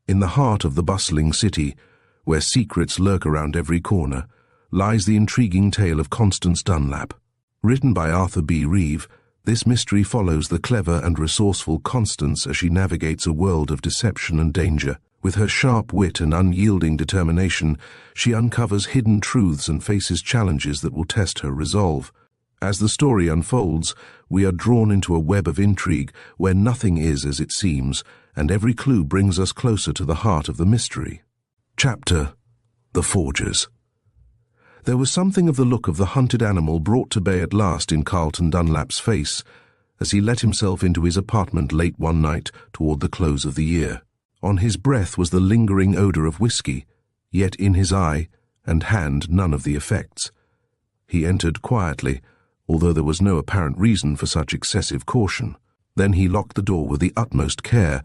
In the heart of the bustling city, where secrets lurk around every corner, lies the intriguing tale of Constance Dunlap. Written by Arthur B. Reeve, this mystery follows the clever and resourceful Constance as she navigates a world of deception and danger. With her sharp wit and unyielding determination, she uncovers hidden truths and faces challenges that will test her resolve. As the story unfolds, we are drawn into a web of intrigue where nothing is as it seems, and every clue brings us closer to the heart of the mystery. Chapter: The Forgers. There was something of the look of the hunted animal brought to bay at last in Carlton Dunlap's face, as he let himself into his apartment late one night toward the close of the year. On his breath was the lingering odor of whiskey, yet in his eye and hand none of the effects. He entered quietly, although there was no apparent reason for such excessive caution. Then he locked the door with the utmost care,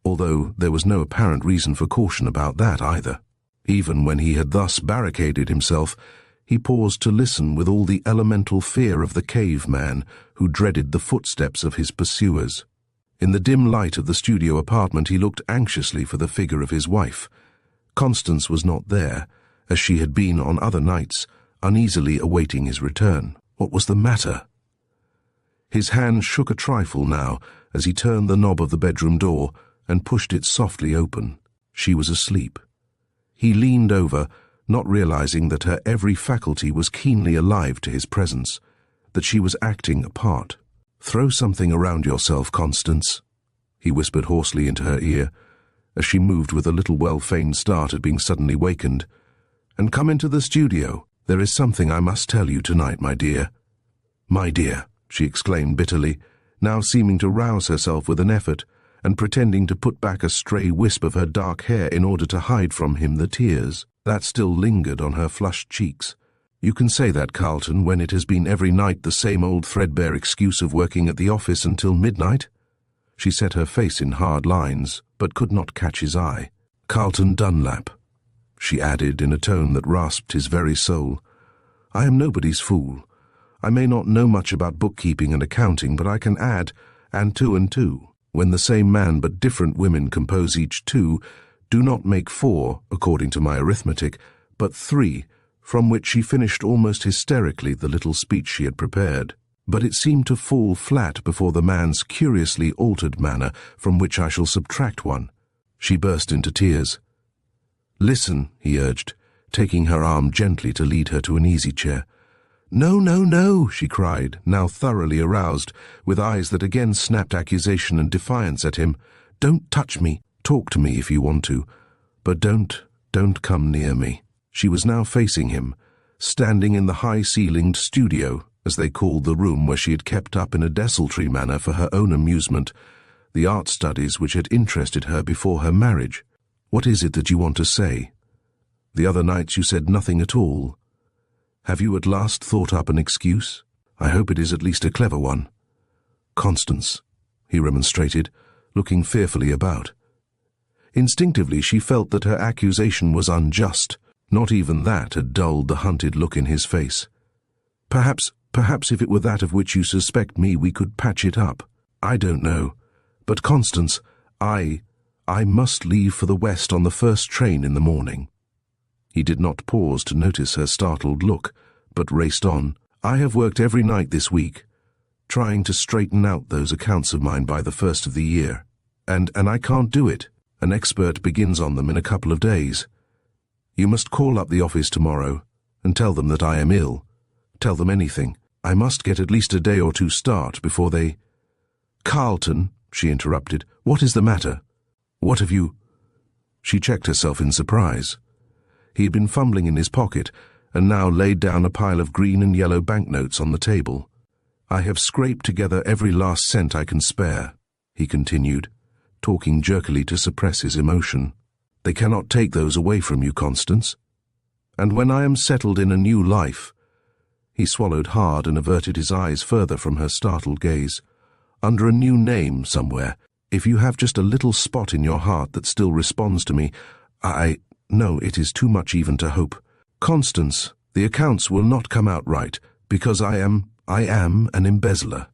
although there was no apparent reason for caution about that either. Even when he had thus barricaded himself, he paused to listen with all the elemental fear of the caveman who dreaded the footsteps of his pursuers. In the dim light of the studio apartment he looked anxiously for the figure of his wife. Constance was not there, as she had been on other nights, uneasily awaiting his return. What was the matter? His hand shook a trifle now as he turned the knob of the bedroom door and pushed it softly open. She was asleep. He leaned over, not realizing that her every faculty was keenly alive to his presence, that she was acting a part. "Throw something around yourself, Constance," he whispered hoarsely into her ear, as she moved with a little well-feigned start at being suddenly wakened. "And come into the studio. There is something I must tell you tonight, my dear." "My dear," she exclaimed bitterly, now seeming to rouse herself with an effort, and pretending to put back a stray wisp of her dark hair in order to hide from him the tears that still lingered on her flushed cheeks. "You can say that, Carlton, when it has been every night the same old threadbare excuse of working at the office until midnight?" She set her face in hard lines, but could not catch his eye. "Carlton Dunlap," she added in a tone that rasped his very soul. "I am nobody's fool. I may not know much about bookkeeping and accounting, but I can add, and two. When the same man but different women compose each two, do not make four, according to my arithmetic, but three, from which she finished almost hysterically the little speech she had prepared. But it seemed to fall flat before the man's curiously altered manner, from which I shall subtract one." She burst into tears. "Listen," he urged, taking her arm gently to lead her to an easy chair. "No, no, no," she cried, now thoroughly aroused, with eyes that again snapped accusation and defiance at him. "Don't touch me. Talk to me if you want to, but don't come near me." She was now facing him, standing in the high-ceilinged studio, as they called the room where she had kept up in a desultory manner for her own amusement the art studies which had interested her before her marriage. "What is it that you want to say? The other nights you said nothing at all. Have you at last thought up an excuse? I hope it is at least a clever one." "Constance," he remonstrated, looking fearfully about. Instinctively she felt that her accusation was unjust. Not even that had dulled the hunted look in his face. Perhaps if it were that of which you suspect me, we could patch it up. I don't know. But Constance, I must leave for the West on the first train in the morning." He did not pause to notice her startled look, but raced on. "I have worked every night this week, trying to straighten out those accounts of mine by the first of the year. And I can't do it. An expert begins on them in a couple of days. You must call up the office tomorrow and tell them that I am ill. Tell them anything. I must get at least a day or two start before they—" "Carlton," she interrupted, "what is the matter? What have you—" She checked herself in surprise. He had been fumbling in his pocket, and now laid down a pile of green and yellow banknotes on the table. "I have scraped together every last cent I can spare," he continued, talking jerkily to suppress his emotion. "They cannot take those away from you, Constance. And when I am settled in a new life—" He swallowed hard and averted his eyes further from her startled gaze. "Under a new name somewhere, if you have just a little spot in your heart that still responds to me, No, it is too much even to hope. Constance, the accounts will not come out right, because I am an embezzler."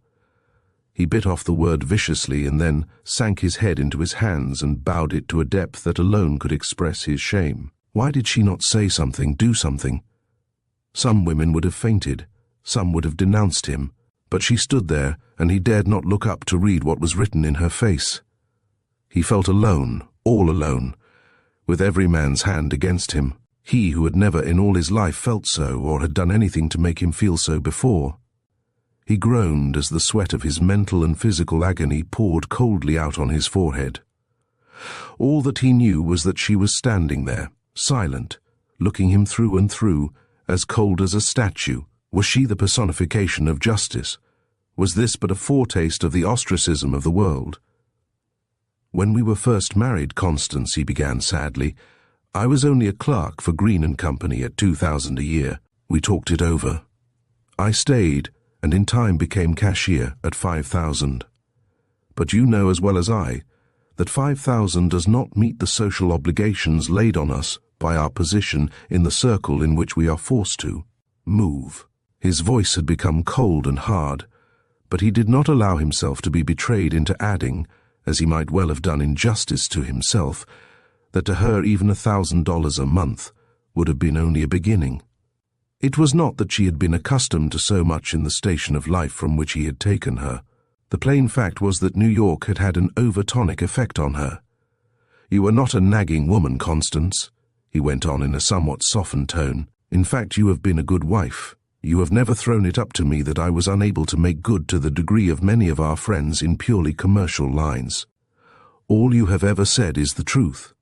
He bit off the word viciously and then sank his head into his hands and bowed it to a depth that alone could express his shame. Why did she not say something, do something? Some women would have fainted, some would have denounced him, but she stood there, and he dared not look up to read what was written in her face. He felt alone, all alone, with every man's hand against him, he who had never in all his life felt so or had done anything to make him feel so before. He groaned as the sweat of his mental and physical agony poured coldly out on his forehead. All that he knew was that she was standing there, silent, looking him through and through, as cold as a statue. Was she the personification of justice? Was this but a foretaste of the ostracism of the world? When we were first married, Constance, he began sadly, I was only a clerk for Green & Company at $2,000 a year. We talked it over. I stayed, and in time became cashier at $5,000. But you know as well as I that $5,000 does not meet the social obligations laid on us by our position in the circle in which we are forced to move. His voice had become cold and hard, but he did not allow himself to be betrayed into adding, as he might well have done in justice to himself, that to her even $1,000 a month would have been only a beginning. It was not that she had been accustomed to so much in the station of life from which he had taken her. The plain fact was that New York had had an overtonic effect on her. You are not a nagging woman, Constance, he went on in a somewhat softened tone. In fact, you have been a good wife. You have never thrown it up to me that I was unable to make good to the degree of many of our friends in purely commercial lines. All you have ever said is the truth.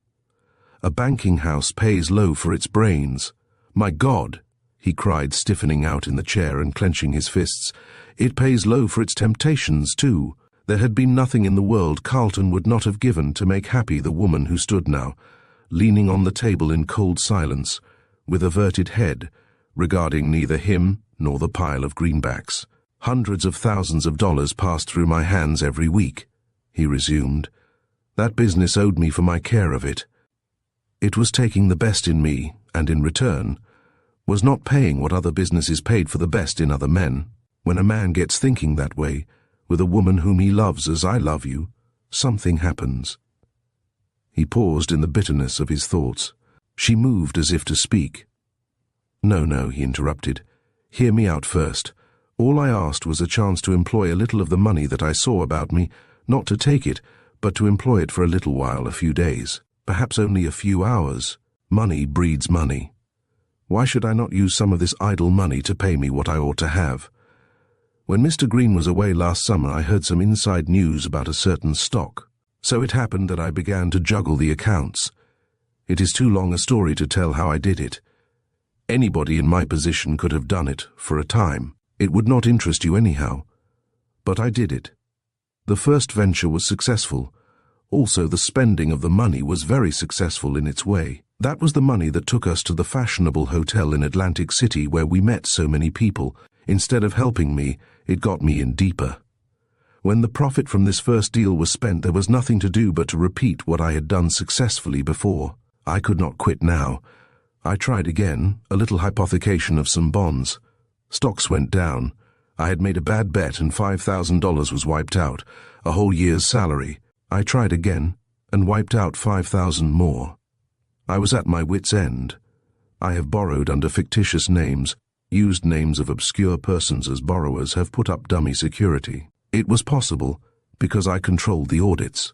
A banking house pays low for its brains. My God, he cried, stiffening out in the chair and clenching his fists. It pays low for its temptations, too. There had been nothing in the world Carlton would not have given to make happy the woman who stood now, leaning on the table in cold silence, with averted head, regarding neither him nor the pile of greenbacks. Hundreds of thousands of dollars passed through my hands every week, he resumed. That business owed me for my care of it. It was taking the best in me, and in return, was not paying what other businesses paid for the best in other men. When a man gets thinking that way, with a woman whom he loves as I love you, something happens. He paused in the bitterness of his thoughts. She moved as if to speak. No, he interrupted. Hear me out first. All I asked was a chance to employ a little of the money that I saw about me, not to take it, but to employ it for a little while, a few days, perhaps only a few hours. Money breeds money. Why should I not use some of this idle money to pay me what I ought to have? When Mr. Green was away last summer, I heard some inside news about a certain stock. So it happened that I began to juggle the accounts. It is too long a story to tell how I did it. Anybody in my position could have done it, for a time. It would not interest you anyhow. But I did it. The first venture was successful. Also, the spending of the money was very successful in its way. That was the money that took us to the fashionable hotel in Atlantic City where we met so many people. Instead of helping me, it got me in deeper. When the profit from this first deal was spent, there was nothing to do but to repeat what I had done successfully before. I could not quit now. I tried again, a little hypothecation of some bonds. Stocks went down. I had made a bad bet and $5,000 was wiped out, a whole year's salary. I tried again and wiped out $5,000 more. I was at my wits' end. I have borrowed under fictitious names, used names of obscure persons as borrowers, have put up dummy security. It was possible because I controlled the audits.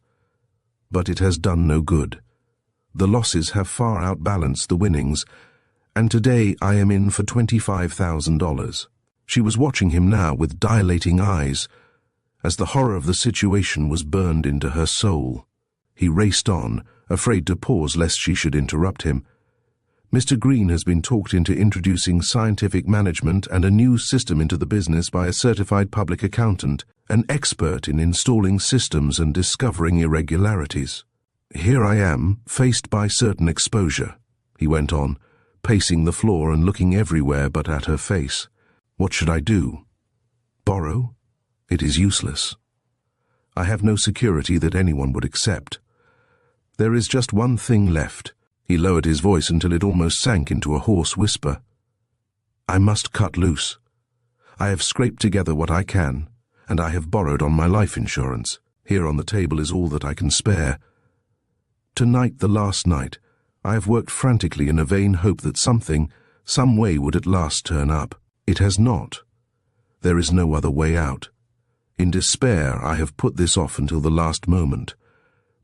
But it has done no good. The losses have far outbalanced the winnings, and today I am in for $25,000. She was watching him now with dilating eyes, as the horror of the situation was burned into her soul. He raced on, afraid to pause lest she should interrupt him. Mr. Green has been talked into introducing scientific management and a new system into the business by a certified public accountant, an expert in installing systems and discovering irregularities. Here I am, faced by certain exposure, he went on, pacing the floor and looking everywhere but at her face. What should I do? Borrow? It is useless. I have no security that anyone would accept. There is just one thing left. He lowered his voice until it almost sank into a hoarse whisper. I must cut loose. I have scraped together what I can, and I have borrowed on my life insurance. Here on the table is all that I can spare. Tonight, the last night, I have worked frantically in a vain hope that something, some way would at last turn up. It has not. There is no other way out. In despair, I have put this off until the last moment,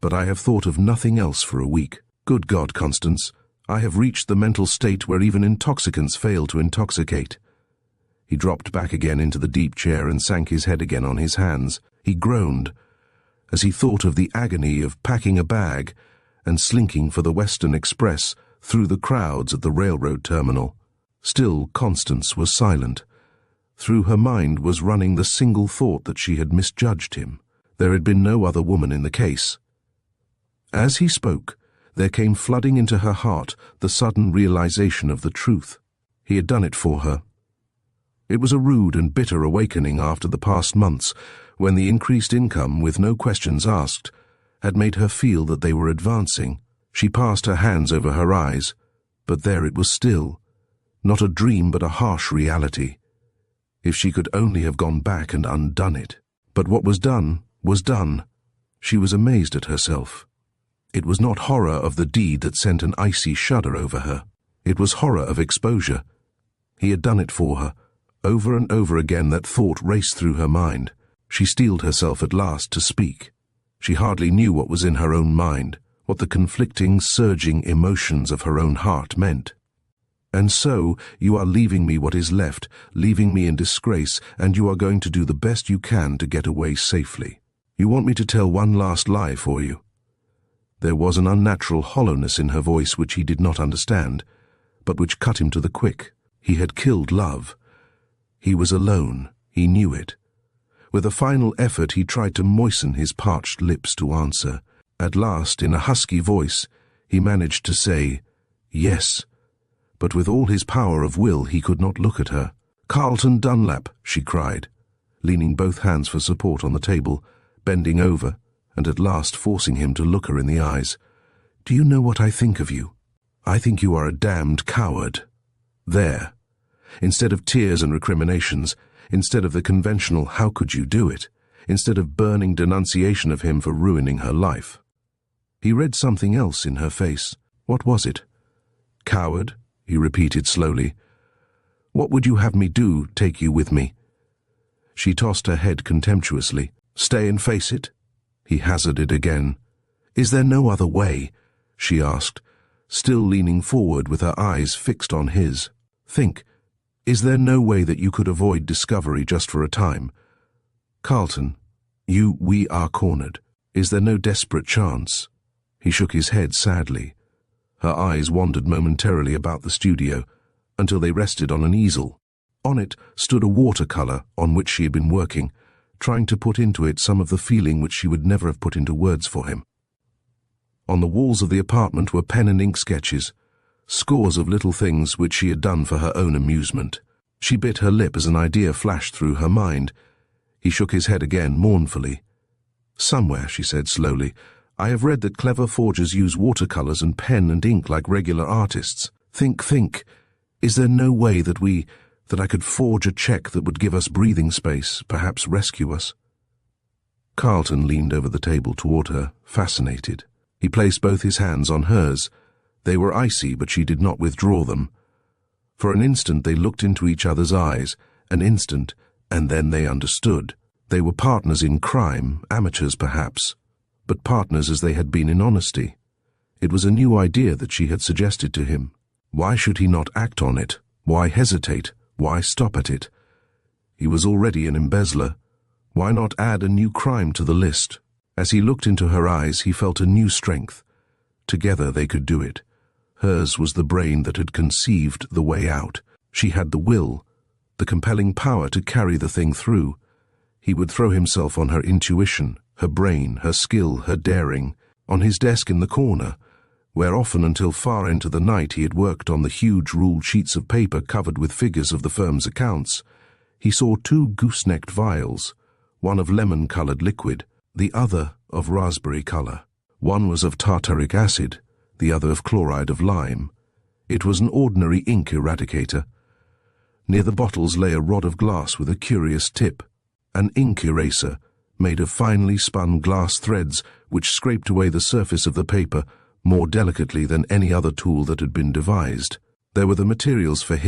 but I have thought of nothing else for a week. Good God, Constance, I have reached the mental state where even intoxicants fail to intoxicate. He dropped back again into the deep chair and sank his head again on his hands. He groaned as he thought of the agony of packing a bag and slinking for the Western Express through the crowds at the railroad terminal. Still, Constance was silent. Through her mind was running the single thought that she had misjudged him. There had been no other woman in the case. As he spoke, there came flooding into her heart the sudden realization of the truth. He had done it for her. It was a rude and bitter awakening after the past months, when the increased income, with no questions asked, had made her feel that they were advancing. She passed her hands over her eyes, but there it was still. Not a dream, but a harsh reality. If she could only have gone back and undone it. But what was done was done. She was amazed at herself. It was not horror of the deed that sent an icy shudder over her. It was horror of exposure. He had done it for her. Over and over again that thought raced through her mind. She steeled herself at last to speak. She hardly knew what was in her own mind, what the conflicting, surging emotions of her own heart meant. And so, you are leaving me what is left, leaving me in disgrace, and you are going to do the best you can to get away safely. You want me to tell one last lie for you. There was an unnatural hollowness in her voice which he did not understand, but which cut him to the quick. He had killed love. He was alone. He knew it. With a final effort, he tried to moisten his parched lips to answer. At last, in a husky voice, he managed to say, "Yes." But with all his power of will, he could not look at her. "Carlton Dunlap," she cried, leaning both hands for support on the table, bending over, and at last forcing him to look her in the eyes. "Do you know what I think of you? I think you are a damned coward." There. Instead of tears and recriminations, instead of the conventional "how could you do it," instead of burning denunciation of him for ruining her life. He read something else in her face. What was it? "Coward," he repeated slowly. "What would you have me do, take you with me?" She tossed her head contemptuously. "Stay and face it?" He hazarded again. "Is there no other way?" she asked, still leaning forward with her eyes fixed on his. "Think. Is there no way that you could avoid discovery just for a time? Carlton, we are cornered. Is there no desperate chance?" He shook his head sadly. Her eyes wandered momentarily about the studio, until they rested on an easel. On it stood a watercolor on which she had been working, trying to put into it some of the feeling which she would never have put into words for him. On the walls of the apartment were pen and ink sketches, scores of little things which she had done for her own amusement. She bit her lip as an idea flashed through her mind. He shook his head again mournfully. "Somewhere," she said slowly, "I have read that clever forgers use watercolors and pen and ink like regular artists. Think. Is there no way that I could forge a check that would give us breathing space, perhaps rescue us?" Carlton leaned over the table toward her, fascinated. He placed both his hands on hers. They were icy, but she did not withdraw them. For an instant they looked into each other's eyes, an instant, and then they understood. They were partners in crime, amateurs perhaps, but partners as they had been in honesty. It was a new idea that she had suggested to him. Why should he not act on it? Why hesitate? Why stop at it? He was already an embezzler. Why not add a new crime to the list? As he looked into her eyes, he felt a new strength. Together they could do it. Hers was the brain that had conceived the way out. She had the will, the compelling power to carry the thing through. He would throw himself on her intuition, her brain, her skill, her daring. On his desk in the corner, where often until far into the night he had worked on the huge ruled sheets of paper covered with figures of the firm's accounts, he saw 2 goosenecked vials, one of lemon-colored liquid, the other of raspberry color. One was of tartaric acid, the other of chloride of lime. It was an ordinary ink eradicator. Near the bottles lay a rod of glass with a curious tip. An ink eraser, made of finely spun glass threads which scraped away the surface of the paper more delicately than any other tool that had been devised. There were the materials for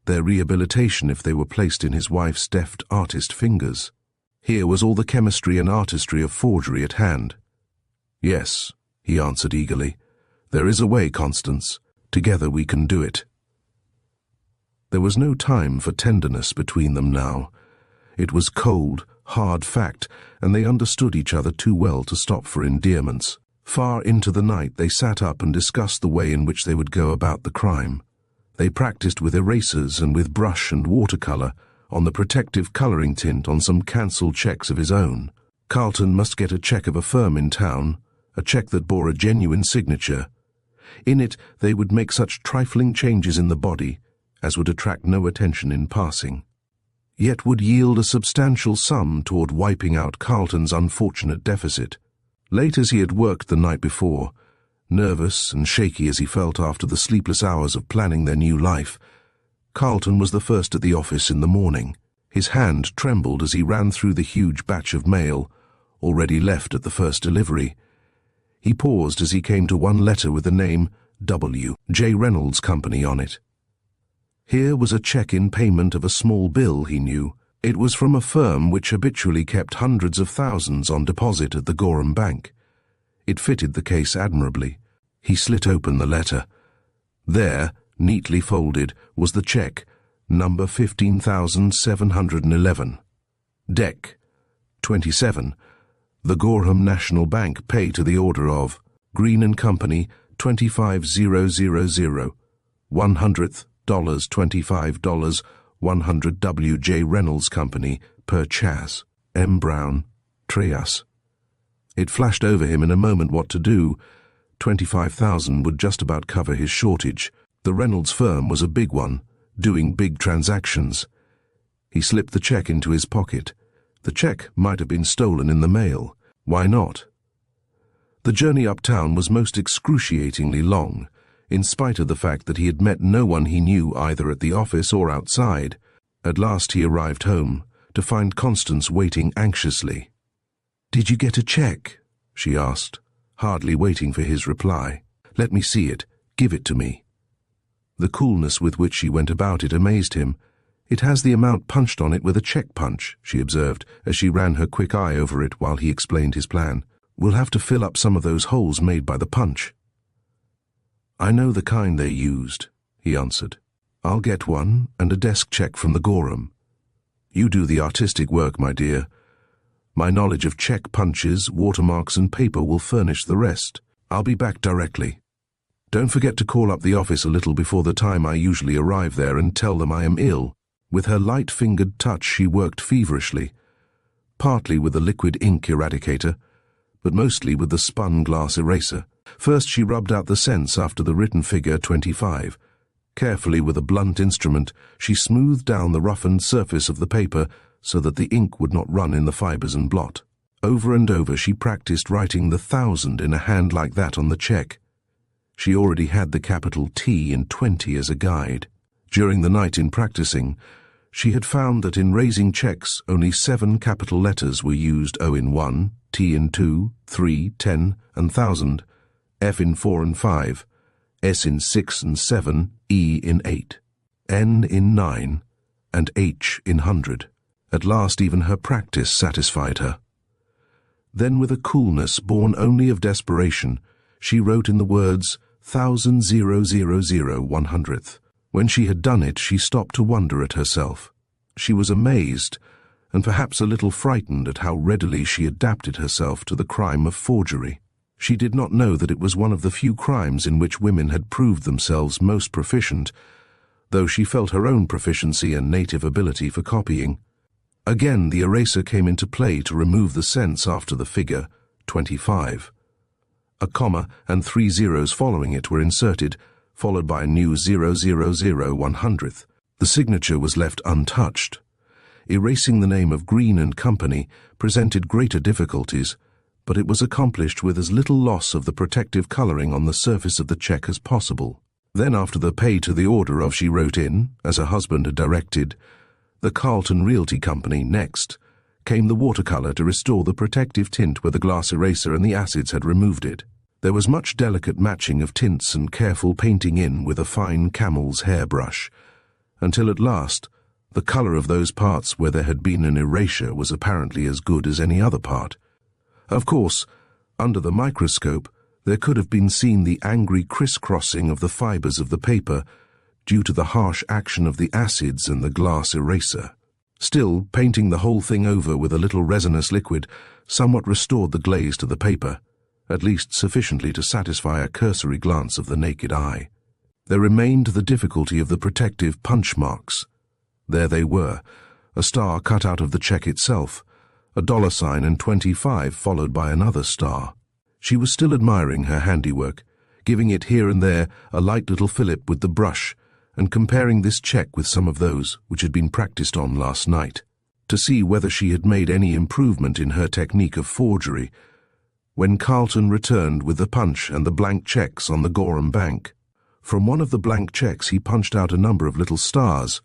their rehabilitation if they were placed in his wife's deft artist fingers. Here was all the chemistry and artistry of forgery at hand. "Yes," he answered eagerly. "There is a way, Constance. Together we can do it." There was no time for tenderness between them now. It was cold, hard fact, and they understood each other too well to stop for endearments. Far into the night they sat up and discussed the way in which they would go about the crime. They practiced with erasers and with brush and watercolor on the protective coloring tint on some cancelled checks of his own. Carlton must get a check of a firm in town, a check that bore a genuine signature. In it they would make such trifling changes in the body as would attract no attention in passing, yet would yield a substantial sum toward wiping out Carlton's unfortunate deficit. Late as he had worked the night before, nervous and shaky as he felt after the sleepless hours of planning their new life, Carlton was the first at the office in the morning. His hand trembled as he ran through the huge batch of mail, already left at the first delivery. He paused as he came to one letter with the name W. J. Reynolds Company on it. Here was a check in payment of a small bill, he knew. It was from a firm which habitually kept hundreds of thousands on deposit at the Gorham Bank. It fitted the case admirably. He slit open the letter. There, neatly folded, was the check, number 15,711. Dec. 27. The Gorham National Bank pay to the order of Green & Company, 25,000, $100, $25, 100 W. J. Reynolds Company, per Chas. M. Brown, Trias. It flashed over him in a moment what to do. 25,000 would just about cover his shortage. The Reynolds firm was a big one, doing big transactions. He slipped the check into his pocket. The check might have been stolen in the mail. Why not? The journey uptown was most excruciatingly long, in spite of the fact that he had met no one he knew either at the office or outside. At last he arrived home, to find Constance waiting anxiously. "Did you get a check?" she asked, hardly waiting for his reply. "Let me see it. Give it to me." The coolness with which she went about it amazed him. "It has the amount punched on it with a check punch," she observed, as she ran her quick eye over it while he explained his plan. "We'll have to fill up some of those holes made by the punch." "I know the kind they used," he answered. "I'll get one and a desk check from the Gorham. You do the artistic work, my dear. My knowledge of check punches, watermarks, and paper will furnish the rest. I'll be back directly. Don't forget to call up the office a little before the time I usually arrive there and tell them I am ill." With her light-fingered touch she worked feverishly, partly with the liquid ink eradicator, but mostly with the spun glass eraser. First she rubbed out the cents after the written figure 25. Carefully with a blunt instrument she smoothed down the roughened surface of the paper so that the ink would not run in the fibers and blot. Over and over she practiced writing the 1,000 in a hand like that on the check. She already had the capital T in 20 as a guide. During the night in practicing, she had found that in raising checks only 7 capital letters were used: O in 1, T in 2, 3, 10, and 1,000, F in 4 and 5, S in 6 and 7, E in 8, N in 9, and H in 100. At last even her practice satisfied her. Then with a coolness born only of desperation, she wrote in the words 1,000/100th. When she had done it, she stopped to wonder at herself. She was amazed, and perhaps a little frightened at how readily she adapted herself to the crime of forgery. She did not know that it was one of the few crimes in which women had proved themselves most proficient, though she felt her own proficiency and native ability for copying. Again the eraser came into play to remove the cents after the figure 25. A comma and 3 zeros following it were inserted, followed by a new 000/100th. The signature was left untouched. Erasing the name of Green & Company presented greater difficulties, but it was accomplished with as little loss of the protective coloring on the surface of the check as possible. Then after the pay to the order of she wrote in, as her husband had directed, the Carlton Realty Company next, came the watercolor to restore the protective tint where the glass eraser and the acids had removed it. There was much delicate matching of tints and careful painting in with a fine camel's hair brush, until at last the color of those parts where there had been an erasure was apparently as good as any other part. Of course, under the microscope, there could have been seen the angry crisscrossing of the fibers of the paper due to the harsh action of the acids and the glass eraser. Still, painting the whole thing over with a little resinous liquid somewhat restored the glaze to the paper, at least sufficiently to satisfy a cursory glance of the naked eye. There remained the difficulty of the protective punch marks. There they were, a star cut out of the check itself, a $sign and 25 followed by another star. She was still admiring her handiwork, giving it here and there a light little fillip with the brush, and comparing this check with some of those which had been practiced on last night, to see whether she had made any improvement in her technique of forgery, when Carlton returned with the punch and the blank checks on the Gorham Bank. From one of the blank checks he punched out a number of little stars,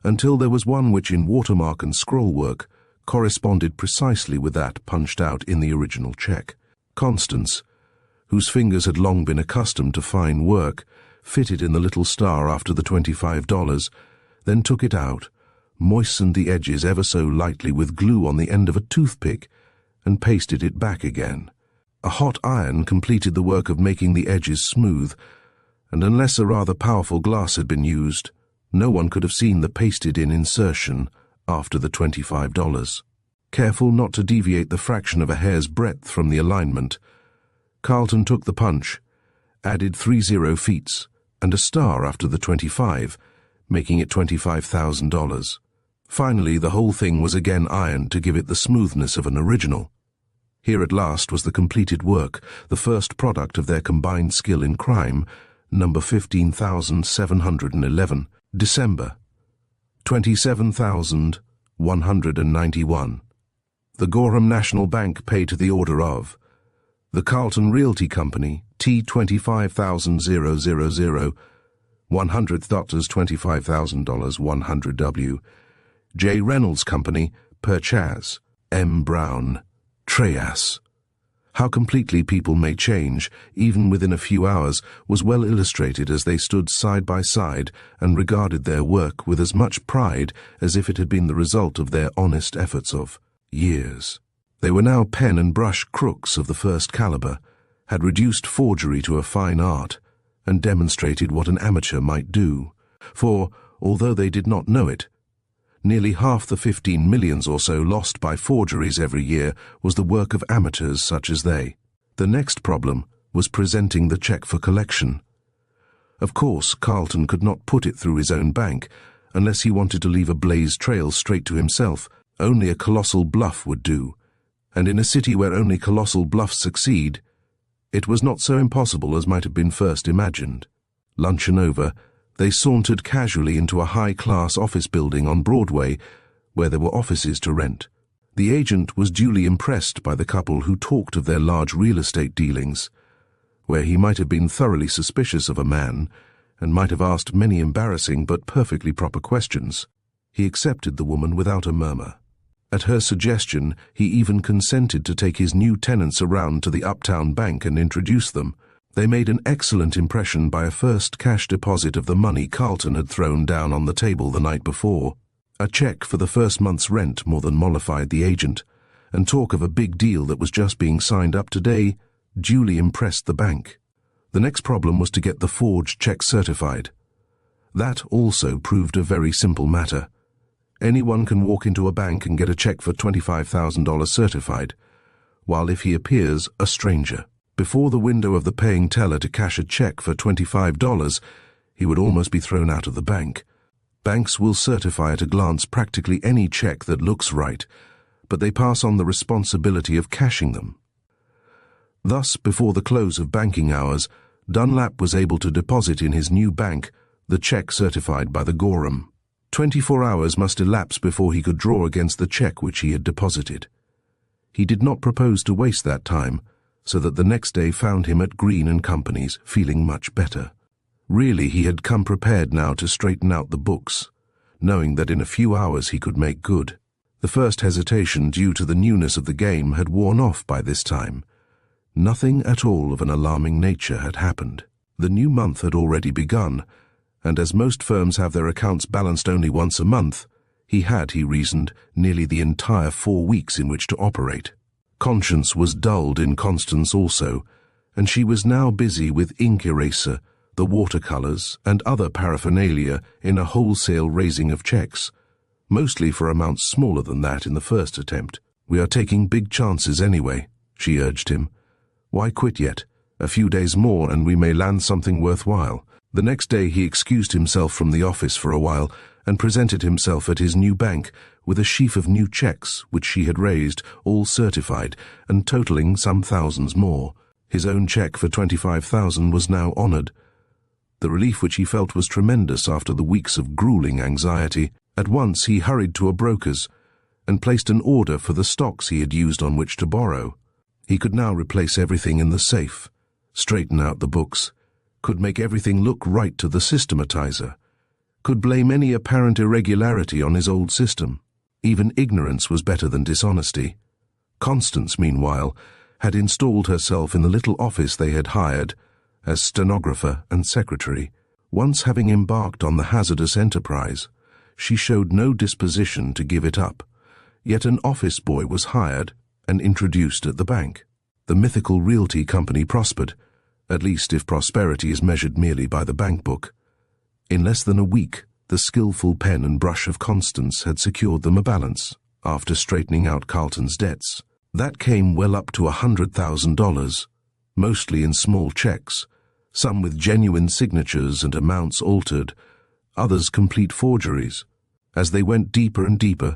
until there was one which in watermark and scrollwork corresponded precisely with that punched out in the original check. Constance, whose fingers had long been accustomed to fine work, fitted in the little star after the $25, then took it out, moistened the edges ever so lightly with glue on the end of a toothpick, and pasted it back again. A hot iron completed the work of making the edges smooth, and unless a rather powerful glass had been used, no one could have seen the pasted-in insertion after the $25. Careful not to deviate the fraction of a hair's breadth from the alignment, Carlton took the punch, added 30 feet and a star after the 25, making it $25,000. Finally, the whole thing was again ironed to give it the smoothness of an original. Here at last was the completed work, the first product of their combined skill in crime, number 15,711, December, 27,191. The Gorham National Bank paid to the order of the Carlton Realty Company, T25,000, 100th Doctors $25,000 100W, J. Reynolds Company, per Chas, M. Brown, Treas. How completely people may change, even within a few hours, was well illustrated as they stood side by side and regarded their work with as much pride as if it had been the result of their honest efforts of years. They were now pen and brush crooks of the first caliber, had reduced forgery to a fine art, and demonstrated what an amateur might do. For, although they did not know it, nearly half the 15 millions or so lost by forgeries every year was the work of amateurs such as they. The next problem was presenting the check for collection. Of course, Carlton could not put it through his own bank, unless he wanted to leave a blaze trail straight to himself. Only a colossal bluff would do, and in a city where only colossal bluffs succeed, it was not so impossible as might have been first imagined. Luncheon over, they sauntered casually into a high-class office building on Broadway, where there were offices to rent. The agent was duly impressed by the couple who talked of their large real estate dealings, where he might have been thoroughly suspicious of a man, and might have asked many embarrassing but perfectly proper questions. He accepted the woman without a murmur. At her suggestion, he even consented to take his new tenants around to the Uptown Bank and introduce them. They made an excellent impression by a first cash deposit of the money Carlton had thrown down on the table the night before. A check for the first month's rent more than mollified the agent, and talk of a big deal that was just being signed up today duly impressed the bank. The next problem was to get the forged check certified. That also proved a very simple matter. Anyone can walk into a bank and get a check for $25,000 certified, while if he appears a stranger before the window of the paying teller to cash a check for $25, he would almost be thrown out of the bank. Banks will certify at a glance practically any check that looks right, but they pass on the responsibility of cashing them. Thus, before the close of banking hours, Dunlap was able to deposit in his new bank the check certified by the Gorham. 24 hours must elapse before he could draw against the check which he had deposited. He did not propose to waste that time, so that the next day found him at Green & Company's, feeling much better. Really, he had come prepared now to straighten out the books, knowing that in a few hours he could make good. The first hesitation due to the newness of the game had worn off by this time. Nothing at all of an alarming nature had happened. The new month had already begun, and as most firms have their accounts balanced only once a month, he reasoned, nearly the entire 4 weeks in which to operate. Conscience was dulled in Constance also, and she was now busy with ink eraser, the watercolors, and other paraphernalia in a wholesale raising of checks, mostly for amounts smaller than that in the first attempt. "We are taking big chances anyway," she urged him. "Why quit yet? A few days more and we may land something worthwhile." The next day he excused himself from the office for a while and presented himself at his new bank with a sheaf of new checks which she had raised, all certified, and totaling some thousands more. His own check for $25,000 was now honored. The relief which he felt was tremendous after the weeks of grueling anxiety. At once he hurried to a broker's and placed an order for the stocks he had used on which to borrow. He could now replace everything in the safe, straighten out the books, could make everything look right to the systematizer, could blame any apparent irregularity on his old system. Even ignorance was better than dishonesty. Constance, meanwhile, had installed herself in the little office they had hired as stenographer and secretary. Once having embarked on the hazardous enterprise, she showed no disposition to give it up. Yet an office boy was hired and introduced at the bank. The mythical realty company prospered, at least if prosperity is measured merely by the bank book. In less than a week, the skillful pen and brush of Constance had secured them a balance, after straightening out Carlton's debts. That came well up to $100,000, mostly in small checks, some with genuine signatures and amounts altered, others complete forgeries. As they went deeper and deeper,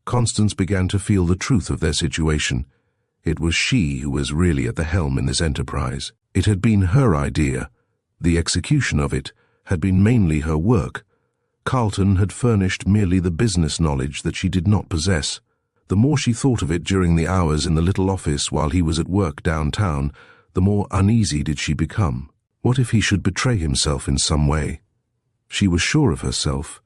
Constance began to feel the truth of their situation. It was she who was really at the helm in this enterprise. It had been her idea. The execution of it had been mainly her work. Carlton had furnished merely the business knowledge that she did not possess. The more she thought of it during the hours in the little office while he was at work downtown, the more uneasy did she become. What if he should betray himself in some way? She was sure of herself,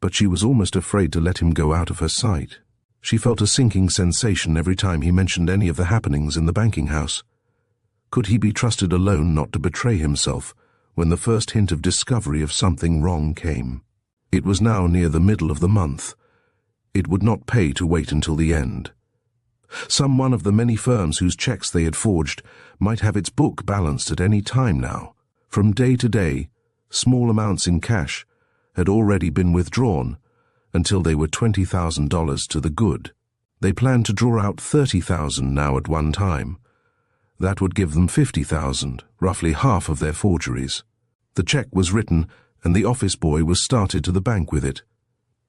but she was almost afraid to let him go out of her sight. She felt a sinking sensation every time he mentioned any of the happenings in the banking house. Could he be trusted alone not to betray himself when the first hint of discovery of something wrong came? It was now near the middle of the month. It would not pay to wait until the end. Some one of the many firms whose checks they had forged might have its book balanced at any time now. From day to day, small amounts in cash had already been withdrawn until they were $20,000 to the good. They planned to draw out $30,000 now at one time. That would give them $50,000, roughly half of their forgeries. The check was written, and the office boy was started to the bank with it.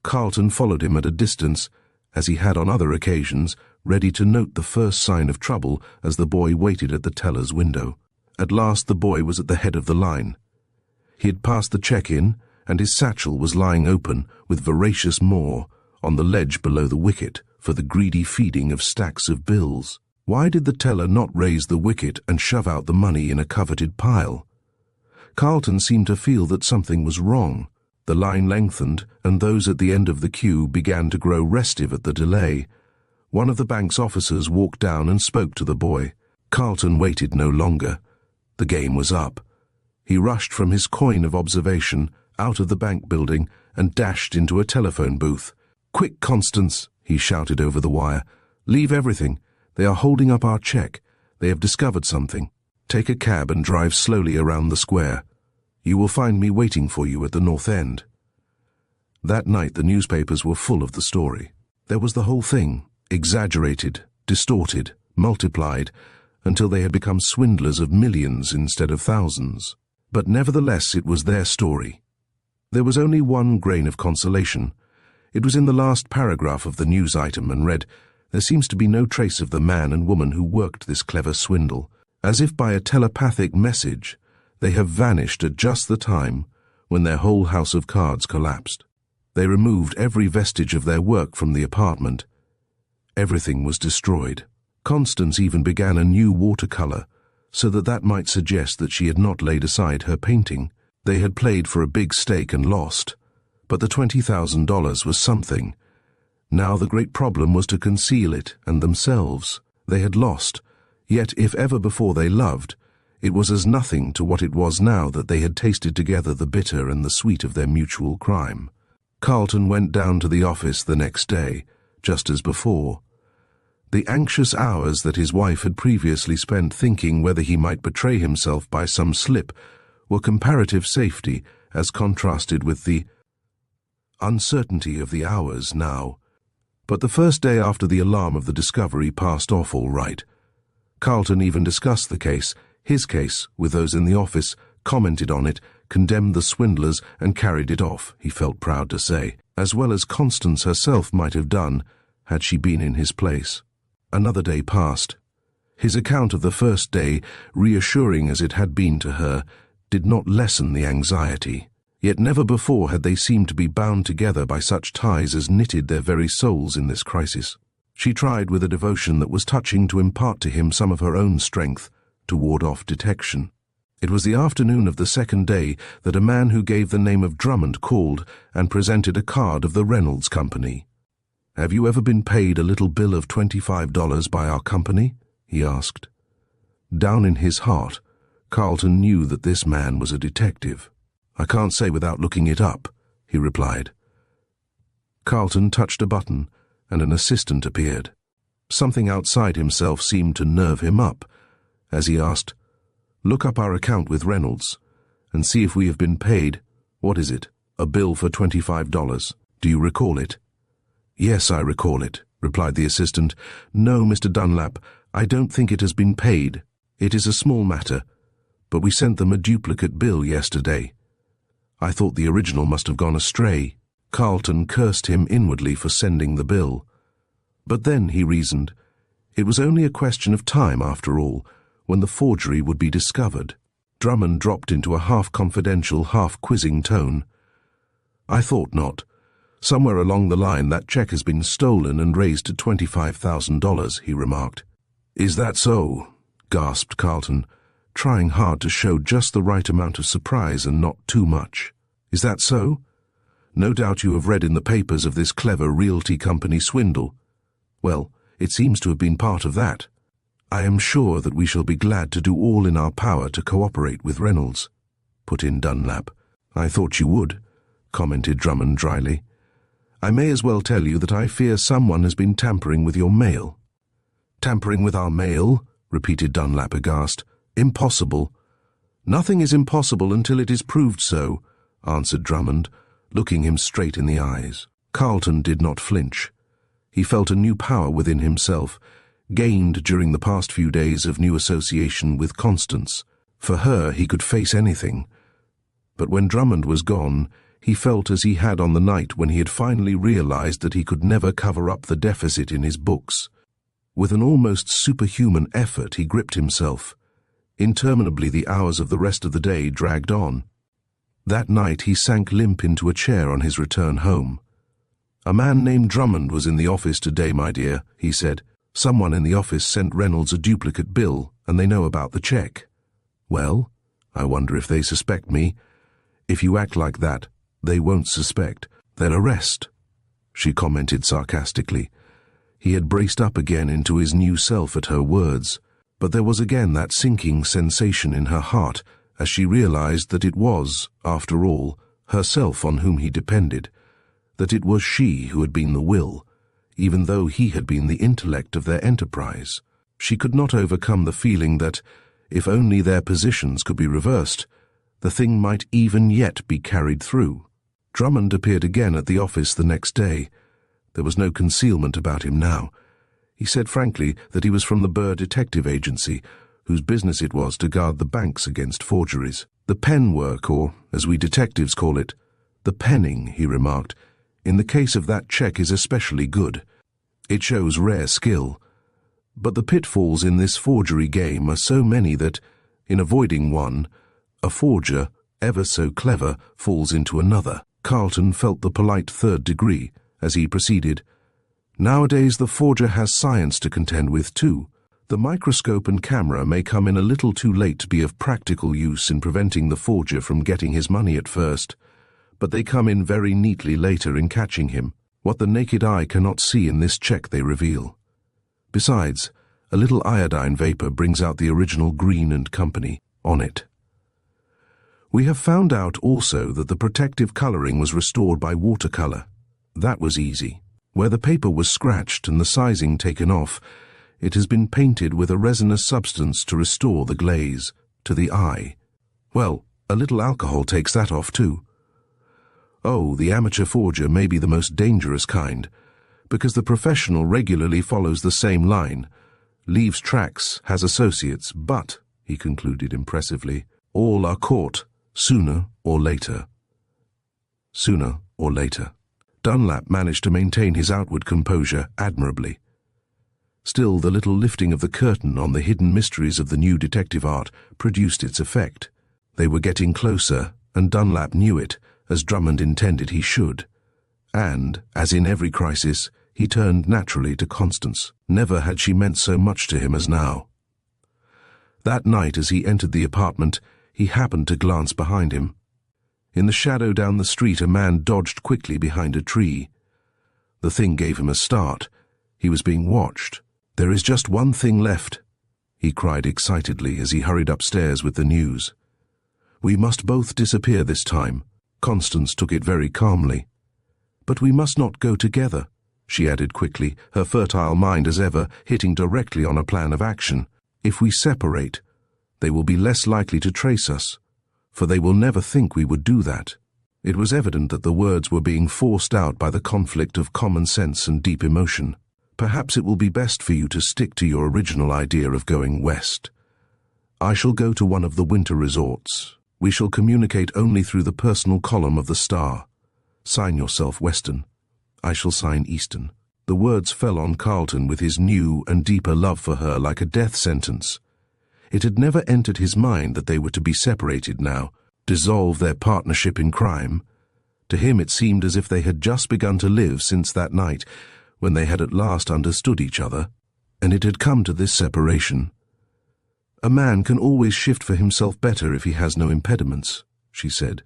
Carlton followed him at a distance, as he had on other occasions, ready to note the first sign of trouble as the boy waited at the teller's window. At last the boy was at the head of the line. He had passed the check in, and his satchel was lying open, with voracious maw, on the ledge below the wicket, for the greedy feeding of stacks of bills. Why did the teller not raise the wicket and shove out the money in a coveted pile? Carlton seemed to feel that something was wrong. The line lengthened, and those at the end of the queue began to grow restive at the delay. One of the bank's officers walked down and spoke to the boy. Carlton waited no longer. The game was up. He rushed from his coign of observation, out of the bank building, and dashed into a telephone booth. "Quick, Constance," he shouted over the wire. "Leave everything. They are holding up our check. They have discovered something. Take a cab and drive slowly around the square. You will find me waiting for you at the north end." That night the newspapers were full of the story. There was the whole thing, exaggerated, distorted, multiplied, until they had become swindlers of millions instead of thousands. But nevertheless it was their story. There was only one grain of consolation. It was in the last paragraph of the news item and read, "There seems to be no trace of the man and woman who worked this clever swindle. As if by a telepathic message, they have vanished at just the time when their whole house of cards collapsed. They removed every vestige of their work from the apartment. Everything was destroyed. Constance even began a new watercolor, so that might suggest that she had not laid aside her painting. They had played for a big stake and lost, but the $20,000 was something, Now the great problem was to conceal it and themselves. They had lost, yet if ever before they loved, it was as nothing to what it was now that they had tasted together the bitter and the sweet of their mutual crime. Carlton went down to the office the next day, just as before. The anxious hours that his wife had previously spent thinking whether he might betray himself by some slip were comparative safety as contrasted with the uncertainty of the hours now. But the first day after the alarm of the discovery passed off all right. Carlton even discussed the case, his case, with those in the office, commented on it, condemned the swindlers and carried it off, he felt proud to say, as well as Constance herself might have done had she been in his place. Another day passed. His account of the first day, reassuring as it had been to her, did not lessen the anxiety. Yet never before had they seemed to be bound together by such ties as knitted their very souls in this crisis. She tried with a devotion that was touching to impart to him some of her own strength to ward off detection. It was the afternoon of the second day that a man who gave the name of Drummond called and presented a card of the Reynolds Company. "Have you ever been paid a little bill of $25 by our company?" he asked. Down in his heart, Carlton knew that this man was a detective. "I can't say without looking it up," he replied. Carlton touched a button, and an assistant appeared. Something outside himself seemed to nerve him up, as he asked, "Look up our account with Reynolds, and see if we have been paid. What is it? A bill for $25. Do you recall it?" "Yes, I recall it," replied the assistant. "No, Mr. Dunlap, I don't think it has been paid. It is a small matter, but we sent them a duplicate bill yesterday. I thought the original must have gone astray." Carlton cursed him inwardly for sending the bill. But then, he reasoned, it was only a question of time, after all, when the forgery would be discovered. Drummond dropped into a half-confidential, half-quizzing tone. "I thought not. Somewhere along the line that check has been stolen and raised to $25,000, he remarked. "Is that so?" gasped Carlton, trying hard to show just the right amount of surprise and not too much. "Is that so? No doubt you have read in the papers of this clever realty company swindle. Well, it seems to have been part of that. I am sure that we shall be glad to do all in our power to cooperate with Reynolds," put in Dunlap. "I thought you would," commented Drummond dryly. "I may as well tell you that I fear someone has been tampering with your mail." "Tampering with our mail?" repeated Dunlap aghast. "Impossible." "Nothing is impossible until it is proved so," answered Drummond, looking him straight in the eyes. Carlton did not flinch. He felt a new power within himself, gained during the past few days of new association with Constance. For her he could face anything. But when Drummond was gone, he felt as he had on the night when he had finally realized that he could never cover up the deficit in his books. With an almost superhuman effort he gripped himself. Interminably the hours of the rest of the day dragged on. That night he sank limp into a chair on his return home. "A man named Drummond was in the office today, my dear," he said. "Someone in the office sent Reynolds a duplicate bill, and they know about the check." "Well, I wonder if they suspect me." "If you act like that, they won't suspect. They'll arrest," she commented sarcastically. He had braced up again into his new self at her words, but there was again that sinking sensation in her heart as she realized that it was, after all, herself on whom he depended, that it was she who had been the will, even though he had been the intellect of their enterprise. She could not overcome the feeling that, if only their positions could be reversed, the thing might even yet be carried through. Drummond appeared again at the office the next day. There was no concealment about him now. He said frankly that he was from the Burr Detective Agency, whose business it was to guard the banks against forgeries. "The pen work, or, as we detectives call it, the penning," he remarked, "in the case of that check is especially good. It shows rare skill. But the pitfalls in this forgery game are so many that, in avoiding one, a forger, ever so clever, falls into another." Carlton felt the polite third degree as he proceeded. "Nowadays the forger has science to contend with too. The microscope and camera may come in a little too late to be of practical use in preventing the forger from getting his money at first, but they come in very neatly later in catching him. What the naked eye cannot see in this check they reveal. Besides, a little iodine vapor brings out the original Green and Company on it. We have found out also that the protective coloring was restored by watercolor. That was easy. Where the paper was scratched and the sizing taken off, it has been painted with a resinous substance to restore the glaze to the eye. Well, a little alcohol takes that off too. Oh, the amateur forger may be the most dangerous kind, because the professional regularly follows the same line, leaves tracks, has associates, but, he concluded impressively, all are caught sooner or later. Sooner or later. Dunlap managed to maintain his outward composure admirably. Still, the little lifting of the curtain on the hidden mysteries of the new detective art produced its effect. They were getting closer, and Dunlap knew it, as Drummond intended he should. And, as in every crisis, he turned naturally to Constance. Never had she meant so much to him as now. That night, as he entered the apartment, he happened to glance behind him. In the shadow down the street, a man dodged quickly behind a tree. The thing gave him a start. He was being watched. "There is just one thing left," he cried excitedly as he hurried upstairs with the news. "We must both disappear this time." Constance took it very calmly. "But we must not go together," she added quickly, her fertile mind as ever hitting directly on a plan of action. "If we separate, they will be less likely to trace us, for they will never think we would do that." It was evident that the words were being forced out by the conflict of common sense and deep emotion. "Perhaps it will be best for you to stick to your original idea of going west. I shall go to one of the winter resorts. We shall communicate only through the personal column of the Star. Sign yourself Western. I shall sign Eastern." The words fell on Carlton with his new and deeper love for her like a death sentence. It had never entered his mind that they were to be separated now, dissolve their partnership in crime. To him it seemed as if they had just begun to live since that night, when they had at last understood each other, and it had come to this separation. "A man can always shift for himself better if he has no impediments," she said,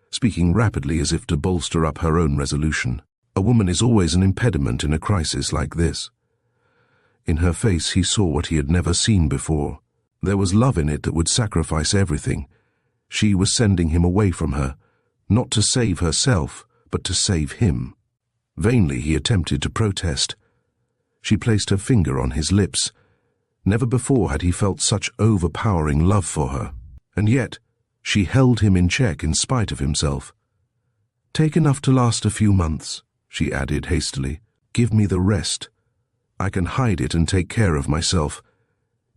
speaking rapidly as if to bolster up her own resolution. "A woman is always an impediment in a crisis like this." In her face he saw what he had never seen before. There was love in it that would sacrifice everything. She was sending him away from her, not to save herself, but to save him. Vainly he attempted to protest. She placed her finger on his lips. Never before had he felt such overpowering love for her. And yet, she held him in check in spite of himself. "Take enough to last a few months," she added hastily. "Give me the rest. I can hide it and take care of myself.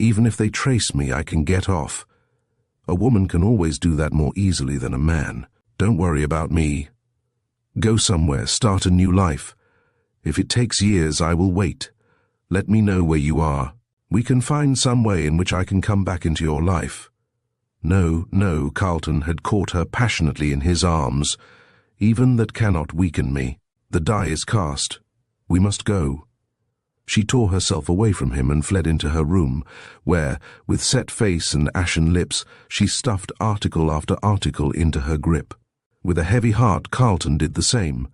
Even if they trace me, I can get off. A woman can always do that more easily than a man. Don't worry about me. Go somewhere, start a new life. If it takes years, I will wait. Let me know where you are. We can find some way in which I can come back into your life." "No, no," Carlton had caught her passionately in his arms. "Even that cannot weaken me. The die is cast. We must go." She tore herself away from him and fled into her room, where, with set face and ashen lips, she stuffed article after article into her grip. With a heavy heart, Carlton did the same.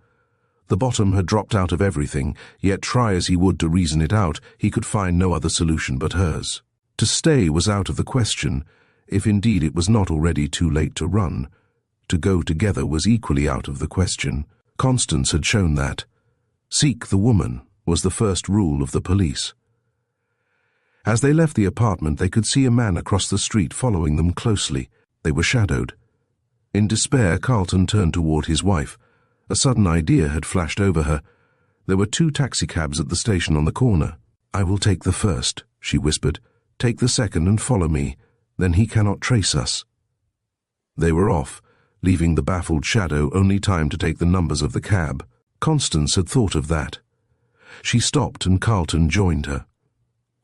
The bottom had dropped out of everything, yet try as he would to reason it out, he could find no other solution but hers. To stay was out of the question, if indeed it was not already too late to run. To go together was equally out of the question. Constance had shown that. Seek the woman was the first rule of the police. As they left the apartment, they could see a man across the street following them closely. They were shadowed. In despair, Carlton turned toward his wife. A sudden idea had flashed over her. There were 2 taxicabs at the station on the corner. "I will take the first," she whispered. "Take the second and follow me. Then he cannot trace us." They were off, leaving the baffled shadow only time to take the numbers of the cab. Constance had thought of that. She stopped and Carlton joined her.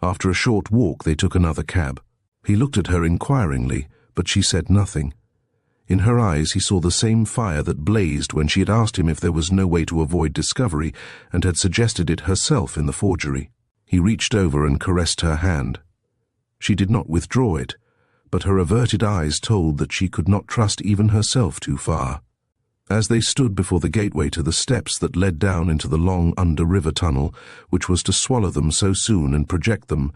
After a short walk they took another cab. He looked at her inquiringly, but she said nothing. In her eyes he saw the same fire that blazed when she had asked him if there was no way to avoid discovery and had suggested it herself in the forgery. He reached over and caressed her hand. She did not withdraw it, but her averted eyes told that she could not trust even herself too far. As they stood before the gateway to the steps that led down into the long under-river tunnel, which was to swallow them so soon and project them,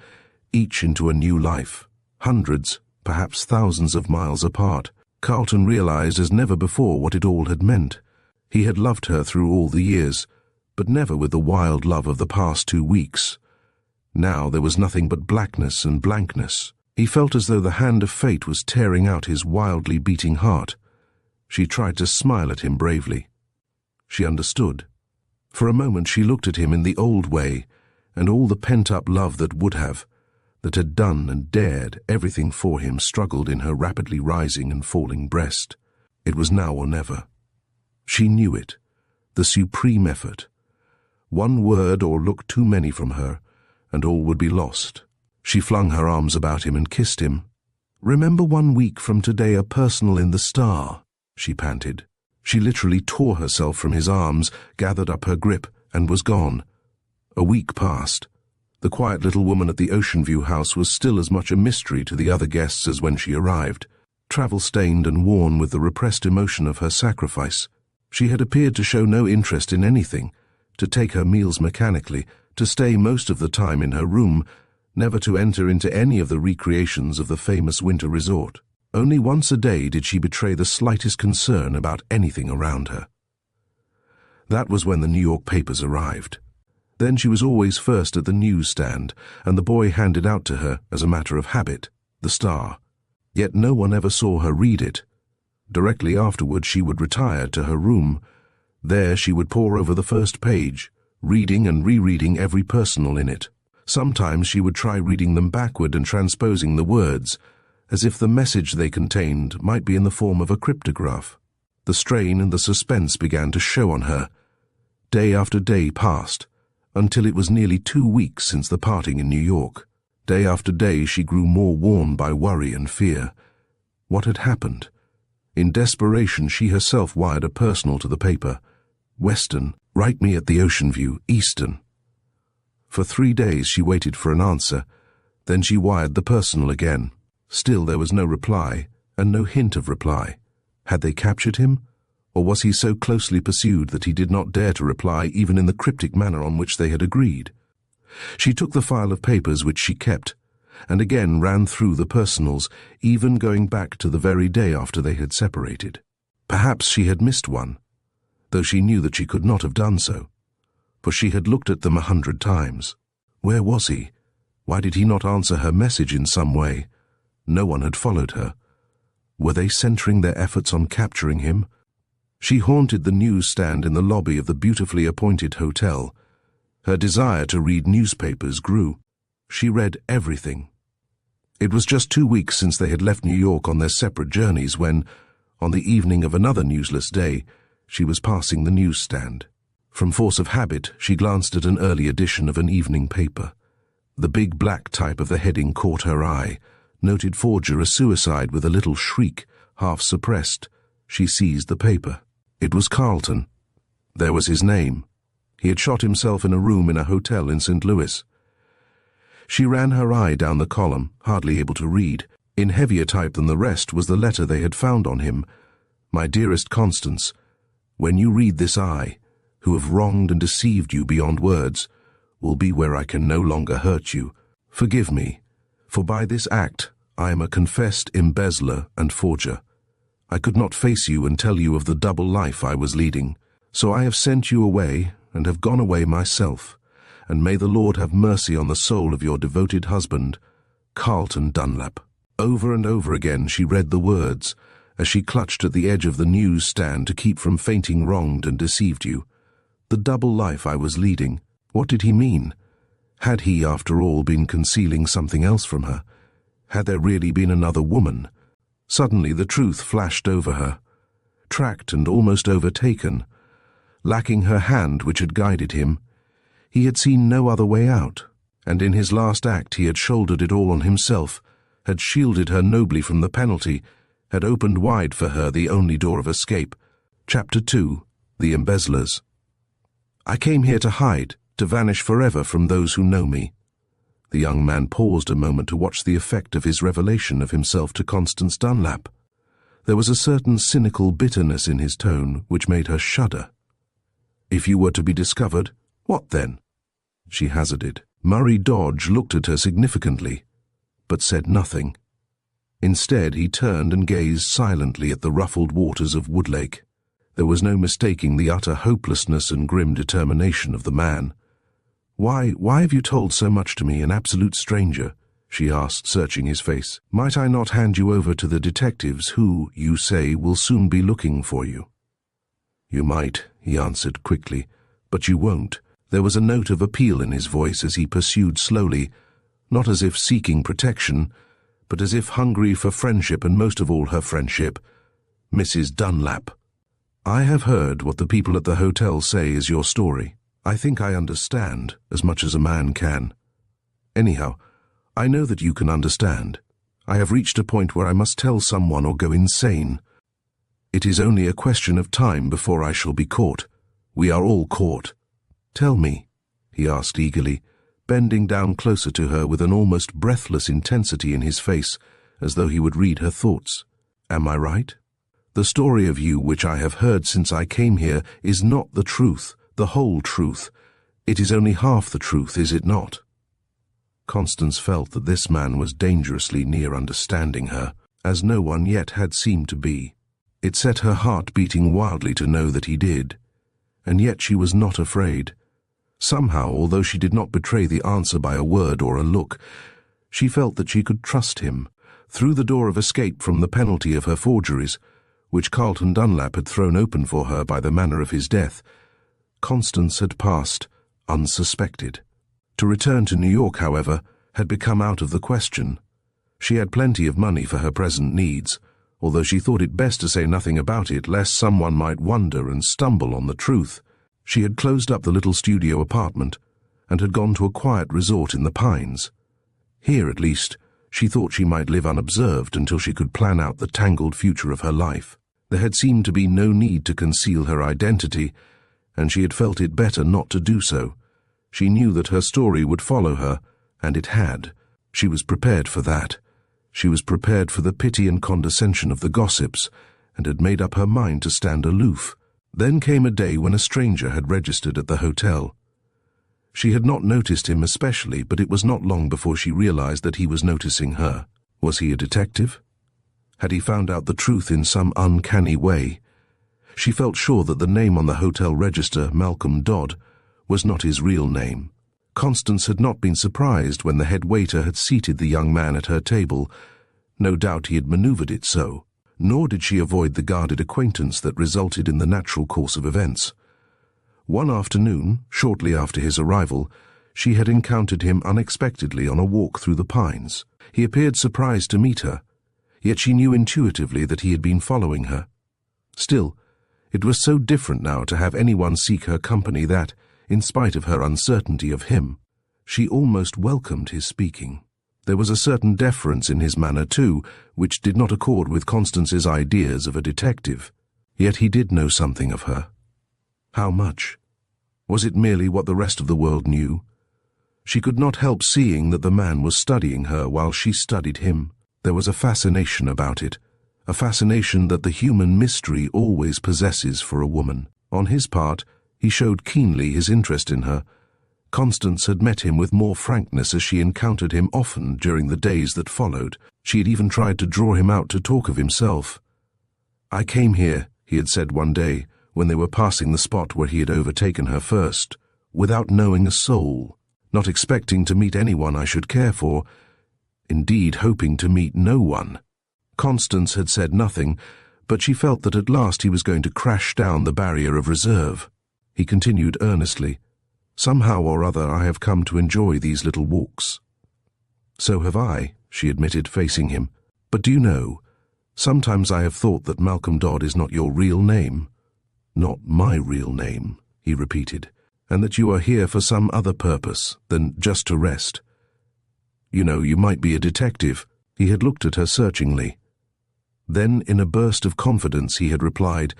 each into a new life, hundreds, perhaps thousands of miles apart, Carlton realized as never before what it all had meant. He had loved her through all the years, but never with the wild love of the past 2 weeks. Now there was nothing but blackness and blankness. He felt as though the hand of fate was tearing out his wildly beating heart. She tried to smile at him bravely. She understood. For a moment she looked at him in the old way, and all the pent-up love that would have, that had done and dared everything for him, struggled in her rapidly rising and falling breast. It was now or never. She knew it, the supreme effort. One word or look too many from her, and all would be lost. She flung her arms about him and kissed him. "Remember 1 week from today, a personal in the Star," she panted. She literally tore herself from his arms, gathered up her grip, and was gone. A week passed. The quiet little woman at the Ocean View house was still as much a mystery to the other guests as when she arrived, travel-stained and worn with the repressed emotion of her sacrifice. She had appeared to show no interest in anything, to take her meals mechanically, to stay most of the time in her room, never to enter into any of the recreations of the famous winter resort. Only once a day did she betray the slightest concern about anything around her. That was when the New York papers arrived. Then she was always first at the newsstand, and the boy handed out to her, as a matter of habit, the Star. Yet no one ever saw her read it. Directly afterward she would retire to her room. There she would pore over the first page, reading and rereading every personal in it. Sometimes she would try reading them backward and transposing the words, as if the message they contained might be in the form of a cryptograph. The strain and the suspense began to show on her. Day after day passed, until it was nearly 2 weeks since the parting in New York. Day after day she grew more worn by worry and fear. What had happened? In desperation she herself wired a personal to the paper. "Western, write me at the Ocean View, Eastern." For 3 days she waited for an answer. Then she wired the personal again. Still there was no reply, and no hint of reply. Had they captured him? Or was he so closely pursued that he did not dare to reply even in the cryptic manner on which they had agreed? She took the file of papers which she kept, and again ran through the personals, even going back to the very day after they had separated. Perhaps she had missed one, though she knew that she could not have done so, for she had looked at them 100 times. Where was he? Why did he not answer her message in some way? No one had followed her. Were they centering their efforts on capturing him? She haunted the newsstand in the lobby of the beautifully appointed hotel. Her desire to read newspapers grew. She read everything. It was just 2 weeks since they had left New York on their separate journeys when, on the evening of another newsless day, she was passing the newsstand. From force of habit, she glanced at an early edition of an evening paper. The big black type of the heading caught her eye. Noted forger, a suicide, with a little shriek, half suppressed. She seized the paper. It was Carlton. There was his name. He had shot himself in a room in a hotel in St. Louis. She ran her eye down the column, hardly able to read. In heavier type than the rest was the letter they had found on him. "My dearest Constance, when you read this, I, who have wronged and deceived you beyond words, will be where I can no longer hurt you. Forgive me, for by this act I am a confessed embezzler and forger. I could not face you and tell you of the double life I was leading, so I have sent you away and have gone away myself, and may the Lord have mercy on the soul of your devoted husband, Carlton Dunlap." Over and over again she read the words, as she clutched at the edge of the newsstand to keep from fainting. "Wronged and deceived you. The double life I was leading." What did he mean? Had he, after all, been concealing something else from her? Had there really been another woman? Suddenly the truth flashed over her. Tracked and almost overtaken, lacking her hand which had guided him, he had seen no other way out, and in his last act he had shouldered it all on himself, had shielded her nobly from the penalty, had opened wide for her the only door of escape. Chapter 2. The Embezzlers. "I came here to hide, to vanish forever from those who know me." The young man paused a moment to watch the effect of his revelation of himself to Constance Dunlap. There was a certain cynical bitterness in his tone which made her shudder. "If you were to be discovered, what then?" she hazarded. Murray Dodge looked at her significantly, but said nothing. Instead, he turned and gazed silently at the ruffled waters of Woodlake. There was no mistaking the utter hopelessness and grim determination of the man. Why have you told so much to me, an absolute stranger?" she asked, searching his face. "Might I not hand you over to the detectives who, you say, will soon be looking for you?" "You might," he answered quickly, "but you won't." There was a note of appeal in his voice as he pursued slowly, not as if seeking protection, but as if hungry for friendship, and most of all her friendship. "Mrs. Dunlap, I have heard what the people at the hotel say is your story. I think I understand as much as a man can. Anyhow, I know that you can understand. I have reached a point where I must tell someone or go insane. It is only a question of time before I shall be caught. We are all caught. Tell me," he asked eagerly, bending down closer to her with an almost breathless intensity in his face, as though he would read her thoughts. "Am I right? The story of you which I have heard since I came here is not the truth, the whole truth. It is only half the truth, is it not?" Constance felt that this man was dangerously near understanding her, as no one yet had seemed to be. It set her heart beating wildly to know that he did, and yet she was not afraid. Somehow, although she did not betray the answer by a word or a look, she felt that she could trust him. Through the door of escape from the penalty of her forgeries, which Carlton Dunlap had thrown open for her by the manner of his death, Constance had passed unsuspected. To return to New York, however, had become out of the question. She had plenty of money for her present needs, although she thought it best to say nothing about it lest someone might wonder and stumble on the truth. She had closed up the little studio apartment and had gone to a quiet resort in the Pines. Here, at least, she thought she might live unobserved until she could plan out the tangled future of her life. There had seemed to be no need to conceal her identity, and she had felt it better not to do so. She knew that her story would follow her, and it had. She was prepared for that. She was prepared for the pity and condescension of the gossips, and had made up her mind to stand aloof. Then came a day when a stranger had registered at the hotel. She had not noticed him especially, but it was not long before she realized that he was noticing her. Was he a detective? Had he found out the truth in some uncanny way? She felt sure that the name on the hotel register, Malcolm Dodd, was not his real name. Constance had not been surprised when the head waiter had seated the young man at her table. No doubt he had maneuvered it so. Nor did she avoid the guarded acquaintance that resulted in the natural course of events. One afternoon, shortly after his arrival, she had encountered him unexpectedly on a walk through the Pines. He appeared surprised to meet her, yet she knew intuitively that he had been following her. Still, it was so different now to have anyone seek her company that, in spite of her uncertainty of him, she almost welcomed his speaking. There was a certain deference in his manner, too, which did not accord with Constance's ideas of a detective. Yet he did know something of her. How much? Was it merely what the rest of the world knew? She could not help seeing that the man was studying her while she studied him. There was a fascination about it, a fascination that the human mystery always possesses for a woman. On his part, he showed keenly his interest in her. Constance had met him with more frankness as she encountered him often during the days that followed. She had even tried to draw him out to talk of himself. "I came here," he had said one day, when they were passing the spot where he had overtaken her first, "without knowing a soul, not expecting to meet anyone I should care for, indeed hoping to meet no one." Constance had said nothing, but she felt that at last he was going to crash down the barrier of reserve. He continued earnestly, "Somehow or other I have come to enjoy these little walks." "So have I," she admitted, facing him. "But do you know, sometimes I have thought that Malcolm Dodd is not your real name." "Not my real name," he repeated, "and that you are here for some other purpose than just to rest. You know, you might be a detective." He had looked at her searchingly. Then, in a burst of confidence, he had replied,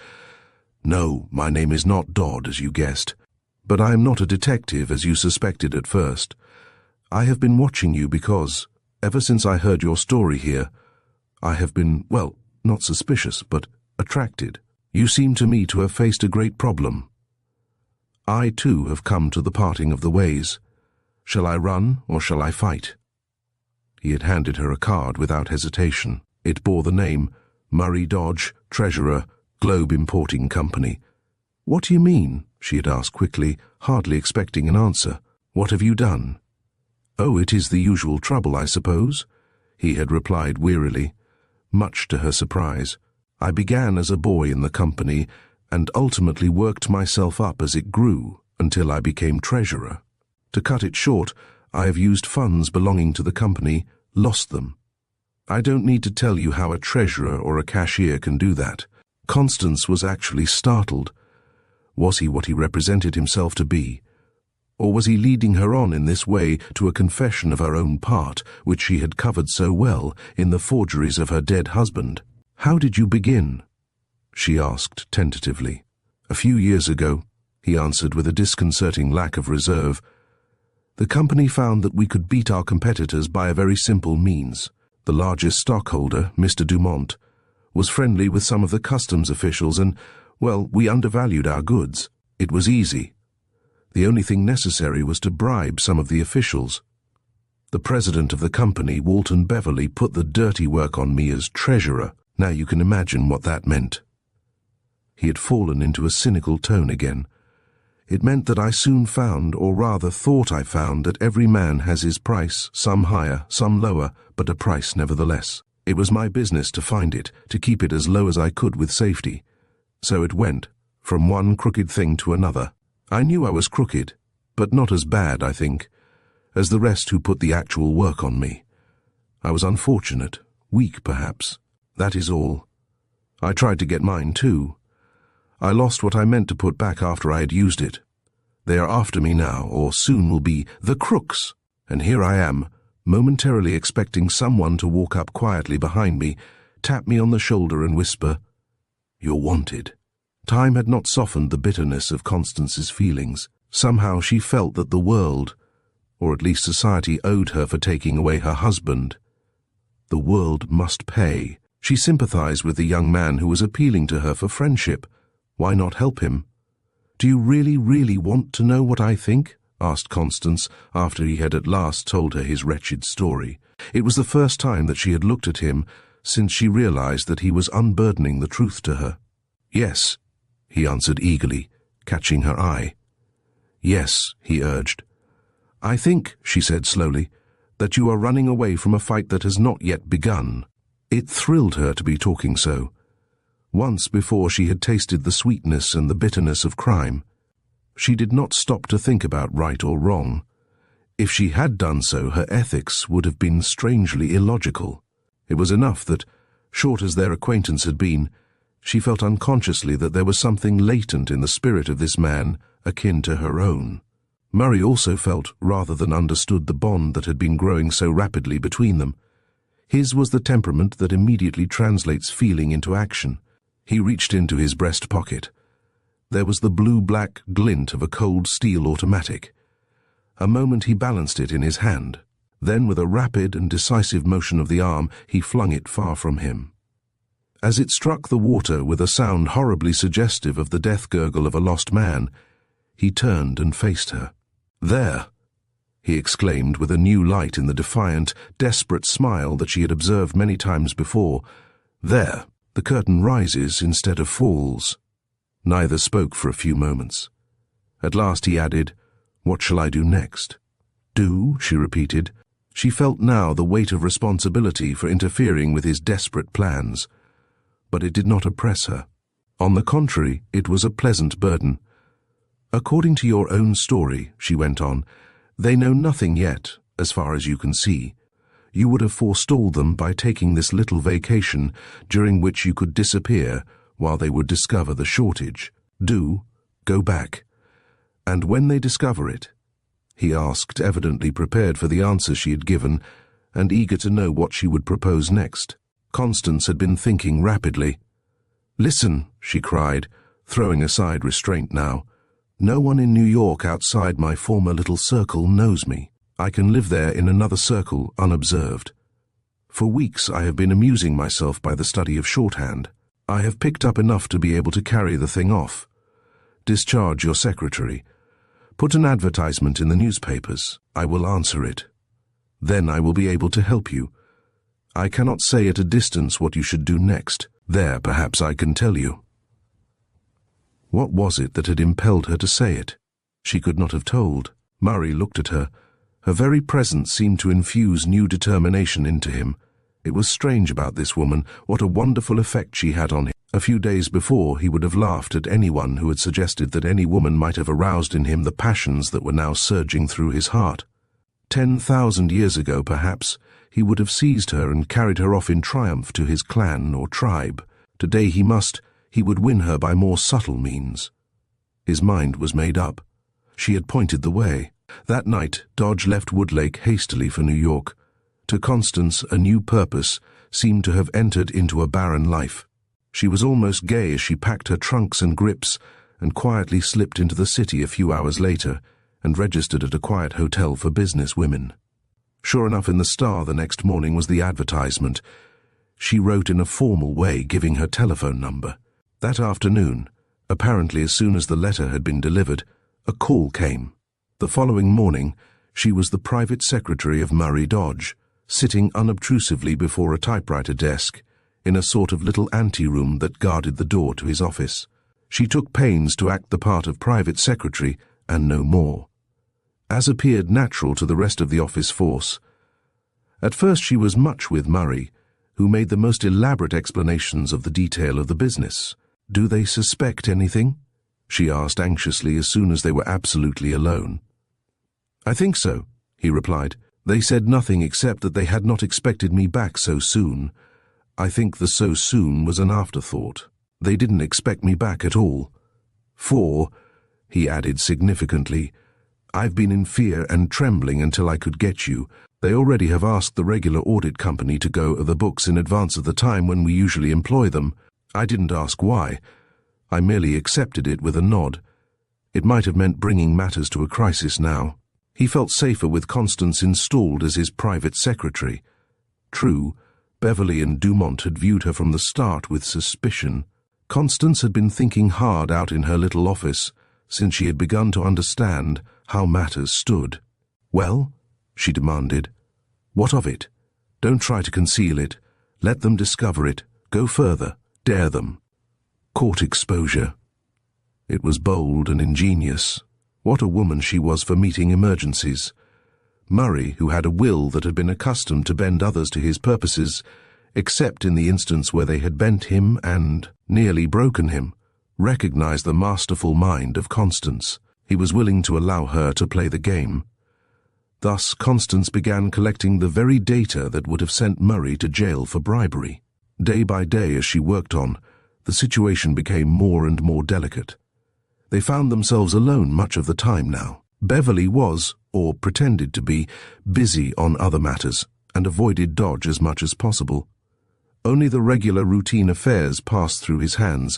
"No, my name is not Dodd, as you guessed. But I am not a detective, as you suspected at first. I have been watching you because, ever since I heard your story here, I have been, well, not suspicious, but attracted. "You seem to me to have faced a great problem. I too have come to the parting of the ways. Shall I run or shall I fight?" He had handed her a card without hesitation. It bore the name Murray Dodge, Treasurer, Globe Importing Company. "What do you mean?" she had asked quickly, hardly expecting an answer. "What have you done?" "Oh, it is the usual trouble, I suppose," he had replied wearily, much to her surprise. "I began as a boy in the company and ultimately worked myself up as it grew until I became treasurer. To cut it short, I have used funds belonging to the company, lost them. I don't need to tell you how a treasurer or a cashier can do that." Constance was actually startled. Was he what he represented himself to be? Or was he leading her on in this way to a confession of her own part, which she had covered so well in the forgeries of her dead husband? "How did you begin?" she asked tentatively. "A few years ago," he answered with a disconcerting lack of reserve. "The company found that we could beat our competitors by a very simple means. The largest stockholder, Mr. Dumont, was friendly with some of the customs officials and, well, we undervalued our goods. It was easy. The only thing necessary was to bribe some of the officials. The president of the company, Walton Beverley, put the dirty work on me as treasurer. Now you can imagine what that meant." He had fallen into a cynical tone again. "It meant that I soon found, or rather thought I found, that every man has his price, some higher, some lower, but a price nevertheless. It was my business to find it, to keep it as low as I could with safety. So it went, from one crooked thing to another. I knew I was crooked, but not as bad, I think, as the rest who put the actual work on me. I was unfortunate, weak perhaps. That is all. I tried to get mine too. I lost what I meant to put back after I had used it. They are after me now, or soon will be the crooks. And here I am, momentarily expecting someone to walk up quietly behind me, tap me on the shoulder and whisper, 'You're wanted.'" Time had not softened the bitterness of Constance's feelings. Somehow she felt that the world, or at least society, owed her for taking away her husband. The world must pay. She sympathized with the young man who was appealing to her for friendship. Why not help him? "Do you really, really want to know what I think?" asked Constance, after he had at last told her his wretched story. It was the first time that she had looked at him since she realized that he was unburdening the truth to her. "Yes," he answered eagerly, catching her eye. "Yes," he urged. "I think," she said slowly, "that you are running away from a fight that has not yet begun." It thrilled her to be talking so. Once before she had tasted the sweetness and the bitterness of crime. She did not stop to think about right or wrong. If she had done so, her ethics would have been strangely illogical. It was enough that, short as their acquaintance had been, she felt unconsciously that there was something latent in the spirit of this man akin to her own. Murray also felt, rather than understood, the bond that had been growing so rapidly between them. His was the temperament that immediately translates feeling into action. He reached into his breast pocket. There was the blue-black glint of a cold steel automatic. A moment he balanced it in his hand. Then, with a rapid and decisive motion of the arm, he flung it far from him. As it struck the water with a sound horribly suggestive of the death gurgle of a lost man, he turned and faced her. "There!" he exclaimed with a new light in the defiant, desperate smile that she had observed many times before. "There! The curtain rises instead of falls." Neither spoke for a few moments. At last he added, "What shall I do next?" "Do?" she repeated. She felt now the weight of responsibility for interfering with his desperate plans. But it did not oppress her. On the contrary, it was a pleasant burden. "According to your own story," she went on, "they know nothing yet, as far as you can see. You would have forestalled them by taking this little vacation, during which you could disappear while they would discover the shortage. Go back. And when they discover it?" he asked, evidently prepared for the answer she had given, and eager to know what she would propose next. Constance had been thinking rapidly. "Listen," she cried, throwing aside restraint now. "No one in New York outside my former little circle knows me. I can live there in another circle unobserved. For weeks I have been amusing myself by the study of shorthand. I have picked up enough to be able to carry the thing off. Discharge your secretary. Put an advertisement in the newspapers. I will answer it. Then I will be able to help you. I cannot say at a distance what you should do next. There, perhaps I can tell you." What was it that had impelled her to say it? She could not have told. Murray looked at her. Her very presence seemed to infuse new determination into him. It was strange about this woman, what a wonderful effect she had on him. A few days before, he would have laughed at anyone who had suggested that any woman might have aroused in him the passions that were now surging through his heart. 10,000 years ago, perhaps, he would have seized her and carried her off in triumph to his clan or tribe. Today he would win her by more subtle means. His mind was made up. She had pointed the way. That night, Dodge left Woodlake hastily for New York. To Constance, a new purpose seemed to have entered into a barren life. She was almost gay as she packed her trunks and grips and quietly slipped into the city a few hours later and registered at a quiet hotel for business women. Sure enough, in the Star the next morning was the advertisement. She wrote in a formal way, giving her telephone number. That afternoon, apparently as soon as the letter had been delivered, a call came. The following morning, she was the private secretary of Murray Dodge, sitting unobtrusively before a typewriter desk in a sort of little anteroom that guarded the door to his office. She took pains to act the part of private secretary and no more, as appeared natural to the rest of the office force. At first she was much with Murray, who made the most elaborate explanations of the detail of the business. "Do they suspect anything?" she asked anxiously as soon as they were absolutely alone. "I think so," he replied. "They said nothing except that they had not expected me back so soon. I think the so soon was an afterthought. They didn't expect me back at all. For," he added significantly, "I've been in fear and trembling until I could get you. They already have asked the regular audit company to go over the books in advance of the time when we usually employ them. I didn't ask why. I merely accepted it with a nod. It might have meant bringing matters to a crisis now." He felt safer with Constance installed as his private secretary. True, Beverly and Dumont had viewed her from the start with suspicion. Constance had been thinking hard out in her little office since she had begun to understand how matters stood. "Well?" she demanded. "What of it? Don't try to conceal it. Let them discover it. Go further. Dare them." Court exposure. It was bold and ingenious. What a woman she was for meeting emergencies. Murray, who had a will that had been accustomed to bend others to his purposes, except in the instance where they had bent him and nearly broken him, recognized the masterful mind of Constance. He was willing to allow her to play the game. Thus, Constance began collecting the very data that would have sent Murray to jail for bribery. Day by day, as she worked on, the situation became more and more delicate. They found themselves alone much of the time now. Beverly was, or pretended to be, busy on other matters and avoided Dodge as much as possible. Only the regular routine affairs passed through his hands,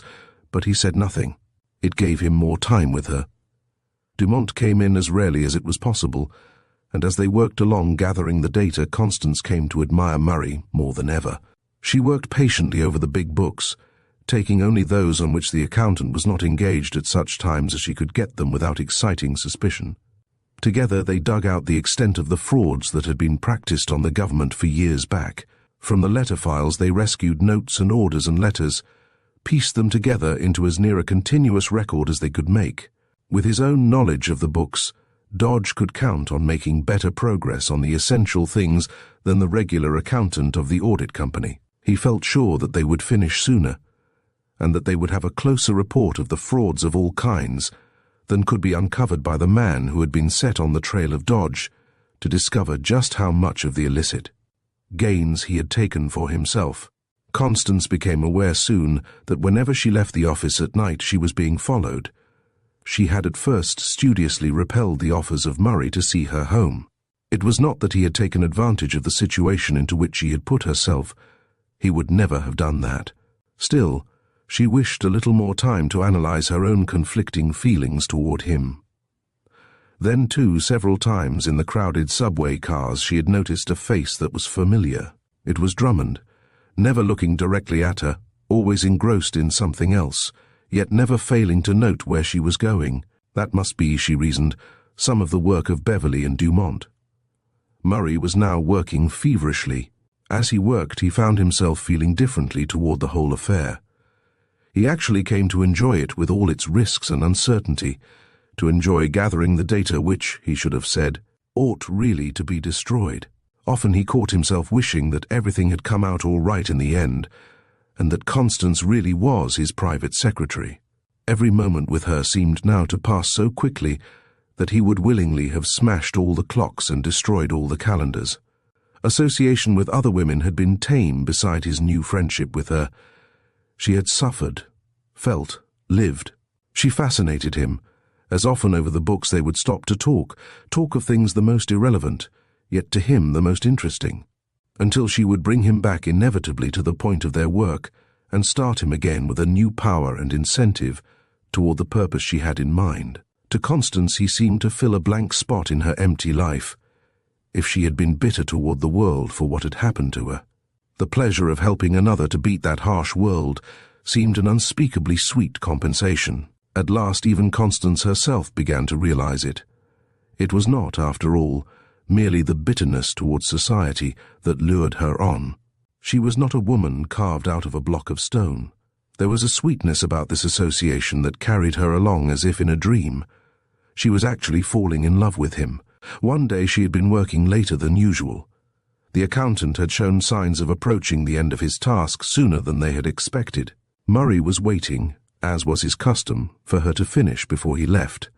but he said nothing. It gave him more time with her. Dumont came in as rarely as it was possible, and as they worked along gathering the data, Constance came to admire Murray more than ever. She worked patiently over the big books, taking only those on which the accountant was not engaged at such times as she could get them without exciting suspicion. Together they dug out the extent of the frauds that had been practiced on the government for years back. From the letter files they rescued notes and orders and letters, pieced them together into as near a continuous record as they could make. With his own knowledge of the books, Dodge could count on making better progress on the essential things than the regular accountant of the audit company. He felt sure that they would finish sooner, and that they would have a closer report of the frauds of all kinds than could be uncovered by the man who had been set on the trail of Dodge to discover just how much of the illicit gains he had taken for himself. Constance became aware soon that whenever she left the office at night she was being followed. She had at first studiously repelled the offers of Murray to see her home. It was not that he had taken advantage of the situation into which she had put herself. He would never have done that. Still, she wished a little more time to analyze her own conflicting feelings toward him. Then, too, several times in the crowded subway cars she had noticed a face that was familiar. It was Drummond, never looking directly at her, always engrossed in something else, yet never failing to note where she was going. That must be, she reasoned, some of the work of Beverley and Dumont. Murray was now working feverishly. As he worked, he found himself feeling differently toward the whole affair. He actually came to enjoy it with all its risks and uncertainty, to enjoy gathering the data which, he should have said, ought really to be destroyed. Often he caught himself wishing that everything had come out all right in the end, and that Constance really was his private secretary. Every moment with her seemed now to pass so quickly that he would willingly have smashed all the clocks and destroyed all the calendars. Association with other women had been tame beside his new friendship with her. She had suffered, felt, lived. She fascinated him, as often over the books they would stop to talk of things the most irrelevant, yet to him the most interesting, until she would bring him back inevitably to the point of their work and start him again with a new power and incentive toward the purpose she had in mind. To Constance he seemed to fill a blank spot in her empty life, if she had been bitter toward the world for what had happened to her. The pleasure of helping another to beat that harsh world seemed an unspeakably sweet compensation. At last even Constance herself began to realize it. It was not, after all, merely the bitterness towards society that lured her on. She was not a woman carved out of a block of stone. There was a sweetness about this association that carried her along as if in a dream. She was actually falling in love with him. One day she had been working later than usual. The accountant had shown signs of approaching the end of his task sooner than they had expected. Murray was waiting, as was his custom, for her to finish before he left.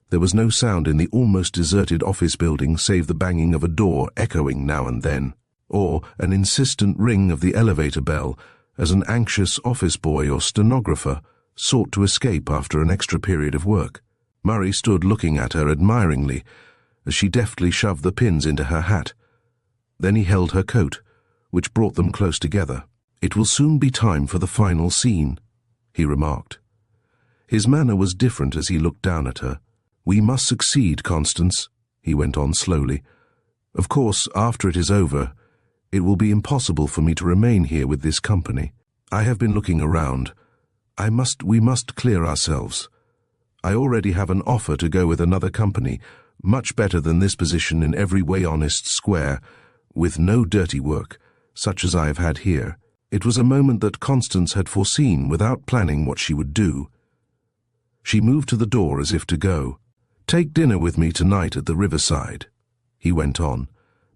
There was no sound in the almost deserted office building save the banging of a door echoing now and then, or an insistent ring of the elevator bell as an anxious office boy or stenographer sought to escape after an extra period of work. Murray stood looking at her admiringly as she deftly shoved the pins into her hat. Then he held her coat, which brought them close together. "It will soon be time for the final scene," he remarked. His manner was different as he looked down at her. "We must succeed, Constance," he went on slowly. "Of course, after it is over, it will be impossible for me to remain here with this company. I have been looking around. We must clear ourselves. I already have an offer to go with another company, much better than this position in every way honest, square, with no dirty work, such as I have had here." It was a moment that Constance had foreseen without planning what she would do. She moved to the door as if to go. "Take dinner with me tonight at the riverside," he went on,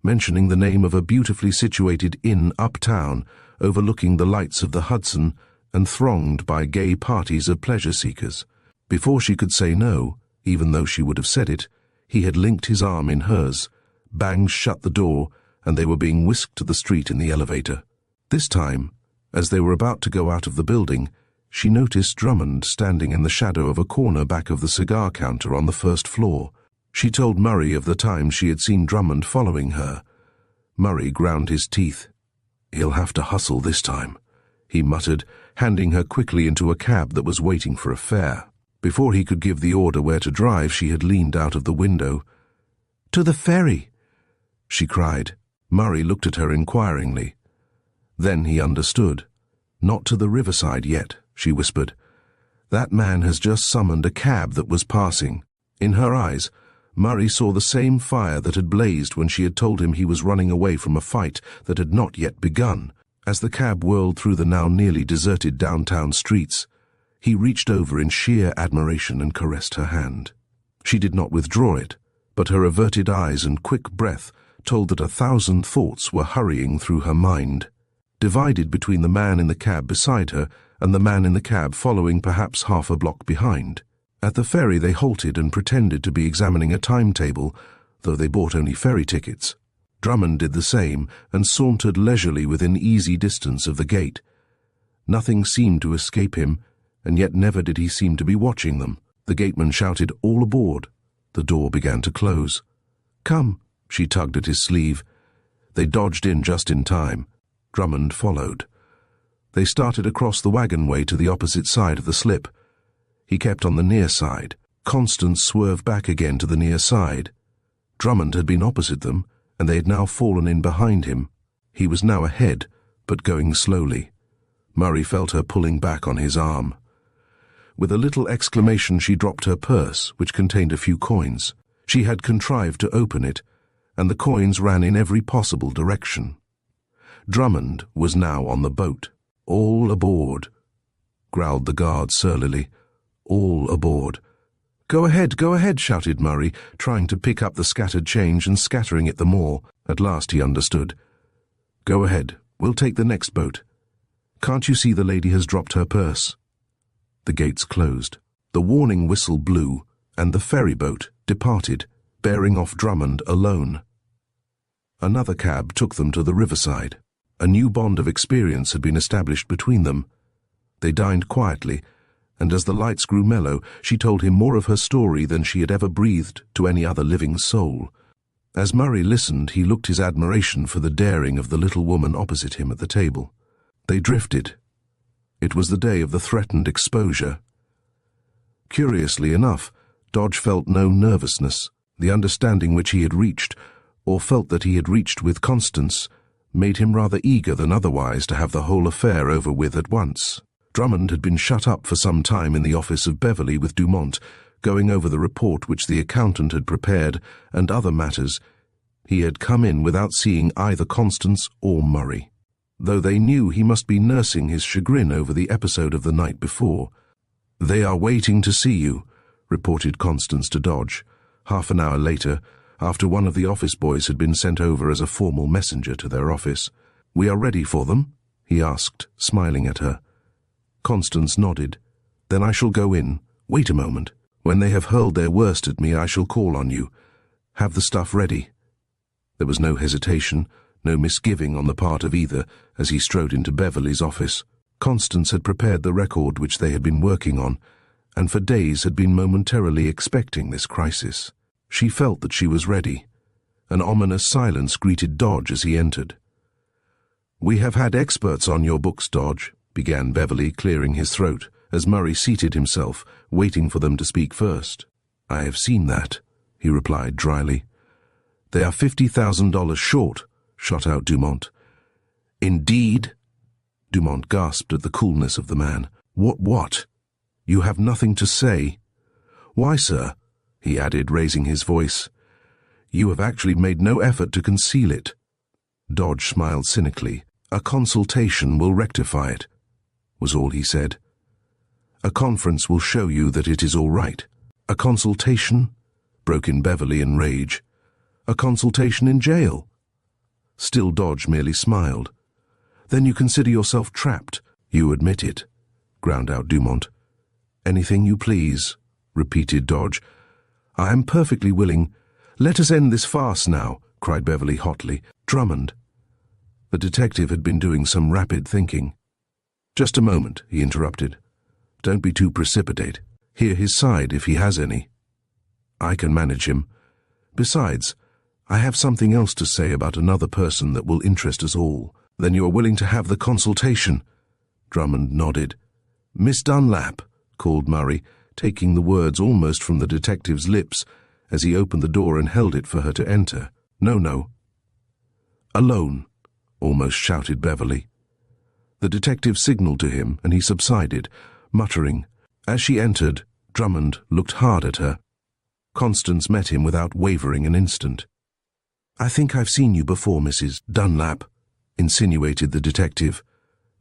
mentioning the name of a beautifully situated inn uptown, overlooking the lights of the Hudson and thronged by gay parties of pleasure-seekers. Before she could say no, even though she would have said it, he had linked his arm in hers, banged shut the door, and they were being whisked to the street in the elevator. This time, as they were about to go out of the building, she noticed Drummond standing in the shadow of a corner back of the cigar counter on the first floor. She told Murray of the time she had seen Drummond following her. Murray ground his teeth. "He'll have to hustle this time," he muttered, handing her quickly into a cab that was waiting for a fare. Before he could give the order where to drive, she had leaned out of the window. "To the ferry," she cried. Murray looked at her inquiringly. Then he understood. "Not to the riverside yet," she whispered. "That man has just summoned a cab that was passing." In her eyes, Murray saw the same fire that had blazed when she had told him he was running away from a fight that had not yet begun. As the cab whirled through the now nearly deserted downtown streets, he reached over in sheer admiration and caressed her hand. She did not withdraw it, but her averted eyes and quick breath told that 1,000 thoughts were hurrying through her mind, divided between the man in the cab beside her and the man in the cab following perhaps half a block behind. At the ferry they halted and pretended to be examining a timetable, though they bought only ferry tickets. Drummond did the same and sauntered leisurely within easy distance of the gate. Nothing seemed to escape him, and yet never did he seem to be watching them. The gateman shouted, "All aboard." The door began to close. "Come," she tugged at his sleeve. They dodged in just in time. Drummond followed. They started across the wagonway to the opposite side of the slip. He kept on the near side. Constance swerved back again to the near side. Drummond had been opposite them, and they had now fallen in behind him. He was now ahead, but going slowly. Murray felt her pulling back on his arm. With a little exclamation, she dropped her purse, which contained a few coins. She had contrived to open it, and the coins ran in every possible direction. Drummond was now on the boat. "All aboard," growled the guard surlily. "All aboard." Go ahead," shouted Murray, trying to pick up the scattered change and scattering it the more. At last he understood. "Go ahead. We'll take the next boat. Can't you see the lady has dropped her purse?" The gates closed. The warning whistle blew, and the ferry boat departed, bearing off Drummond alone. Another cab took them to the riverside. A new bond of experience had been established between them. They dined quietly, and as the lights grew mellow, she told him more of her story than she had ever breathed to any other living soul. As Murray listened, he looked his admiration for the daring of the little woman opposite him at the table. They drifted. It was the day of the threatened exposure. Curiously enough, Dodge felt no nervousness. The understanding which he had reached, or felt that he had reached with Constance, made him rather eager than otherwise to have the whole affair over with at once. Drummond had been shut up for some time in the office of Beverley with Dumont, going over the report which the accountant had prepared and other matters. He had come in without seeing either Constance or Murray, though they knew he must be nursing his chagrin over the episode of the night before. "They are waiting to see you," reported Constance to Dodge. Half an hour later, after one of the office boys had been sent over as a formal messenger to their office. "We are ready for them?" he asked, smiling at her. Constance nodded. "Then I shall go in. Wait a moment. When they have hurled their worst at me, I shall call on you. Have the stuff ready." There was no hesitation, no misgiving on the part of either as he strode into Beverley's office. Constance had prepared the record which they had been working on, and for days had been momentarily expecting this crisis. She felt that she was ready. An ominous silence greeted Dodge as he entered. "We have had experts on your books, Dodge," began Beverley, clearing his throat, as Murray seated himself, waiting for them to speak first. "I have seen that," he replied dryly. "They are $50,000 short," shot out Dumont. "Indeed?" Dumont gasped at the coolness of the man. What? You have nothing to say?" "Why, sir," he added, raising his voice, "you have actually made no effort to conceal it." Dodge smiled cynically. "A consultation will rectify it," was all he said. "A conference will show you that it is all right." "A consultation?" broke in Beverley in rage. "A consultation in jail?" Still Dodge merely smiled. "Then you consider yourself trapped?" "You admit it," ground out Dumont. "Anything you please," repeated Dodge. "I am perfectly willing." "Let us end this farce now," cried Beverley hotly. "Drummond." The detective had been doing some rapid thinking. "Just a moment," he interrupted. "Don't be too precipitate. Hear his side if he has any. I can manage him. Besides, I have something else to say about another person that will interest us all." "Then you are willing to have the consultation?" Drummond nodded. "Miss Dunlap," called Murray, taking the words almost from the detective's lips as he opened the door and held it for her to enter. No. "Alone," almost shouted Beverley. The detective signalled to him, and he subsided, muttering. As she entered, Drummond looked hard at her. Constance met him without wavering an instant. "I think I've seen you before, Mrs. Dunlap," insinuated the detective.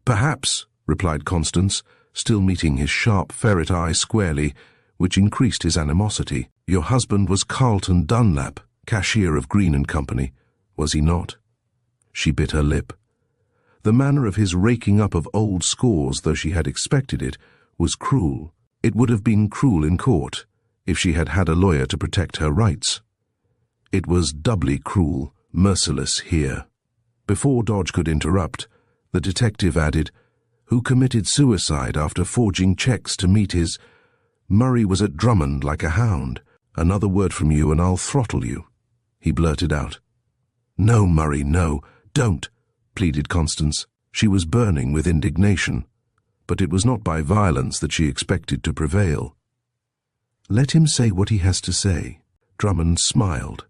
"Perhaps," replied Constance, still meeting his sharp ferret eye squarely, which increased his animosity. "Your husband was Carlton Dunlap, cashier of Green & Company, was he not?" She bit her lip. The manner of his raking up of old scores, though she had expected it, was cruel. It would have been cruel in court, if she had had a lawyer to protect her rights. It was doubly cruel, merciless here. Before Dodge could interrupt, the detective added, "Who committed suicide after forging checks to meet his—" "Murray was at Drummond like a hound. Another word from you and I'll throttle you," he blurted out. "No, Murray, no, don't," pleaded Constance. She was burning with indignation, but it was not by violence that she expected to prevail. "Let him say what he has to say." Drummond smiled.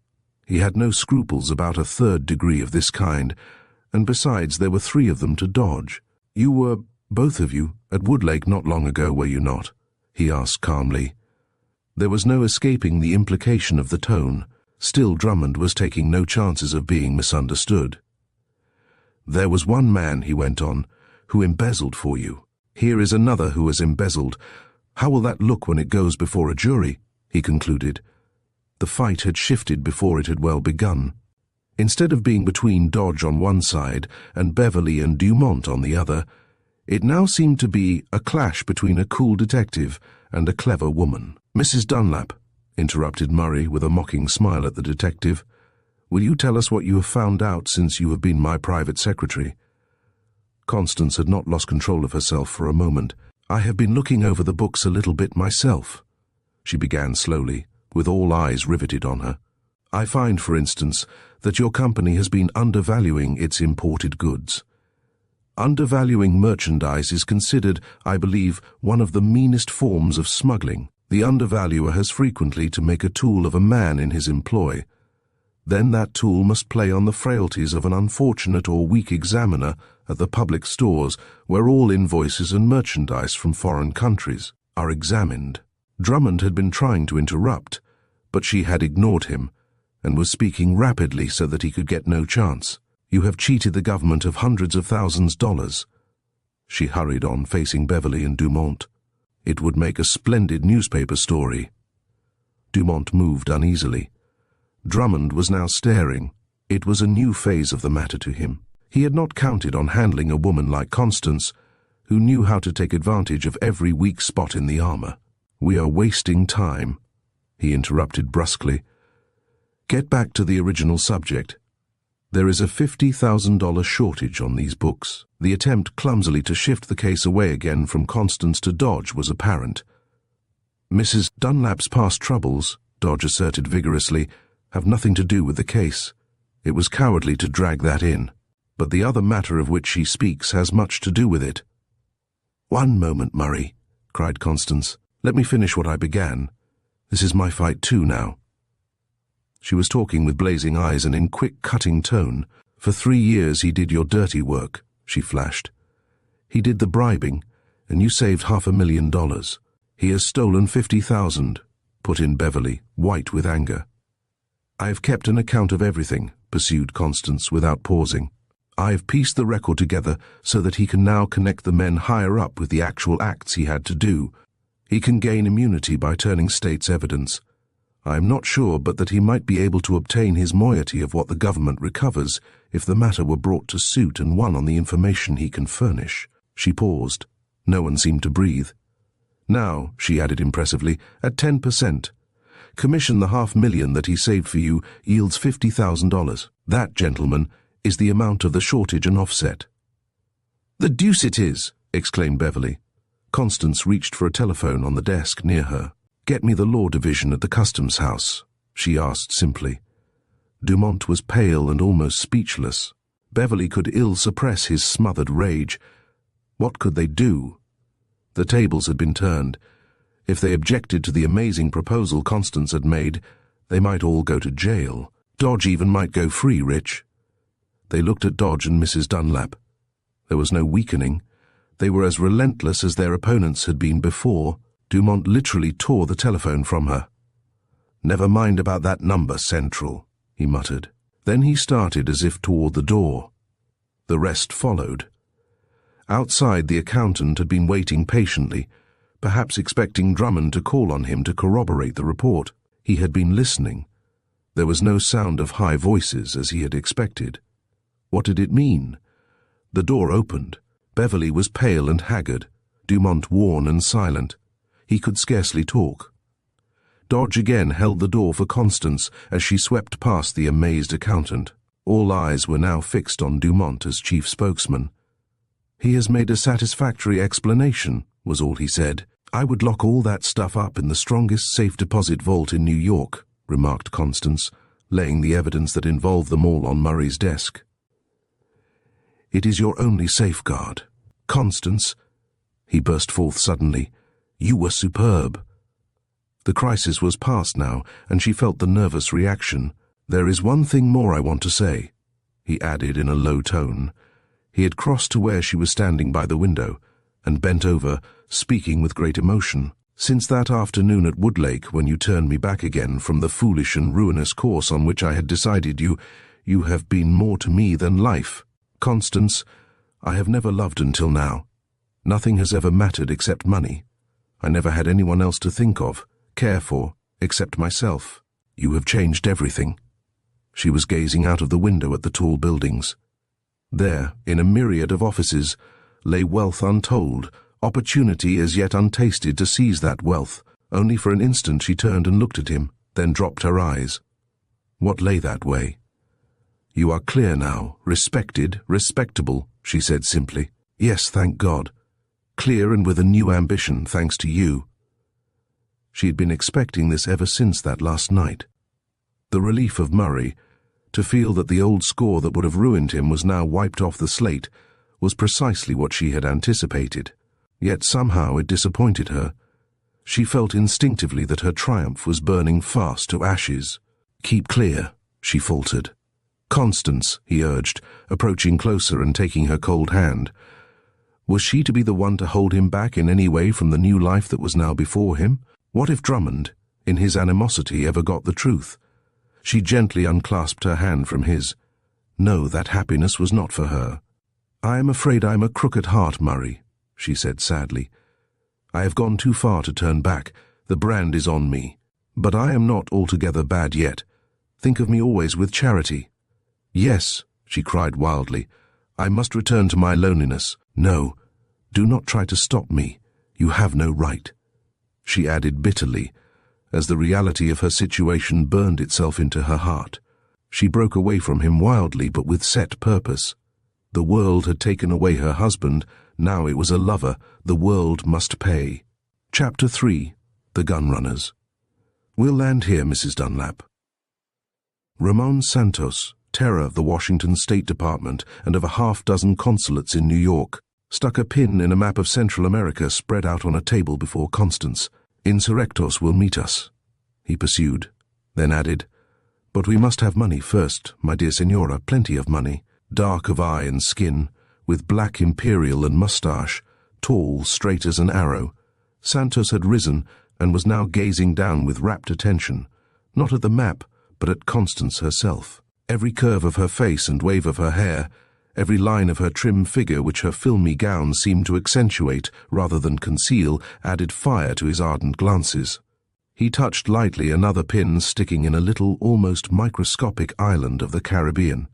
He had no scruples about a third degree of this kind, and besides there were 3 of them to dodge. You were, both of you, at Woodlake not long ago, were you not? He asked calmly. There was no escaping the implication of the tone. Still, Drummond was taking no chances of being misunderstood. There was one man, he went on, who embezzled for you. Here is another who has embezzled. How will that look when it goes before a jury? He concluded. The fight had shifted before it had well begun. Instead of being between Dodge on one side and Beverly and Dumont on the other, it now seemed to be a clash between a cool detective and a clever woman. Mrs. Dunlap, interrupted Murray with a mocking smile at the detective, will you tell us what you have found out since you have been my private secretary? Constance had not lost control of herself for a moment. I have been looking over the books a little bit myself, she began slowly, with all eyes riveted on her. I find, for instance, that your company has been undervaluing its imported goods. Undervaluing merchandise is considered, I believe, one of the meanest forms of smuggling. The undervaluer has frequently to make a tool of a man in his employ. Then that tool must play on the frailties of an unfortunate or weak examiner at the public stores where all invoices and merchandise from foreign countries are examined. Drummond had been trying to interrupt, but she had ignored him and was speaking rapidly so that he could get no chance. You have cheated the government of hundreds of thousands of dollars. She hurried on, facing Beverly and Dumont. It would make a splendid newspaper story. Dumont moved uneasily. Drummond was now staring. It was a new phase of the matter to him. He had not counted on handling a woman like Constance, who knew how to take advantage of every weak spot in the armor. We are wasting time, he interrupted brusquely. Get back to the original subject. There is a $50,000 shortage on these books. The attempt clumsily to shift the case away again from Constance to Dodge was apparent. Mrs. Dunlap's past troubles, Dodge asserted vigorously, have nothing to do with the case. It was cowardly to drag that in. But the other matter of which she speaks has much to do with it. One moment, Murray, cried Constance. Let me finish what I began. This is my fight too now. She was talking with blazing eyes and in quick, cutting tone. For 3 years he did your dirty work, she flashed. He did the bribing, and you saved $500,000. He has stolen $50,000, put in Beverly, white with anger. I have kept an account of everything, pursued Constance without pausing. I have pieced the record together so that he can now connect the men higher up with the actual acts he had to do. He can gain immunity by turning state's evidence. I am not sure but that he might be able to obtain his moiety of what the government recovers if the matter were brought to suit and won on the information he can furnish. She paused. No one seemed to breathe. Now, she added impressively, at 10%. Commission the $500,000 that he saved for you yields $50,000. That, gentlemen, is the amount of the shortage and offset. The deuce it is, exclaimed Beverly. Constance reached for a telephone on the desk near her. Get me the law division at the customs house, she asked simply. Dumont was pale and almost speechless. Beverly could ill suppress his smothered rage. What could they do? The tables had been turned. If they objected to the amazing proposal Constance had made, they might all go to jail. Dodge even might go free, Rich. They looked at Dodge and Mrs. Dunlap. There was no weakening. They were as relentless as their opponents had been before. Dumont literally tore the telephone from her. Never mind about that number, Central, he muttered. Then he started as if toward the door. The rest followed. Outside, the accountant had been waiting patiently, perhaps expecting Drummond to call on him to corroborate the report. He had been listening. There was no sound of high voices as he had expected. What did it mean? The door opened. Beverly was pale and haggard, Dumont worn and silent. He could scarcely talk. Dodge again held the door for Constance as she swept past the amazed accountant. All eyes were now fixed on Dumont as chief spokesman. He has made a satisfactory explanation, was all he said. I would lock all that stuff up in the strongest safe deposit vault in New York, remarked Constance, laying the evidence that involved them all on Murray's desk. It is your only safeguard. Constance, he burst forth suddenly, you were superb. The crisis was past now, and she felt the nervous reaction. There is one thing more I want to say, he added in a low tone. He had crossed to where she was standing by the window and bent over, speaking with great emotion. "Since that afternoon at Woodlake, when you turned me back again from the foolish and ruinous course on which I had decided, you have been more to me than life. Constance, I have never loved until now. Nothing has ever mattered except money. I never had anyone else to think of, care for, except myself. You have changed everything." She was gazing out of the window at the tall buildings. There, in a myriad of offices, lay wealth untold, opportunity as yet untasted to seize that wealth. Only for an instant she turned and looked at him, then dropped her eyes. What lay that way? "You are clear now, respected, respectable," she said simply. "Yes, thank God. Clear and with a new ambition, thanks to you." She had been expecting this ever since that last night. The relief of Murray, to feel that the old score that would have ruined him was now wiped off the slate, was precisely what she had anticipated. Yet somehow it disappointed her. She felt instinctively that her triumph was burning fast to ashes. "Keep clear," she faltered. "Constance," he urged, approaching closer and taking her cold hand. Was she to be the one to hold him back in any way from the new life that was now before him? What if Drummond, in his animosity, ever got the truth? She gently unclasped her hand from his. No, that happiness was not for her. "I am afraid I am a crooked heart, Murray," she said sadly. "I have gone too far to turn back. The brand is on me. But I am not altogether bad yet. Think of me always with charity." "Yes," she cried wildly. "I must return to my loneliness. No, do not try to stop me. You have no right," she added bitterly, as the reality of her situation burned itself into her heart. She broke away from him wildly but with set purpose. The world had taken away her husband, now it was a lover. The world must pay. Chapter 3. The Gunrunners. "We'll land here, Mrs. Dunlap." Ramon Santos, terror of the Washington State Department and of a half-dozen consulates in New York, stuck a pin in a map of Central America spread out on a table before Constance. "Insurrectos will meet us," he pursued, then added, "But we must have money first, my dear Senora, plenty of money." Dark of eye and skin, with black imperial and moustache, tall, straight as an arrow, Santos had risen and was now gazing down with rapt attention, not at the map, but at Constance herself. Every curve of her face and wave of her hair, every line of her trim figure which her filmy gown seemed to accentuate rather than conceal, added fire to his ardent glances. He touched lightly another pin sticking in a little, almost microscopic island of the Caribbean.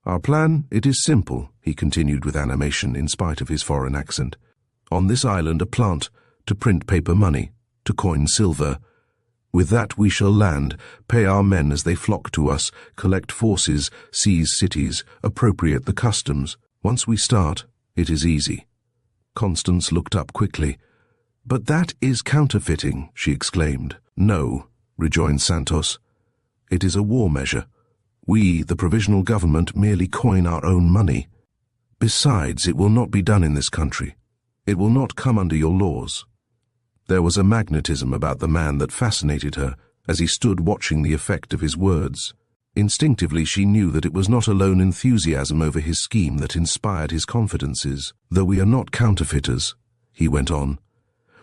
"Our plan, it is simple," he continued with animation in spite of his foreign accent. "On this island a plant, to print paper money, to coin silver. With that we shall land, pay our men as they flock to us, collect forces, seize cities, appropriate the customs. Once we start, it is easy." Constance looked up quickly. "But that is counterfeiting," she exclaimed. "No," rejoined Santos. "It is a war measure. We, the provisional government, merely coin our own money. Besides, it will not be done in this country. It will not come under your laws." There was a magnetism about the man that fascinated her as he stood watching the effect of his words. Instinctively she knew that it was not alone enthusiasm over his scheme that inspired his confidences. "Though we are not counterfeiters," he went on,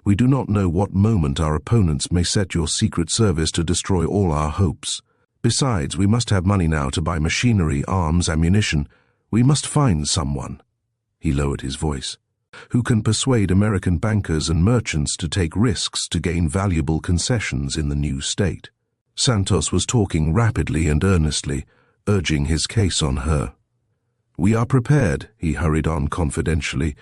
"we do not know what moment our opponents may set your secret service to destroy all our hopes. Besides, we must have money now to buy machinery, arms, ammunition. We must find someone," he lowered his voice, "who can persuade American bankers and merchants to take risks to gain valuable concessions in the new state." Santos was talking rapidly and earnestly, urging his case on her. "We are prepared," he hurried on confidentially,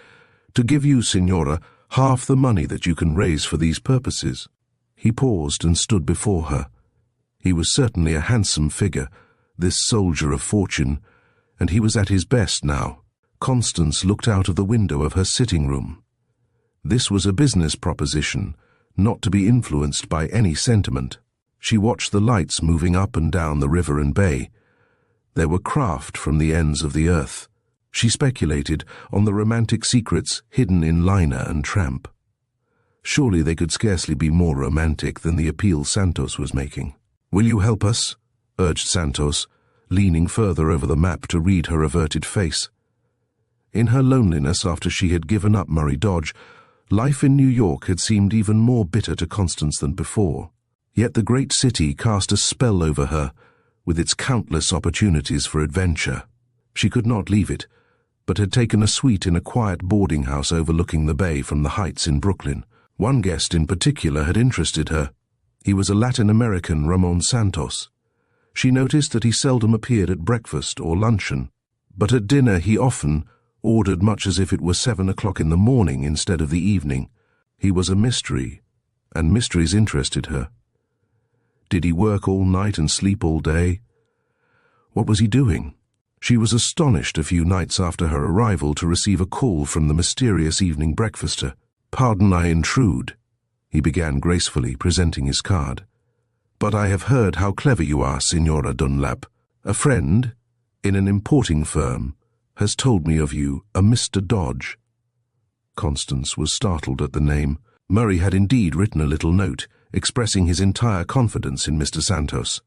"to give you, Signora, half the money that you can raise for these purposes." He paused and stood before her. He was certainly a handsome figure, this soldier of fortune, and he was at his best now. Constance looked out of the window of her sitting room. This was a business proposition, not to be influenced by any sentiment. She watched the lights moving up and down the river and bay. There were craft from the ends of the earth. She speculated on the romantic secrets hidden in liner and tramp. Surely they could scarcely be more romantic than the appeal Santos was making. "Will you help us?" urged Santos, leaning further over the map to read her averted face. In her loneliness after she had given up Murray Dodge, life in New York had seemed even more bitter to Constance than before. Yet the great city cast a spell over her, with its countless opportunities for adventure. She could not leave it, but had taken a suite in a quiet boarding house overlooking the bay from the Heights in Brooklyn. One guest in particular had interested her. He was a Latin American, Ramon Santos. She noticed that he seldom appeared at breakfast or luncheon, but at dinner he often ordered much as if it were 7 o'clock in the morning instead of the evening. He was a mystery, and mysteries interested her. Did he work all night and sleep all day? What was he doing? She was astonished a few nights after her arrival to receive a call from the mysterious evening breakfaster. "Pardon I intrude," he began gracefully, presenting his card. "But I have heard how clever you are, Signora Dunlap. A friend, in an importing firm, has told me of you, a Mr. Dodge." Constance was startled at the name. Murray had indeed written a little note, expressing his entire confidence in Mr. Santos.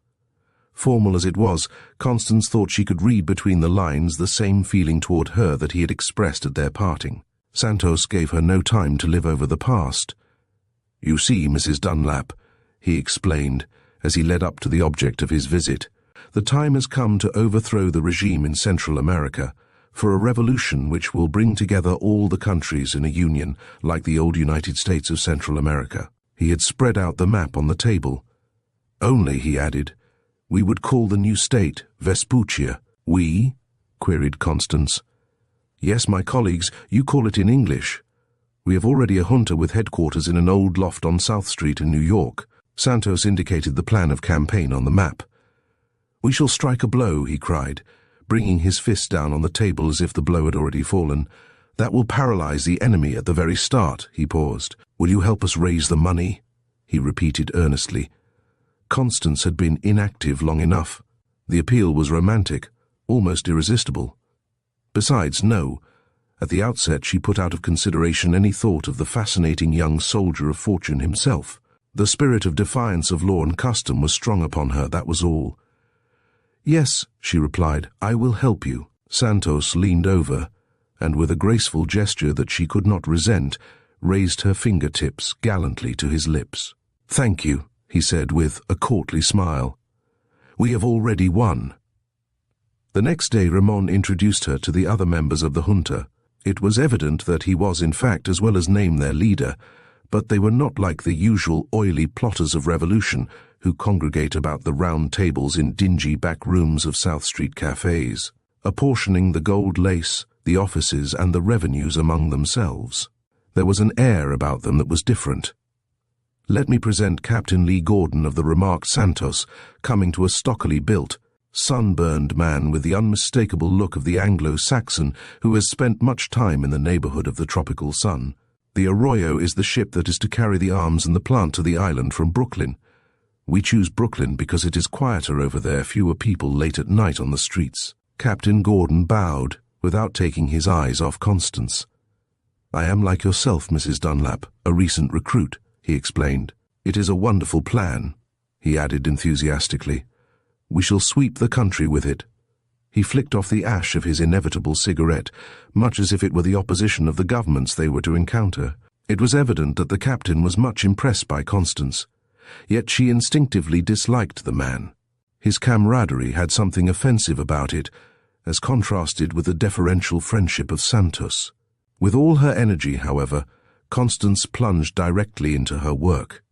Formal as it was, Constance thought she could read between the lines the same feeling toward her that he had expressed at their parting. Santos gave her no time to live over the past. "You see, Mrs. Dunlap," he explained, as he led up to the object of his visit, "the time has come to overthrow the regime in Central America, for a revolution which will bring together all the countries in a union like the old United States of Central America." He had spread out the map on the table. "Only," he added, "we would call the new state Vespuccia." "We?" queried Constance. "Yes, my colleagues, you call it in English. We have already a junta with headquarters in an old loft on South Street in New York." Santos indicated the plan of campaign on the map. "We shall strike a blow," he cried, bringing his fist down on the table as if the blow had already fallen. "That will paralyze the enemy at the very start." He paused. "Will you help us raise the money?" he repeated earnestly. Constance had been inactive long enough. The appeal was romantic, almost irresistible. Besides, no. At the outset she put out of consideration any thought of the fascinating young soldier of fortune himself. The spirit of defiance of law and custom was strong upon her, that was all. "Yes," she replied, "I will help you." Santos leaned over, and with a graceful gesture that she could not resent, raised her fingertips gallantly to his lips. "Thank you," he said with a courtly smile. "We have already won." The next day Ramon introduced her to the other members of the junta. It was evident that he was in fact as well as name their leader, but they were not like the usual oily plotters of revolution who congregate about the round tables in dingy back rooms of South Street cafes, apportioning the gold lace, the offices, and the revenues among themselves. There was an air about them that was different. Let me present Captain Lee Gordon of the remarked Santos, coming to a stockily built, sunburned man with the unmistakable look of the Anglo-Saxon who has spent much time in the neighborhood of the tropical sun. The Arroyo is the ship that is to carry the arms and the plant to the island from Brooklyn. We choose Brooklyn because it is quieter over there, fewer people late at night on the streets. Captain Gordon bowed, without taking his eyes off Constance. "I am like yourself, Mrs. Dunlap, a recent recruit," he explained. "It is a wonderful plan," he added enthusiastically. "We shall sweep the country with it." He flicked off the ash of his inevitable cigarette, much as if it were the opposition of the governments they were to encounter. It was evident that the captain was much impressed by Constance, yet she instinctively disliked the man. His camaraderie had something offensive about it, as contrasted with the deferential friendship of Santos. With all her energy, however, Constance plunged directly into her work.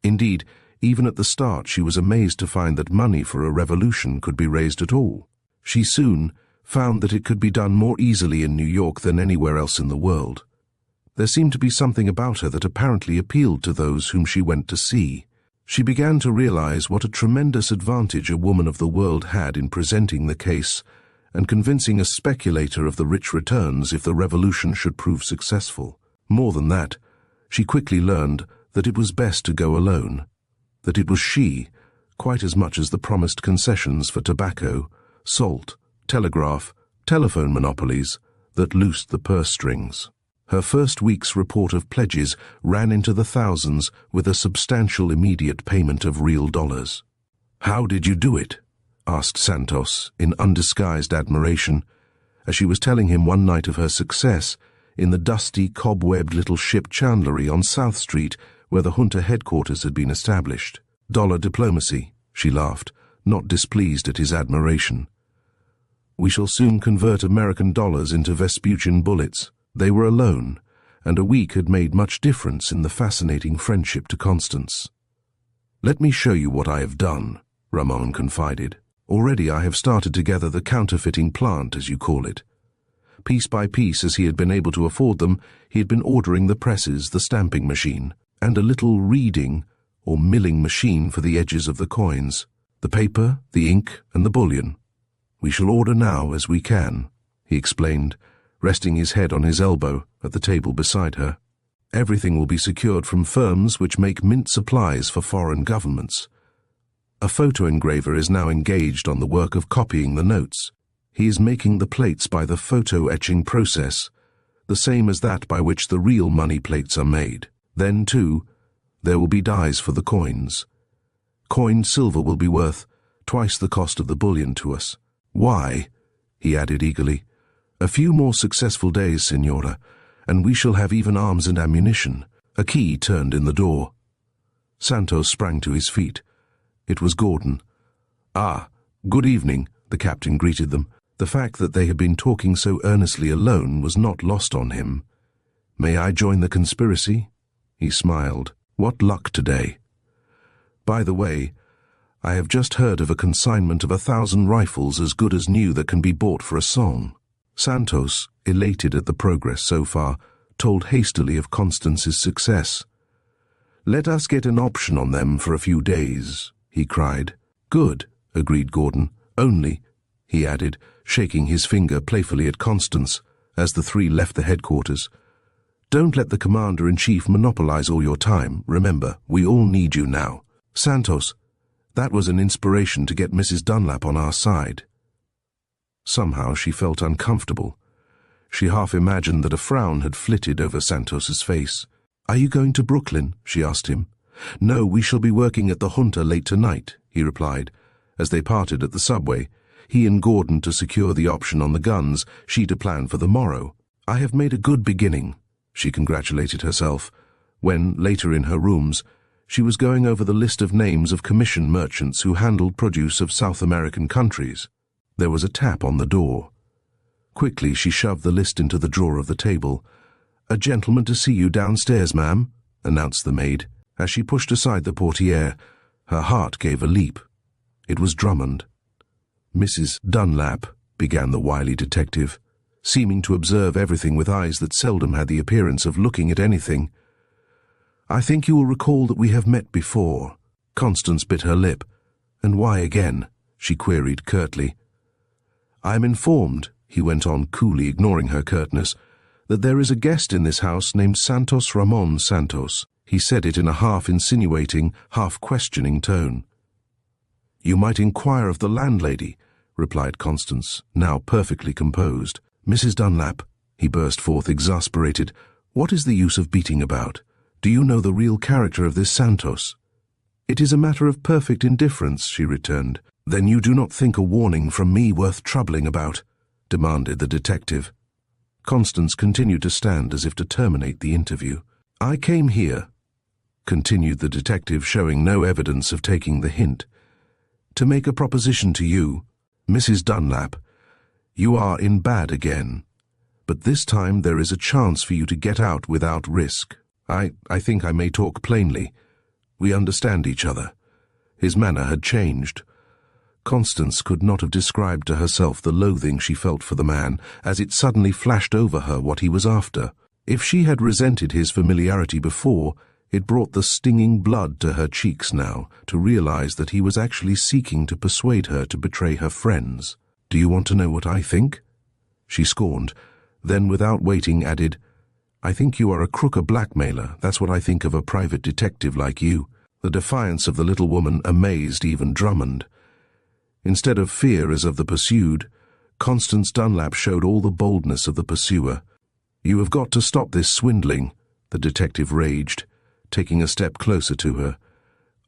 Indeed, even at the start she was amazed to find that money for a revolution could be raised at all. She soon found that it could be done more easily in New York than anywhere else in the world. There seemed to be something about her that apparently appealed to those whom she went to see. She began to realize what a tremendous advantage a woman of the world had in presenting the case and convincing a speculator of the rich returns if the revolution should prove successful. More than that, she quickly learned that it was best to go alone, that it was she, quite as much as the promised concessions for tobacco, salt, telegraph, telephone monopolies, that loosed the purse strings. Her first week's report of pledges ran into the thousands with a substantial immediate payment of real dollars. "How did you do it?" asked Santos in undisguised admiration, as she was telling him one night of her success in the dusty, cobwebbed little ship chandlery on South Street where the junta headquarters had been established. "Dollar diplomacy," she laughed, not displeased at his admiration. "We shall soon convert American dollars into Vespuccian bullets." They were alone, and a week had made much difference in the fascinating friendship to Constance. "Let me show you what I have done," Ramon confided. "Already I have started to gather the counterfeiting plant, as you call it. Piece by piece, as he had been able to afford them, he had been ordering the presses, the stamping machine, and a little reading or milling machine for the edges of the coins, the paper, the ink, and the bullion. We shall order now as we can," he explained, resting his head on his elbow at the table beside her. "Everything will be secured from firms which make mint supplies for foreign governments. A photo engraver is now engaged on the work of copying the notes. He is making the plates by the photo etching process, the same as that by which the real money plates are made. Then, too, there will be dies for the coins. Coined silver will be worth twice the cost of the bullion to us. Why?" he added eagerly. "A few more successful days, Signora, and we shall have even arms and ammunition." A key turned in the door. Santos sprang to his feet. It was Gordon. "Ah, good evening," the captain greeted them. The fact that they had been talking so earnestly alone was not lost on him. "May I join the conspiracy?" He smiled. "What luck today? By the way, I have just heard of a consignment of 1,000 rifles as good as new that can be bought for a song." Santos, elated at the progress so far, told hastily of Constance's success. "Let us get an option on them for a few days," he cried. "Good," agreed Gordon. "Only," he added, shaking his finger playfully at Constance as the three left the headquarters, "don't let the commander-in-chief monopolize all your time. Remember, we all need you now. Santos, that was an inspiration to get Mrs. Dunlap on our side." Somehow she felt uncomfortable. She half imagined that a frown had flitted over Santos's face. "Are you going to Brooklyn?" she asked him. "No, we shall be working at the junta late tonight," he replied, as they parted at the subway, he and Gordon to secure the option on the guns, she to plan for the morrow. "I have made a good beginning," she congratulated herself, when, later in her rooms, she was going over the list of names of commission merchants who handled produce of South American countries. There was a tap on the door. Quickly she shoved the list into the drawer of the table. "A gentleman to see you downstairs, ma'am," announced the maid. As she pushed aside the portiere, her heart gave a leap. It was Drummond. "Mrs. Dunlap," began the wily detective, seeming to observe everything with eyes that seldom had the appearance of looking at anything. "I think you will recall that we have met before." Constance bit her lip. "And why again?" she queried curtly. "I am informed," he went on coolly, ignoring her curtness, "that there is a guest in this house named Santos Ramon Santos." He said it in a half-insinuating, half-questioning tone. "You might inquire of the landlady," replied Constance, now perfectly composed. "Mrs. Dunlap," he burst forth, exasperated, "what is the use of beating about? Do you know the real character of this Santos?" "It is a matter of perfect indifference," she returned. "Then you do not think a warning from me worth troubling about?" demanded the detective. Constance continued to stand as if to terminate the interview. "I came here," continued the detective, showing no evidence of taking the hint, "to make a proposition to you. Mrs. Dunlap, you are in bad again, but this time there is a chance for you to get out without risk. I think I may talk plainly. We understand each other." His manner had changed. Constance could not have described to herself the loathing she felt for the man, as it suddenly flashed over her what he was after. If she had resented his familiarity before, it brought the stinging blood to her cheeks now to realize that he was actually seeking to persuade her to betray her friends. "Do you want to know what I think?" she scorned, then without waiting added, "I think you are a crook, a blackmailer. That's what I think of a private detective like you." The defiance of the little woman amazed even Drummond. Instead of fear as of the pursued, Constance Dunlap showed all the boldness of the pursuer. "You have got to stop this swindling," the detective raged, taking a step closer to her.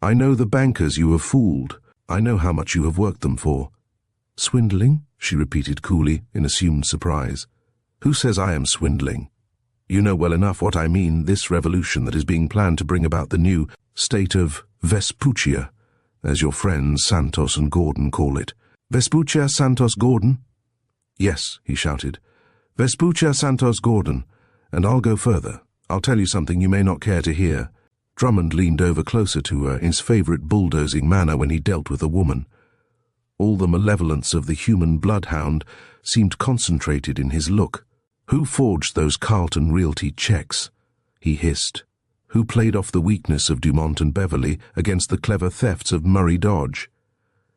"I know the bankers you have fooled. I know how much you have worked them for." "Swindling?" she repeated coolly, in assumed surprise. "Who says I am swindling? You know well enough what I mean, this revolution that is being planned to bring about the new state of Vespuccia, as your friends Santos and Gordon call it." "Vespuccia, Santos, Gordon?" "Yes," he shouted. "Vespuccia, Santos, Gordon. And I'll go further. I'll tell you something you may not care to hear." Drummond leaned over closer to her in his favorite bulldozing manner when he dealt with a woman. All the malevolence of the human bloodhound seemed concentrated in his look. "Who forged those Carlton Realty checks?" he hissed. "Who played off the weakness of Dumont and Beverly against the clever thefts of Murray Dodge?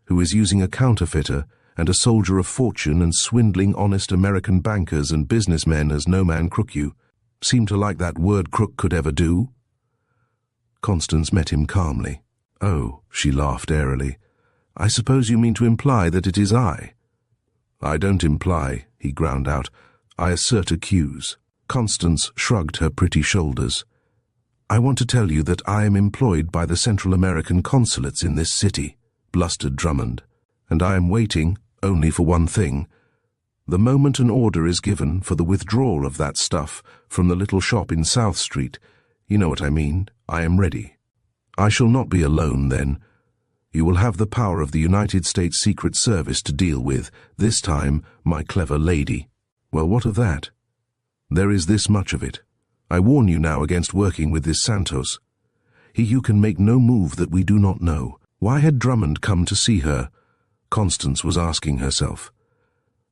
Who is using a counterfeiter and a soldier of fortune and swindling honest American bankers and businessmen as no man crook you? Seem to like that word crook could ever do?" Constance met him calmly. "Oh," she laughed airily. "I suppose you mean to imply that it is I." "I don't imply," he ground out. "I assert accuse." Constance shrugged her pretty shoulders. "I want to tell you that I am employed by the Central American consulates in this city," blustered Drummond, "and I am waiting only for one thing. The moment an order is given for the withdrawal of that stuff from the little shop in South Street, you know what I mean, I am ready. I shall not be alone then. You will have the power of the United States Secret Service to deal with, this time, my clever lady. Well, what of that? There is this much of it. I warn you now against working with this Santos. You can make no move that we do not know. Why had Drummond come to see her? Constance was asking herself.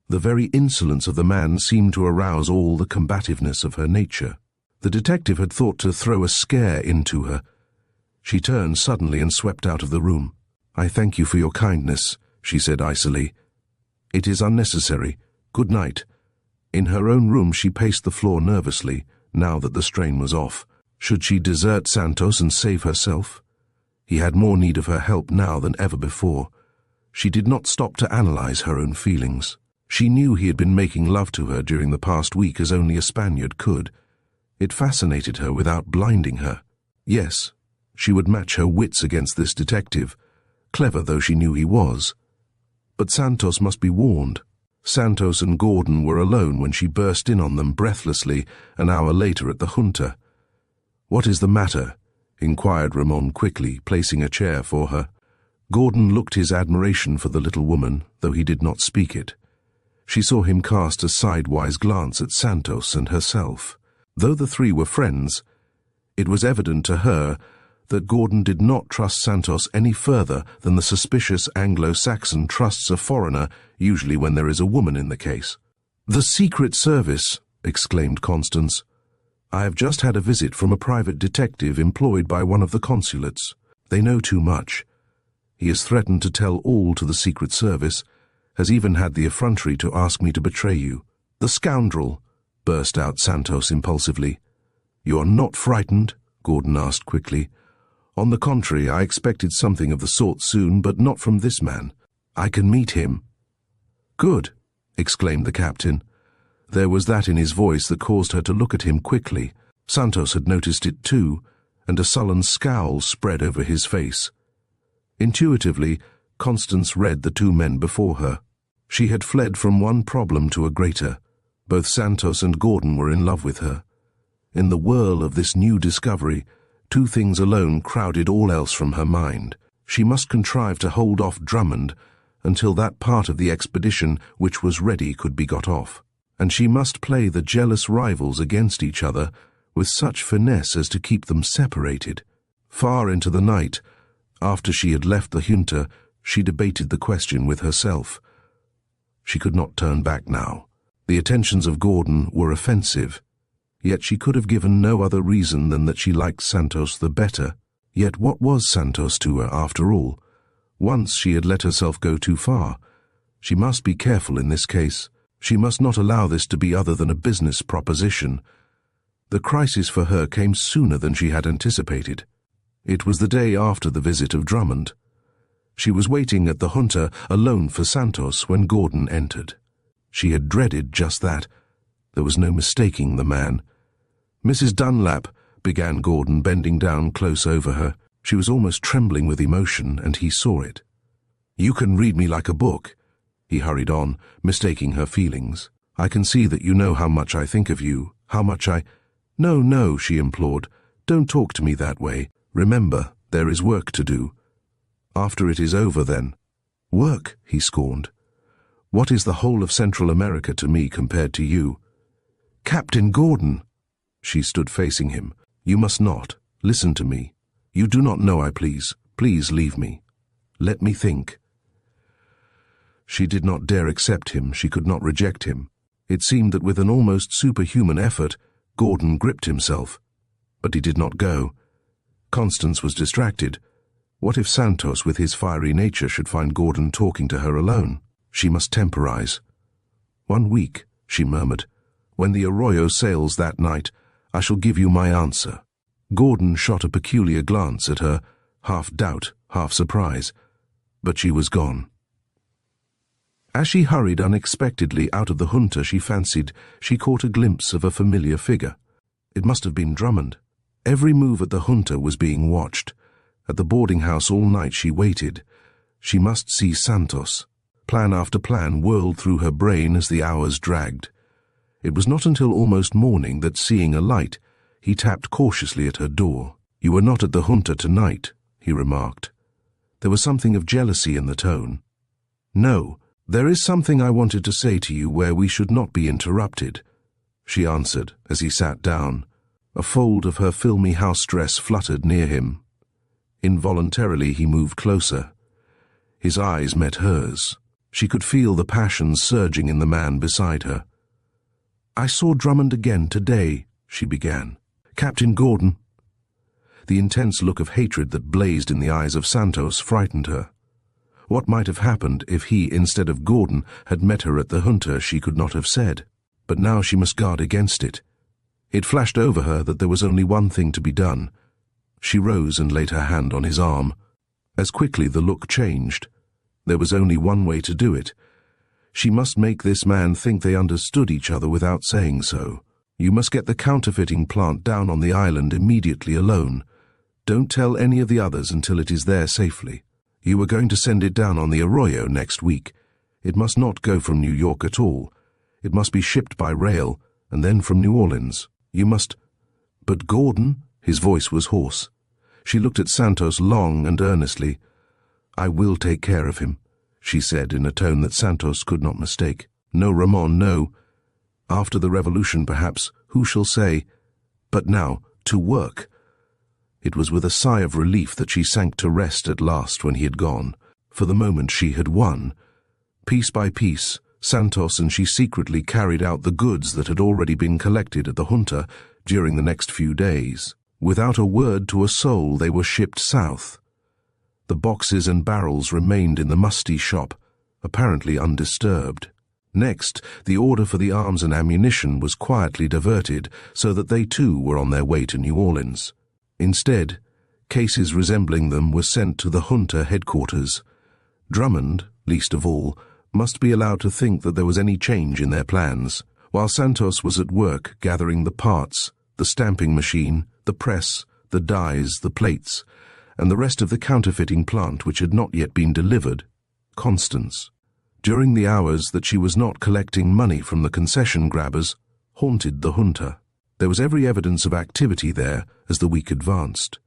The very insolence of the man seemed to arouse all the combativeness of her nature. The detective had thought to throw a scare into her. She turned suddenly and swept out of the room. "I thank you for your kindness," she said icily. "It is unnecessary. Good night." In her own room she paced the floor nervously, now that the strain was off. Should she desert Santos and save herself? He had more need of her help now than ever before. She did not stop to analyze her own feelings. She knew he had been making love to her during the past week as only a Spaniard could. It fascinated her without blinding her. Yes, she would match her wits against this detective, clever though she knew he was. But Santos must be warned. Santos and Gordon were alone when she burst in on them breathlessly an hour later at the junta. "What is the matter?" inquired Ramon quickly, placing a chair for her. Gordon looked his admiration for the little woman, though he did not speak it. She saw him cast a sidewise glance at Santos and herself. Though the three were friends, it was evident to her that Gordon did not trust Santos any further than the suspicious Anglo-Saxon trusts a foreigner, usually when there is a woman in the case. "The Secret Service!" exclaimed Constance. "I have just had a visit from a private detective employed by one of the consulates. They know too much. He has threatened to tell all to the Secret Service, has even had the effrontery to ask me to betray you." "The scoundrel!" burst out Santos impulsively. "You are not frightened?" Gordon asked quickly. "On the contrary, I expected something of the sort soon, but not from this man. I can meet him." "Good," exclaimed the captain. There was that in his voice that caused her to look at him quickly. Santos had noticed it too, and a sullen scowl spread over his face. Intuitively, Constance read the two men before her. She had fled from one problem to a greater. Both Santos and Gordon were in love with her. In the whirl of this new discovery, two things alone crowded all else from her mind. She must contrive to hold off Drummond until that part of the expedition which was ready could be got off. And she must play the jealous rivals against each other with such finesse as to keep them separated. Far into the night, after she had left the junta, she debated the question with herself. She could not turn back now. The attentions of Gordon were offensive, yet she could have given no other reason than that she liked Santos the better. Yet what was Santos to her, after all? Once she had let herself go too far. She must be careful in this case. She must not allow this to be other than a business proposition. The crisis for her came sooner than she had anticipated. It was the day after the visit of Drummond. She was waiting at the junta alone for Santos when Gordon entered. She had dreaded just that. There was no mistaking the man. "Mrs. Dunlap," began Gordon, bending down close over her. She was almost trembling with emotion, and he saw it. You can read me like a book, he hurried on, mistaking her feelings. I can see that you know how much I think of you, how much I— No, no, she implored. Don't talk to me that way. Remember, there is work to do. After it is over, then. Work, he scorned. What is the whole of Central America to me compared to you? Captain Gordon! She stood facing him. You must not. Listen to me. You do not know I please. Please leave me. Let me think. She did not dare accept him. She could not reject him. It seemed that with an almost superhuman effort, Gordon gripped himself. But he did not go. Constance was distracted. What if Santos, with his fiery nature, should find Gordon talking to her alone? She must temporize. 1 week, she murmured. When the Arroyo sails that night, I shall give you my answer. Gordon shot a peculiar glance at her, half doubt, half surprise. But she was gone. As she hurried unexpectedly out of the junta, she fancied she caught a glimpse of a familiar figure. It must have been Drummond. Every move at the junta was being watched. At the boarding house all night she waited. She must see Santos. Plan after plan whirled through her brain as the hours dragged. It was not until almost morning that, seeing a light, he tapped cautiously at her door. You were not at the junta tonight, he remarked. There was something of jealousy in the tone. No, there is something I wanted to say to you where we should not be interrupted, she answered as he sat down. A fold of her filmy house dress fluttered near him. Involuntarily he moved closer. His eyes met hers. She could feel the passion surging in the man beside her. I saw Drummond again today, she began. Captain Gordon. The intense look of hatred that blazed in the eyes of Santos frightened her. What might have happened if he, instead of Gordon, had met her at the junta she could not have said. But now she must guard against it. It flashed over her that there was only one thing to be done. She rose and laid her hand on his arm. As quickly the look changed. There was only one way to do it. She must make this man think they understood each other without saying so. You must get the counterfeiting plant down on the island immediately alone. Don't tell any of the others until it is there safely. You are going to send it down on the Arroyo next week. It must not go from New York at all. It must be shipped by rail, and then from New Orleans. You must— But Gordon? His voice was hoarse. She looked at Santos long and earnestly. I will take care of him, she said in a tone that Santos could not mistake. No, Ramon, no. After the revolution, perhaps, who shall say? But now, to work. It was with a sigh of relief that she sank to rest at last when he had gone. For the moment she had won. Piece by piece, Santos and she secretly carried out the goods that had already been collected at the junta during the next few days. Without a word to a soul, they were shipped south. The boxes and barrels remained in the musty shop, apparently undisturbed. Next, the order for the arms and ammunition was quietly diverted so that they too were on their way to New Orleans. Instead, cases resembling them were sent to the junta headquarters. Drummond, least of all, must be allowed to think that there was any change in their plans, while Santos was at work gathering the parts, the stamping machine, the press, the dies, the plates, and the rest of the counterfeiting plant which had not yet been delivered. Constance, during the hours that she was not collecting money from the concession grabbers, haunted the junta. There was every evidence of activity there as the week advanced.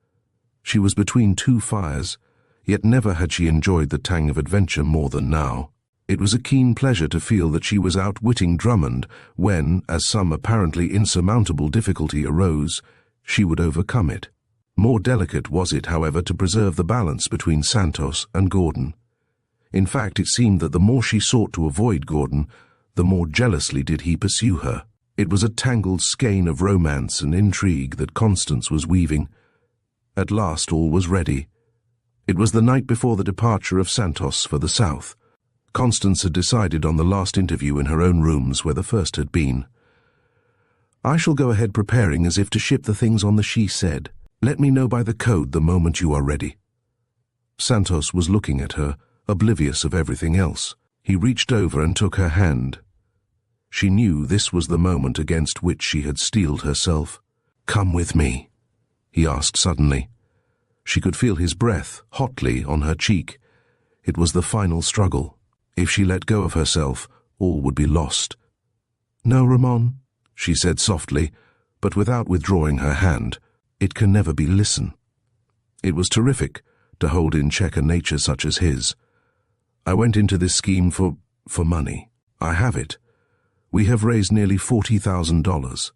She was between two fires, yet never had she enjoyed the tang of adventure more than now. It was a keen pleasure to feel that she was outwitting Drummond when, as some apparently insurmountable difficulty arose, she would overcome it. More delicate was it, however, to preserve the balance between Santos and Gordon. In fact, it seemed that the more she sought to avoid Gordon, the more jealously did he pursue her. It was a tangled skein of romance and intrigue that Constance was weaving. At last all was ready. It was the night before the departure of Santos for the south. Constance had decided on the last interview in her own rooms where the first had been. I shall go ahead preparing as if to ship the things on the she said. Let me know by the code the moment you are ready. Santos was looking at her, oblivious of everything else. He reached over and took her hand. She knew this was the moment against which she had steeled herself. Come with me, he asked suddenly. She could feel his breath, hotly, on her cheek. It was the final struggle. If she let go of herself, all would be lost. "No, Ramon," she said softly, but without withdrawing her hand. "It can never be. Listen." It was terrific to hold in check a nature such as his. "I went into this scheme for money. I have it. We have raised nearly $40,000.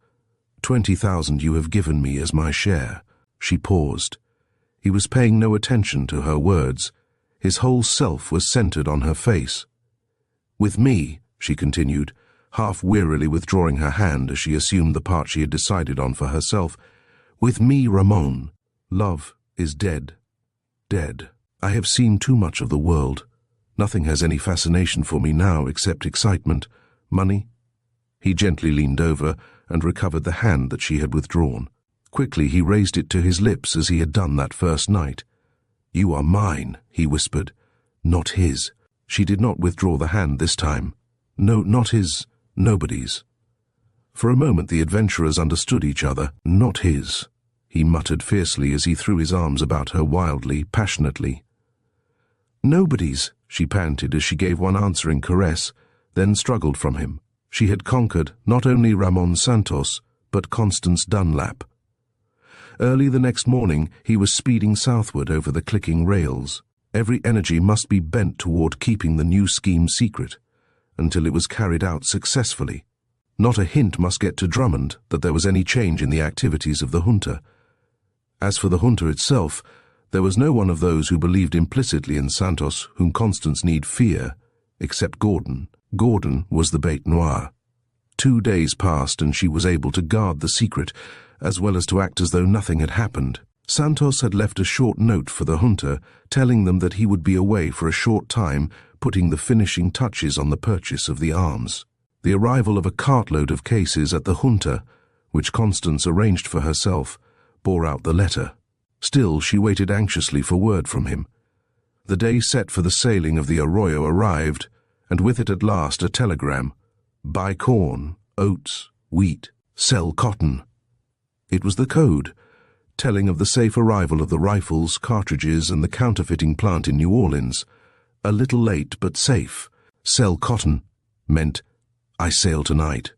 20,000 you have given me as my share." She paused. He was paying no attention to her words. His whole self was centered on her face. "With me," she continued, half wearily withdrawing her hand as she assumed the part she had decided on for herself. "With me, Ramon, love is dead. Dead. I have seen too much of the world. Nothing has any fascination for me now except excitement. Money." He gently leaned over and recovered the hand that she had withdrawn. Quickly he raised it to his lips as he had done that first night. "You are mine," he whispered. "Not his." She did not withdraw the hand this time. "No, not his. Nobody's." For a moment the adventurers understood each other. "Not his," he muttered fiercely as he threw his arms about her wildly, passionately. "Nobody's," she panted as she gave one answering caress, then struggled from him. She had conquered not only Ramon Santos, but Constance Dunlap. Early the next morning he was speeding southward over the clicking rails. Every energy must be bent toward keeping the new scheme secret, until it was carried out successfully. Not a hint must get to Drummond that there was any change in the activities of the junta. As for the junta itself, there was no one of those who believed implicitly in Santos whom Constance need fear, except Gordon. Gordon was the bête noire. 2 days passed and she was able to guard the secret, as well as to act as though nothing had happened. Santos had left a short note for the junta, telling them that he would be away for a short time, putting the finishing touches on the purchase of the arms. The arrival of a cartload of cases at the junta, which Constance arranged for herself, bore out the letter. Still, she waited anxiously for word from him. The day set for the sailing of the Arroyo arrived, and with it at last a telegram. "Buy corn, oats, wheat, sell cotton." It was the code, telling of the safe arrival of the rifles, cartridges, and the counterfeiting plant in New Orleans. A little late, but safe. "Sell cotton" meant, "I sail tonight."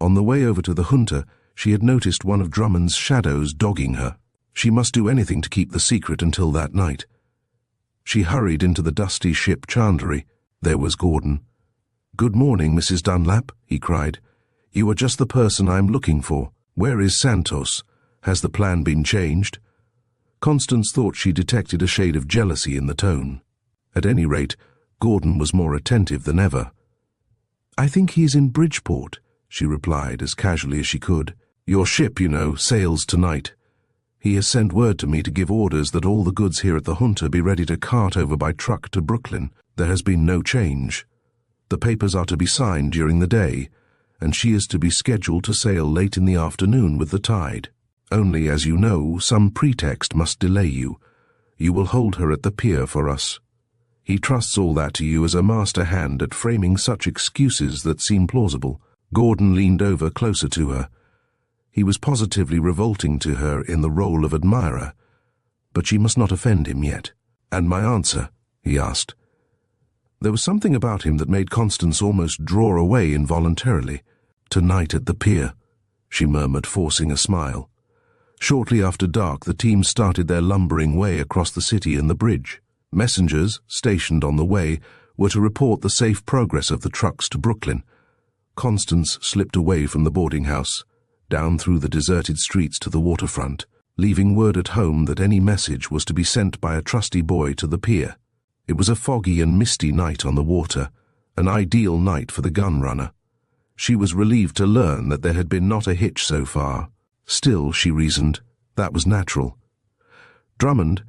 On the way over to the junta, she had noticed one of Drummond's shadows dogging her. She must do anything to keep the secret until that night. She hurried into the dusty ship Chandlery. There was Gordon. "Good morning, Mrs. Dunlap," he cried. "You are just the person I am looking for. Where is Santos? Has the plan been changed?" Constance thought she detected a shade of jealousy in the tone. At any rate, Gordon was more attentive than ever. "I think he is in Bridgeport," she replied as casually as she could. "Your ship, you know, sails tonight. He has sent word to me to give orders that all the goods here at the junta be ready to cart over by truck to Brooklyn. There has been no change. The papers are to be signed during the day, and she is to be scheduled to sail late in the afternoon with the tide. Only, as you know, some pretext must delay you. You will hold her at the pier for us." He trusts all that to you as a master hand at framing such excuses that seem plausible. Gordon leaned over closer to her. He was positively revolting to her in the role of admirer, but she must not offend him yet. "And my answer?" he asked. There was something about him that made Constance almost draw away involuntarily. "Tonight at the pier," she murmured, forcing a smile. Shortly after dark, the team started their lumbering way across the city and the bridge. Messengers, stationed on the way, were to report the safe progress of the trucks to Brooklyn. Constance slipped away from the boarding house, down through the deserted streets to the waterfront, leaving word at home that any message was to be sent by a trusty boy to the pier. It was a foggy and misty night on the water, an ideal night for the gun runner. She was relieved to learn that there had been not a hitch so far. Still, she reasoned, that was natural. Drummond,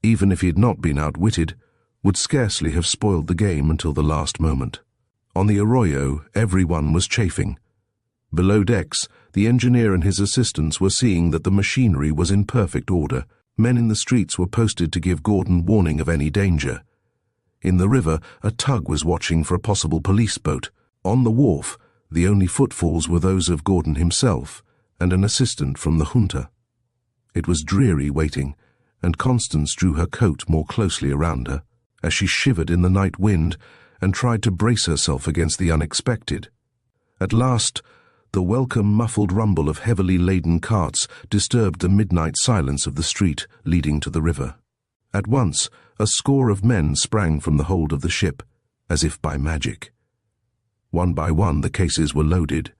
even if he had not been outwitted, would scarcely have spoiled the game until the last moment. On the Arroyo, everyone was chafing. Below decks, the engineer and his assistants were seeing that the machinery was in perfect order. Men in the streets were posted to give Gordon warning of any danger. In the river, a tug was watching for a possible police boat. On the wharf, the only footfalls were those of Gordon himself and an assistant from the junta. It was dreary waiting, and Constance drew her coat more closely around her. as she shivered in the night wind and tried to brace herself against the unexpected. At last, the welcome muffled rumble of heavily laden carts disturbed the midnight silence of the street leading to the river. At once, a score of men sprang from the hold of the ship, as if by magic. One by one, the cases were loaded.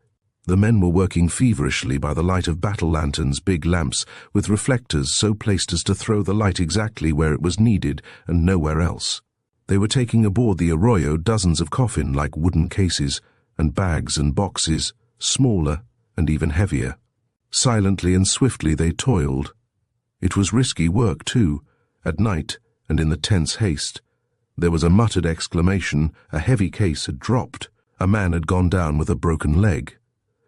The men were working feverishly by the light of battle lanterns, big lamps, with reflectors so placed as to throw the light exactly where it was needed and nowhere else. They were taking aboard the Arroyo dozens of coffin-like wooden cases, and bags and boxes, smaller and even heavier. Silently and swiftly they toiled. It was risky work, too, at night and in the tense haste. There was a muttered exclamation. A heavy case had dropped. A man had gone down with a broken leg.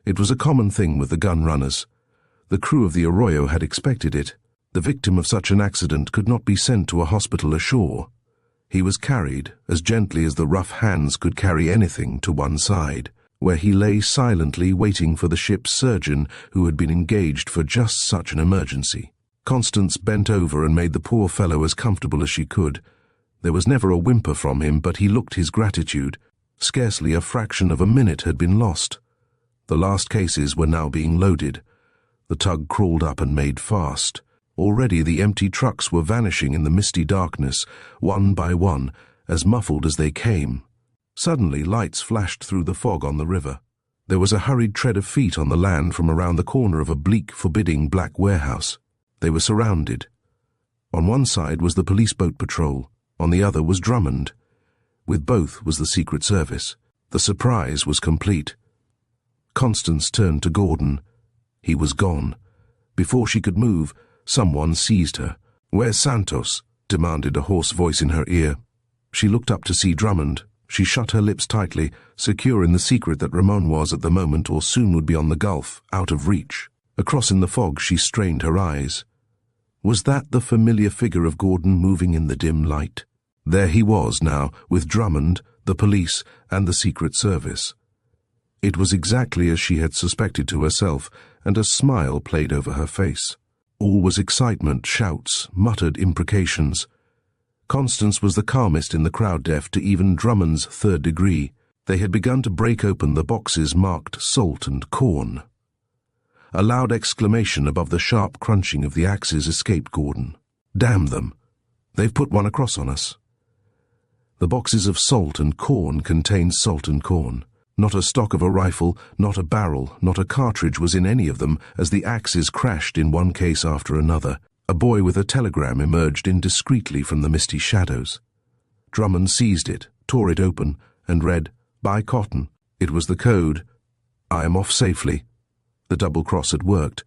It was a common thing with the gun runners. The crew of the Arroyo had expected it. The victim of such an accident could not be sent to a hospital ashore. He was carried, as gently as the rough hands could carry anything, to one side, where he lay silently waiting for the ship's surgeon who had been engaged for just such an emergency. Constance bent over and made the poor fellow as comfortable as she could. There was never a whimper from him, but he looked his gratitude. Scarcely a fraction of a minute had been lost. The last cases were now being loaded. The tug crawled up and made fast. Already the empty trucks were vanishing in the misty darkness, one by one, as muffled as they came. Suddenly lights flashed through the fog on the river. There was a hurried tread of feet on the land from around the corner of a bleak, forbidding black warehouse. They were surrounded. On one side was the police boat patrol, on the other was Drummond. With both was the Secret Service. The surprise was complete. Constance turned to Gordon. He was gone. Before she could move, someone seized her. "Where's Santos?" demanded a hoarse voice in her ear. She looked up to see Drummond. She shut her lips tightly, secure in the secret that Ramon was at the moment, or soon would be on the Gulf, out of reach. Across in the fog she strained her eyes. Was that the familiar figure of Gordon moving in the dim light? There he was now, with Drummond, the police, and the Secret Service. It was exactly as she had suspected to herself, and a smile played over her face. All was excitement, shouts, muttered imprecations. Constance was the calmest in the crowd, deaf to even Drummond's third degree. They had begun to break open the boxes marked salt and corn. A loud exclamation above the sharp crunching of the axes escaped Gordon. "Damn them! They've put one across on us." The boxes of salt and corn contained salt and corn. Not a stock of a rifle, not a barrel, not a cartridge was in any of them as the axes crashed in one case after another. A boy with a telegram emerged indiscreetly from the misty shadows. Drummond seized it, tore it open, and read, "Buy cotton." It was the code. "I am off safely." The double cross had worked.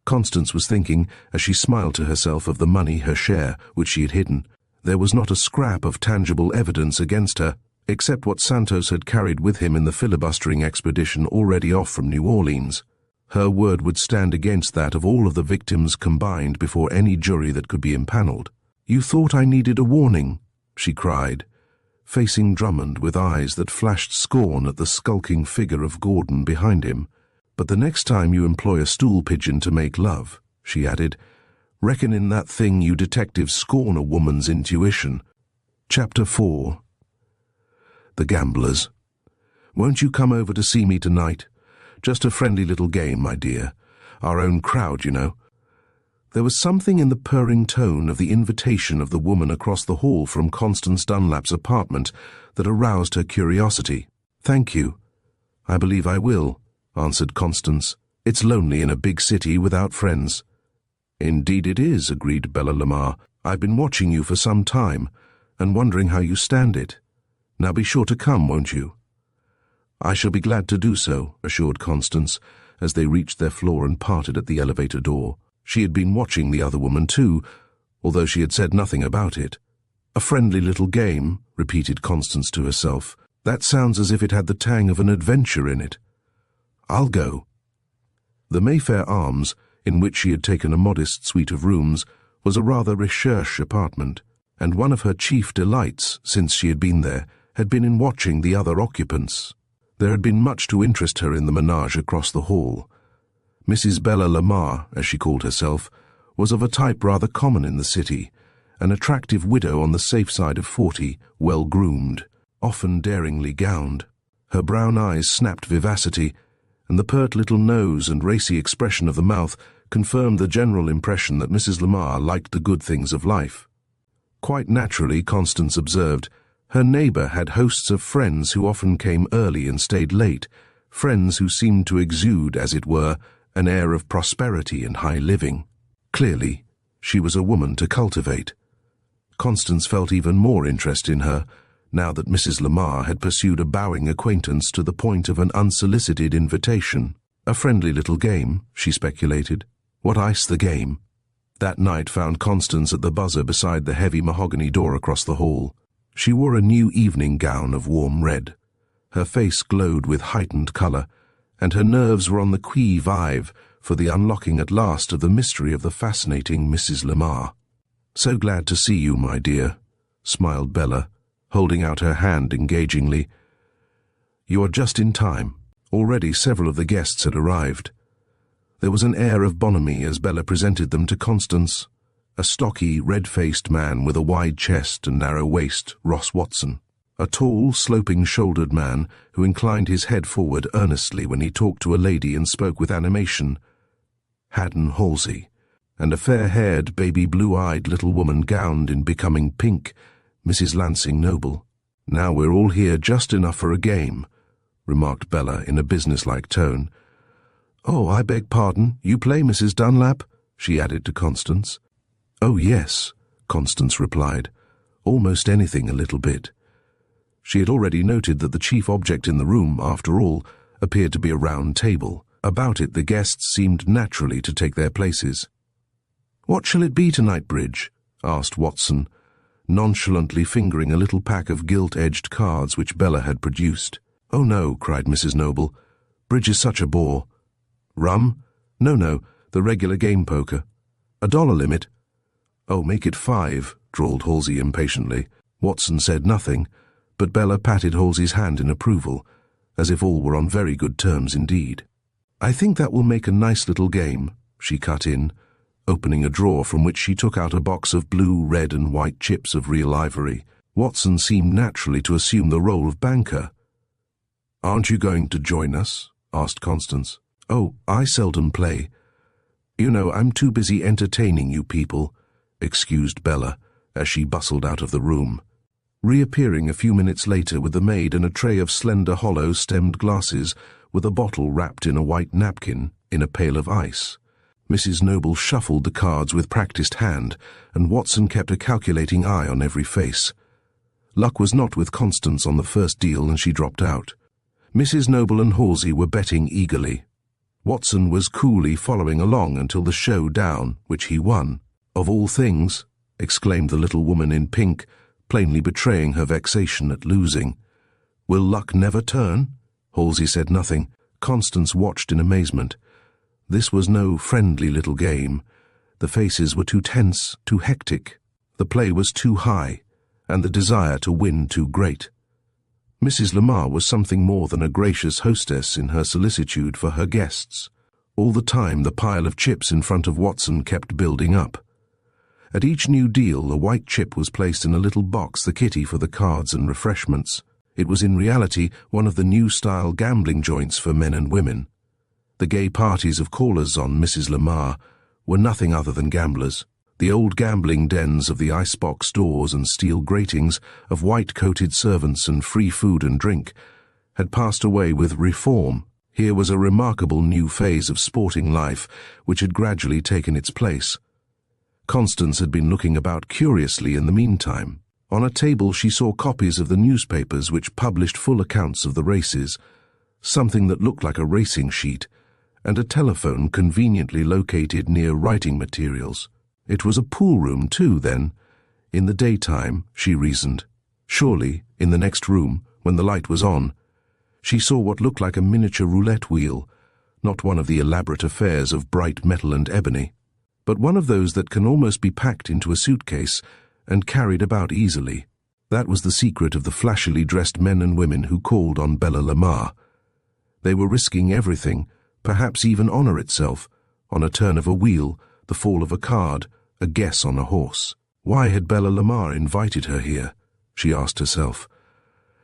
Constance was thinking, as she smiled to herself, of the money, her share, which she had hidden. There was not a scrap of tangible evidence against her, except what Santos had carried with him in the filibustering expedition already off from New Orleans. Her word would stand against that of all of the victims combined before any jury that could be impaneled. "You thought I needed a warning," she cried, facing Drummond with eyes that flashed scorn at the skulking figure of Gordon behind him. "But the next time you employ a stool pigeon to make love," she added, "reckon in that thing you detectives scorn a woman's intuition." Chapter 4. The Gamblers. "Won't you come over to see me tonight? Just a friendly little game, my dear. Our own crowd, you know." There was something in the purring tone of the invitation of the woman across the hall from Constance Dunlap's apartment that aroused her curiosity. "Thank you. I believe I will," answered Constance. "It's lonely in a big city without friends." "Indeed it is," agreed Bella Lamar. "I've been watching you for some time, and wondering how you stand it. Now be sure to come, won't you?" "I shall be glad to do so," assured Constance, as they reached their floor and parted at the elevator door. She had been watching the other woman too, although she had said nothing about it. "A friendly little game," repeated Constance to herself. "That sounds as if it had the tang of an adventure in it. I'll go." The Mayfair Arms, in which she had taken a modest suite of rooms, was a rather recherche apartment, and one of her chief delights, since she had been there, had been in watching the other occupants. There had been much to interest her in the menage across the hall. Mrs. Bella Lamar, as she called herself, was of a type rather common in the city, an attractive widow on the safe side of 40, well-groomed, often daringly gowned. Her brown eyes snapped vivacity, and the pert little nose and racy expression of the mouth confirmed the general impression that Mrs. Lamar liked the good things of life. Quite naturally, Constance observed, her neighbour had hosts of friends who often came early and stayed late, friends who seemed to exude, as it were, an air of prosperity and high living. Clearly, she was a woman to cultivate. Constance felt even more interest in her, now that Mrs. Lamar had pursued a bowing acquaintance to the point of an unsolicited invitation. A friendly little game, she speculated. What iced the game? That night found Constance at the buzzer beside the heavy mahogany door across the hall. She wore a new evening gown of warm red. Her face glowed with heightened colour, and her nerves were on the qui-vive for the unlocking at last of the mystery of the fascinating Mrs. Lamar. "So glad to see you, my dear," smiled Bella, holding out her hand engagingly. "You are just in time." Already several of the guests had arrived. There was an air of bonhomie as Bella presented them to Constance. A stocky, red-faced man with a wide chest and narrow waist, Ross Watson. A tall, sloping-shouldered man who inclined his head forward earnestly when he talked to a lady and spoke with animation, Haddon Halsey. And a fair-haired, baby blue-eyed little woman gowned in becoming pink, Mrs. Lansing Noble. "Now we're all here just enough for a game," remarked Bella in a businesslike tone. "Oh, I beg pardon, you play Mrs. Dunlap?" she added to Constance. "Oh, yes," Constance replied. "Almost anything a little bit." She had already noted that the chief object in the room, after all, appeared to be a round table. About it the guests seemed naturally to take their places. "What shall it be tonight, Bridge?" asked Watson, nonchalantly fingering a little pack of gilt-edged cards which Bella had produced. "Oh no," cried Mrs. Noble. "Bridge is such a bore." "Rum?" No, the regular game poker." $1 limit?" "Oh, make it 5, drawled Halsey impatiently. Watson said nothing, but Bella patted Halsey's hand in approval, as if all were on very good terms indeed. "I think that will make a nice little game," she cut in, opening a drawer from which she took out a box of blue, red and white chips of real ivory. Watson seemed naturally to assume the role of banker. "Aren't you going to join us?" asked Constance. "Oh, I seldom play. You know, I'm too busy entertaining you people," excused Bella, as she bustled out of the room, reappearing a few minutes later with the maid and a tray of slender hollow-stemmed glasses with a bottle wrapped in a white napkin in a pail of ice. Mrs. Noble shuffled the cards with practised hand, and Watson kept a calculating eye on every face. Luck was not with Constance on the first deal, and she dropped out. Mrs. Noble and Halsey were betting eagerly. Watson was coolly following along until the showdown, which he won. "Of all things," exclaimed the little woman in pink, plainly betraying her vexation at losing. "Will luck never turn?" Halsey said nothing. Constance watched in amazement. This was no friendly little game. The faces were too tense, too hectic. The play was too high, and the desire to win too great. Mrs. Lamar was something more than a gracious hostess in her solicitude for her guests. All the time the pile of chips in front of Watson kept building up. At each new deal a white chip was placed in a little box, the kitty for the cards and refreshments. It was in reality one of the new-style gambling joints for men and women. The gay parties of callers on Mrs. Lamar were nothing other than gamblers. The old gambling dens of the icebox doors and steel gratings of white-coated servants and free food and drink had passed away with reform. Here was a remarkable new phase of sporting life which had gradually taken its place. Constance had been looking about curiously in the meantime. On a table she saw copies of the newspapers which published full accounts of the races, something that looked like a racing sheet, and a telephone conveniently located near writing materials. It was a pool room too, then. In the daytime, she reasoned. Surely, in the next room, when the light was on, she saw what looked like a miniature roulette wheel, not one of the elaborate affairs of bright metal and ebony, but one of those that can almost be packed into a suitcase and carried about easily. That was the secret of the flashily dressed men and women who called on Bella Lamar. They were risking everything, perhaps even honor itself, on a turn of a wheel, the fall of a card, a guess on a horse. Why had Bella Lamar invited her here? She asked herself.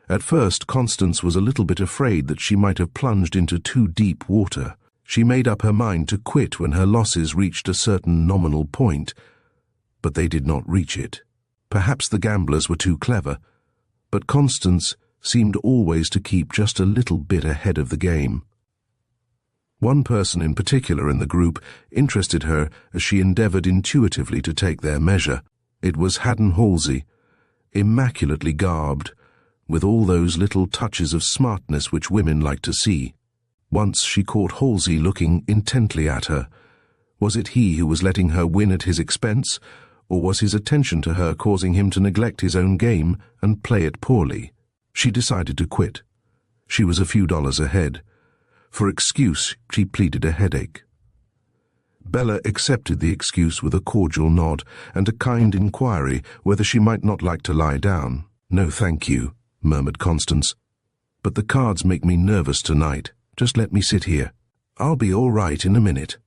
At first, Constance was a little bit afraid that she might have plunged into too deep water. She made up her mind to quit when her losses reached a certain nominal point, but they did not reach it. Perhaps the gamblers were too clever, but Constance seemed always to keep just a little bit ahead of the game. One person in particular in the group interested her as she endeavored intuitively to take their measure. It was Haddon Halsey, immaculately garbed, with all those little touches of smartness which women like to see. Once she caught Halsey looking intently at her. Was it he who was letting her win at his expense, or was his attention to her causing him to neglect his own game and play it poorly? She decided to quit. She was a few dollars ahead. For excuse, she pleaded a headache. Bella accepted the excuse with a cordial nod and a kind inquiry whether she might not like to lie down. "No, thank you," murmured Constance. "But the cards make me nervous tonight. Just let me sit here. I'll be all right in a minute."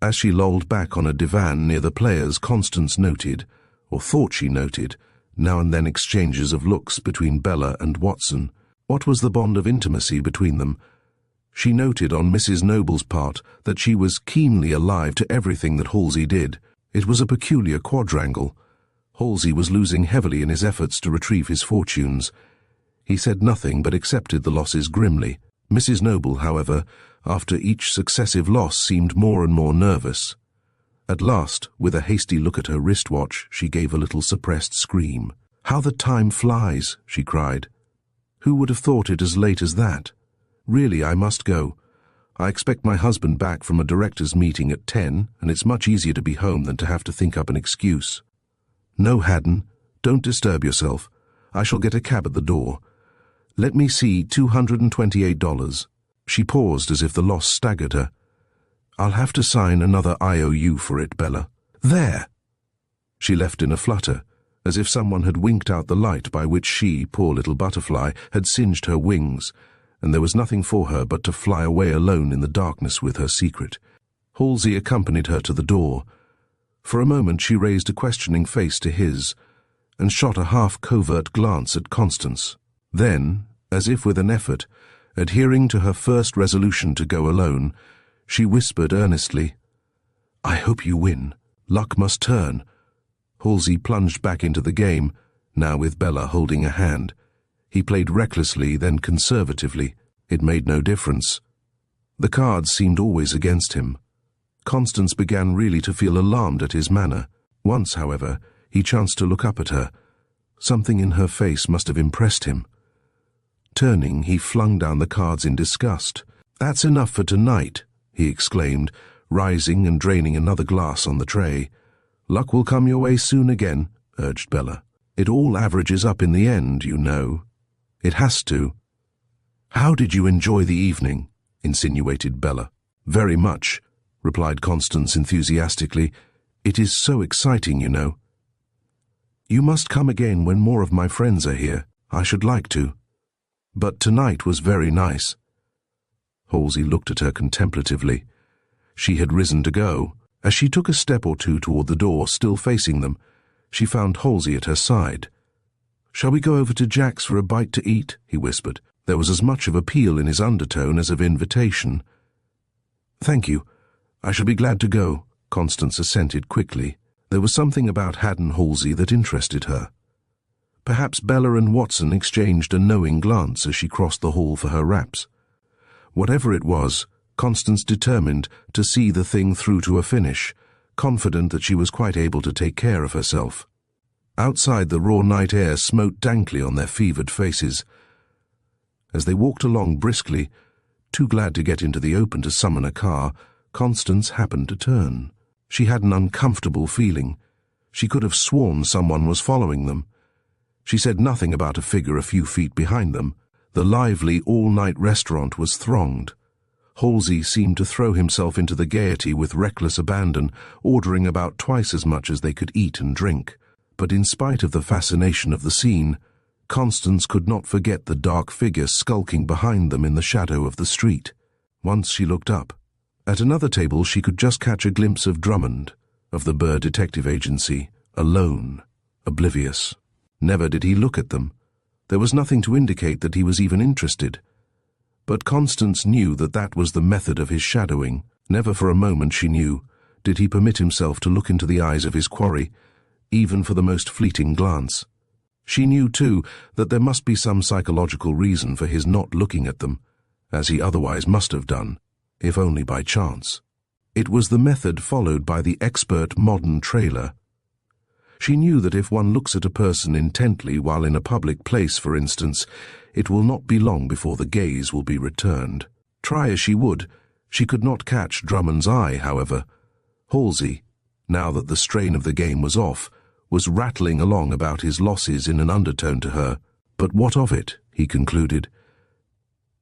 As she lolled back on a divan near the players, Constance noted, or thought she noted, now and then exchanges of looks between Bella and Watson. What was the bond of intimacy between them? She noted on Mrs. Noble's part that she was keenly alive to everything that Halsey did. It was a peculiar quadrangle. Halsey was losing heavily in his efforts to retrieve his fortunes. He said nothing but accepted the losses grimly. Mrs. Noble, however, after each successive loss seemed more and more nervous. At last, with a hasty look at her wristwatch, she gave a little suppressed scream. "How the time flies," she cried. "Who would have thought it as late as that? Really, I must go. I expect my husband back from a directors' meeting at 10, and it's much easier to be home than to have to think up an excuse." "No, Haddon, don't disturb yourself. I shall get a cab at the door. Let me see, $228. She paused as if the loss staggered her. "I'll have to sign another IOU for it, Bella." "There!" She left in a flutter, as if someone had winked out the light by which she, poor little butterfly, had singed her wings, and there was nothing for her but to fly away alone in the darkness with her secret. Halsey accompanied her to the door. For a moment she raised a questioning face to his, and shot a half-covert glance at Constance. Then, as if with an effort, adhering to her first resolution to go alone, she whispered earnestly, "I hope you win. Luck must turn." Halsey plunged back into the game, now with Bella holding a hand. He played recklessly, then conservatively. It made no difference. The cards seemed always against him. Constance began really to feel alarmed at his manner. Once, however, he chanced to look up at her. Something in her face must have impressed him. Turning, he flung down the cards in disgust. "That's enough for tonight," he exclaimed, rising and draining another glass on the tray. "Luck will come your way soon again," urged Bella. "It all averages up in the end, you know. It has to." "How did you enjoy the evening?" insinuated Bella. "Very much," replied Constance enthusiastically. "It is so exciting, you know." "You must come again when more of my friends are here. I should like to. But tonight was very nice." Halsey looked at her contemplatively. She had risen to go. As she took a step or two toward the door, still facing them, she found Halsey at her side. "Shall we go over to Jack's for a bite to eat?" he whispered. There was as much of appeal in his undertone as of invitation. "Thank you. I shall be glad to go," Constance assented quickly. There was something about Haddon Halsey that interested her. Perhaps Bella and Watson exchanged a knowing glance as she crossed the hall for her wraps. Whatever it was, Constance determined to see the thing through to a finish, confident that she was quite able to take care of herself. Outside, the raw night air smote dankly on their fevered faces. As they walked along briskly, too glad to get into the open to summon a car, Constance happened to turn. She had an uncomfortable feeling. She could have sworn someone was following them. She said nothing about a figure a few feet behind them. The lively all-night restaurant was thronged. Halsey seemed to throw himself into the gaiety with reckless abandon, ordering about twice as much as they could eat and drink. But in spite of the fascination of the scene, Constance could not forget the dark figure skulking behind them in the shadow of the street. Once she looked up. At another table she could just catch a glimpse of Drummond, of the Burr Detective Agency, alone, oblivious. Never did he look at them. There was nothing to indicate that he was even interested. But Constance knew that that was the method of his shadowing. Never for a moment, she knew, did he permit himself to look into the eyes of his quarry, even for the most fleeting glance. She knew, too, that there must be some psychological reason for his not looking at them, as he otherwise must have done, if only by chance. It was the method followed by the expert modern trailer. She knew that if one looks at a person intently while in a public place, for instance, it will not be long before the gaze will be returned. Try as she would, she could not catch Drummond's eye, however. Halsey, now that the strain of the game was off, was rattling along about his losses in an undertone to her. But what of it, he concluded.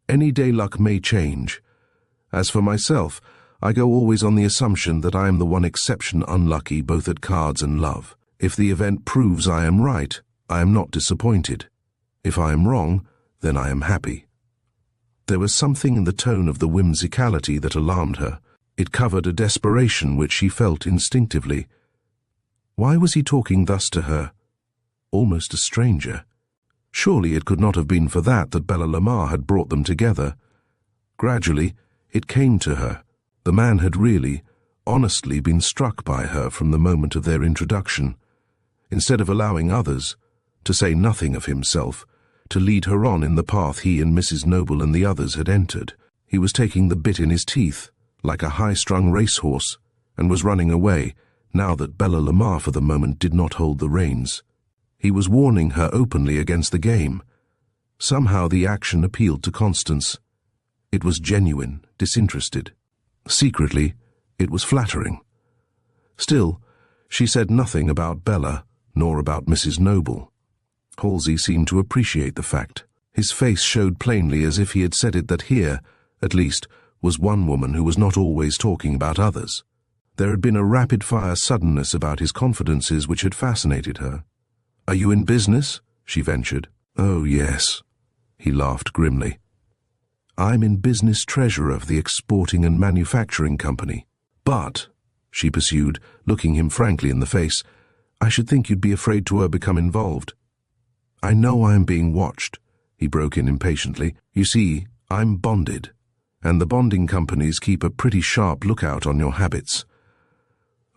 Any day luck may change. As for myself, I go always on the assumption that I am the one exception unlucky both at cards and love. If the event proves I am right, I am not disappointed. If I am wrong, then I am happy. There was something in the tone of the whimsicality that alarmed her. It covered a desperation which she felt instinctively. Why was he talking thus to her? Almost a stranger. Surely it could not have been for that Bella Lamar had brought them together. Gradually, it came to her. The man had really, honestly been struck by her from the moment of their introduction. Instead of allowing others, to say nothing of himself, to lead her on in the path he and Mrs. Noble and the others had entered, he was taking the bit in his teeth, like a high-strung racehorse, and was running away, now that Bella Lamar for the moment did not hold the reins. He was warning her openly against the game. Somehow the action appealed to Constance. It was genuine, disinterested. Secretly, it was flattering. Still, she said nothing about Bella, nor about Mrs. Noble. Halsey seemed to appreciate the fact. His face showed plainly as if he had said it that here, at least, was one woman who was not always talking about others. There had been a rapid-fire suddenness about his confidences which had fascinated her. "Are you in business?" she ventured. "Oh, yes," he laughed grimly. "I'm in business treasurer of the Exporting and Manufacturing Company. But," she pursued, looking him frankly in the face, "I should think you'd be afraid to become involved." "I know I am being watched," he broke in impatiently. "You see, I'm bonded, and the bonding companies keep a pretty sharp lookout on your habits.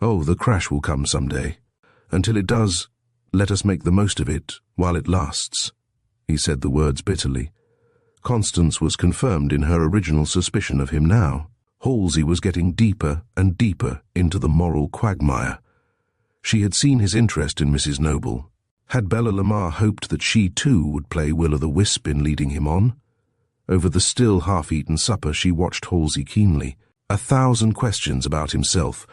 Oh, the crash will come someday. Until it does, let us make the most of it while it lasts." He said the words bitterly. Constance was confirmed in her original suspicion of him now. Halsey was getting deeper and deeper into the moral quagmire. She had seen his interest in Mrs. Noble. Had Bella Lamar hoped that she too would play will-o'-the-wisp in leading him on? Over the still half-eaten supper she watched Halsey keenly. 1,000 questions about himself,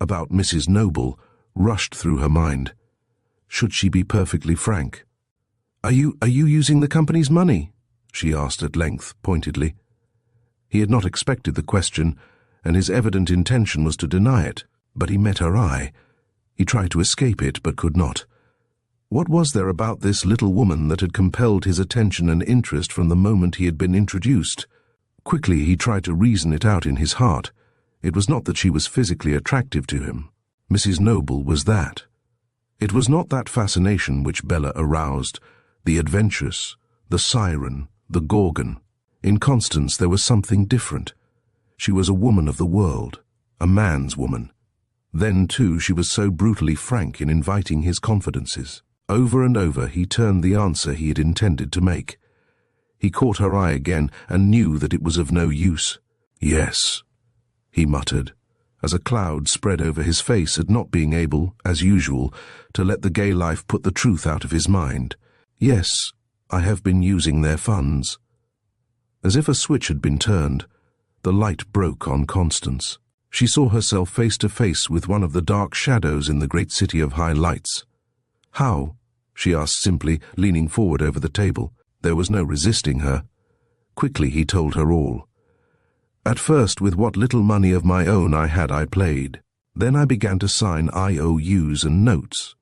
about Mrs. Noble, rushed through her mind. Should she be perfectly frank? Are you using the company's money?" she asked at length, pointedly. He had not expected the question, and his evident intention was to deny it, but he met her eye. He tried to escape it, but could not. What was there about this little woman that had compelled his attention and interest from the moment he had been introduced? Quickly he tried to reason it out in his heart. It was not that she was physically attractive to him. Mrs. Noble was that. It was not that fascination which Bella aroused, the adventurous, the siren, the gorgon. In Constance there was something different. She was a woman of the world, a man's woman. Then, too, she was so brutally frank in inviting his confidences. Over and over he turned the answer he had intended to make. He caught her eye again and knew that it was of no use. "Yes," he muttered, as a cloud spread over his face at not being able, as usual, to let the gay life put the truth out of his mind. "Yes, I have been using their funds." As if a switch had been turned, the light broke on Constance. She saw herself face to face with one of the dark shadows in the great city of high lights. "How?" she asked simply, leaning forward over the table. There was no resisting her. Quickly he told her all. "At first, with what little money of my own I had, I played. Then I began to sign IOUs and notes.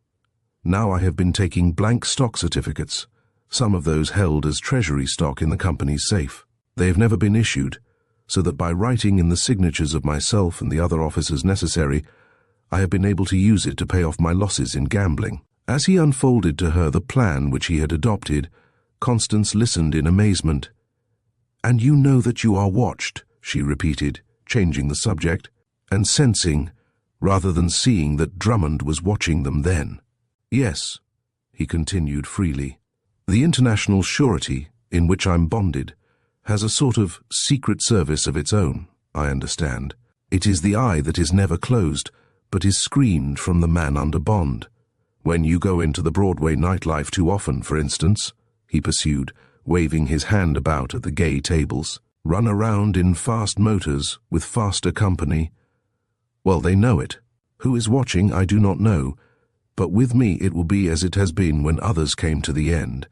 Now I have been taking blank stock certificates, some of those held as treasury stock in the company's safe. They have never been issued, so that by writing in the signatures of myself and the other officers necessary, I have been able to use it to pay off my losses in gambling." As he unfolded to her the plan which he had adopted, Constance listened in amazement. "And you know that you are watched," she repeated, changing the subject, and sensing, rather than seeing, that Drummond was watching them then. "Yes," he continued freely. "The international surety, in which I'm bonded, has a sort of secret service of its own, I understand. It is the eye that is never closed, but is screened from the man under bond. When you go into the Broadway nightlife too often, for instance," he pursued, waving his hand about at the gay tables, "run around in fast motors with faster company, well, they know it. Who is watching, I do not know, but with me it will be as it has been when others came to the end.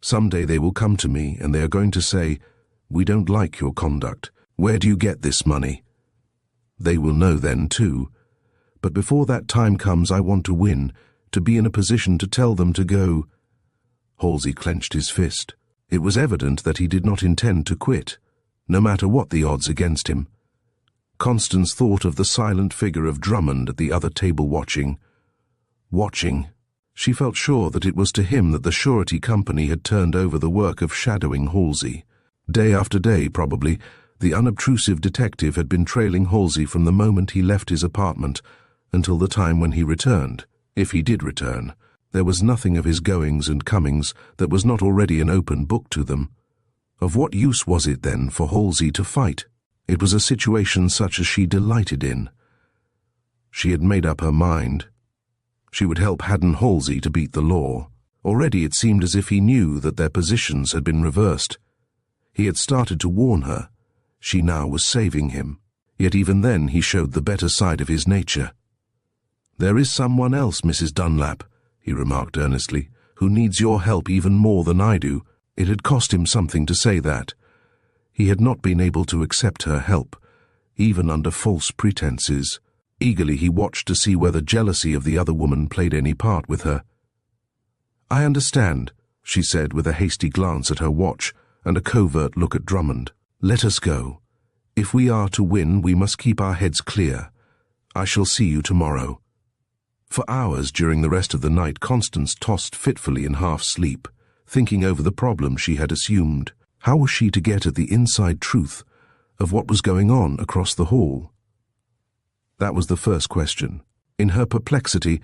Some day they will come to me and they are going to say, 'We don't like your conduct. Where do you get this money?' They will know then too. But before that time comes, I want to win, to be in a position to tell them to go." Halsey clenched his fist. It was evident that he did not intend to quit, no matter what the odds against him. Constance thought of the silent figure of Drummond at the other table watching. She felt sure that it was to him that the surety company had turned over the work of shadowing Halsey. Day after day, probably, the unobtrusive detective had been trailing Halsey from the moment he left his apartment until the time when he returned, if he did return. There was nothing of his goings and comings that was not already an open book to them. Of what use was it, then, for Halsey to fight? It was a situation such as she delighted in. She had made up her mind. She would help Haddon Halsey to beat the law. Already it seemed as if he knew that their positions had been reversed. He had started to warn her. She now was saving him. Yet even then he showed the better side of his nature. "There is someone else, Mrs. Dunlap," he remarked earnestly, "who needs your help even more than I do." It had cost him something to say that. He had not been able to accept her help, even under false pretenses. Eagerly he watched to see whether jealousy of the other woman played any part with her. "I understand," she said with a hasty glance at her watch and a covert look at Drummond. "Let us go. If we are to win, we must keep our heads clear. I shall see you tomorrow." For hours during the rest of the night Constance tossed fitfully in half-sleep, thinking over the problem she had assumed. How was she to get at the inside truth of what was going on across the hall? That was the first question. In her perplexity,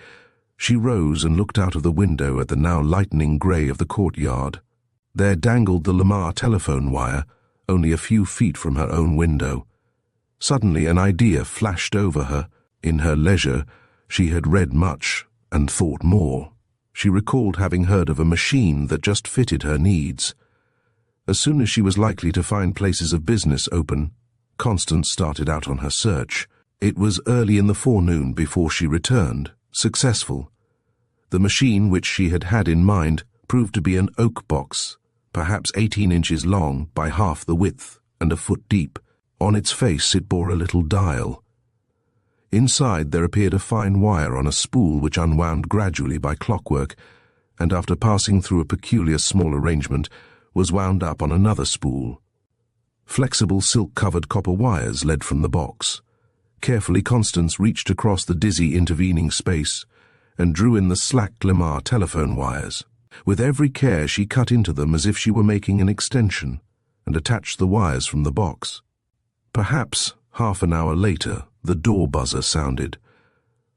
she rose and looked out of the window at the now lightening grey of the courtyard. There dangled the Lamar telephone wire, only a few feet from her own window. Suddenly an idea flashed over her. In her leisure, she had read much and thought more. She recalled having heard of a machine that just fitted her needs. As soon as she was likely to find places of business open, Constance started out on her search. It was early in the forenoon before she returned, successful. The machine which she had had in mind proved to be an oak box, perhaps 18 inches long by half the width and a foot deep. On its face it bore a little dial. Inside there appeared a fine wire on a spool which unwound gradually by clockwork, and after passing through a peculiar small arrangement, was wound up on another spool. Flexible silk-covered copper wires led from the box. Carefully Constance reached across the dizzy intervening space and drew in the slack Lamar telephone wires. With every care she cut into them as if she were making an extension, and attached the wires from the box. Perhaps half an hour later the door buzzer sounded.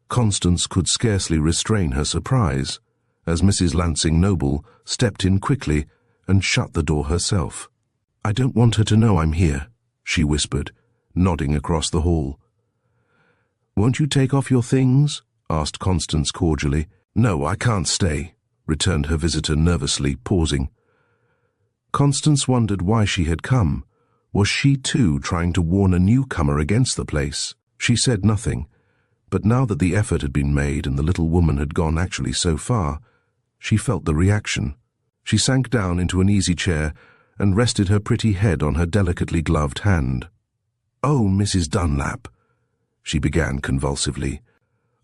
Constance could scarcely restrain her surprise as Mrs. Lansing Noble stepped in quickly and shut the door herself. "I don't want her to know I'm here," she whispered, nodding across the hall. "Won't you take off your things?" asked Constance cordially. "No, I can't stay," returned her visitor nervously, pausing. Constance wondered why she had come. Was she too trying to warn a newcomer against the place? She said nothing, but now that the effort had been made and the little woman had gone actually so far, she felt the reaction. She sank down into an easy chair and rested her pretty head on her delicately gloved hand. "Oh, Mrs. Dunlap," she began convulsively,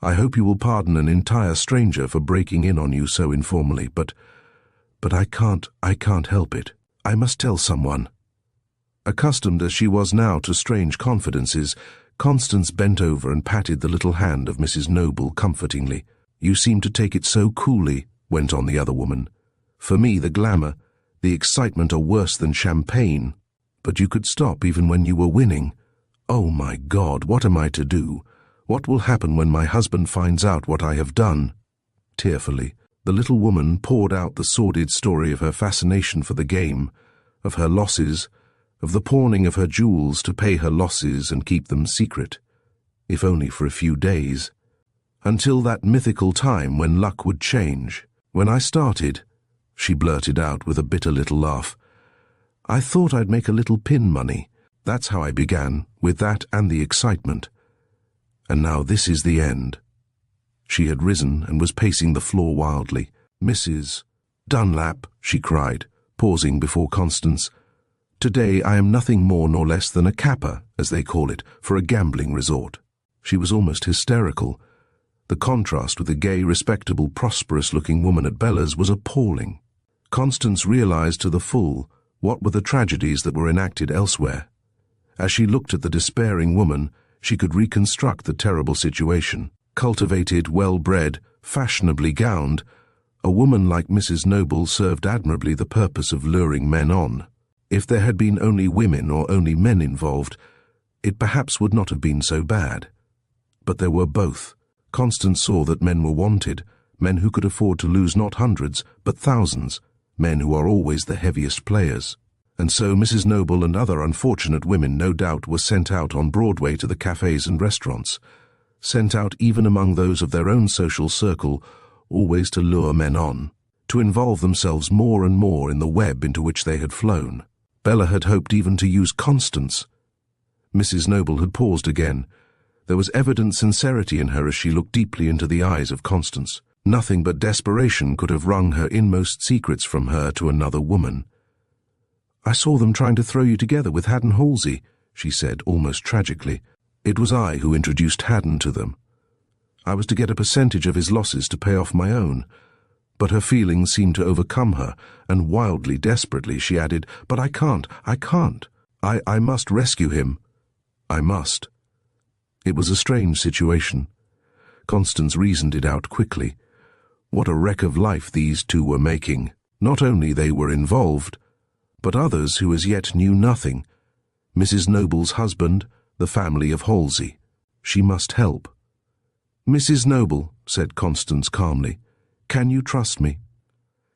"I hope you will pardon an entire stranger for breaking in on you so informally, but I can't help it. I must tell someone." Accustomed as she was now to strange confidences, Constance bent over and patted the little hand of Mrs. Noble comfortingly. "You seem to take it so coolly," went on the other woman. "For me, the glamour, the excitement are worse than champagne. But you could stop even when you were winning. Oh my God, what am I to do? What will happen when my husband finds out what I have done?" Tearfully, the little woman poured out the sordid story of her fascination for the game, of her losses, of the pawning of her jewels to pay her losses and keep them secret, if only for a few days, until that mythical time when luck would change. "When I started," she blurted out with a bitter little laugh, "I thought I'd make a little pin money. That's how I began, with that and the excitement. And now this is the end." She had risen and was pacing the floor wildly. "Mrs. Dunlap," she cried, pausing before Constance, "today I am nothing more nor less than a capper, as they call it, for a gambling resort." She was almost hysterical. The contrast with the gay, respectable, prosperous-looking woman at Bella's was appalling. Constance realized to the full what were the tragedies that were enacted elsewhere. As she looked at the despairing woman, she could reconstruct the terrible situation. Cultivated, well-bred, fashionably gowned, a woman like Mrs. Noble served admirably the purpose of luring men on. If there had been only women or only men involved, it perhaps would not have been so bad. But there were both. Constance saw that men were wanted, men who could afford to lose not hundreds, but thousands, men who are always the heaviest players. And so Mrs. Noble and other unfortunate women no doubt were sent out on Broadway to the cafes and restaurants, sent out even among those of their own social circle, always to lure men on, to involve themselves more and more in the web into which they had flown. Bella had hoped even to use Constance. Mrs. Noble had paused again. There was evident sincerity in her as she looked deeply into the eyes of Constance. Nothing but desperation could have wrung her inmost secrets from her to another woman. "I saw them trying to throw you together with Haddon Halsey," she said, almost tragically. "It was I who introduced Haddon to them. I was to get a percentage of his losses to pay off my own." But her feelings seemed to overcome her, and wildly, desperately, she added, "But I can't. I must rescue him. I must." It was a strange situation. Constance reasoned it out quickly. What a wreck of life these two were making. Not only they were involved, but others who as yet knew nothing. Mrs. Noble's husband, the family of Halsey. She must help. "Mrs. Noble," said Constance calmly, "can you trust me?"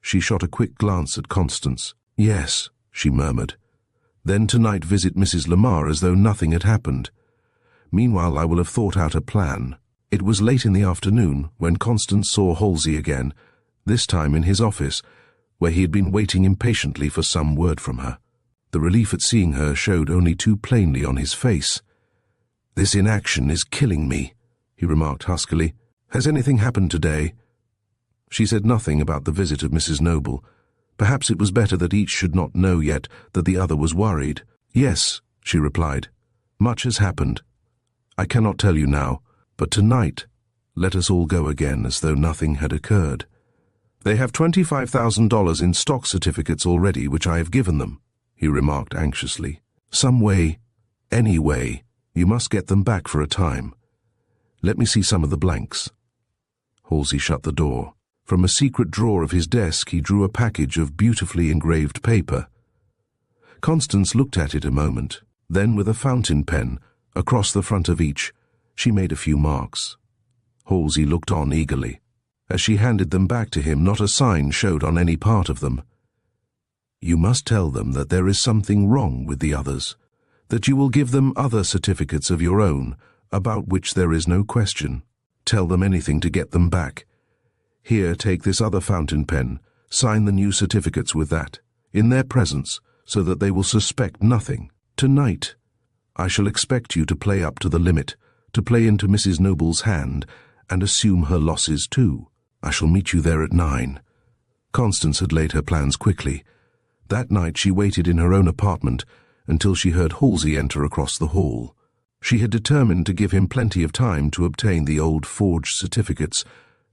She shot a quick glance at Constance. "Yes," she murmured. "Then tonight visit Mrs. Lamar as though nothing had happened. Meanwhile I will have thought out a plan." It was late in the afternoon when Constance saw Halsey again, this time in his office, where he had been waiting impatiently for some word from her. The relief at seeing her showed only too plainly on his face. "This inaction is killing me," he remarked huskily. "Has anything happened today?" She said nothing about the visit of Mrs. Noble. Perhaps it was better that each should not know yet that the other was worried. "Yes," she replied. "Much has happened. I cannot tell you now, but tonight let us all go again as though nothing had occurred. They have $25,000 in stock certificates already, which I have given them," he remarked anxiously. "Some way, any way, you must get them back for a time. Let me see some of the blanks." Halsey shut the door. From a secret drawer of his desk he drew a package of beautifully engraved paper. Constance looked at it a moment, then with a fountain pen, across the front of each, she made a few marks. Halsey looked on eagerly. As she handed them back to him, not a sign showed on any part of them. "You must tell them that there is something wrong with the others, that you will give them other certificates of your own, about which there is no question. Tell them anything to get them back. Here, take this other fountain pen, sign the new certificates with that, in their presence, so that they will suspect nothing. Tonight, I shall expect you to play up to the limit, to play into Mrs. Noble's hand, and assume her losses too. I shall meet you there at 9. Constance had laid her plans quickly. That night she waited in her own apartment until she heard Halsey enter across the hall. She had determined to give him plenty of time to obtain the old forged certificates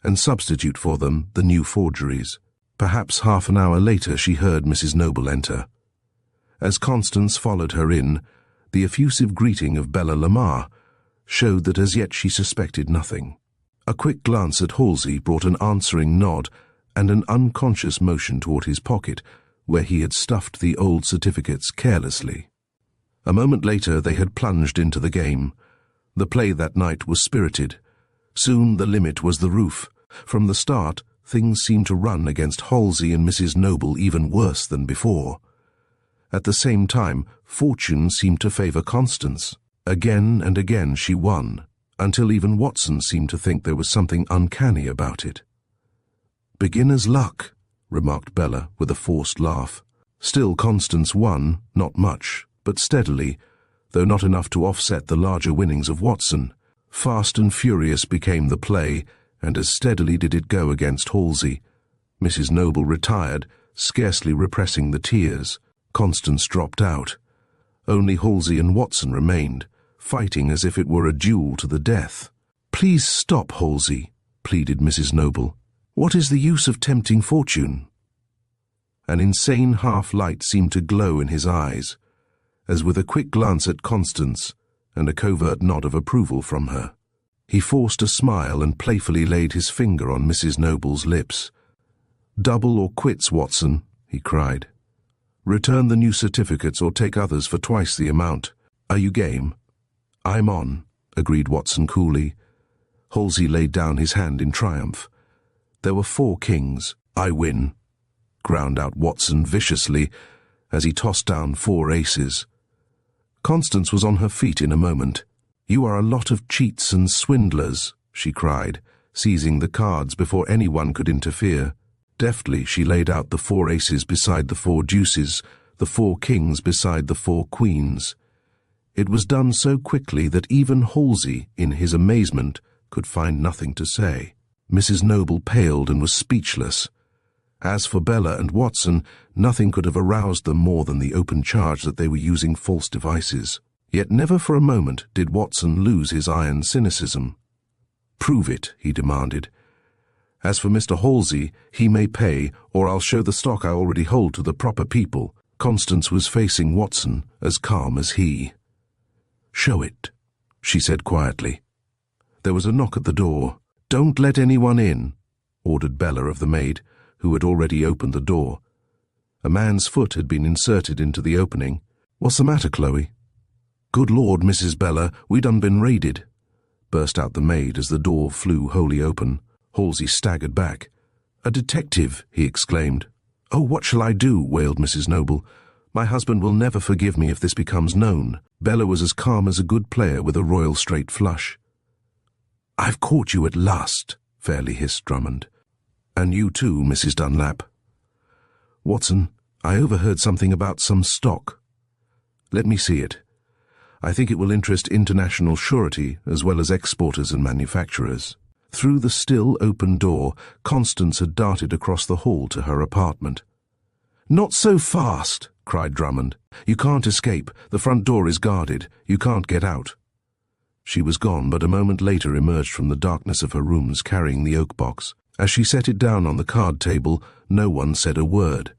and substitute for them the new forgeries. Perhaps half an hour later she heard Mrs. Noble enter. As Constance followed her in, the effusive greeting of Bella Lamar, showed that as yet she suspected nothing. A quick glance at Halsey brought an answering nod and an unconscious motion toward his pocket, where he had stuffed the old certificates carelessly. A moment later they had plunged into the game. The play that night was spirited. Soon the limit was the roof. From the start, things seemed to run against Halsey and Mrs. Noble even worse than before. At the same time, fortune seemed to favor Constance. Again and again she won, until even Watson seemed to think there was something uncanny about it. "Beginner's luck," remarked Bella with a forced laugh. Still Constance won, not much, but steadily, though not enough to offset the larger winnings of Watson. Fast and furious became the play, and as steadily did it go against Halsey. Mrs. Noble retired, scarcely repressing the tears. Constance dropped out. Only Halsey and Watson remained, fighting as if it were a duel to the death. "Please stop, Halsey," pleaded Mrs. Noble. "What is the use of tempting fortune?" An insane half-light seemed to glow in his eyes, as with a quick glance at Constance and a covert nod of approval from her, he forced a smile and playfully laid his finger on Mrs. Noble's lips. "Double or quits, Watson," he cried. "Return the new certificates or take others for twice the amount. Are you game?" "I'm on," agreed Watson coolly. Halsey laid down his hand in triumph. "There were 4 kings. I win," ground out Watson viciously as he tossed down 4 aces. Constance was on her feet in a moment. "You are a lot of cheats and swindlers," she cried, seizing the cards before anyone could interfere. Deftly she laid out the 4 aces beside the 4 deuces, the 4 kings beside the 4 queens. It was done so quickly that even Halsey, in his amazement, could find nothing to say. Mrs. Noble paled and was speechless. As for Bella and Watson, nothing could have aroused them more than the open charge that they were using false devices. Yet never for a moment did Watson lose his iron cynicism. "Prove it," he demanded. "As for Mr. Halsey, he may pay, or I'll show the stock I already hold to the proper people." Constance was facing Watson, as calm as he. "Show it," she said quietly. There was a knock at the door. "Don't let anyone in," ordered Bella of the maid, who had already opened the door. A man's foot had been inserted into the opening. "What's the matter, Chloe?" "Good Lord, Mrs. Bella, we done been raided," burst out the maid as the door flew wholly open. Halsey staggered back. "A detective!" he exclaimed. "Oh, what shall I do?" wailed Mrs. Noble. "My husband will never forgive me if this becomes known." Bella was as calm as a good player with a royal straight flush. "I've caught you at last," fairly hissed Drummond. "And you too, Mrs. Dunlap." "Watson, I overheard something about some stock." "Let me see it. I think it will interest international surety as well as exporters and manufacturers." Through the still open door, Constance had darted across the hall to her apartment. "Not so fast!" cried Drummond. "You can't escape. The front door is guarded. You can't get out." She was gone, but a moment later emerged from the darkness of her rooms carrying the oak box. As she set it down on the card table, no one said a word.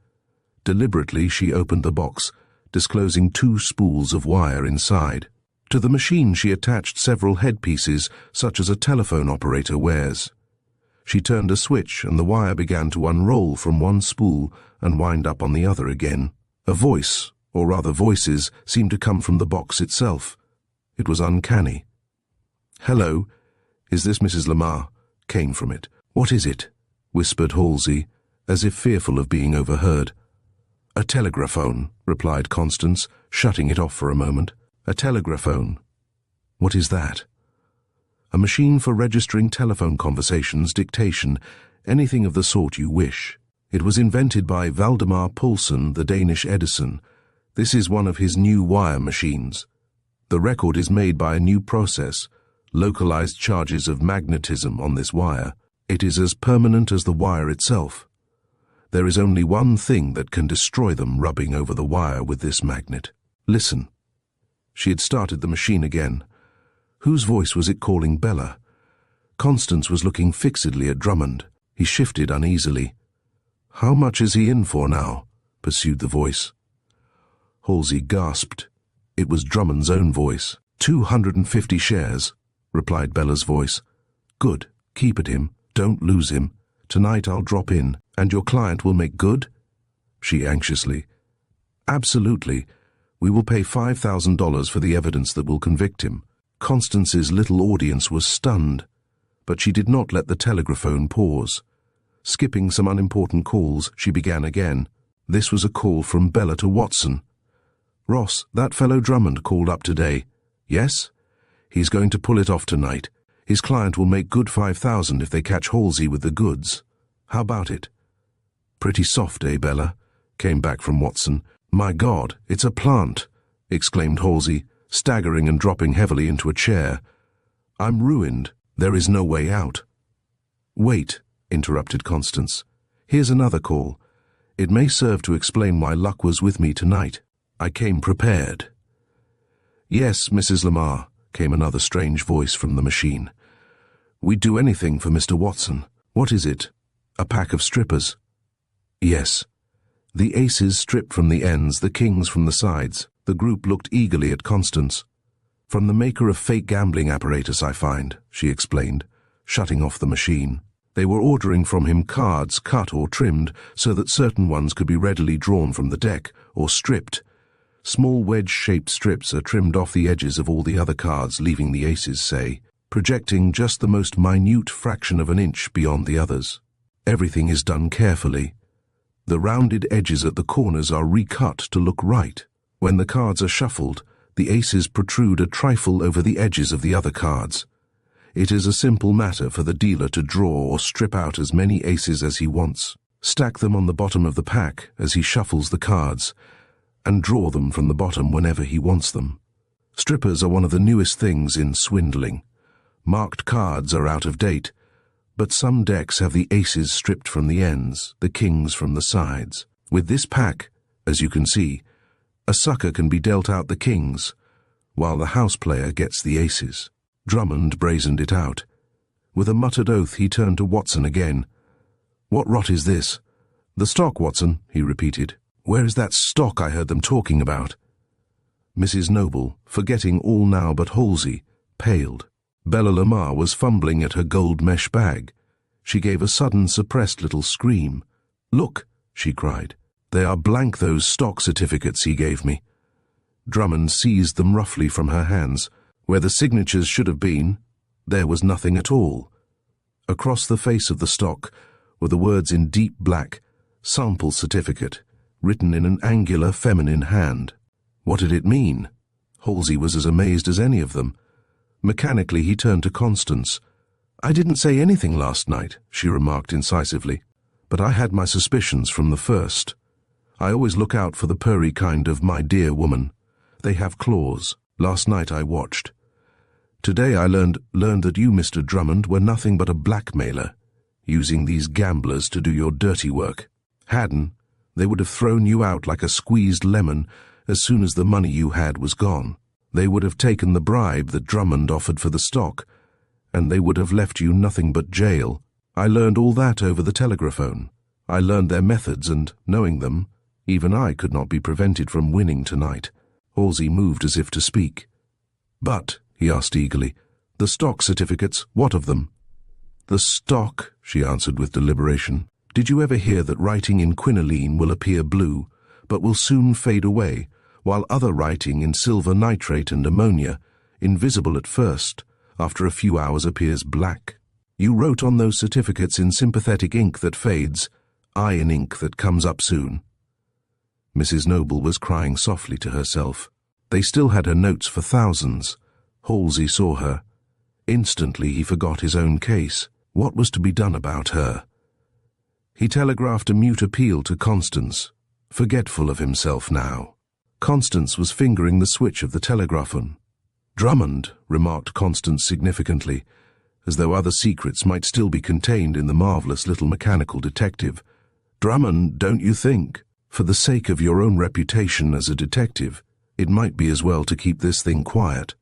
Deliberately she opened the box, disclosing 2 spools of wire inside. To the machine she attached several headpieces, such as a telephone operator wears. She turned a switch, and the wire began to unroll from one spool and wind up on the other again. A voice, or rather voices, seemed to come from the box itself. It was uncanny. "Hello, is this Mrs. Lamar?" came from it. "What is it?" whispered Halsey, as if fearful of being overheard. "A telegraphone," replied Constance, shutting it off for a moment. "A telegraphone. What is that?" "A machine for registering telephone conversations, dictation, anything of the sort you wish. It was invented by Valdemar Poulsen, the Danish Edison. This is one of his new wire machines. The record is made by a new process, localized charges of magnetism on this wire. It is as permanent as the wire itself. There is only one thing that can destroy them rubbing over the wire with this magnet. Listen." She had started the machine again. Whose voice was it calling Bella? Constance was looking fixedly at Drummond. He shifted uneasily. "How much is he in for now?" pursued the voice. Halsey gasped. It was Drummond's own voice. 250 shares, replied Bella's voice. Good, keep at him, don't lose him. Tonight I'll drop in, and your client will make good? She anxiously. Absolutely. We will pay $5,000 for the evidence that will convict him. Constance's little audience was stunned, but she did not let the telegraphone pause. Skipping some unimportant calls, she began again. This was a call from Bella to Watson. Ross, that fellow Drummond called up today. Yes? He's going to pull it off tonight. His client will make good $5,000 if they catch Halsey with the goods. How about it? Pretty soft, eh, Bella? Came back from Watson. My God, it's a plant, exclaimed Halsey, staggering and dropping heavily into a chair. I'm ruined. There is no way out. Wait, interrupted Constance. Here's another call. It may serve to explain why luck was with me tonight. I came prepared. Yes, Mrs. Lamar, came another strange voice from the machine. We'd do anything for Mr. Watson. What is it? A pack of strippers? Yes. The aces stripped from the ends, the kings from the sides. The group looked eagerly at Constance. From the maker of fake gambling apparatus, I find, she explained, shutting off the machine. They were ordering from him cards cut or trimmed so that certain ones could be readily drawn from the deck or stripped. Small wedge-shaped strips are trimmed off the edges of all the other cards, leaving the aces, say, projecting just the most minute fraction of an inch beyond the others. Everything is done carefully. The rounded edges at the corners are recut to look right. When the cards are shuffled, the aces protrude a trifle over the edges of the other cards. It is a simple matter for the dealer to draw or strip out as many aces as he wants, stack them on the bottom of the pack as he shuffles the cards, and draw them from the bottom whenever he wants them. Strippers are one of the newest things in swindling. Marked cards are out of date, but some decks have the aces stripped from the ends, the kings from the sides. With this pack, as you can see, a sucker can be dealt out the kings, while the house player gets the aces. Drummond brazened it out. With a muttered oath he turned to Watson again. What rot is this? The stock, Watson, he repeated. Where is that stock I heard them talking about? Mrs. Noble, forgetting all now but Halsey, paled. Bella Lamar was fumbling at her gold mesh bag. She gave a sudden suppressed little scream. Look, she cried. They are blank, those stock certificates he gave me. Drummond seized them roughly from her hands. Where the signatures should have been, there was nothing at all. Across the face of the stock were the words in deep black, Sample Certificate, written in an angular feminine hand. What did it mean? Halsey was as amazed as any of them. Mechanically he turned to Constance. I didn't say anything last night, she remarked incisively, but I had my suspicions from the first. I always look out for the purry kind of my dear woman. They have claws. Last night I watched. Today I learned that you, Mr. Drummond, were nothing but a blackmailer, using these gamblers to do your dirty work. Hadn't, they would have thrown you out like a squeezed lemon as soon as the money you had was gone. They would have taken the bribe that Drummond offered for the stock, and they would have left you nothing but jail. I learned all that over the telegraphone. I learned their methods, and, knowing them, even I could not be prevented from winning tonight. Halsey moved as if to speak. But, he asked eagerly, the stock certificates, what of them? The stock, she answered with deliberation. Did you ever hear that writing in quinoline will appear blue, but will soon fade away, while other writing in silver nitrate and ammonia, invisible at first, after a few hours appears black? You wrote on those certificates in sympathetic ink that fades, iron ink that comes up soon. Mrs. Noble was crying softly to herself. They still had her notes for thousands. Halsey saw her. Instantly he forgot his own case. What was to be done about her? He telegraphed a mute appeal to Constance, forgetful of himself now. Constance was fingering the switch of the telegraphone. Drummond, remarked Constance significantly, as though other secrets might still be contained in the marvelous little mechanical detective. Drummond, don't you think, for the sake of your own reputation as a detective, it might be as well to keep this thing quiet?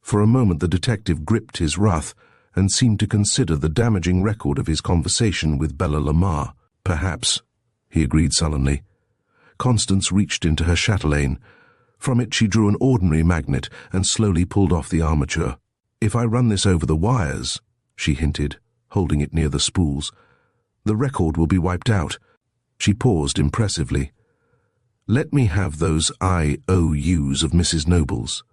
For a moment the detective gripped his wrath and seemed to consider the damaging record of his conversation with Bella Lamar. Perhaps, he agreed sullenly. Constance reached into her chatelaine. From it she drew an ordinary magnet and slowly pulled off the armature. "If I run this over the wires," she hinted, holding it near the spools, "the record will be wiped out." She paused impressively. "Let me have those IOUs of Mrs. Noble's.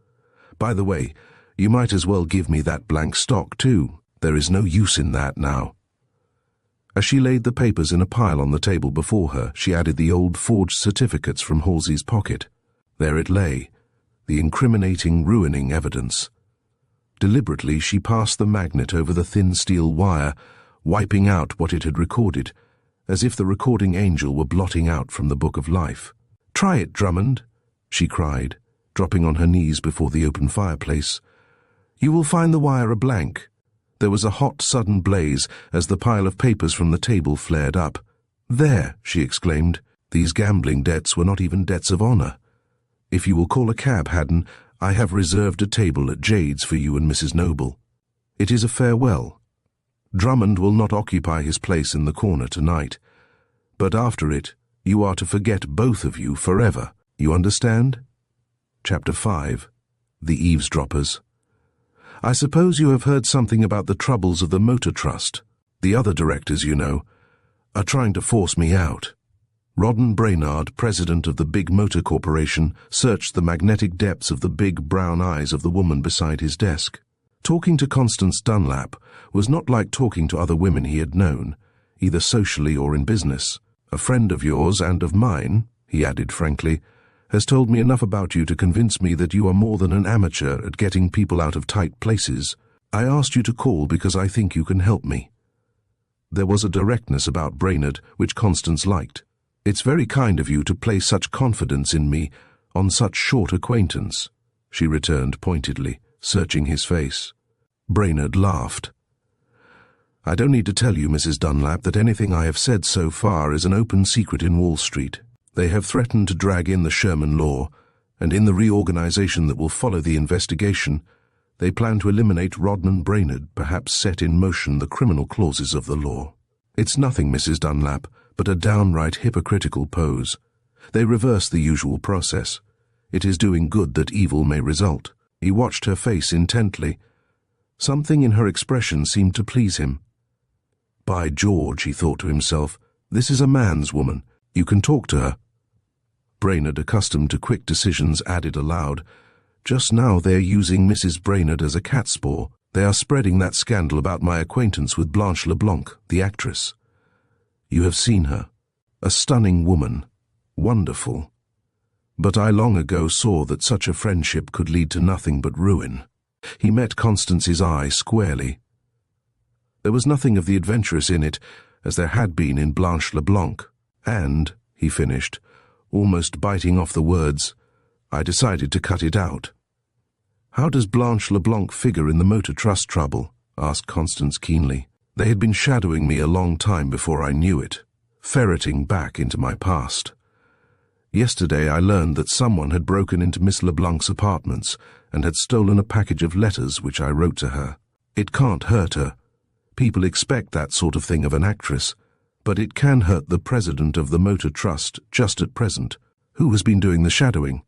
By the way, you might as well give me that blank stock too. There is no use in that now." As she laid the papers in a pile on the table before her, she added the old forged certificates from Halsey's pocket. There it lay, the incriminating, ruining evidence. Deliberately she passed the magnet over the thin steel wire, wiping out what it had recorded, as if the recording angel were blotting out from the book of life. "Try it, Drummond," she cried, dropping on her knees before the open fireplace. "You will find the wire a blank." There was a hot, sudden blaze as the pile of papers from the table flared up. "There," she exclaimed. "These gambling debts were not even debts of honor. If you will call a cab, Haddon, I have reserved a table at Jade's for you and Mrs. Noble. It is a farewell. Drummond will not occupy his place in the corner tonight, but after it, you are to forget both of you forever. You understand?" Chapter 5. The Eavesdroppers. "I suppose you have heard something about the troubles of the Motor Trust. The other directors, you know, are trying to force me out." Rodden Brainard, president of the big motor corporation, searched the magnetic depths of the big brown eyes of the woman beside his desk. Talking to Constance Dunlap was not like talking to other women he had known, either socially or in business. "A friend of yours and of mine," he added frankly, "has told me enough about you to convince me that you are more than an amateur at getting people out of tight places. I asked you to call because I think you can help me." There was a directness about Brainard which Constance liked. "It's very kind of you to place such confidence in me on such short acquaintance," she returned pointedly, searching his face. Brainard laughed. "I don't need to tell you, Mrs. Dunlap, that anything I have said so far is an open secret in Wall Street. They have threatened to drag in the Sherman Law, and in the reorganization that will follow the investigation, they plan to eliminate Rodman Brainard, perhaps set in motion the criminal clauses of the law. It's nothing, Mrs. Dunlap, but a downright hypocritical pose. They reverse the usual process. It is doing good that evil may result." He watched her face intently. Something in her expression seemed to please him. "By George," he thought to himself, "this is a man's woman. You can talk to her." Brainard, accustomed to quick decisions, added aloud, "Just now they're using Mrs. Brainard as a catspaw. They are spreading that scandal about my acquaintance with Blanche LeBlanc, the actress. You have seen her. A stunning woman. Wonderful. But I long ago saw that such a friendship could lead to nothing but ruin." He met Constance's eye squarely. There was nothing of the adventurous in it, as there had been in Blanche LeBlanc. "And," he finished, almost biting off the words, "I decided to cut it out." "How does Blanche LeBlanc figure in the Motor Trust trouble?" asked Constance keenly. "They had been shadowing me a long time before I knew it, ferreting back into my past. Yesterday I learned that someone had broken into Miss LeBlanc's apartments and had stolen a package of letters which I wrote to her. It can't hurt her. People expect that sort of thing of an actress, but it can hurt the president of the Motor Trust just at present. Who has been doing the shadowing?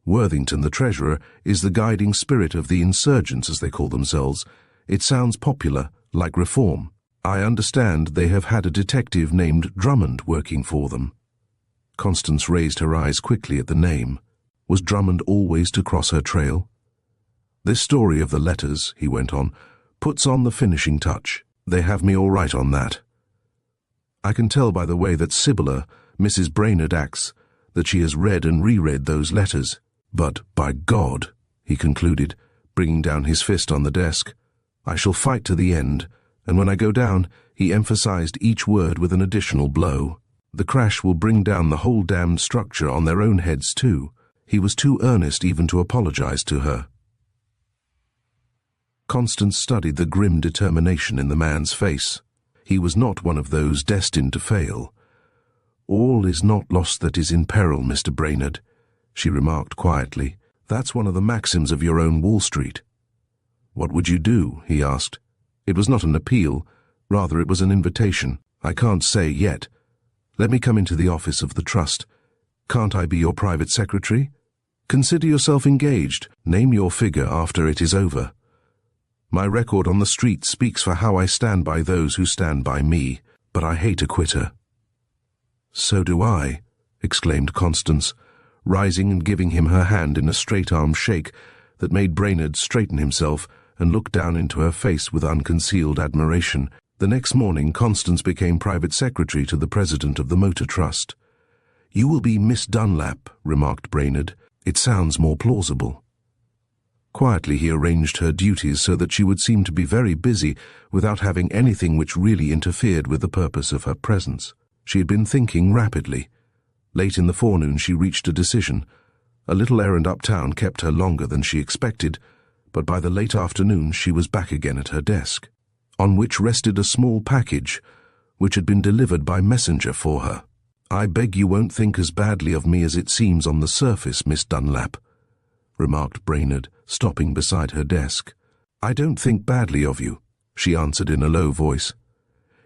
Worthington, the treasurer, is the guiding spirit of the insurgents, as they call themselves. It sounds popular, like reform. I understand they have had a detective named Drummond working for them." Constance raised her eyes quickly at the name. Was Drummond always to cross her trail? "This story of the letters," he went on, "puts on the finishing touch. They have me all right on that. I can tell by the way that Sibylla, Mrs. Brainard, acts, that she has read and reread those letters. But, by God," he concluded, bringing down his fist on the desk, "I shall fight to the end, and when I go down," he emphasized each word with an additional blow, "the crash will bring down the whole damned structure on their own heads too." He was too earnest even to apologize to her. Constance studied the grim determination in the man's face. He was not one of those destined to fail. "All is not lost that is in peril, Mr. Brainard," she remarked quietly. "That's one of the maxims of your own Wall Street." "What would you do?" he asked. It was not an appeal, rather it was an invitation. "I can't say yet. Let me come into the office of the trust. Can't I be your private secretary? Consider yourself engaged. Name your figure after it is over. My record on the street speaks for how I stand by those who stand by me, but I hate a quitter." "So do I," exclaimed Constance, rising and giving him her hand in a straight-arm shake that made Brainerd straighten himself and look down into her face with unconcealed admiration. The next morning, Constance became private secretary to the president of the Motor Trust. "You will be Miss Dunlap," remarked Brainerd. "It sounds more plausible." Quietly he arranged her duties so that she would seem to be very busy without having anything which really interfered with the purpose of her presence. She had been thinking rapidly. Late in the forenoon she reached a decision. A little errand uptown kept her longer than she expected, but by the late afternoon she was back again at her desk, on which rested a small package which had been delivered by messenger for her. "I beg you won't think as badly of me as it seems on the surface, Miss Dunlap," remarked Brainerd, stopping beside her desk. "I don't think badly of you," she answered in a low voice.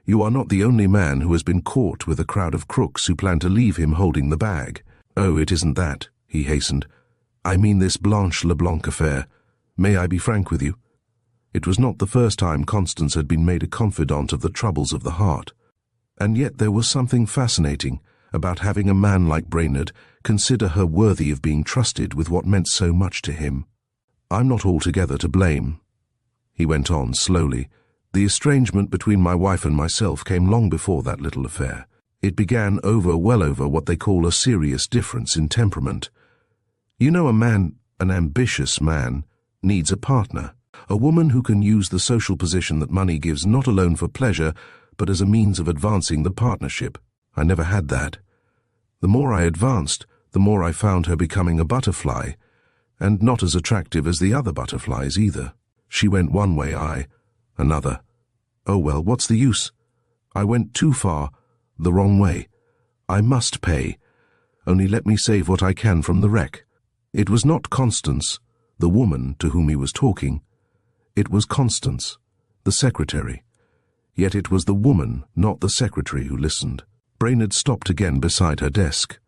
"You are not the only man who has been caught with a crowd of crooks who plan to leave him holding the bag." "Oh, it isn't that," he hastened. "I mean this Blanche LeBlanc affair. May I be frank with you?" It was not the first time Constance had been made a confidant of the troubles of the heart. And yet there was something fascinating about having a man like Brainerd consider her worthy of being trusted with what meant so much to him. "I'm not altogether to blame," he went on slowly. "The estrangement between my wife and myself came long before that little affair. It began well over what they call a serious difference in temperament. You know, an ambitious man, needs a partner, a woman who can use the social position that money gives not alone for pleasure, but as a means of advancing the partnership. I never had that. The more I advanced, the more I found her becoming a butterfly, and not as attractive as the other butterflies either. She went one way, I another. Oh well, what's the use? I went too far, the wrong way. I must pay. Only let me save what I can from the wreck." It was not Constance, the woman to whom he was talking. It was Constance, the secretary. Yet it was the woman, not the secretary, who listened. Brainerd stopped again beside her desk.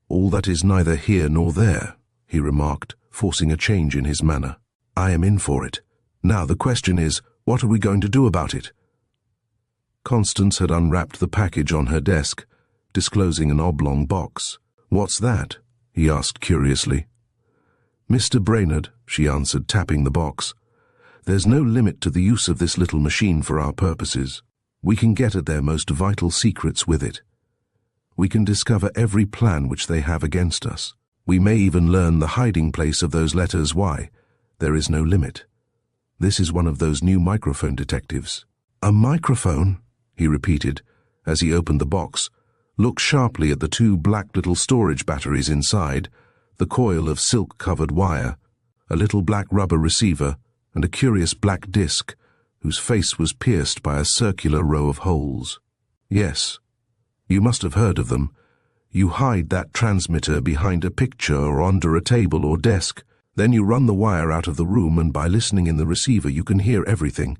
"All that is neither here nor there," he remarked, forcing a change in his manner. "I am in for it. Now the question is, what are we going to do about it?" Constance had unwrapped the package on her desk, disclosing an oblong box. "What's that?" he asked curiously. "Mr. Brainerd," she answered, tapping the box. "There's no limit to the use of this little machine for our purposes. We can get at their most vital secrets with it. We can discover every plan which they have against us. We may even learn the hiding place of those letters. Why? There is no limit. This is one of those new microphone detectives." "A microphone?" he repeated, as he opened the box, looked sharply at the two black little storage batteries inside, the coil of silk-covered wire, a little black rubber receiver, and a curious black disc, whose face was pierced by a circular row of holes. "Yes, you must have heard of them. You hide that transmitter behind a picture or under a table or desk. Then you run the wire out of the room, and by listening in the receiver you can hear everything.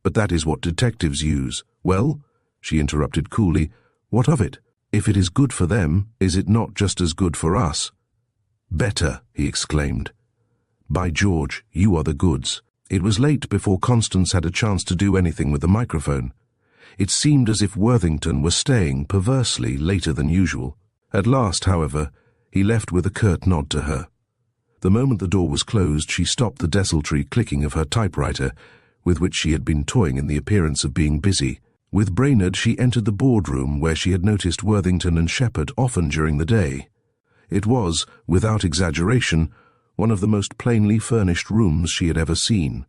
But that is what detectives use." "Well," she interrupted coolly, "what of it? If it is good for them, is it not just as good for us?" "Better," he exclaimed. "By George, you are the goods." It was late before Constance had a chance to do anything with the microphone. It seemed as if Worthington was staying, perversely, later than usual. At last, however, he left with a curt nod to her. The moment the door was closed, she stopped the desultory clicking of her typewriter, with which she had been toying in the appearance of being busy. With Brainerd she entered the boardroom where she had noticed Worthington and Shepherd often during the day. It was, without exaggeration, one of the most plainly furnished rooms she had ever seen.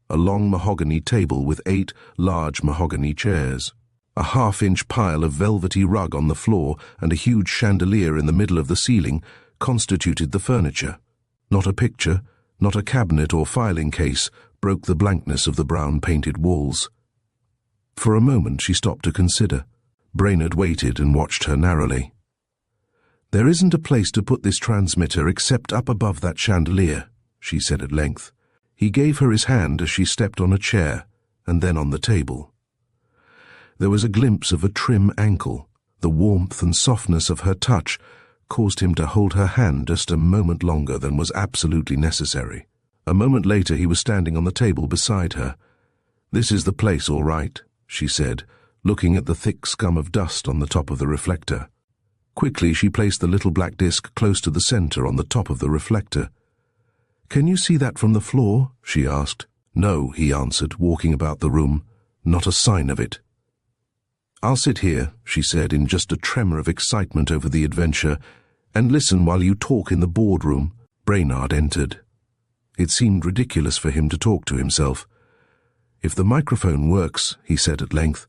A long mahogany table with 8 large mahogany chairs, a half-inch pile of velvety rug on the floor, and a huge chandelier in the middle of the ceiling constituted the furniture. Not a picture, not a cabinet or filing case broke the blankness of the brown-painted walls. For a moment she stopped to consider. Brainerd waited and watched her narrowly. "There isn't a place to put this transmitter except up above that chandelier," she said at length. He gave her his hand as she stepped on a chair, and then on the table. There was a glimpse of a trim ankle. The warmth and softness of her touch caused him to hold her hand just a moment longer than was absolutely necessary. A moment later he was standing on the table beside her. "This is the place, all right," she said, looking at the thick scum of dust on the top of the reflector. Quickly she placed the little black disc close to the center on the top of the reflector. "Can you see that from the floor?" she asked. "No," he answered, walking about the room. "Not a sign of it." "I'll sit here," she said, in just a tremor of excitement over the adventure, "and listen while you talk in the boardroom." Brainard entered. It seemed ridiculous for him to talk to himself. "If the microphone works," he said at length,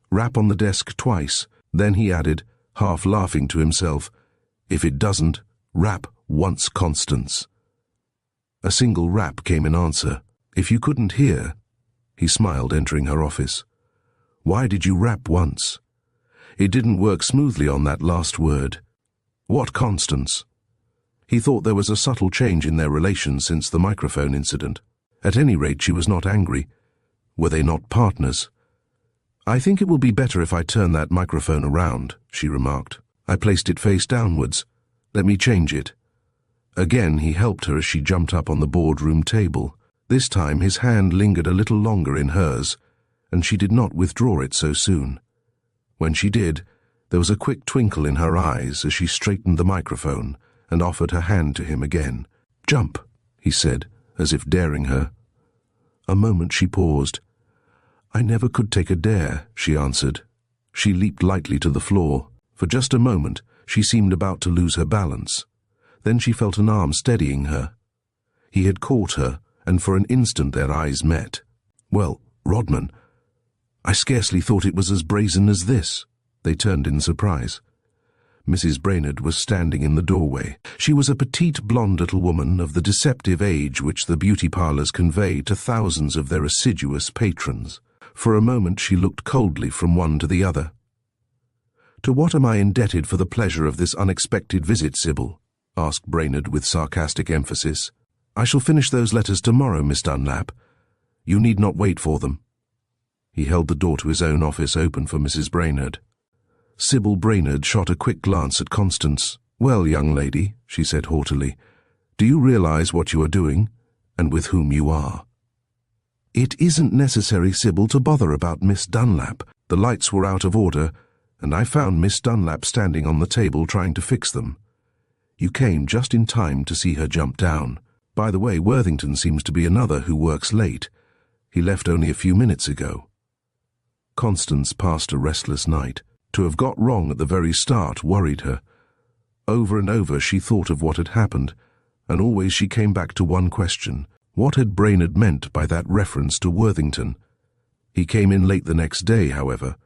"rap on the desk twice." Then he added, half laughing to himself, "If it doesn't, rap once, Constance." A single rap came in answer. "If you couldn't hear," he smiled, entering her office, "why did you rap once? It didn't work smoothly on that last word." "What, Constance?" He thought there was a subtle change in their relations since the microphone incident. At any rate, she was not angry. Were they not partners? "I think it will be better if I turn that microphone around," she remarked. "I placed it face downwards. Let me change it." Again he helped her as she jumped up on the boardroom table. This time his hand lingered a little longer in hers, and she did not withdraw it so soon. When she did, there was a quick twinkle in her eyes as she straightened the microphone and offered her hand to him again. "Jump," he said, as if daring her. A moment she paused. "I never could take a dare," she answered. She leaped lightly to the floor. For just a moment, she seemed about to lose her balance. Then she felt an arm steadying her. He had caught her, and for an instant their eyes met. "Well, Rodman, I scarcely thought it was as brazen as this." They turned in surprise. Mrs. Brainerd was standing in the doorway. She was a petite blonde little woman of the deceptive age which the beauty parlors convey to thousands of their assiduous patrons. For a moment she looked coldly from one to the other. "To what am I indebted for the pleasure of this unexpected visit, Sybil?" asked Brainerd with sarcastic emphasis. "I shall finish those letters tomorrow, Miss Dunlap. You need not wait for them." He held the door to his own office open for Mrs. Brainerd. Sybil Brainerd shot a quick glance at Constance. "Well, young lady," she said haughtily, "do you realize what you are doing, and with whom you are?" "It isn't necessary, Sybil, to bother about Miss Dunlap. The lights were out of order, and I found Miss Dunlap standing on the table trying to fix them. You came just in time to see her jump down. By the way, Worthington seems to be another who works late. He left only a few minutes ago." Constance passed a restless night. To have got wrong at the very start worried her. Over and over she thought of what had happened, and always she came back to one question. What had Brainerd meant by that reference to Worthington? He came in late the next day, however.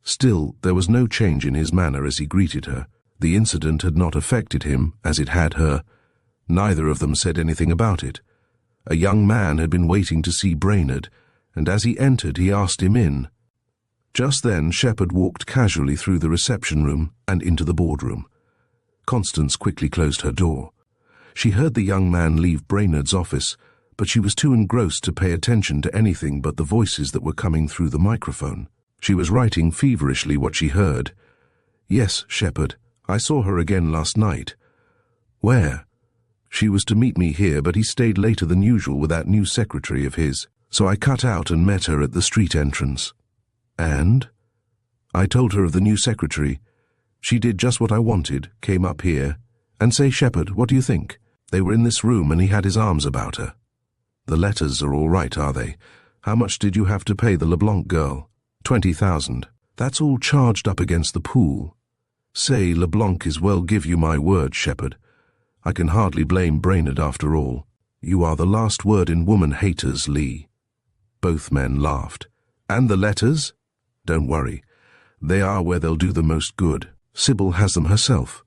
Still, there was no change in his manner as he greeted her. The incident had not affected him, as it had her. Neither of them said anything about it. A young man had been waiting to see Brainerd, and as he entered he asked him in. Just then Shepherd walked casually through the reception room and into the boardroom. Constance quickly closed her door. She heard the young man leave Brainerd's office, but she was too engrossed to pay attention to anything but the voices that were coming through the microphone. She was writing feverishly what she heard. "Yes, Shepherd, I saw her again last night." "Where?" "She was to meet me here, but he stayed later than usual with that new secretary of his, so I cut out and met her at the street entrance." "And?" "I told her of the new secretary. She did just what I wanted, came up here. And say, Shepherd, what do you think? They were in this room and he had his arms about her." "The letters are all right, are they? How much did you have to pay the LeBlanc girl?" 20,000. "That's all charged up against the pool. Say, LeBlanc is well, give you my word, Shepherd. I can hardly blame Brainerd after all. You are the last word in woman haters, Lee." Both men laughed. "And the letters?" "Don't worry. They are where they'll do the most good. Sybil has them herself.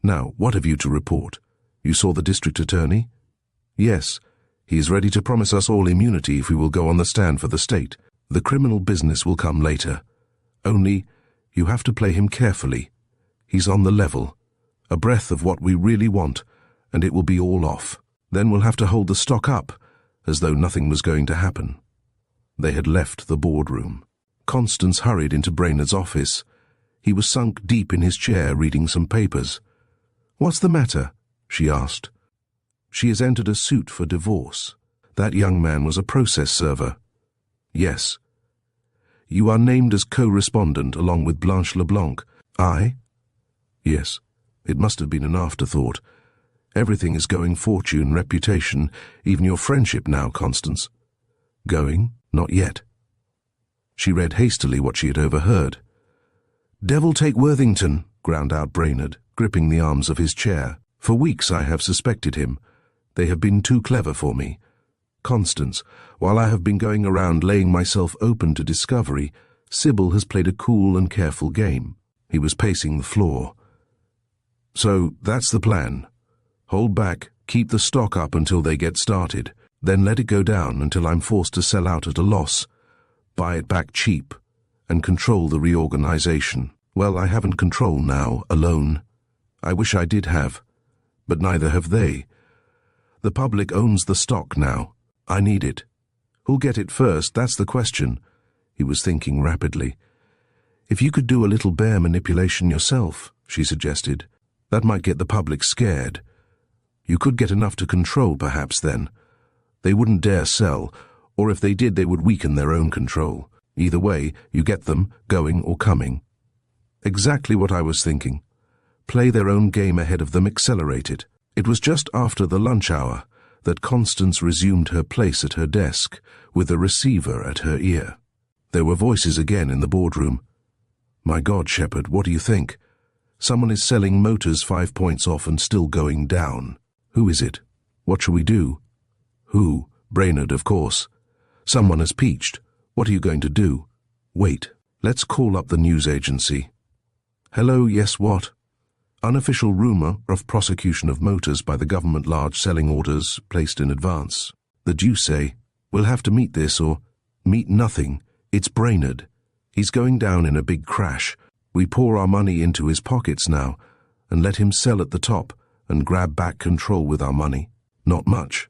Now, what have you to report? You saw the district attorney?" "Yes. He is ready to promise us all immunity if we will go on the stand for the state. The criminal business will come later. Only, you have to play him carefully. He's on the level. A breath of what we really want, and it will be all off. Then we'll have to hold the stock up, as though nothing was going to happen." They had left the boardroom. Constance hurried into Brainerd's office. He was sunk deep in his chair reading some papers. "What's the matter?" she asked. "She has entered a suit for divorce. That young man was a process server." "Yes." "You are named as co-respondent along with Blanche LeBlanc." "I?" "Yes. It must have been an afterthought. Everything is going, fortune, reputation, even your friendship now, Constance." "Going? Not yet." She read hastily what she had overheard. "Devil take Worthington," ground out Brainerd, gripping the arms of his chair. "For weeks I have suspected him. They have been too clever for me. Constance, while I have been going around laying myself open to discovery, Sybil has played a cool and careful game." He was pacing the floor. "So that's the plan. Hold back, keep the stock up until they get started, then let it go down until I'm forced to sell out at a loss, buy it back cheap, and control the reorganization. Well, I haven't control now, alone. I wish I did have, but neither have they. The public owns the stock now. I need it. Who'll get it first, that's the question." He was thinking rapidly. "If you could do a little bear manipulation yourself," she suggested, "that might get the public scared. You could get enough to control, perhaps, then. They wouldn't dare sell, or if they did, they would weaken their own control. Either way, you get them, going or coming." "Exactly what I was thinking. Play their own game ahead of them, accelerate it." It was just after the lunch hour that Constance resumed her place at her desk, with the receiver at her ear. There were voices again in the boardroom. "My God, Shepard, what do you think? Someone is selling motors 5 points off and still going down. Who is it? What shall we do?" "Who? Brainerd, of course. Someone has peached. What are you going to do?" "Wait. Let's call up the news agency." "Hello, yes, what?" "Unofficial rumor of prosecution of motors by the government, large selling orders placed in advance." "The deuce say? We'll have to meet this or—" "Meet nothing. It's Brainerd. He's going down in a big crash. We pour our money into his pockets now and let him sell at the top and grab back control with our money. Not much.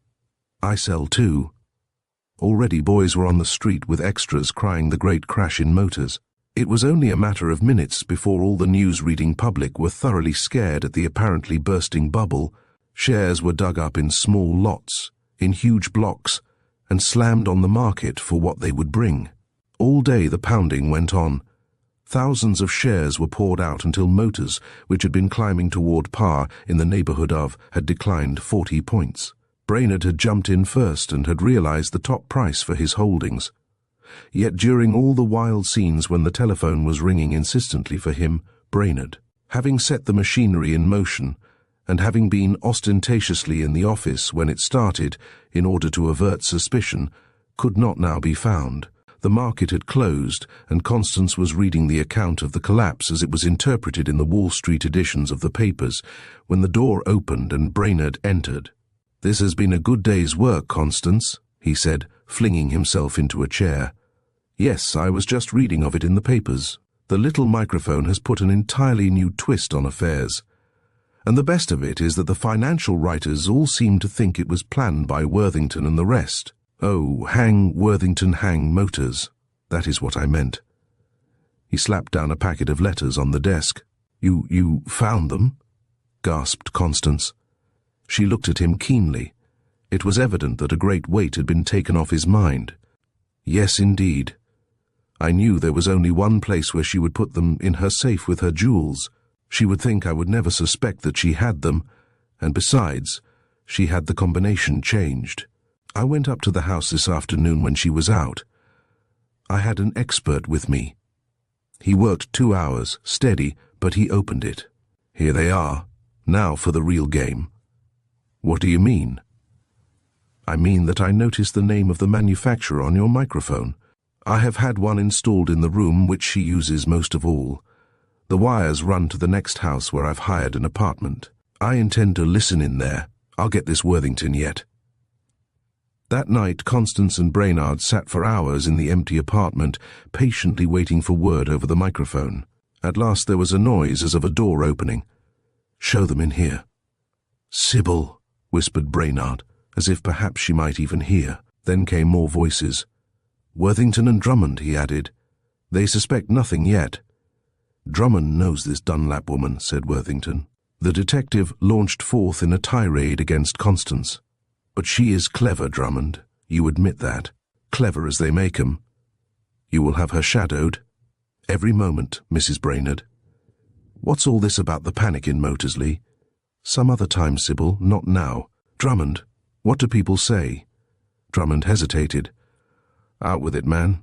I sell too." Already boys were on the street with extras crying the great crash in motors. It was only a matter of minutes before all the news-reading public were thoroughly scared at the apparently bursting bubble. Shares were dug up in small lots, in huge blocks, and slammed on the market for what they would bring. All day the pounding went on. Thousands of shares were poured out until motors, which had been climbing toward par in the neighborhood of, had declined 40 points. Brainerd had jumped in first and had realized the top price for his holdings. Yet during all the wild scenes when the telephone was ringing insistently for him, Brainerd, having set the machinery in motion, and having been ostentatiously in the office when it started in order to avert suspicion, could not now be found. The market had closed, and Constance was reading the account of the collapse as it was interpreted in the Wall Street editions of the papers, when the door opened and Brainerd entered. "This has been a good day's work, Constance," he said, flinging himself into a chair. "Yes, I was just reading of it in the papers. The little microphone has put an entirely new twist on affairs. And the best of it is that the financial writers all seem to think it was planned by Worthington and the rest. Oh, hang Worthington, hang motors. That is what I meant." He slapped down a packet of letters on the desk. You found them?" gasped Constance. She looked at him keenly. It was evident that a great weight had been taken off his mind. "Yes, indeed. I knew there was only one place where she would put them, in her safe with her jewels. She would think I would never suspect that she had them, and besides, she had the combination changed. I went up to the house this afternoon when she was out. I had an expert with me. He worked 2 hours, steady, but he opened it. Here they are. Now for the real game." "What do you mean?" "I mean that I noticed the name of the manufacturer on your microphone. I have had one installed in the room which she uses most of all. The wires run to the next house where I've hired an apartment. I intend to listen in there. I'll get this Worthington yet." That night, Constance and Brainerd sat for hours in the empty apartment, patiently waiting for word over the microphone. At last there was a noise as of a door opening. "Show them in here." "Sybil," whispered Brainerd, as if perhaps she might even hear. Then came more voices. "Worthington and Drummond," he added. "They suspect nothing yet." "Drummond knows this Dunlap woman," said Worthington. The detective launched forth in a tirade against Constance. "But she is clever, Drummond. You admit that. Clever as they make 'em. You will have her shadowed. Every moment, Mrs. Brainerd. What's all this about the panic in Motorsley? Some other time, Sybil, not now. Drummond, what do people say?" Drummond hesitated. "Out with it, man."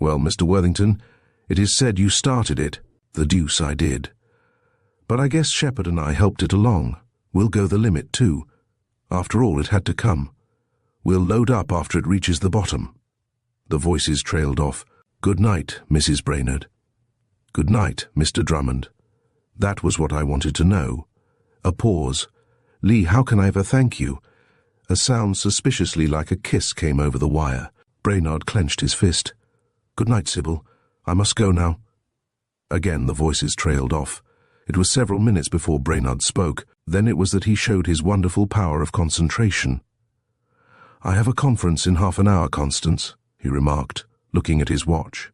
"Well, Mr. Worthington, it is said you started it." "The deuce I did. But I guess Shepherd and I helped it along. We'll go the limit, too. After all, it had to come. We'll load up after it reaches the bottom." The voices trailed off. "Good night, Mrs. Brainerd." "Good night, Mr. Drummond. That was what I wanted to know." A pause. "Lee, how can I ever thank you?" A sound suspiciously like a kiss came over the wire. Brainerd clenched his fist. "Good night, Sybil. I must go now." Again the voices trailed off. It was several minutes before Brainerd spoke. Then it was that he showed his wonderful power of concentration. "I have a conference in half an hour, Constance," he remarked, looking at his watch.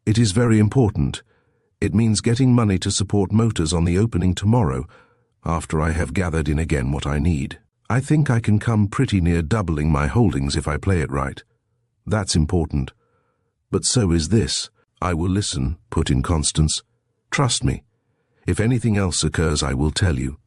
"It is very important. It means getting money to support Motors on the opening tomorrow, after I have gathered in again what I need. I think I can come pretty near doubling my holdings if I play it right. That's important. But so is this." "I will listen," put in Constance. "Trust me. If anything else occurs, I will tell you."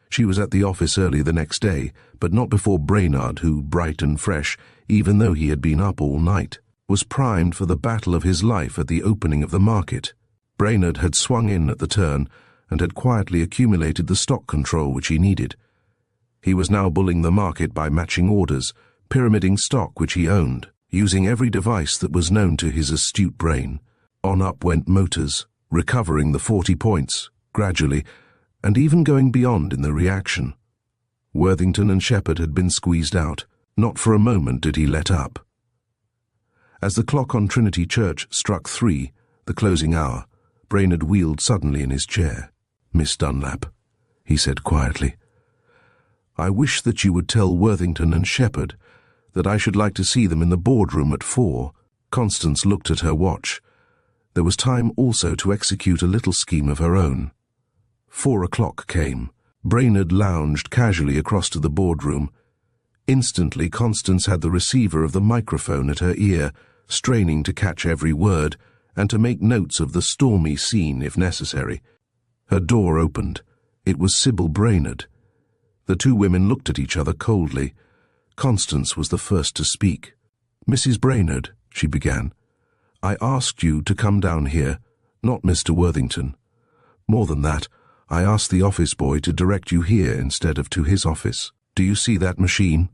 She was at the office early the next day, but not before Brainerd, who, bright and fresh, even though he had been up all night, was primed for the battle of his life at the opening of the market. Brainerd had swung in at the turn and had quietly accumulated the stock control which he needed. He was now bulling the market by matching orders, pyramiding stock which he owned, using every device that was known to his astute brain. On up went Motors, recovering the 40 points, gradually, and even going beyond in the reaction. Worthington and Shepherd had been squeezed out. Not for a moment did he let up. As the clock on Trinity Church struck 3, the closing hour, Brainerd wheeled suddenly in his chair. "Miss Dunlap," he said quietly, "I wish that you would tell Worthington and Shepherd that I should like to see them in the boardroom at 4. Constance looked at her watch. There was time also to execute a little scheme of her own. 4 o'clock came. Brainerd lounged casually across to the boardroom. Instantly Constance had the receiver of the microphone at her ear, straining to catch every word and to make notes of the stormy scene if necessary. Her door opened. It was Sybil Brainerd. The two women looked at each other coldly. Constance was the first to speak. "Mrs. Brainerd," she began, "I asked you to come down here, not Mr. Worthington. More than that, I asked the office boy to direct you here instead of to his office. Do you see that machine?"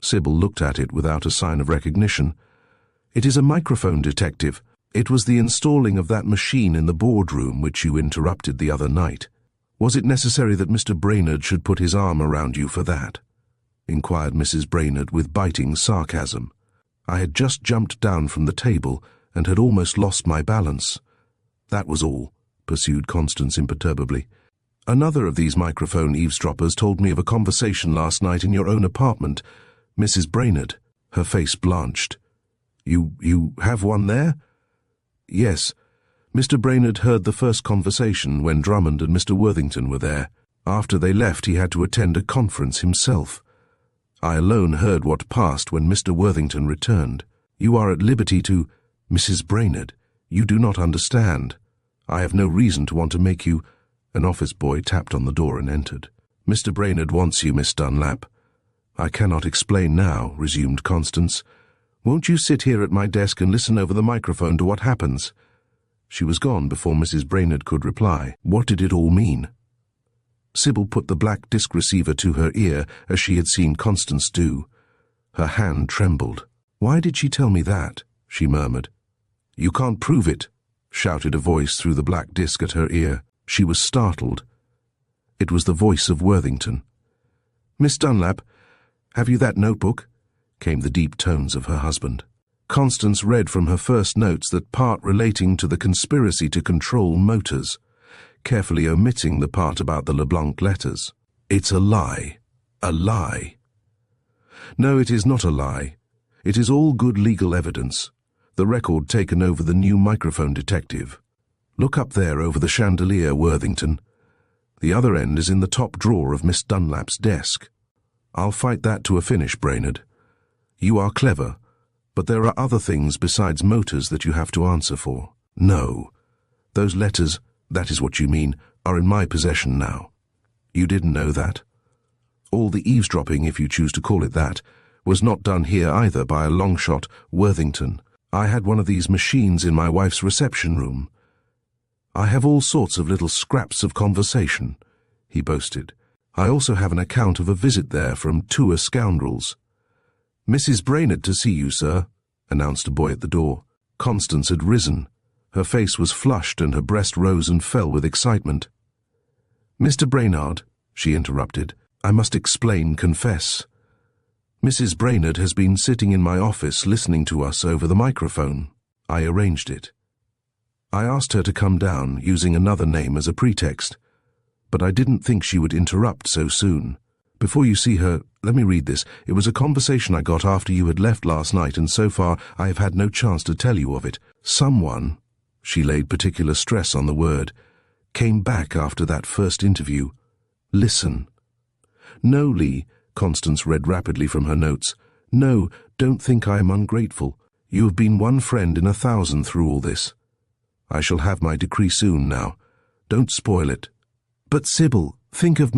Sybil looked at it without a sign of recognition. "It is a microphone, detective. It was the installing of that machine in the boardroom which you interrupted the other night. Was it necessary that Mr. Brainerd should put his arm around you for that?" inquired Mrs. Brainerd with biting sarcasm. "I had just jumped down from the table and had almost lost my balance. That was all," pursued Constance imperturbably. "Another of these microphone eavesdroppers told me of a conversation last night in your own apartment. Mrs. Brainerd," her face blanched. You have one there?" "Yes. Mr. Brainerd heard the first conversation when Drummond and Mr. Worthington were there. After they left, he had to attend a conference himself. I alone heard what passed when Mr. Worthington returned. You are at liberty to—" "Mrs. Brainerd, you do not understand. I have no reason to want to make you—" An office boy tapped on the door and entered. "Mr. Brainerd wants you, Miss Dunlap." "I cannot explain now," resumed Constance. "Won't you sit here at my desk and listen over the microphone to what happens?" She was gone before Mrs. Brainerd could reply. What did it all mean? Sybil put the black disc receiver to her ear, as she had seen Constance do. Her hand trembled. "Why did she tell me that?" she murmured. "You can't prove it," shouted a voice through the black disc at her ear. She was startled. It was the voice of Worthington. "Miss Dunlap, have you that notebook?" came the deep tones of her husband. Constance read from her first notes that part relating to the conspiracy to control Motors, carefully omitting the part about the LeBlanc letters. "It's a lie. A lie." "No, it is not a lie. It is all good legal evidence. The record taken over the new microphone detective. Look up there over the chandelier, Worthington. The other end is in the top drawer of Miss Dunlap's desk. I'll fight that to a finish, Brainerd. You are clever, but there are other things besides motors that you have to answer for. No. Those letters, that is what you mean, are in my possession now. You didn't know that? All the eavesdropping, if you choose to call it that, was not done here either by a long-shot Worthington. I had one of these machines in my wife's reception room. I have all sorts of little scraps of conversation, he boasted. I also have an account of a visit there from two scoundrels. Mrs. Brainerd to see you, sir, announced a boy at the door. Constance had risen. Her face was flushed and her breast rose and fell with excitement. Mr. Brainerd, she interrupted, I must explain, confess. Mrs. Brainerd has been sitting in my office listening to us over the microphone. I arranged it. I asked her to come down, using another name as a pretext, but I didn't think she would interrupt so soon. Before you see her, let me read this. It was a conversation I got after you had left last night, and so far I have had no chance to tell you of it. Someone, she laid particular stress on the word, came back after that first interview. Listen. No, Lee, Constance read rapidly from her notes. No, don't think I am ungrateful. You have been one friend in 1,000 through all this. I shall have my decree soon now. Don't spoil it. But Sybil, think of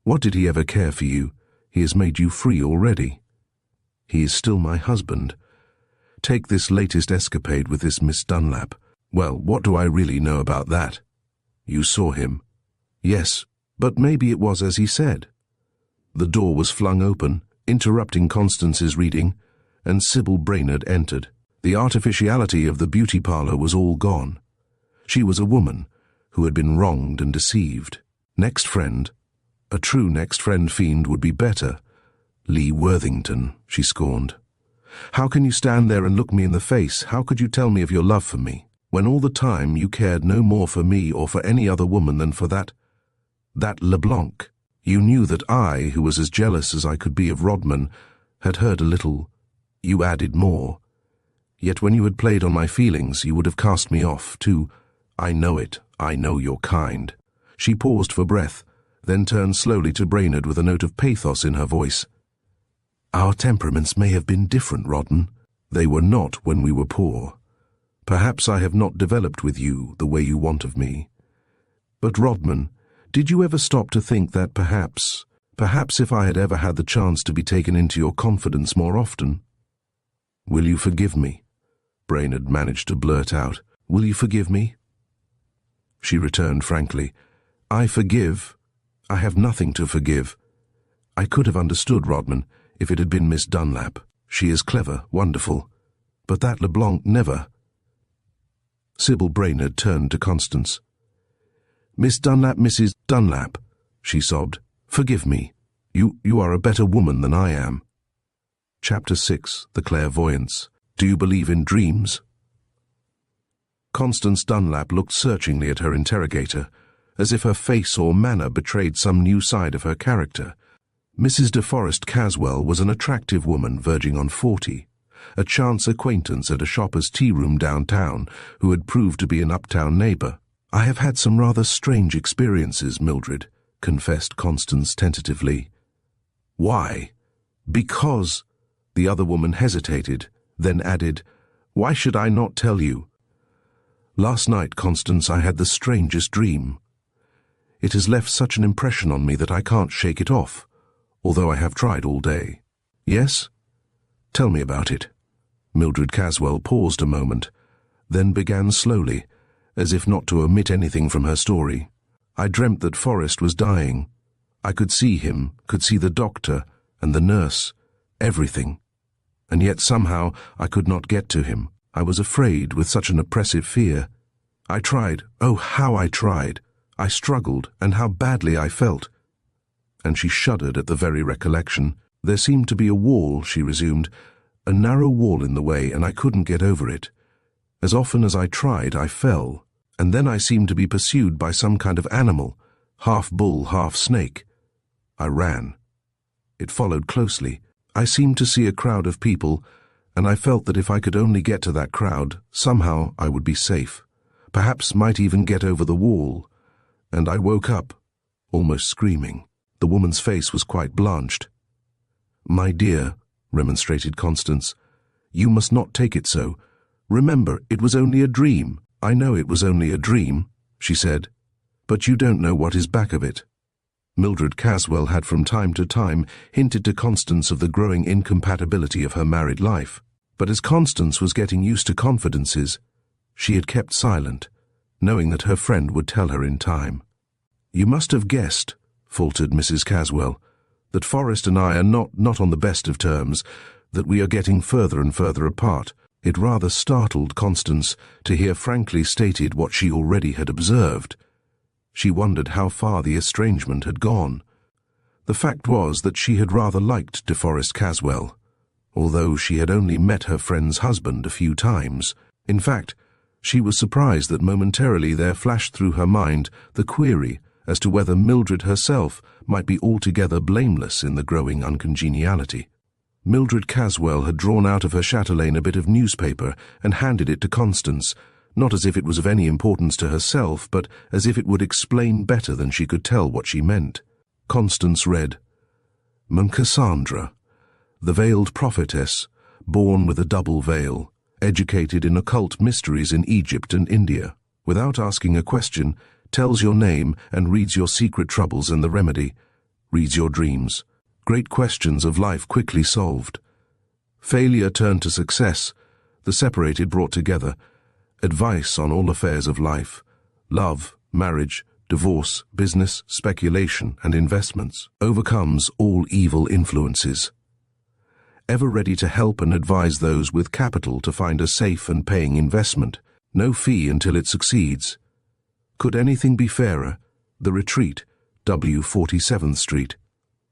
What did he ever care for you? He has made you free already. He is still my husband. Take this latest escapade with this Miss Dunlap. Well, what do I really know about that? You saw him. Yes, but maybe it was as he said. The door was flung open, interrupting Constance's reading, and Sybil Brainerd entered. The artificiality of the beauty parlour was all gone. She was a woman who had been wronged and deceived. Next friend, a true next friend fiend would be better. Lee Worthington, she scorned. How can you stand there and look me in the face? How could you tell me of your love for me, when all the time you cared no more for me or for any other woman than for that LeBlanc? You knew that I, who was as jealous as I could be of Rodman, had heard a little. You added more. Yet when you had played on my feelings, you would have cast me off, too. I know it. I know your kind. She paused for breath, then turned slowly to Brainerd with a note of pathos in her voice. Our temperaments may have been different, Rodden. They were not when we were poor. Perhaps I have not developed with you the way you want of me. But, Rodman, did you ever stop to think that perhaps if I had ever had the chance to be taken into your confidence more often? Will you forgive me? Brainerd managed to blurt out. Will you forgive me? She returned frankly. I forgive. I have nothing to forgive. I could have understood, Rodman, if it had been Miss Dunlap. She is clever, wonderful. But that LeBlanc never. Sybil Brainerd turned to Constance. Miss Dunlap, Mrs. Dunlap, she sobbed. Forgive me. You are a better woman than I am. Chapter 6, The Clairvoyants. Do you believe in dreams? Constance Dunlap looked searchingly at her interrogator, as if her face or manner betrayed some new side of her character. Mrs. De Forest Caswell was an attractive woman verging on 40, a chance acquaintance at a shopper's tea-room downtown who had proved to be an uptown neighbor. I have had some rather strange experiences, Mildred, confessed Constance tentatively. Why? Because, the other woman hesitated, then added, Why should I not tell you? Last night, Constance, I had the strangest dream. It has left such an impression on me that I can't shake it off, although I have tried all day. Yes? Tell me about it. Mildred Caswell paused a moment, then began slowly, as if not to omit anything from her story. I dreamt that Forrest was dying. I could see him, could see the doctor and the nurse, everything. And yet somehow I could not get to him. I was afraid with such an oppressive fear. I tried, oh how I tried. I struggled, and how badly I felt. And she shuddered at the very recollection. There seemed to be a wall, she resumed, a narrow wall in the way, and I couldn't get over it. As often as I tried, I fell, and then I seemed to be pursued by some kind of animal, half bull, half snake. I ran. It followed closely. I seemed to see a crowd of people, and I felt that if I could only get to that crowd, somehow I would be safe, perhaps might even get over the wall. And I woke up, almost screaming. The woman's face was quite blanched. "My dear," remonstrated Constance, "you must not take it so. Remember, it was only a dream." "I know it was only a dream," she said, "but you don't know what is back of it." Mildred Caswell had from time to time hinted to Constance of the growing incompatibility of her married life, but as Constance was getting used to confidences, she had kept silent, knowing that her friend would tell her in time. "You must have guessed," faltered Mrs. Caswell, "that Forrest and I are not on the best of terms, that we are getting further and further apart." It rather startled Constance to hear frankly stated what she already had observed. She wondered how far the estrangement had gone. The fact was that she had rather liked DeForest Caswell, although she had only met her friend's husband a few times. In fact, she was surprised that momentarily there flashed through her mind the query as to whether Mildred herself might be altogether blameless in the growing uncongeniality. Mildred Caswell had drawn out of her chatelaine a bit of newspaper and handed it to Constance, not as if it was of any importance to herself, but as if it would explain better than she could tell what she meant. Constance read, "Mam Cassandra, the veiled prophetess, born with a double veil, educated in occult mysteries in Egypt and India, without asking a question, tells your name and reads your secret troubles and the remedy, reads your dreams. Great questions of life quickly solved. Failure turned to success, the separated brought together. Advice on all affairs of life, love, marriage, divorce, business, speculation, and investments. Overcomes all evil influences. Ever ready to help and advise those with capital to find a safe and paying investment. No fee until it succeeds. Could anything be fairer? The Retreat, W 47th Street.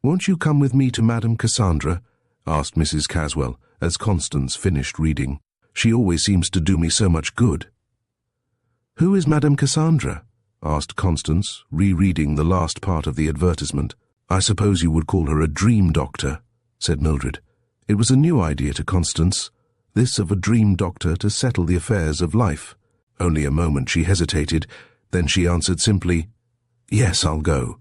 Won't you come with me to Madame Cassandra?" asked Mrs. Caswell, as Constance finished reading. "She always seems to do me so much good." "Who is Madame Cassandra?" asked Constance, rereading the last part of the advertisement. "I suppose you would call her a dream doctor," said Mildred. It was a new idea to Constance, this of a dream doctor to settle the affairs of life. Only a moment she hesitated, then she answered simply, "Yes, I'll go."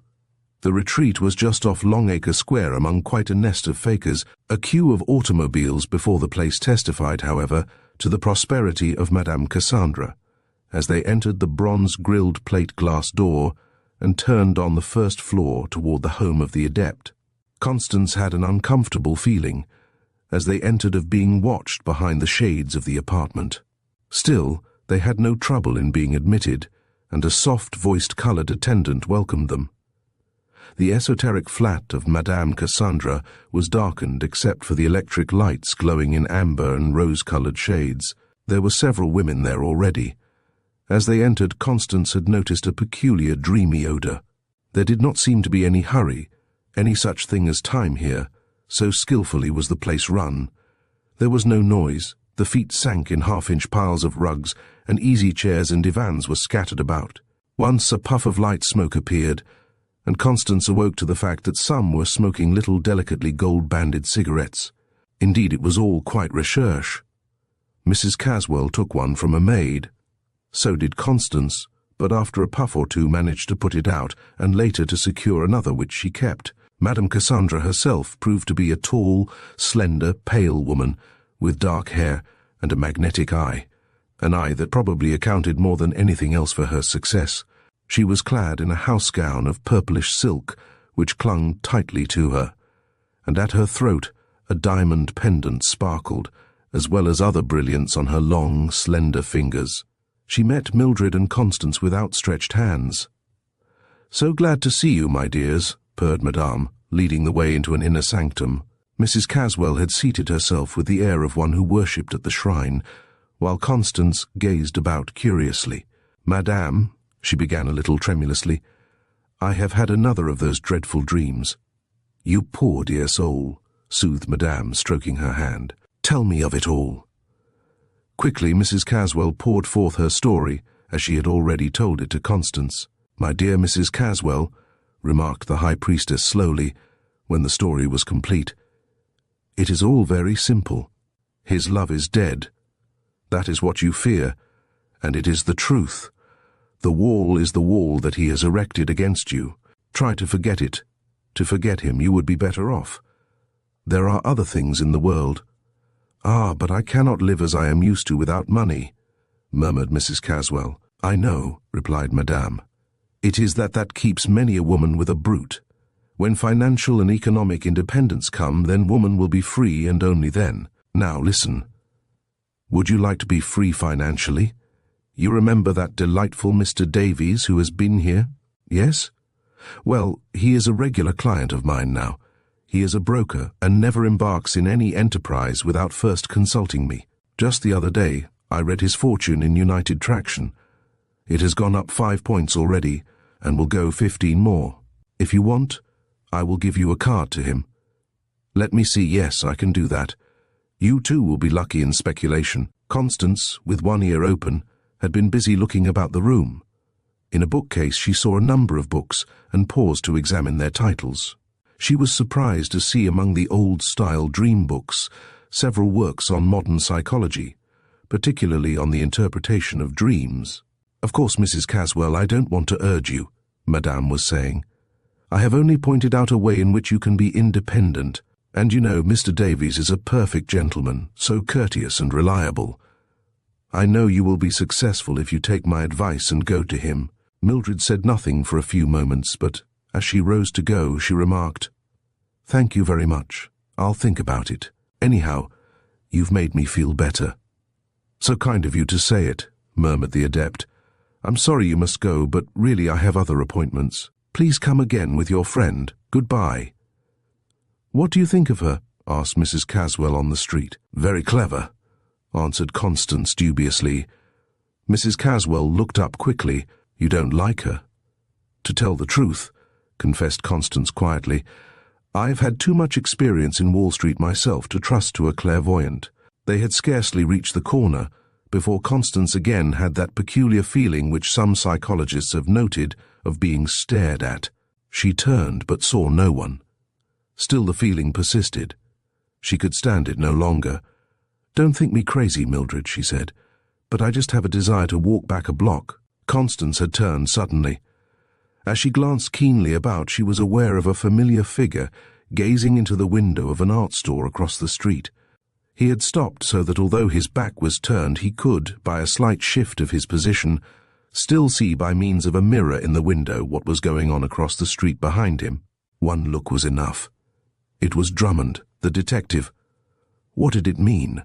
The Retreat was just off Longacre Square among quite a nest of fakers. A queue of automobiles before the place testified, however, to the prosperity of Madame Cassandra, as they entered the bronze-grilled plate-glass door and turned on the first floor toward the home of the adept. Constance had an uncomfortable feeling, as they entered, of being watched behind the shades of the apartment. Still, they had no trouble in being admitted, and a soft-voiced colored attendant welcomed them. The esoteric flat of Madame Cassandra was darkened except for the electric lights glowing in amber and rose-colored shades. There were several women there already. As they entered, Constance had noticed a peculiar dreamy odor. There did not seem to be any hurry, any such thing as time here, so skillfully was the place run. There was no noise. The feet sank in half-inch piles of rugs, and easy chairs and divans were scattered about. Once a puff of light smoke appeared, and Constance awoke to the fact that some were smoking little delicately gold-banded cigarettes. Indeed, it was all quite recherche. Mrs. Caswell took one from a maid. So did Constance, but after a puff or two managed to put it out, and later to secure another which she kept. Madame Cassandra herself proved to be a tall, slender, pale woman, with dark hair and a magnetic eye, an eye that probably accounted more than anything else for her success. She was clad in a house gown of purplish silk, which clung tightly to her, and at her throat a diamond pendant sparkled, as well as other brilliants on her long, slender fingers. She met Mildred and Constance with outstretched hands. "So glad to see you, my dears," purred Madame, leading the way into an inner sanctum. Mrs. Caswell had seated herself with the air of one who worshipped at the shrine, while Constance gazed about curiously. "Madame," she began a little tremulously, "I have had another of those dreadful dreams." "You poor dear soul," soothed Madame, stroking her hand. "Tell me of it all." Quickly Mrs. Caswell poured forth her story, as she had already told it to Constance. "My dear Mrs. Caswell," remarked the High Priestess slowly, when the story was complete, "it is all very simple. His love is dead. That is what you fear, and it is the truth. The wall is the wall that he has erected against you. Try to forget it. To forget him, you would be better off. There are other things in the world. Ah, but I cannot live as I am used to without money, murmured Mrs. Caswell. I know, replied Madame. It is that keeps many a woman with a brute. When financial and economic independence come, then woman will be free, and only then. Now listen. Would you like to be free financially? You remember that delightful Mr. Davies who has been here? Yes? Well, he is a regular client of mine now. He is a broker and never embarks in any enterprise without first consulting me. Just the other day, I read his fortune in United Traction. It has gone up 5 points already and will go 15 more. If you want, I will give you a card to him. Let me see. Yes, I can do that. You too will be lucky in speculation. Constance, with one ear open, had been busy looking about the room. In a bookcase she saw a number of books and paused to examine their titles. She was surprised to see among the old-style dream books several works on modern psychology, particularly on the interpretation of dreams. Of course, Mrs. Caswell, I don't want to urge you, Madame was saying. I have only pointed out a way in which you can be independent, and you know Mr. Davies is a perfect gentleman, so courteous and reliable. I know you will be successful if you take my advice and go to him. Mildred said nothing for a few moments, but as she rose to go, she remarked, Thank you very much. I'll think about it. Anyhow, you've made me feel better. So kind of you to say it, murmured the adept. I'm sorry you must go, but really I have other appointments. Please come again with your friend. Goodbye. What do you think of her? Asked Mrs. Caswell on the street. Very clever, answered Constance dubiously. Mrs. Caswell looked up quickly. You don't like her? To tell the truth, confessed Constance quietly, I've had too much experience in Wall Street myself to trust to a clairvoyant. They had scarcely reached the corner before Constance again had that peculiar feeling which some psychologists have noted of being stared at. She turned but saw no one. Still the feeling persisted. She could stand it no longer. Don't think me crazy, Mildred, she said, but I just have a desire to walk back a block. Constance had turned suddenly. As she glanced keenly about, she was aware of a familiar figure gazing into the window of an art store across the street. He had stopped so that although his back was turned, he could, by a slight shift of his position, still see by means of a mirror in the window what was going on across the street behind him. One look was enough. It was Drummond, the detective. What did it mean?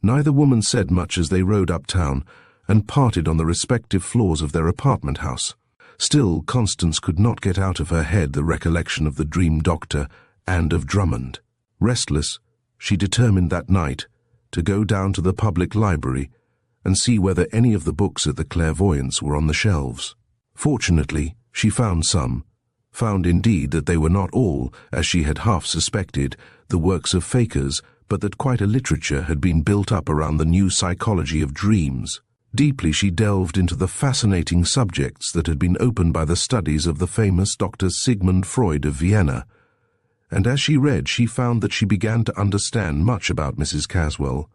Neither woman said much as they rode uptown and parted on the respective floors of their apartment house. Still, Constance could not get out of her head the recollection of the dream doctor and of Drummond. Restless, she determined that night to go down to the public library and see whether any of the books at the Clairvoyants were on the shelves. Fortunately, she found some, found indeed that they were not all, as she had half suspected, the works of fakers, but that quite a literature had been built up around the new psychology of dreams. Deeply she delved into the fascinating subjects that had been opened by the studies of the famous Dr. Sigmund Freud of Vienna, and as she read she found that she began to understand much about Mrs. Caswell,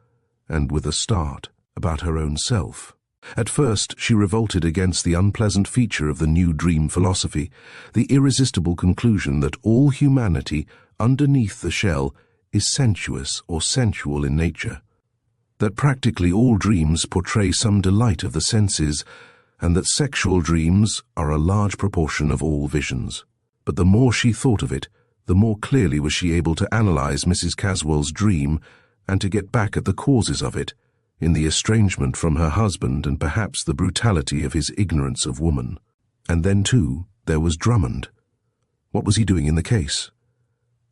and with a start, about her own self. At first she revolted against the unpleasant feature of the new dream philosophy, the irresistible conclusion that all humanity, underneath the shell, is sensuous or sensual in nature, that practically all dreams portray some delight of the senses, and that sexual dreams are a large proportion of all visions. But the more she thought of it, the more clearly was she able to analyze Mrs. Caswell's dream and to get back at the causes of it, in the estrangement from her husband and perhaps the brutality of his ignorance of woman. And then, too, there was Drummond. What was he doing in the case?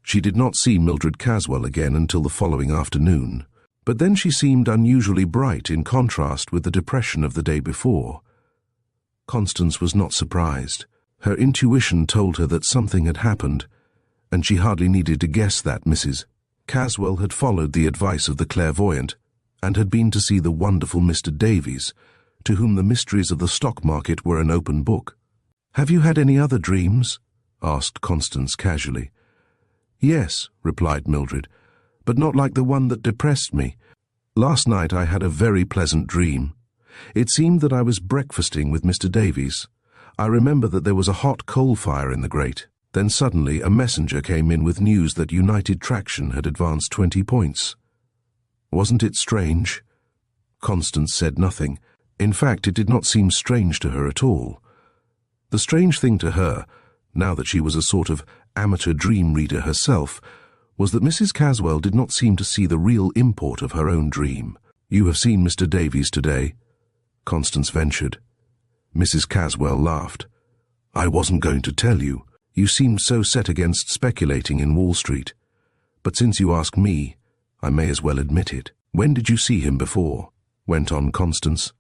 She did not see Mildred Caswell again until the following afternoon, but then she seemed unusually bright in contrast with the depression of the day before. Constance was not surprised. Her intuition told her that something had happened, and she hardly needed to guess that Mrs. Caswell had followed the advice of the clairvoyant and had been to see the wonderful Mr. Davies, to whom the mysteries of the stock market were an open book. "Have you had any other dreams?" asked Constance casually. "Yes," replied Mildred, "but not like the one that depressed me. Last night I had a very pleasant dream. It seemed that I was breakfasting with Mr. Davies. I remember that there was a hot coal fire in the grate. Then suddenly a messenger came in with news that United Traction had advanced 20 points. Wasn't it strange? Constance said nothing. In fact, it did not seem strange to her at all. The strange thing to her, now that she was a sort of amateur dream reader herself, was that Mrs. Caswell did not seem to see the real import of her own dream. "You have seen Mr. Davies today?" Constance ventured. Mrs. Caswell laughed. "I wasn't going to tell you. You seemed so set against speculating in Wall Street. But since you ask me, I may as well admit it. When did you see him before?" went on Constance.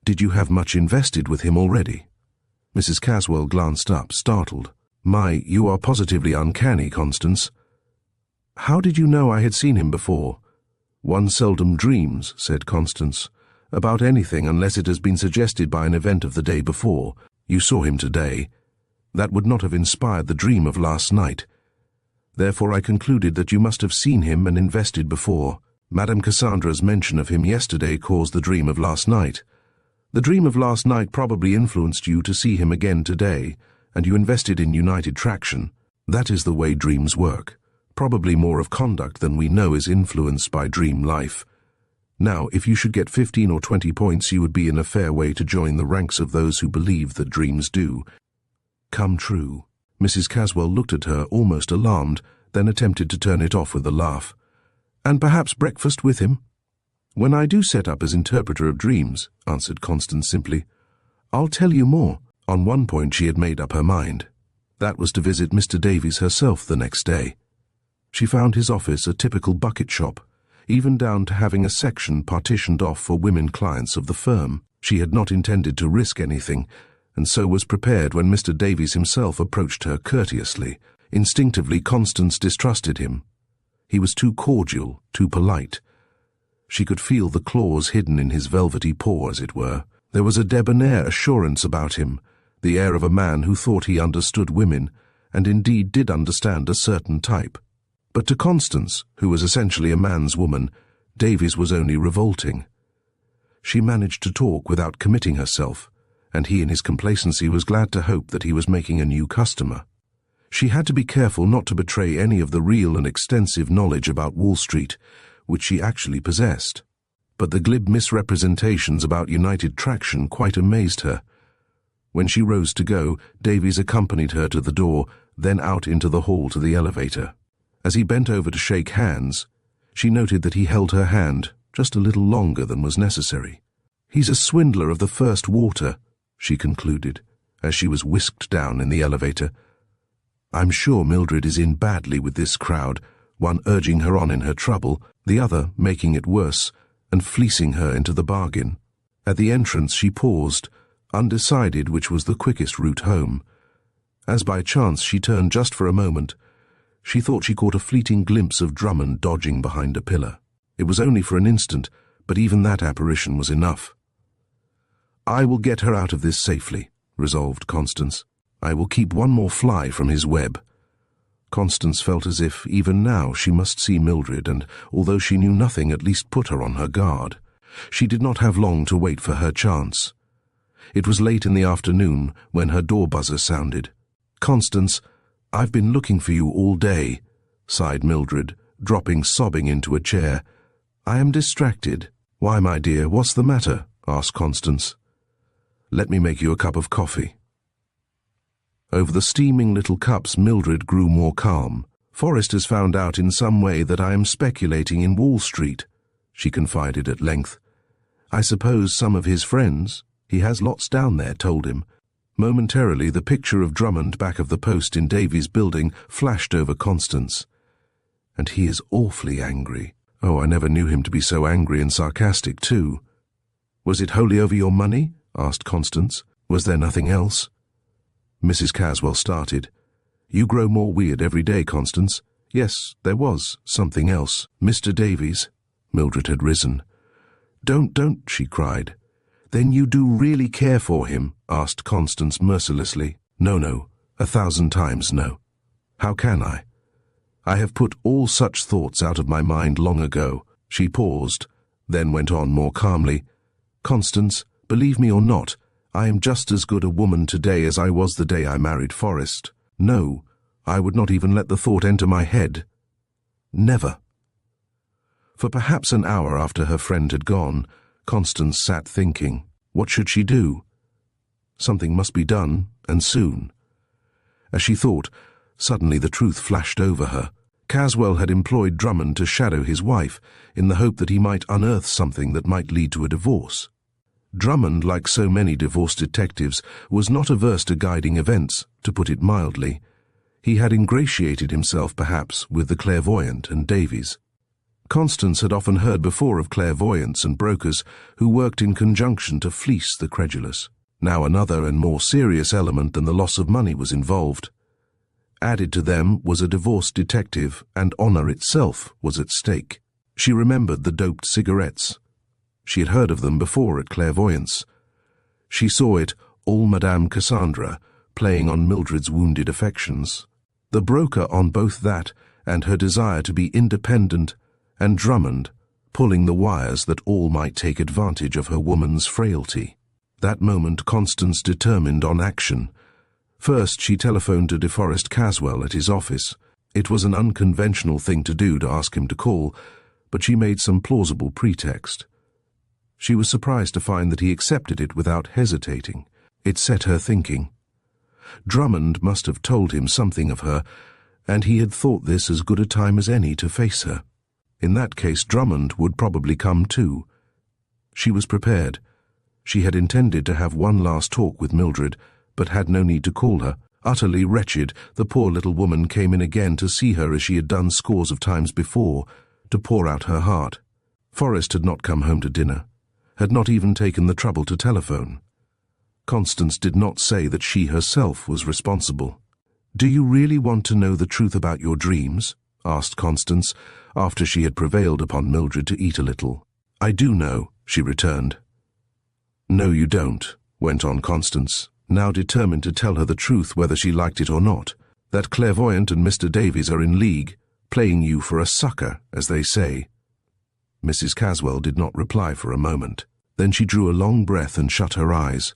"Did you have much invested with him already?" Mrs. Caswell glanced up, startled. You are positively uncanny, Constance." "How did you know I had seen him before?" "One seldom dreams," said Constance, "about anything unless it has been suggested by an event of the day before. You saw him today. That would not have inspired the dream of last night. Therefore I concluded that you must have seen him and invested before. Madame Cassandra's mention of him yesterday caused the dream of last night. The dream of last night probably influenced you to see him again today, and you invested in United Traction. That is the way dreams work. Probably more of conduct than we know is influenced by dream life. Now, if you should get 15 or 20 points, you would be in a fair way to join the ranks of those who believe that dreams do come true." Mrs. Caswell looked at her, almost alarmed, then attempted to turn it off with a laugh. "And perhaps breakfast with him?" "When I do set up as interpreter of dreams," answered Constance simply, "I'll tell you more." On one point she had made up her mind. That was to visit Mr. Davies herself the next day. She found his office a typical bucket shop, even down to having a section partitioned off for women clients of the firm. She had not intended to risk anything, and so was prepared when Mr. Davies himself approached her courteously. Instinctively, Constance distrusted him. He was too cordial, too polite. She could feel the claws hidden in his velvety paw, as it were. There was a debonair assurance about him, the air of a man who thought he understood women, and indeed did understand a certain type. But to Constance, who was essentially a man's woman, Davies was only revolting. She managed to talk without committing herself, and he in his complacency was glad to hope that he was making a new customer. She had to be careful not to betray any of the real and extensive knowledge about Wall Street, which she actually possessed. But the glib misrepresentations about United Traction quite amazed her. When she rose to go, Davies accompanied her to the door, then out into the hall to the elevator. As he bent over to shake hands, she noted that he held her hand just a little longer than was necessary. "He's a swindler of the first water," she concluded, as she was whisked down in the elevator. "I'm sure Mildred is in badly with this crowd, one urging her on in her trouble, the other making it worse, and fleecing her into the bargain." At the entrance she paused, undecided which was the quickest route home. As by chance she turned just for a moment, she thought she caught a fleeting glimpse of Drummond dodging behind a pillar. It was only for an instant, but even that apparition was enough. "I will get her out of this safely," resolved Constance. "I will keep one more fly from his web." Constance felt as if, even now, she must see Mildred, and, although she knew nothing, at least put her on her guard. She did not have long to wait for her chance. It was late in the afternoon when her door buzzer sounded. "Constance, I've been looking for you all day," sighed Mildred, dropping sobbing into a chair. "I am distracted." "Why, my dear, what's the matter?" asked Constance. "Let me make you a cup of coffee." Over the steaming little cups Mildred grew more calm. "Forrest has found out in some way that I am speculating in Wall Street," she confided at length. "I suppose some of his friends, he has lots down there, told him." Momentarily the picture of Drummond back of the post in Davies' building flashed over Constance. "And he is awfully angry. Oh, I never knew him to be so angry and sarcastic, too." "Was it wholly over your money?" asked Constance. "Was there nothing else?" Mrs. Caswell started. "You grow more weird every day, Constance. Yes, there was something else. Mr. Davies." Mildred had risen. Don't, she cried. "Then you do really care for him?" asked Constance mercilessly. No, 1,000 times no. How can I? I have put all such thoughts out of my mind long ago." She paused, then went on more calmly. "Constance, believe me or not, I am just as good a woman today as I was the day I married Forrest. No, I would not even let the thought enter my head. Never. For perhaps an hour after her friend had gone, Constance sat thinking. What should she do? Something must be done, and soon. As she thought, suddenly the truth flashed over her. Caswell had employed Drummond to shadow his wife in the hope that he might unearth something that might lead to a divorce. Drummond, like so many divorce detectives, was not averse to guiding events, to put it mildly. He had ingratiated himself, perhaps, with the Clairvoyant and Davies. Constance had often heard before of clairvoyants and brokers who worked in conjunction to fleece the credulous. Now another and more serious element than the loss of money was involved. Added to them was a divorce detective, and honor itself was at stake. She remembered the doped cigarettes. She had heard of them before at Clairvoyants. She saw it, all Madame Cassandra, playing on Mildred's wounded affections. The broker on both that and her desire to be independent, and Drummond, pulling the wires that all might take advantage of her woman's frailty. That moment Constance determined on action. First she telephoned to DeForest Caswell at his office. It was an unconventional thing to do to ask him to call, but she made some plausible pretext. She was surprised to find that he accepted it without hesitating. It set her thinking. Drummond must have told him something of her, and he had thought this as good a time as any to face her. In that case Drummond would probably come too. She was prepared. She had intended to have one last talk with Mildred, but had no need to call her. Utterly wretched, the poor little woman came in again to see her as she had done scores of times before, to pour out her heart. Forrest had not come home to dinner, had not even taken the trouble to telephone. Constance did not say that she herself was responsible. "Do you really want to know the truth about your dreams?" asked Constance, after she had prevailed upon Mildred to eat a little. "I do know," she returned. "No, you don't," went on Constance, now determined to tell her the truth whether she liked it or not. "That Clairvoyant and Mr. Davies are in league, playing you for a sucker, as they say." Mrs. Caswell did not reply for a moment. Then she drew a long breath and shut her eyes.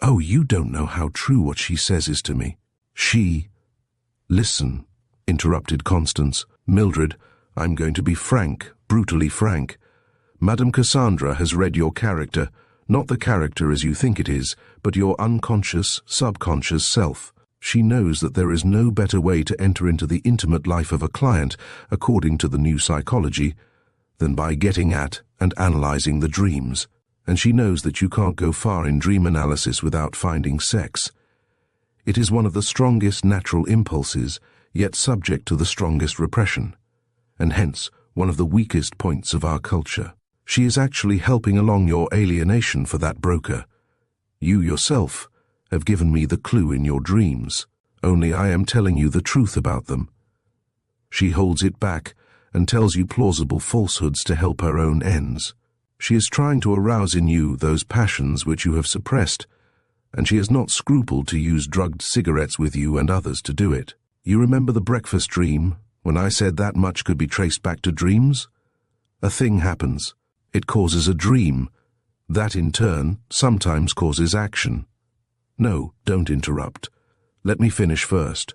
"Oh, you don't know how true what she says is to me. She—" "Listen," interrupted Constance. "Mildred, I'm going to be frank, brutally frank. Madame Cassandra has read your character, not the character as you think it is, but your unconscious, subconscious self. She knows that there is no better way to enter into the intimate life of a client, according to the new psychology, than by getting at and analyzing the dreams. And she knows that you can't go far in dream analysis without finding sex. It is one of the strongest natural impulses, yet subject to the strongest repression, and hence one of the weakest points of our culture. She is actually helping along your alienation for that broker. You yourself have given me the clue in your dreams, only I am telling you the truth about them. She holds it back and tells you plausible falsehoods to help her own ends. She is trying to arouse in you those passions which you have suppressed, and she has not scrupled to use drugged cigarettes with you and others to do it. You remember the breakfast dream, when I said that much could be traced back to dreams? A thing happens. It causes a dream. That, in turn, sometimes causes action. No, don't interrupt. Let me finish first.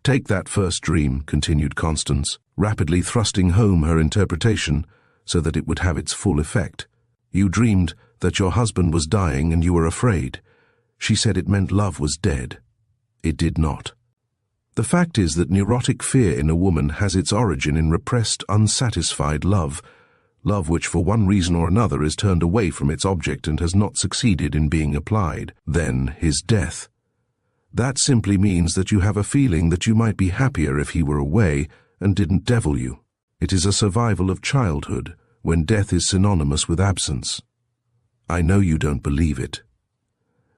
Take that first dream, continued Constance, rapidly thrusting home her interpretation so that it would have its full effect. You dreamed that your husband was dying and you were afraid. She said it meant love was dead. It did not. The fact is that neurotic fear in a woman has its origin in repressed, unsatisfied love, love which for one reason or another is turned away from its object and has not succeeded in being applied. Then his death. That simply means that you have a feeling that you might be happier if he were away and didn't devil you. It is a survival of childhood, when death is synonymous with absence. I know you don't believe it.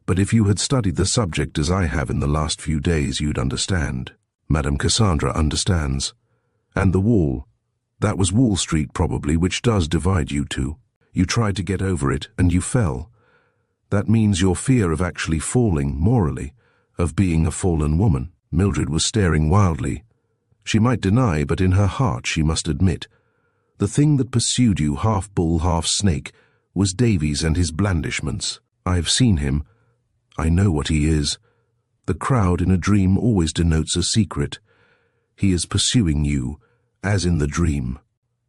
But if you had studied the subject as I have in the last few days, you'd understand. Madame Cassandra understands. And the wall. That was Wall Street, probably, which does divide you two. You tried to get over it, and you fell. That means your fear of actually falling, morally, of being a fallen woman. Mildred was staring wildly. She might deny, but in her heart she must admit. The thing that pursued you, half bull, half snake, was Davies and his blandishments. I've seen him. I know what he is. The crowd in a dream always denotes a secret. He is pursuing you, as in the dream.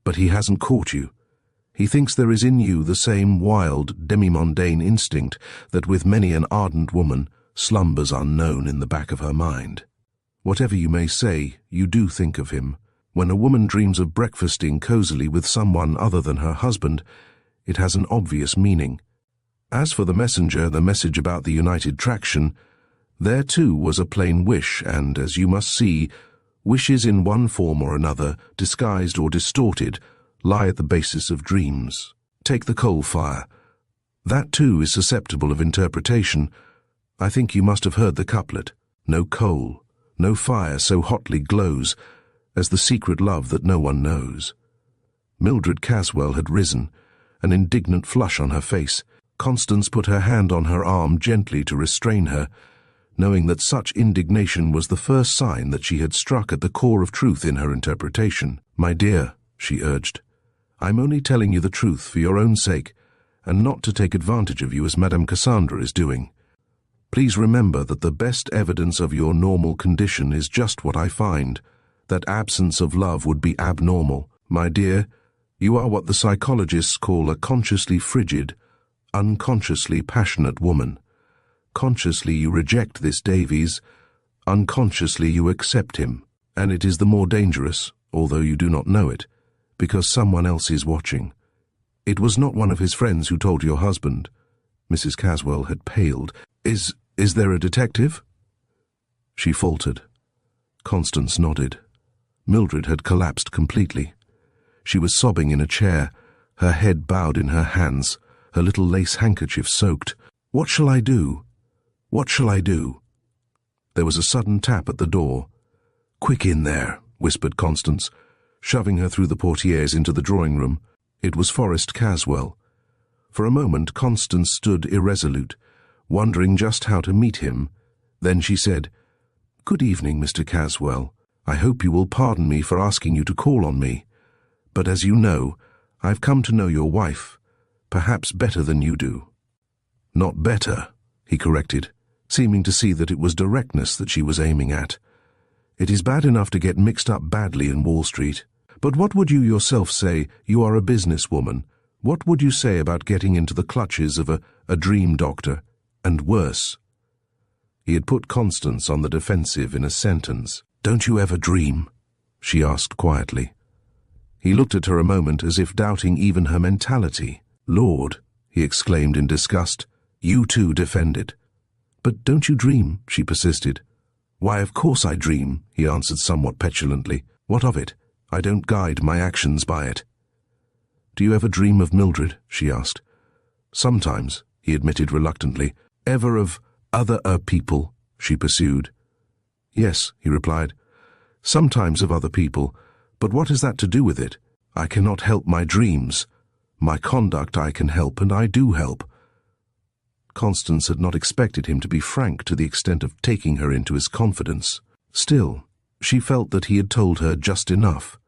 But he hasn't caught you. He thinks there is in you the same wild, demi-mondaine instinct that with many an ardent woman slumbers unknown in the back of her mind. Whatever you may say, you do think of him. When a woman dreams of breakfasting cozily with someone other than her husband, it has an obvious meaning. As for the messenger, the message about the united traction, there too was a plain wish, and, as you must see, wishes in one form or another, disguised or distorted, lie at the basis of dreams. Take the coal fire. That too is susceptible of interpretation. I think you must have heard the couplet, "No coal, no fire so hotly glows as the secret love that no one knows." Mildred Caswell had risen, an indignant flush on her face. Constance put her hand on her arm gently to restrain her, knowing that such indignation was the first sign that she had struck at the core of truth in her interpretation. "My dear," she urged, "I'm only telling you the truth for your own sake, and not to take advantage of you as Madame Cassandra is doing. Please remember that the best evidence of your normal condition is just what I find, that absence of love would be abnormal. My dear, you are what the psychologists call a consciously frigid, unconsciously passionate woman. Consciously you reject this Davies, unconsciously you accept him, and it is the more dangerous, although you do not know it, because someone else is watching. It was not one of his friends who told your husband." Mrs. Caswell had paled. Is there a detective?" She faltered. Constance nodded. Mildred had collapsed completely. She was sobbing in a chair, her head bowed in her hands, her little lace handkerchief soaked. "What shall I do? What shall I do?" There was a sudden tap at the door. "Quick in there," whispered Constance, shoving her through the portieres into the drawing-room. It was Forrest Caswell. For a moment Constance stood irresolute, wondering just how to meet him. Then she said, "Good evening, Mr. Caswell. I hope you will pardon me for asking you to call on me. But as you know, I've come to know your wife, perhaps better than you do." "Not better," he corrected, seeming to see that it was directness that she was aiming at. "It is bad enough to get mixed up badly in Wall Street. But what would you yourself say? You are a businesswoman. What would you say about getting into the clutches of a dream doctor? And worse." He had put Constance on the defensive in a sentence. "Don't you ever dream?" she asked quietly. He looked at her a moment as if doubting even her mentality. "Lord," he exclaimed in disgust, "you too defend it." "But don't you dream?" she persisted. "Why, of course I dream," he answered somewhat petulantly. "What of it? I don't guide my actions by it." "Do you ever dream of Mildred?" she asked. "Sometimes," he admitted reluctantly. "Ever of other people?" she pursued. "Yes," he replied. "Sometimes of other people. But what has that to do with it? I cannot help my dreams. My conduct I can help, and I do help." Constance had not expected him to be frank to the extent of taking her into his confidence. Still, she felt that he had told her just enough.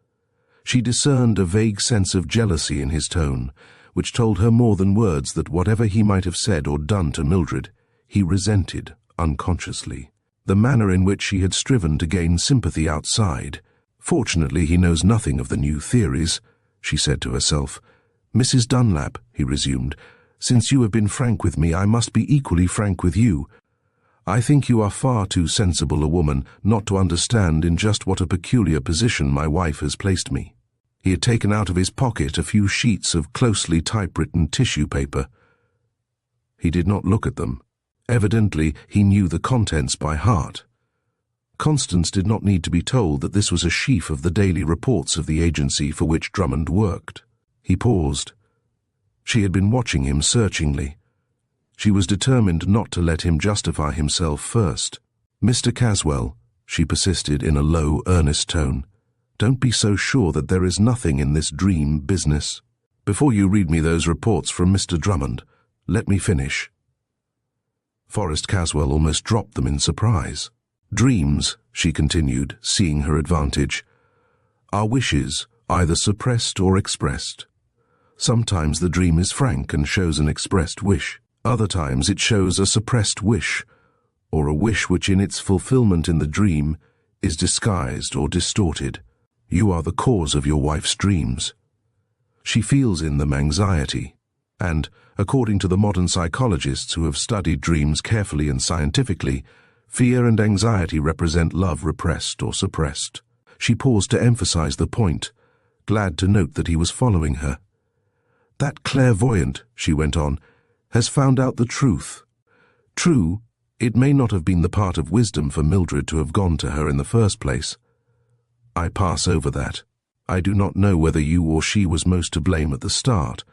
She discerned a vague sense of jealousy in his tone, which told her more than words that whatever he might have said or done to Mildred, he resented unconsciously. The manner in which she had striven to gain sympathy outside. "Fortunately, he knows nothing of the new theories," she said to herself. "Mrs. Dunlap," he resumed, "since you have been frank with me, I must be equally frank with you. I think you are far too sensible a woman not to understand in just what a peculiar position my wife has placed me." He had taken out of his pocket a few sheets of closely typewritten tissue paper. He did not look at them. Evidently, he knew the contents by heart. Constance did not need to be told that this was a sheaf of the daily reports of the agency for which Drummond worked. He paused. She had been watching him searchingly. She was determined not to let him justify himself first. "Mr. Caswell," she persisted in a low, earnest tone, "don't be so sure that there is nothing in this dream business. Before you read me those reports from Mr. Drummond, let me finish." Forrest Caswell almost dropped them in surprise. "Dreams," she continued, seeing her advantage, "are wishes, either suppressed or expressed. Sometimes the dream is frank and shows an expressed wish. Other times it shows a suppressed wish, or a wish which in its fulfillment in the dream is disguised or distorted. You are the cause of your wife's dreams. She feels in them anxiety, and, according to the modern psychologists who have studied dreams carefully and scientifically, fear and anxiety represent love repressed or suppressed. She paused to emphasize the point, glad to note that he was following her. That clairvoyant, she went on, has found out the truth. True, it may not have been the part of wisdom for Mildred to have gone to her in the first place. I pass over that. I do not know whether you or she was most to blame at the start,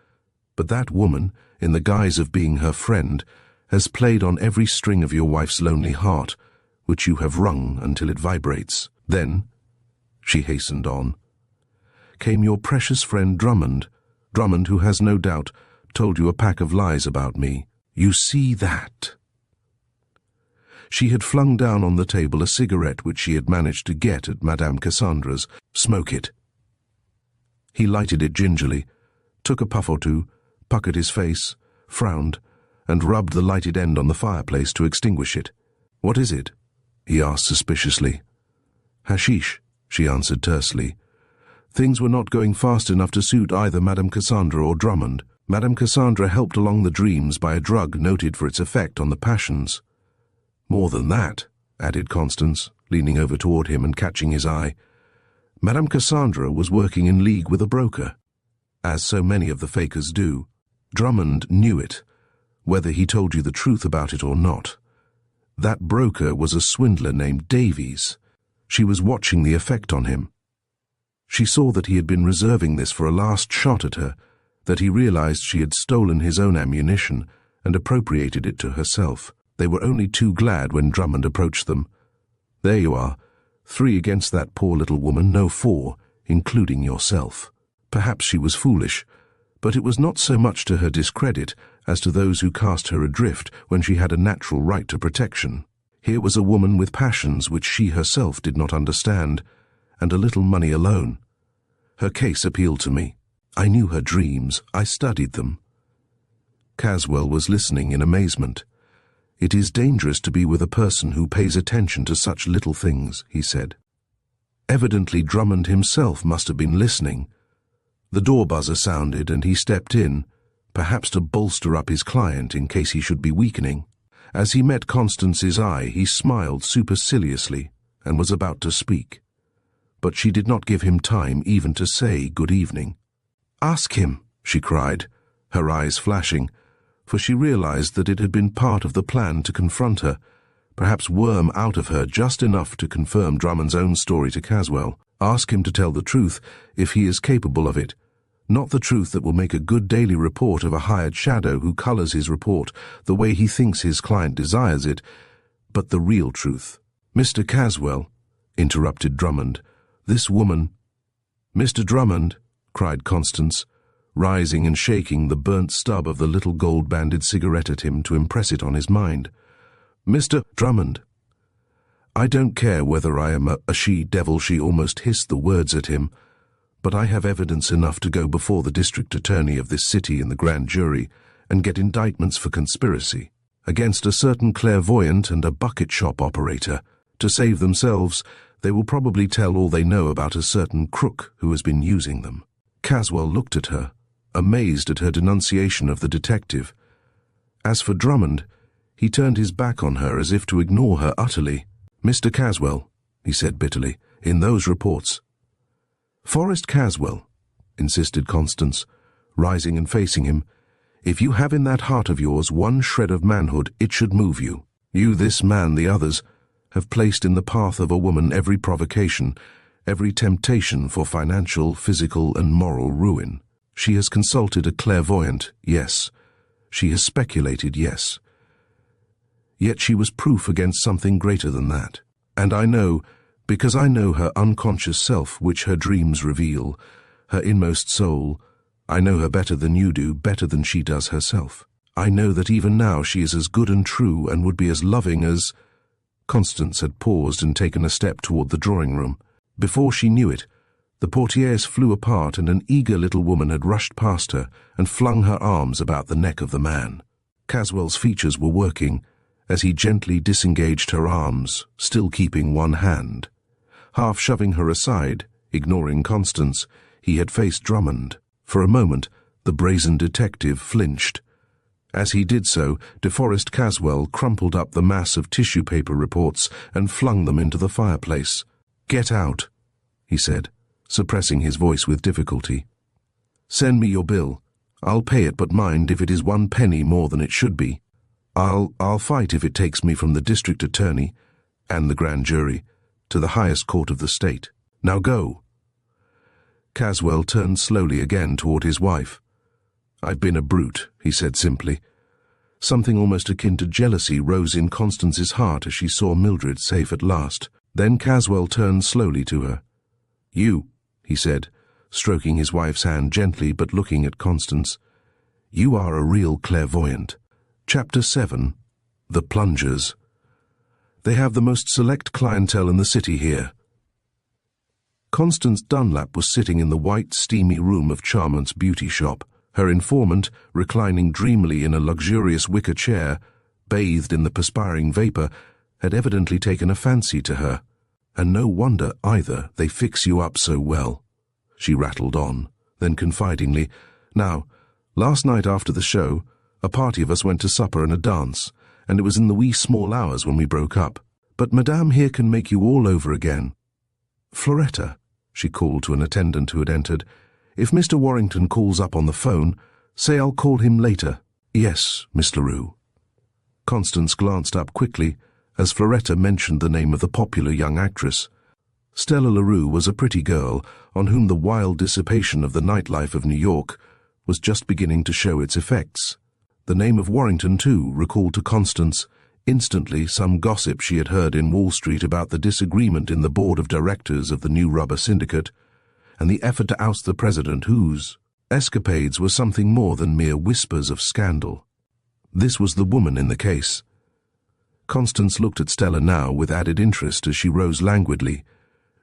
but that woman, in the guise of being her friend, has played on every string of your wife's lonely heart, which you have wrung until it vibrates. Then, she hastened on, came your precious friend Drummond who has no doubt told you a pack of lies about me. You see that? She had flung down on the table a cigarette which she had managed to get at Madame Cassandra's. Smoke it. He lighted it gingerly, took a puff or two, puckered his face, frowned, and rubbed the lighted end on the fireplace to extinguish it. What is it? He asked suspiciously. Hashish, she answered tersely. Things were not going fast enough to suit either Madame Cassandra or Drummond. Madame Cassandra helped along the dreams by a drug noted for its effect on the passions. More than that, added Constance, leaning over toward him and catching his eye. Madame Cassandra was working in league with a broker, as so many of the fakers do. Drummond knew it, whether he told you the truth about it or not. That broker was a swindler named Davies. She was watching the effect on him. She saw that he had been reserving this for a last shot at her, that he realized she had stolen his own ammunition and appropriated it to herself. They were only too glad when Drummond approached them. There you are, 3 against that poor little woman, no 4, including yourself. Perhaps she was foolish, but it was not so much to her discredit as to those who cast her adrift when she had a natural right to protection. Here was a woman with passions which she herself did not understand, and a little money alone. Her case appealed to me. I knew her dreams. I studied them. Caswell was listening in amazement. It is dangerous to be with a person who pays attention to such little things, he said. Evidently Drummond himself must have been listening. The door buzzer sounded and he stepped in, perhaps to bolster up his client in case he should be weakening. As he met Constance's eye, he smiled superciliously and was about to speak. But she did not give him time even to say good evening. Ask him, she cried, her eyes flashing, for she realized that it had been part of the plan to confront her, perhaps worm out of her just enough to confirm Drummond's own story to Caswell. Ask him to tell the truth if he is capable of it, not the truth that will make a good daily report of a hired shadow who colors his report the way he thinks his client desires it, but the real truth. Mr. Caswell, interrupted Drummond, this woman— Mr. Drummond, cried Constance, rising and shaking the burnt stub of the little gold-banded cigarette at him to impress it on his mind. Mr. Drummond. I don't care whether I am a she-devil, she almost hissed the words at him, but I have evidence enough to go before the district attorney of this city and the grand jury and get indictments for conspiracy against a certain clairvoyant and a bucket shop operator. To save themselves, they will probably tell all they know about a certain crook who has been using them. Caswell looked at her, amazed at her denunciation of the detective. As for Drummond, he turned his back on her as if to ignore her utterly. Mr. Caswell, he said bitterly, in those reports— Forrest Caswell, insisted Constance, rising and facing him, if you have in that heart of yours one shred of manhood, it should move you. You, this man, the others, have placed in the path of a woman every provocation, every temptation for financial, physical, and moral ruin. She has consulted a clairvoyant, yes. She has speculated, yes. Yet she was proof against something greater than that. And I know, because I know her unconscious self which her dreams reveal, her inmost soul, I know her better than you do, better than she does herself. I know that even now she is as good and true and would be as loving as— Constance had paused and taken a step toward the drawing-room. Before she knew it, the portieres flew apart and an eager little woman had rushed past her and flung her arms about the neck of the man. Caswell's features were working as he gently disengaged her arms, still keeping one hand. Half shoving her aside, ignoring Constance, he had faced Drummond. For a moment, the brazen detective flinched. As he did so, DeForest Caswell crumpled up the mass of tissue paper reports and flung them into the fireplace. "Get out," he said, suppressing his voice with difficulty. "Send me your bill. I'll pay it, but mind if it is 1 penny more than it should be. I'll fight if it takes me from the district attorney and the grand jury to the highest court of the state. Now go." Caswell turned slowly again toward his wife. "I've been a brute," he said simply. Something almost akin to jealousy rose in Constance's heart as she saw Mildred safe at last. Then Caswell turned slowly to her. "You," he said, stroking his wife's hand gently but looking at Constance. "You are a real clairvoyant." Chapter 7. The Plungers. They have the most select clientele in the city here. Constance Dunlap was sitting in the white, steamy room of Charmant's beauty shop. Her informant, reclining dreamily in a luxurious wicker chair, bathed in the perspiring vapor, had evidently taken a fancy to her. "And no wonder, either, they fix you up so well," she rattled on. Then confidingly, "Now, last night after the show, a party of us went to supper and a dance, and it was in the wee small hours when we broke up. But Madame here can make you all over again. Floretta," she called to an attendant who had entered, "if Mr. Warrington calls up on the phone, say I'll call him later." "Yes, Miss LaRue." Constance glanced up quickly as Floretta mentioned the name of the popular young actress. Stella LaRue was a pretty girl on whom the wild dissipation of the nightlife of New York was just beginning to show its effects. The name of Warrington, too, recalled to Constance instantly some gossip she had heard in Wall Street about the disagreement in the board of directors of the new rubber syndicate, and the effort to oust the president whose escapades were something more than mere whispers of scandal. This was the woman in the case. Constance looked at Stella now with added interest as she rose languidly,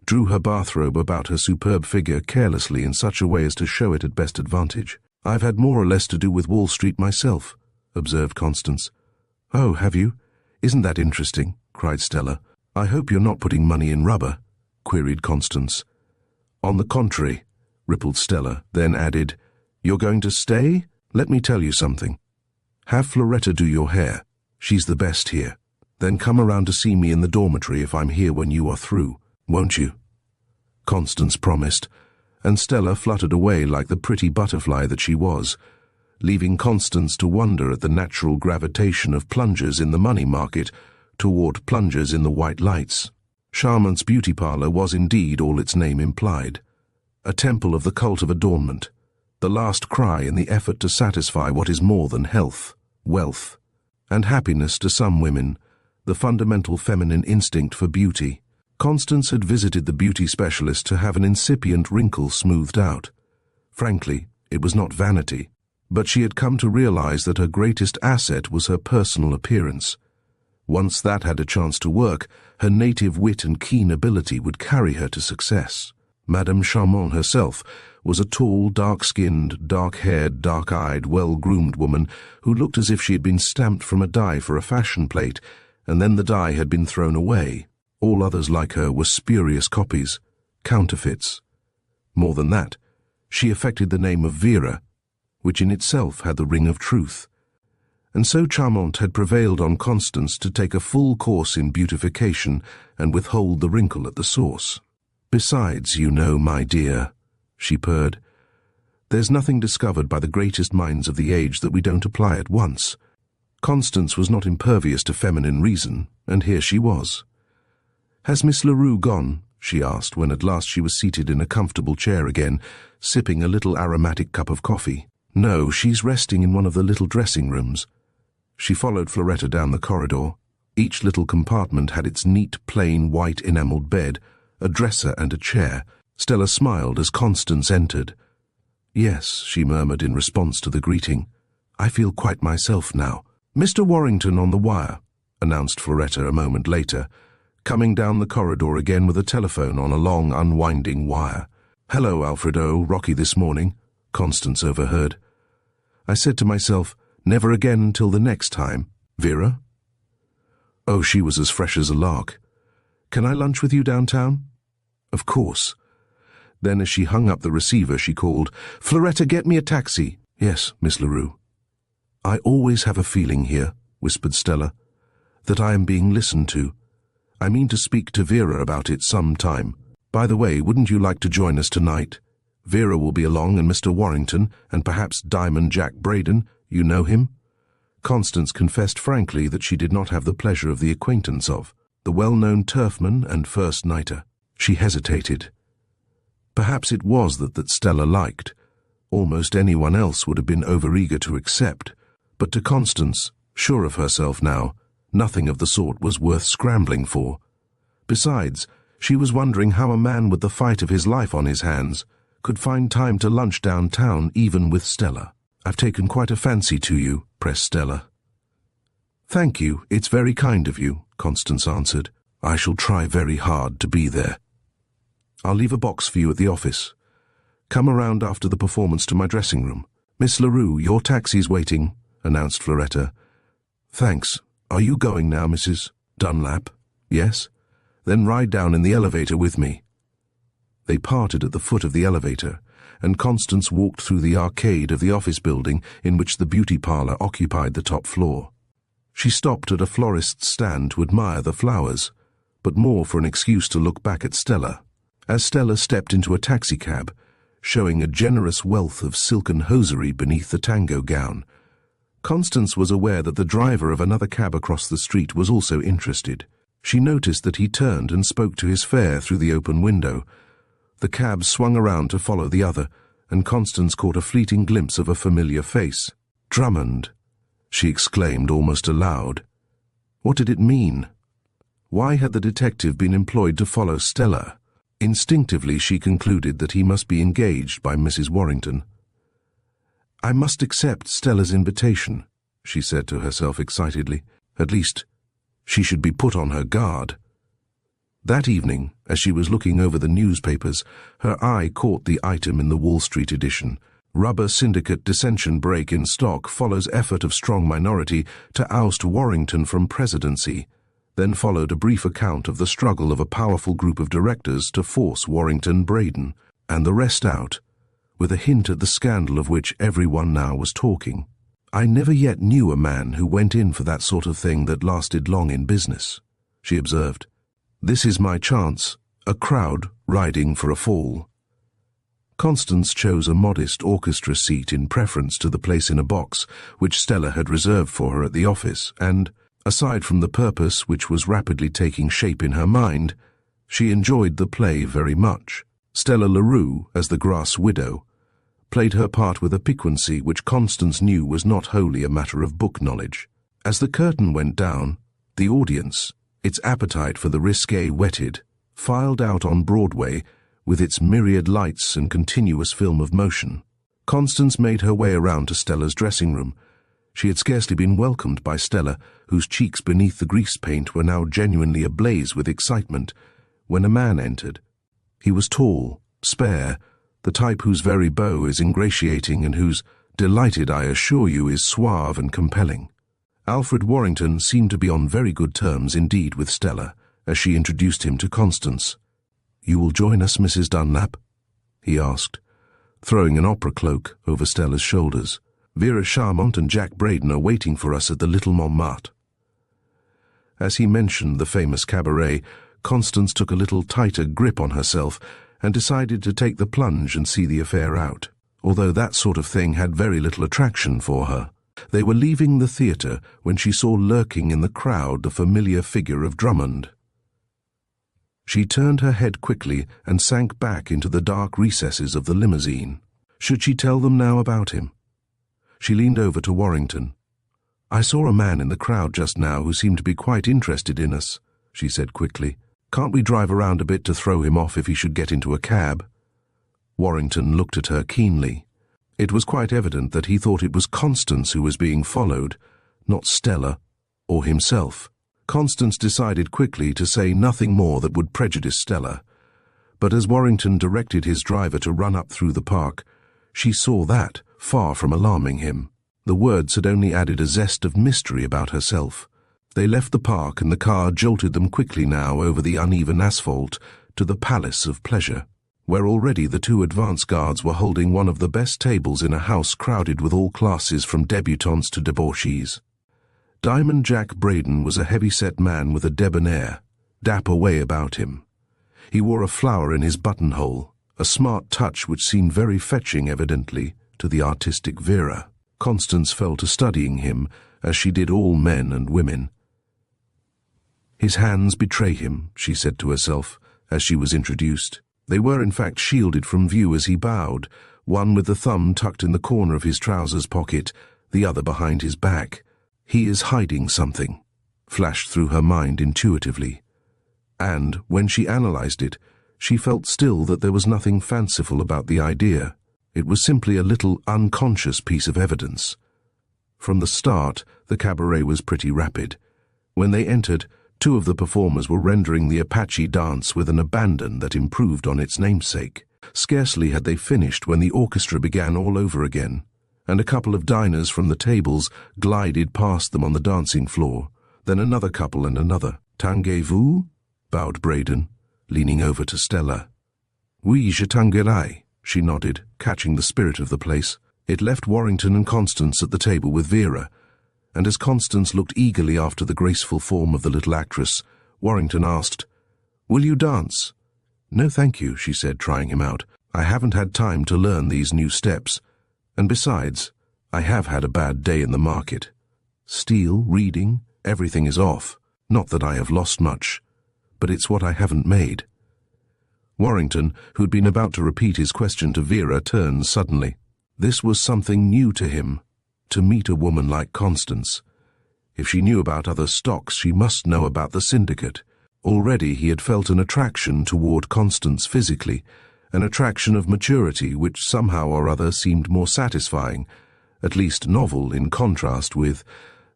drew her bathrobe about her superb figure carelessly in such a way as to show it at best advantage. "I've had more or less to do with Wall Street myself," observed Constance. "Oh, have you? Isn't that interesting?" cried Stella. "I hope you're not putting money in rubber?" queried Constance. "On the contrary," rippled Stella, then added, "You're going to stay? Let me tell you something. Have Floretta do your hair. She's the best here. Then come around to see me in the dormitory if I'm here when you are through, won't you?" Constance promised, and Stella fluttered away like the pretty butterfly that she was, leaving Constance to wonder at the natural gravitation of plungers in the money market toward plungers in the white lights. Charmant's beauty parlor was indeed all its name implied, a temple of the cult of adornment, the last cry in the effort to satisfy what is more than health, wealth, and happiness to some women, the fundamental feminine instinct for beauty. Constance had visited the beauty specialist to have an incipient wrinkle smoothed out. Frankly, it was not vanity, but she had come to realize that her greatest asset was her personal appearance. Once that had a chance to work, her native wit and keen ability would carry her to success. Madame Charmant herself was a tall, dark-skinned, dark-haired, dark-eyed, well-groomed woman who looked as if she had been stamped from a die for a fashion plate, and then the die had been thrown away. All others like her were spurious copies, counterfeits. More than that, she affected the name of Vera, which in itself had the ring of truth. And so Charmant had prevailed on Constance to take a full course in beautification and withhold the wrinkle at the source. "Besides, you know, my dear," she purred, "there's nothing discovered by the greatest minds of the age that we don't apply at once." Constance was not impervious to feminine reason, and here she was. "Has Miss LaRue gone?" she asked when at last she was seated in a comfortable chair again, sipping a little aromatic cup of coffee. "No, she's resting in one of the little dressing rooms." She followed Floretta down the corridor. Each little compartment had its neat, plain, white enameled bed, a dresser and a chair. Stella smiled as Constance entered. "Yes," she murmured in response to the greeting. "I feel quite myself now." "Mr. Warrington on the wire," announced Floretta a moment later, coming down the corridor again with a telephone on a long, unwinding wire. "Hello, Alfredo, rocky this morning," Constance overheard. "I said to myself, Never again until the next time. Vera? Oh, she was as fresh as a lark. Can I lunch with you downtown? Of course. Then as she hung up the receiver, she called, Floretta, get me a taxi. Yes, Miss LaRue. I always have a feeling here, whispered Stella, that I am being listened to. I mean to speak to Vera about it some time. By the way, wouldn't you like to join us tonight? Vera will be along, and Mr. Warrington, and perhaps Diamond Jack Braden. You know him? Constance confessed frankly that she did not have the pleasure of the acquaintance of the well-known turfman and first-nighter. She hesitated. Perhaps it was that Stella liked. Almost anyone else would have been overeager to accept. But to Constance, sure of herself now, nothing of the sort was worth scrambling for. Besides, she was wondering how a man with the fight of his life on his hands could find time to lunch downtown even with Stella. I've taken quite a fancy to you, pressed Stella. Thank you, it's very kind of you, Constance answered. I shall try very hard to be there. I'll leave a box for you at the office. Come around after the performance to my dressing room. Miss LaRue, your taxi's waiting, announced Floretta. Thanks. Are you going now, Mrs. Dunlap? Yes? Then ride down in the elevator with me. They parted at the foot of the elevator, and Constance walked through the arcade of the office building in which the beauty parlour occupied the top floor. She stopped at a florist's stand to admire the flowers, but more for an excuse to look back at Stella. As Stella stepped into a taxicab, showing a generous wealth of silken hosiery beneath the tango gown, Constance was aware that the driver of another cab across the street was also interested. She noticed that he turned and spoke to his fare through the open window. The cab swung around to follow the other, and Constance caught a fleeting glimpse of a familiar face. Drummond, she exclaimed almost aloud. What did it mean? Why had the detective been employed to follow Stella? Instinctively she concluded that he must be engaged by Mrs. Warrington. I must accept Stella's invitation, she said to herself excitedly. At least, she should be put on her guard. That evening, as she was looking over the newspapers, her eye caught the item in the Wall Street edition. Rubber syndicate dissension break in stock follows effort of strong minority to oust Warrington from presidency. Then followed a brief account of the struggle of a powerful group of directors to force Warrington Braden, and the rest out, with a hint at the scandal of which everyone now was talking. I never yet knew a man who went in for that sort of thing that lasted long in business, she observed. This is my chance, a crowd riding for a fall. Constance chose a modest orchestra seat in preference to the place in a box which Stella had reserved for her at the office, and, aside from the purpose which was rapidly taking shape in her mind, she enjoyed the play very much. Stella LaRue, as the grass widow, played her part with a piquancy which Constance knew was not wholly a matter of book knowledge. As the curtain went down, the audience, its appetite for the risque whetted, filed out on Broadway with its myriad lights and continuous film of motion. Constance made her way around to Stella's dressing room. She had scarcely been welcomed by Stella, whose cheeks beneath the grease paint were now genuinely ablaze with excitement, when a man entered. He was tall, spare, the type whose very beau is ingratiating and whose delighted, I assure you, is suave and compelling. Alfred Warrington seemed to be on very good terms indeed with Stella, as she introduced him to Constance. You will join us, Mrs. Dunlap? He asked, throwing an opera cloak over Stella's shoulders. Vera Charmant and Jack Braden are waiting for us at the Little Montmartre. As he mentioned the famous cabaret, Constance took a little tighter grip on herself and decided to take the plunge and see the affair out, although that sort of thing had very little attraction for her. They were leaving the theatre when she saw lurking in the crowd the familiar figure of Drummond. She turned her head quickly and sank back into the dark recesses of the limousine. Should she tell them now about him? She leaned over to Warrington. I saw a man in the crowd just now who seemed to be quite interested in us, she said quickly. Can't we drive around a bit to throw him off if he should get into a cab? Warrington looked at her keenly. It was quite evident that he thought it was Constance who was being followed, not Stella or himself. Constance decided quickly to say nothing more that would prejudice Stella, but as Warrington directed his driver to run up through the park, she saw that far from alarming him. The words had only added a zest of mystery about herself. They left the park, and the car jolted them quickly now over the uneven asphalt to the Palace of Pleasure, where already the two advance guards were holding one of the best tables in a house crowded with all classes from debutantes to debauchees. Diamond Jack Braden was a heavy-set man with a debonair, dapper way about him. He wore a flower in his buttonhole, a smart touch which seemed very fetching, evidently, to the artistic Vera. Constance fell to studying him, as she did all men and women. His hands betray him, she said to herself, as she was introduced. They were in fact shielded from view as he bowed, one with the thumb tucked in the corner of his trousers pocket, the other behind his back. He is hiding something, flashed through her mind intuitively. And, when she analyzed it, she felt still that there was nothing fanciful about the idea. It was simply a little unconscious piece of evidence. From the start, the cabaret was pretty rapid. When they entered, two of the performers were rendering the Apache dance with an abandon that improved on its namesake. Scarcely had they finished when the orchestra began all over again, and a couple of diners from the tables glided past them on the dancing floor, then another couple and another. "Tanguez-vous?" bowed Braden, leaning over to Stella. "Oui, je tanguerai," she nodded, catching the spirit of the place. It left Warrington and Constance at the table with Vera, and as Constance looked eagerly after the graceful form of the little actress, Warrington asked, "Will you dance?" "No, thank you," she said, trying him out. "I haven't had time to learn these new steps. And besides, I have had a bad day in the market. Steel, reading, everything is off. Not that I have lost much, but it's what I haven't made." Warrington, who'd been about to repeat his question to Vera, turned suddenly. This was something new to him, to meet a woman like Constance. If she knew about other stocks, she must know about the syndicate. Already he had felt an attraction toward Constance physically, an attraction of maturity which somehow or other seemed more satisfying, at least novel in contrast with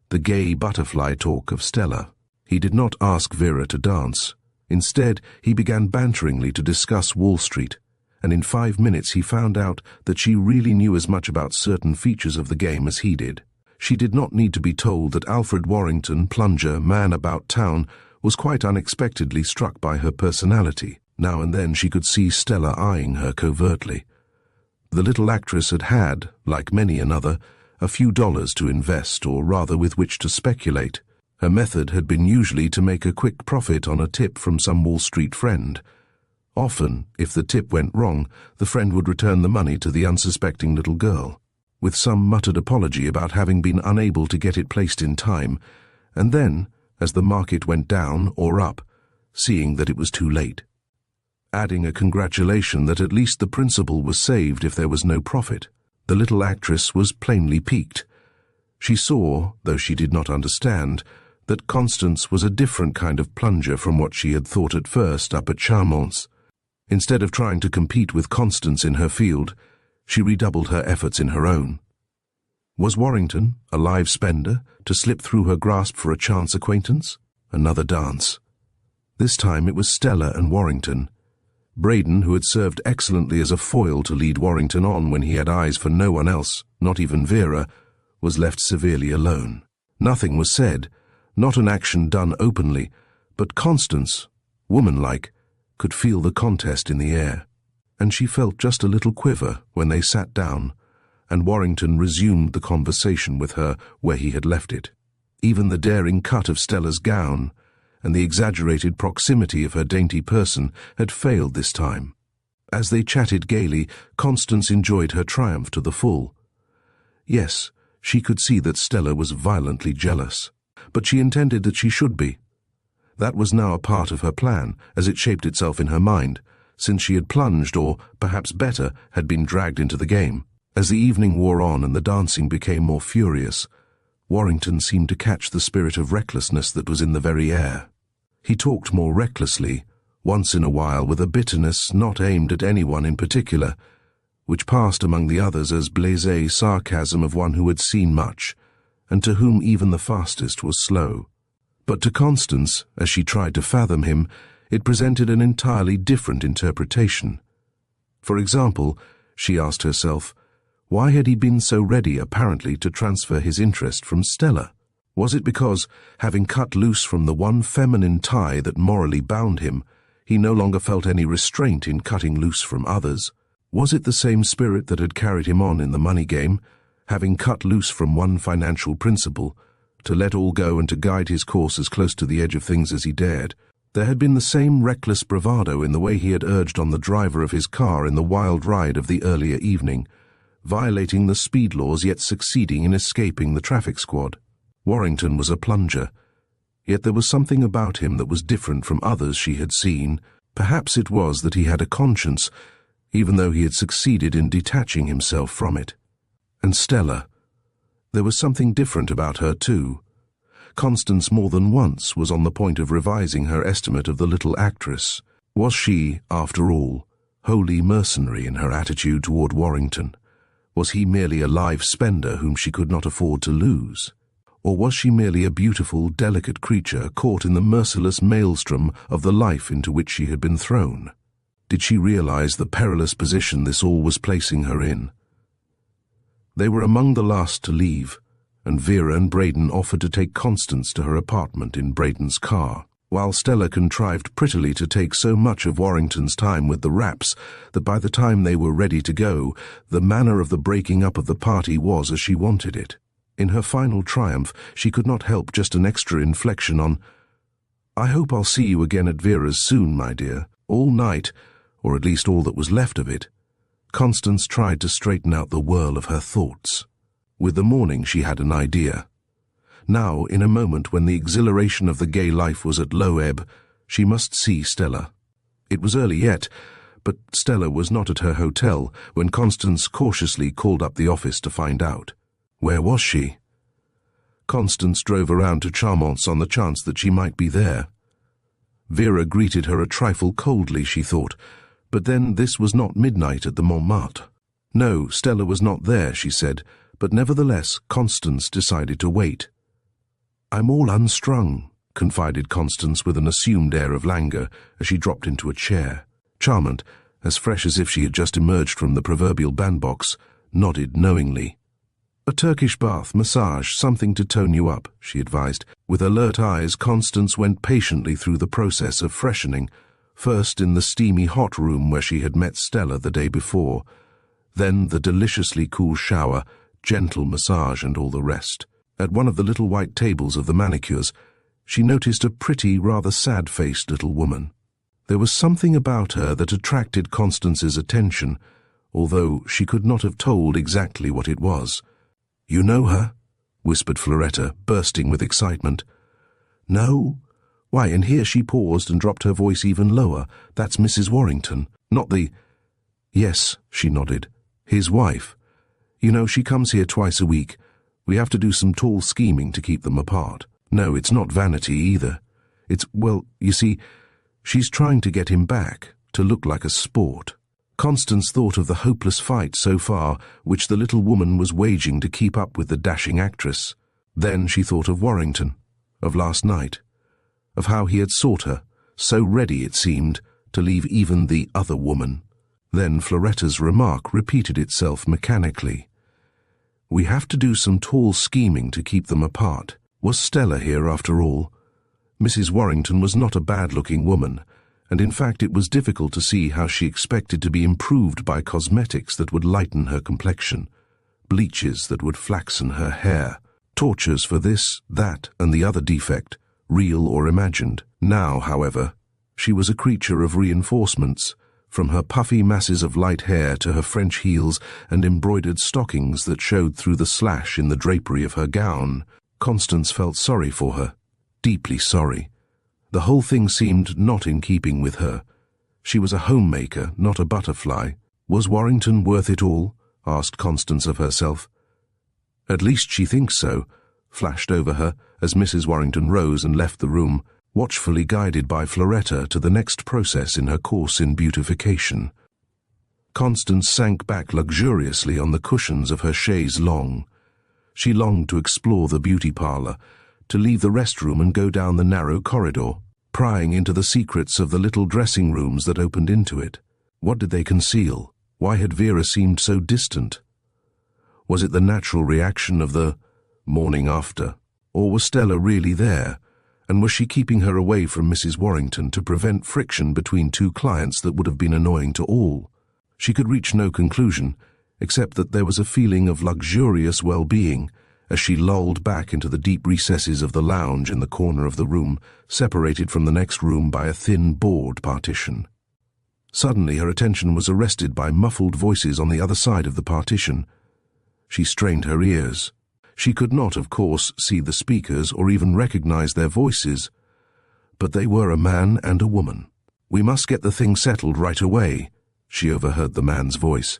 the gay butterfly talk of Stella. He did not ask Vera to dance. Instead, he began banteringly to discuss Wall Street, and in 5 minutes he found out that she really knew as much about certain features of the game as he did. She did not need to be told that Alfred Warrington, plunger, man about town, was quite unexpectedly struck by her personality. Now and then she could see Stella eyeing her covertly. The little actress had had, like many another, a few dollars to invest, or rather with which to speculate. Her method had been usually to make a quick profit on a tip from some Wall Street friend. Often, if the tip went wrong, the friend would return the money to the unsuspecting little girl, with some muttered apology about having been unable to get it placed in time, and then, as the market went down or up, seeing that it was too late, adding a congratulation that at least the principal was saved if there was no profit. The little actress was plainly piqued. She saw, though she did not understand, that Constance was a different kind of plunger from what she had thought at first up at Charmant's. Instead of trying to compete with Constance in her field, she redoubled her efforts in her own. Was Warrington, a live spender, to slip through her grasp for a chance acquaintance? Another dance. This time it was Stella and Warrington. Braden, who had served excellently as a foil to lead Warrington on when he had eyes for no one else, not even Vera, was left severely alone. Nothing was said, not an action done openly, but Constance, womanlike, could feel the contest in the air, and she felt just a little quiver when they sat down, and Warrington resumed the conversation with her where he had left it. Even the daring cut of Stella's gown and the exaggerated proximity of her dainty person had failed this time. As they chatted gaily, Constance enjoyed her triumph to the full. Yes, she could see that Stella was violently jealous, but she intended that she should be. That was now a part of her plan, as it shaped itself in her mind, since she had plunged, or, perhaps better, had been dragged into the game. As the evening wore on and the dancing became more furious, Warrington seemed to catch the spirit of recklessness that was in the very air. He talked more recklessly, once in a while with a bitterness not aimed at anyone in particular, which passed among the others as blasé sarcasm of one who had seen much, and to whom even the fastest was slow. But to Constance, as she tried to fathom him, it presented an entirely different interpretation. For example, she asked herself, Why had he been so ready, apparently, to transfer his interest from Stella? Was it because, having cut loose from the one feminine tie that morally bound him, he no longer felt any restraint in cutting loose from others? Was it the same spirit that had carried him on in the money game, having cut loose from one financial principle, to let all go and to guide his course as close to the edge of things as he dared? There had been the same reckless bravado in the way he had urged on the driver of his car in the wild ride of the earlier evening, violating the speed laws yet succeeding in escaping the traffic squad. Warrington was a plunger, yet there was something about him that was different from others she had seen. Perhaps it was that he had a conscience, even though he had succeeded in detaching himself from it. And Stella, there was something different about her too. Constance more than once was on the point of revising her estimate of the little actress. Was she, after all, wholly mercenary in her attitude toward Warrington? Was he merely a live spender whom she could not afford to lose? Or was she merely a beautiful, delicate creature caught in the merciless maelstrom of the life into which she had been thrown? Did she realize the perilous position this all was placing her in? They were among the last to leave, and Vera and Braden offered to take Constance to her apartment in Braden's car, while Stella contrived prettily to take so much of Warrington's time with the raps that by the time they were ready to go, the manner of the breaking up of the party was as she wanted it. In her final triumph, she could not help just an extra inflection on, "I hope I'll see you again at Vera's soon, my dear." All night, or at least all that was left of it, Constance tried to straighten out the whirl of her thoughts. With the morning she had an idea. Now, in a moment when the exhilaration of the gay life was at low ebb, she must see Stella. It was early yet, but Stella was not at her hotel when Constance cautiously called up the office to find out. Where was she? Constance drove around to Charmant's on the chance that she might be there. Vera greeted her a trifle coldly, she thought, but then this was not midnight at the Montmartre. No, Stella was not there, she said, but nevertheless Constance decided to wait. "I'm all unstrung," confided Constance with an assumed air of languor as she dropped into a chair. Charmant, as fresh as if she had just emerged from the proverbial bandbox, nodded knowingly. "A Turkish bath, massage, something to tone you up," she advised. With alert eyes, Constance went patiently through the process of freshening, first in the steamy hot room where she had met Stella the day before, then the deliciously cool shower, gentle massage and all the rest. At one of the little white tables of the manicures, she noticed a pretty, rather sad-faced little woman. There was something about her that attracted Constance's attention, although she could not have told exactly what it was. "You know her?" whispered Floretta, bursting with excitement. "No? Why," and here she paused and dropped her voice even lower, "that's Mrs. Warrington, not the—" "Yes," she nodded, "his wife. You know, she comes here twice a week. We have to do some tall scheming to keep them apart. No, it's not vanity either. It's, well, you see, she's trying to get him back, to look like a sport." Constance thought of the hopeless fight so far which the little woman was waging to keep up with the dashing actress. Then she thought of Warrington, of last night, of how he had sought her, so ready, it seemed, to leave even the other woman. Then Floretta's remark repeated itself mechanically. "We have to do some tall scheming to keep them apart." Was Stella here after all? Mrs. Warrington was not a bad-looking woman, and in fact it was difficult to see how she expected to be improved by cosmetics that would lighten her complexion, bleaches that would flaxen her hair, tortures for this, that, and the other defect, real or imagined. Now, however, she was a creature of reinforcements, from her puffy masses of light hair to her French heels and embroidered stockings that showed through the slash in the drapery of her gown. Constance felt sorry for her, deeply sorry. The whole thing seemed not in keeping with her. She was a homemaker, not a butterfly. Was Warrington worth it all? Asked Constance of herself. At least she thinks so, flashed over her as Mrs. Warrington rose and left the room, watchfully guided by Floretta to the next process in her course in beautification. Constance sank back luxuriously on the cushions of her chaise longue. She longed to explore the beauty parlour, to leave the restroom and go down the narrow corridor, prying into the secrets of the little dressing rooms that opened into it. What did they conceal? Why had Vera seemed so distant? Was it the natural reaction of the morning after? Or was Stella really there? And was she keeping her away from Mrs. Warrington to prevent friction between two clients that would have been annoying to all? She could reach no conclusion, except that there was a feeling of luxurious well-being as she lolled back into the deep recesses of the lounge in the corner of the room, separated from the next room by a thin board partition. Suddenly her attention was arrested by muffled voices on the other side of the partition. She strained her ears. She could not, of course, see the speakers or even recognize their voices, but they were a man and a woman. "We must get the thing settled right away," she overheard the man's voice.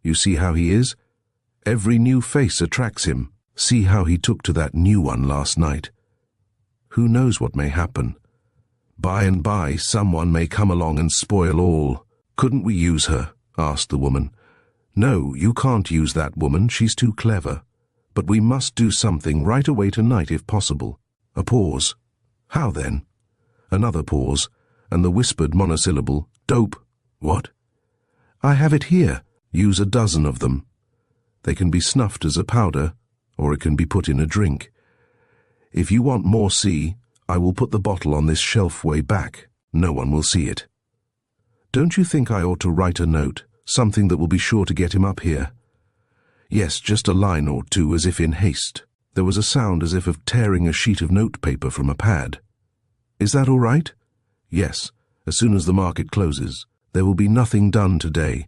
"You see how he is? Every new face attracts him. See how he took to that new one last night. Who knows what may happen? By and by, someone may come along and spoil all." "Couldn't we use her?" asked the woman. "No, you can't use that woman. She's too clever. But we must do something right away tonight if possible." A pause. "How then?" Another pause, and the whispered monosyllable, "Dope." "What?" "I have it here. Use a dozen of them. They can be snuffed as a powder, or it can be put in a drink. If you want more, see, I will put the bottle on this shelf way back. No one will see it. Don't you think I ought to write a note, something that will be sure to get him up here?" "Yes, just a line or two, as if in haste." There was a sound as if of tearing a sheet of notepaper from a pad. "Is that all right?" "Yes, as soon as the market closes. There will be nothing done today.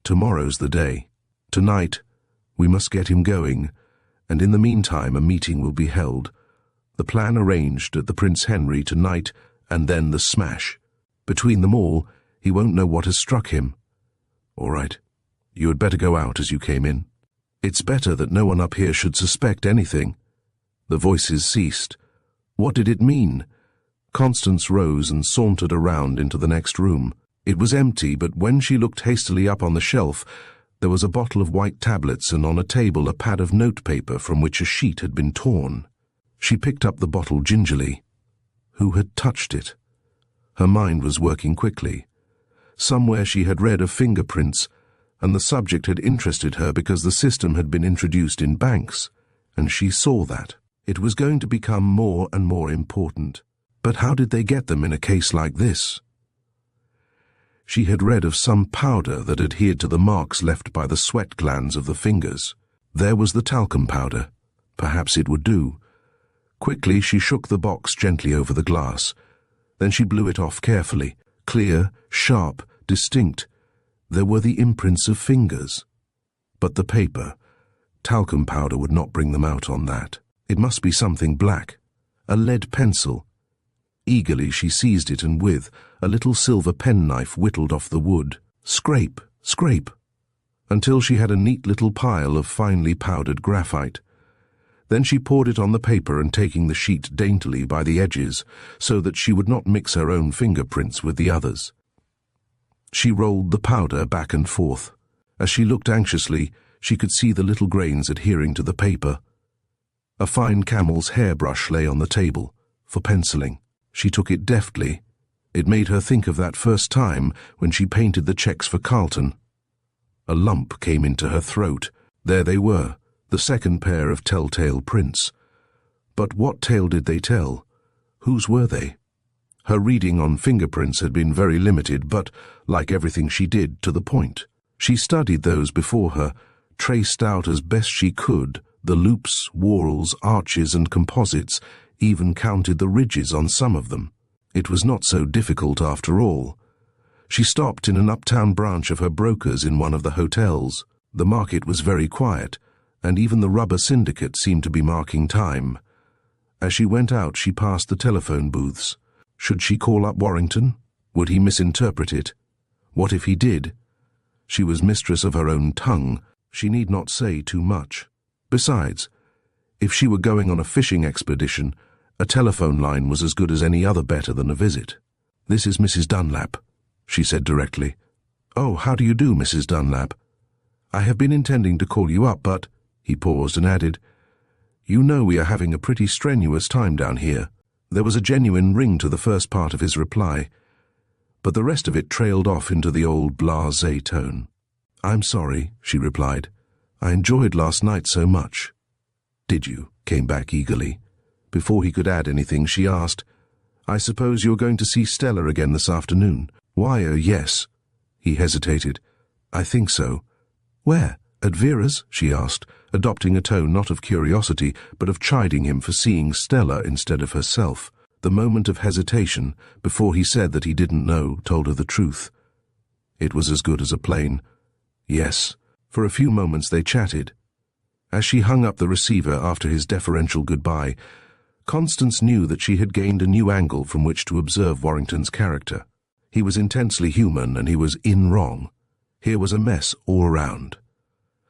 Tomorrow's the day. Tonight, we must get him going, and in the meantime a meeting will be held. The plan arranged at the Prince Henry tonight, and then the smash. Between them all, he won't know what has struck him." "All right. You had better go out as you came in. It's better that no one up here should suspect anything." The voices ceased. What did it mean? Constance rose and sauntered around into the next room. It was empty, but when she looked hastily up on the shelf, there was a bottle of white tablets and on a table a pad of notepaper from which a sheet had been torn. She picked up the bottle gingerly. Who had touched it? Her mind was working quickly. Somewhere she had read of fingerprints, and the subject had interested her because the system had been introduced in banks, and she saw that. It was going to become more and more important. But how did they get them in a case like this? She had read of some powder that adhered to the marks left by the sweat glands of the fingers. There was the talcum powder. Perhaps it would do. Quickly she shook the box gently over the glass. Then she blew it off carefully. Clear, sharp, distinct. There were the imprints of fingers. But the paper. Talcum powder would not bring them out on that. It must be something black. A lead pencil. Eagerly she seized it and with a little silver penknife whittled off the wood. Scrape, scrape, until she had a neat little pile of finely powdered graphite. Then she poured it on the paper and taking the sheet daintily by the edges so that she would not mix her own fingerprints with the others. She rolled the powder back and forth. As she looked anxiously, she could see the little grains adhering to the paper. A fine camel's hairbrush lay on the table, for penciling. She took it deftly. It made her think of that first time when she painted the checks for Carlton. A lump came into her throat. There they were, the second pair of telltale prints. But what tale did they tell? Whose were they? Her reading on fingerprints had been very limited, but, like everything she did, to the point. She studied those before her, traced out as best she could the loops, whorls, arches, and composites, even counted the ridges on some of them. It was not so difficult after all. She stopped in an uptown branch of her brokers in one of the hotels. The market was very quiet, and even the rubber syndicate seemed to be marking time. As she went out, she passed the telephone booths. Should she call up Warrington? Would he misinterpret it? What if he did? She was mistress of her own tongue. She need not say too much. Besides, if she were going on a fishing expedition, a telephone line was as good as any other better than a visit. "This is Mrs. Dunlap," she said directly. "Oh, how do you do, Mrs. Dunlap? I have been intending to call you up, but—" He paused and added, "You know we are having a pretty strenuous time down here." There was a genuine ring to the first part of his reply, but the rest of it trailed off into the old blasé tone. "I'm sorry," she replied. I enjoyed last night so much." "Did you?" came back eagerly. Before he could add anything, she asked, "I suppose you're going to see Stella again this afternoon?" "Why, yes." He hesitated. "I think so." "Where? At Vera's?" she asked, adopting a tone not of curiosity, but of chiding him for seeing Stella instead of herself. The moment of hesitation, before he said that he didn't know, told her the truth. It was as good as a plain yes. For a few moments they chatted. As she hung up the receiver after his deferential goodbye, Constance knew that she had gained a new angle from which to observe Warrington's character. He was intensely human, and he was in wrong. Here was a mess all around.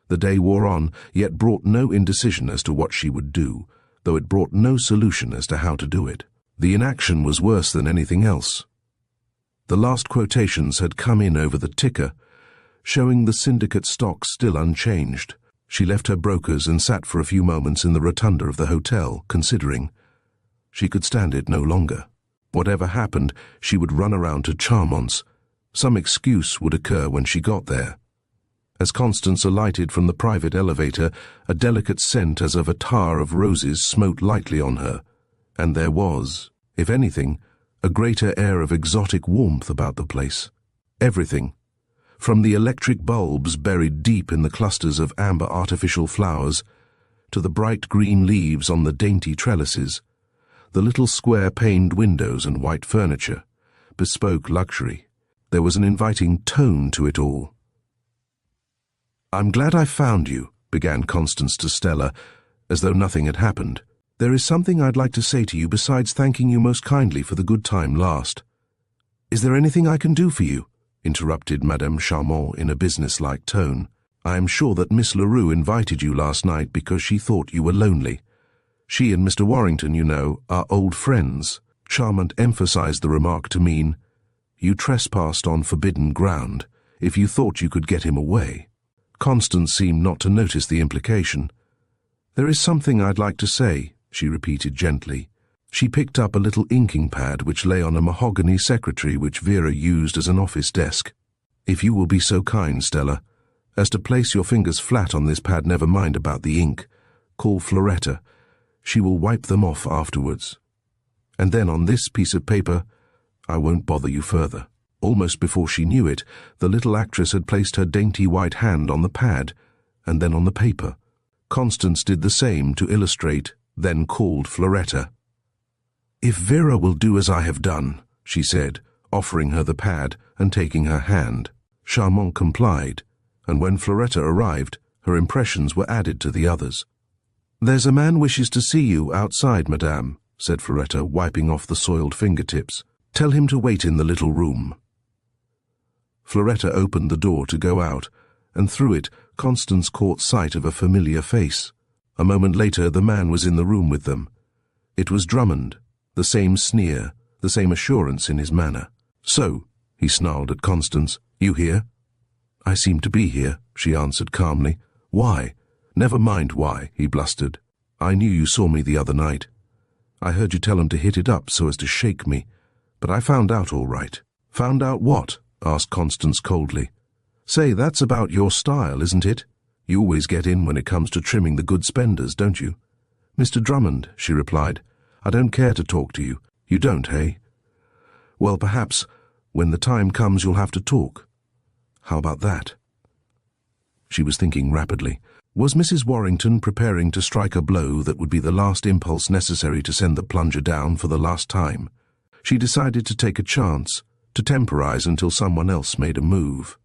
The day wore on, yet brought no indecision as to what she would do, though it brought no solution as to how to do it. The inaction was worse than anything else. The last quotations had come in over the ticker, showing the syndicate stock still unchanged. She left her brokers and sat for a few moments in the rotunda of the hotel, considering. She could stand it no longer. Whatever happened, she would run around to Charmont's. Some excuse would occur when she got there. As Constance alighted from the private elevator, a delicate scent as of a tar of roses smote lightly on her, and there was, if anything, a greater air of exotic warmth about the place. Everything, from the electric bulbs buried deep in the clusters of amber artificial flowers, to the bright green leaves on the dainty trellises, the little square-paned windows and white furniture, bespoke luxury. There was an inviting tone to it all. "I'm glad I found you," began Constance to Stella, as though nothing had happened. "There is something I'd like to say to you besides thanking you most kindly for the good time last." "Is there anything I can do for you?" interrupted Madame Charmant in a business-like tone. "I am sure that Miss Leroux invited you last night because she thought you were lonely. She and Mr. Warrington, you know, are old friends." Charmant emphasized the remark to mean, "You trespassed on forbidden ground, if you thought you could get him away." Constance seemed not to notice the implication. "There is something I'd like to say," she repeated gently. She picked up a little inking pad which lay on a mahogany secretary which Vera used as an office desk. "If you will be so kind, Stella, as to place your fingers flat on this pad, never mind about the ink. Call Floretta. She will wipe them off afterwards. And then on this piece of paper, I won't bother you further." Almost before she knew it, the little actress had placed her dainty white hand on the pad, and then on the paper. Constance did the same to illustrate, then called Floretta. "If Vera will do as I have done," she said, offering her the pad and taking her hand. Charmant complied, and when Floretta arrived, her impressions were added to the others. "There's a man wishes to see you outside, madame," said Floretta, wiping off the soiled fingertips. "Tell him to wait in the little room." Floretta opened the door to go out, and through it Constance caught sight of a familiar face. A moment later the man was in the room with them. It was Drummond, the same sneer, the same assurance in his manner. "So," he snarled at Constance, "you here?" "I seem to be here," she answered calmly. "Why?" "Never mind why," he blustered. "I knew you saw me the other night. I heard you tell him to hit it up so as to shake me, but I found out all right." "Found out what?" asked Constance coldly. "Say, that's about your style, isn't it? You always get in when it comes to trimming the good spenders, don't you?" "Mr. Drummond," she replied, "I don't care to talk to you." "You don't, hey? Well, perhaps, when the time comes you'll have to talk. How about that?" She was thinking rapidly. Was Mrs. Warrington preparing to strike a blow that would be the last impulse necessary to send the plunger down for the last time? She decided to take a chance, to temporize until someone else made a move.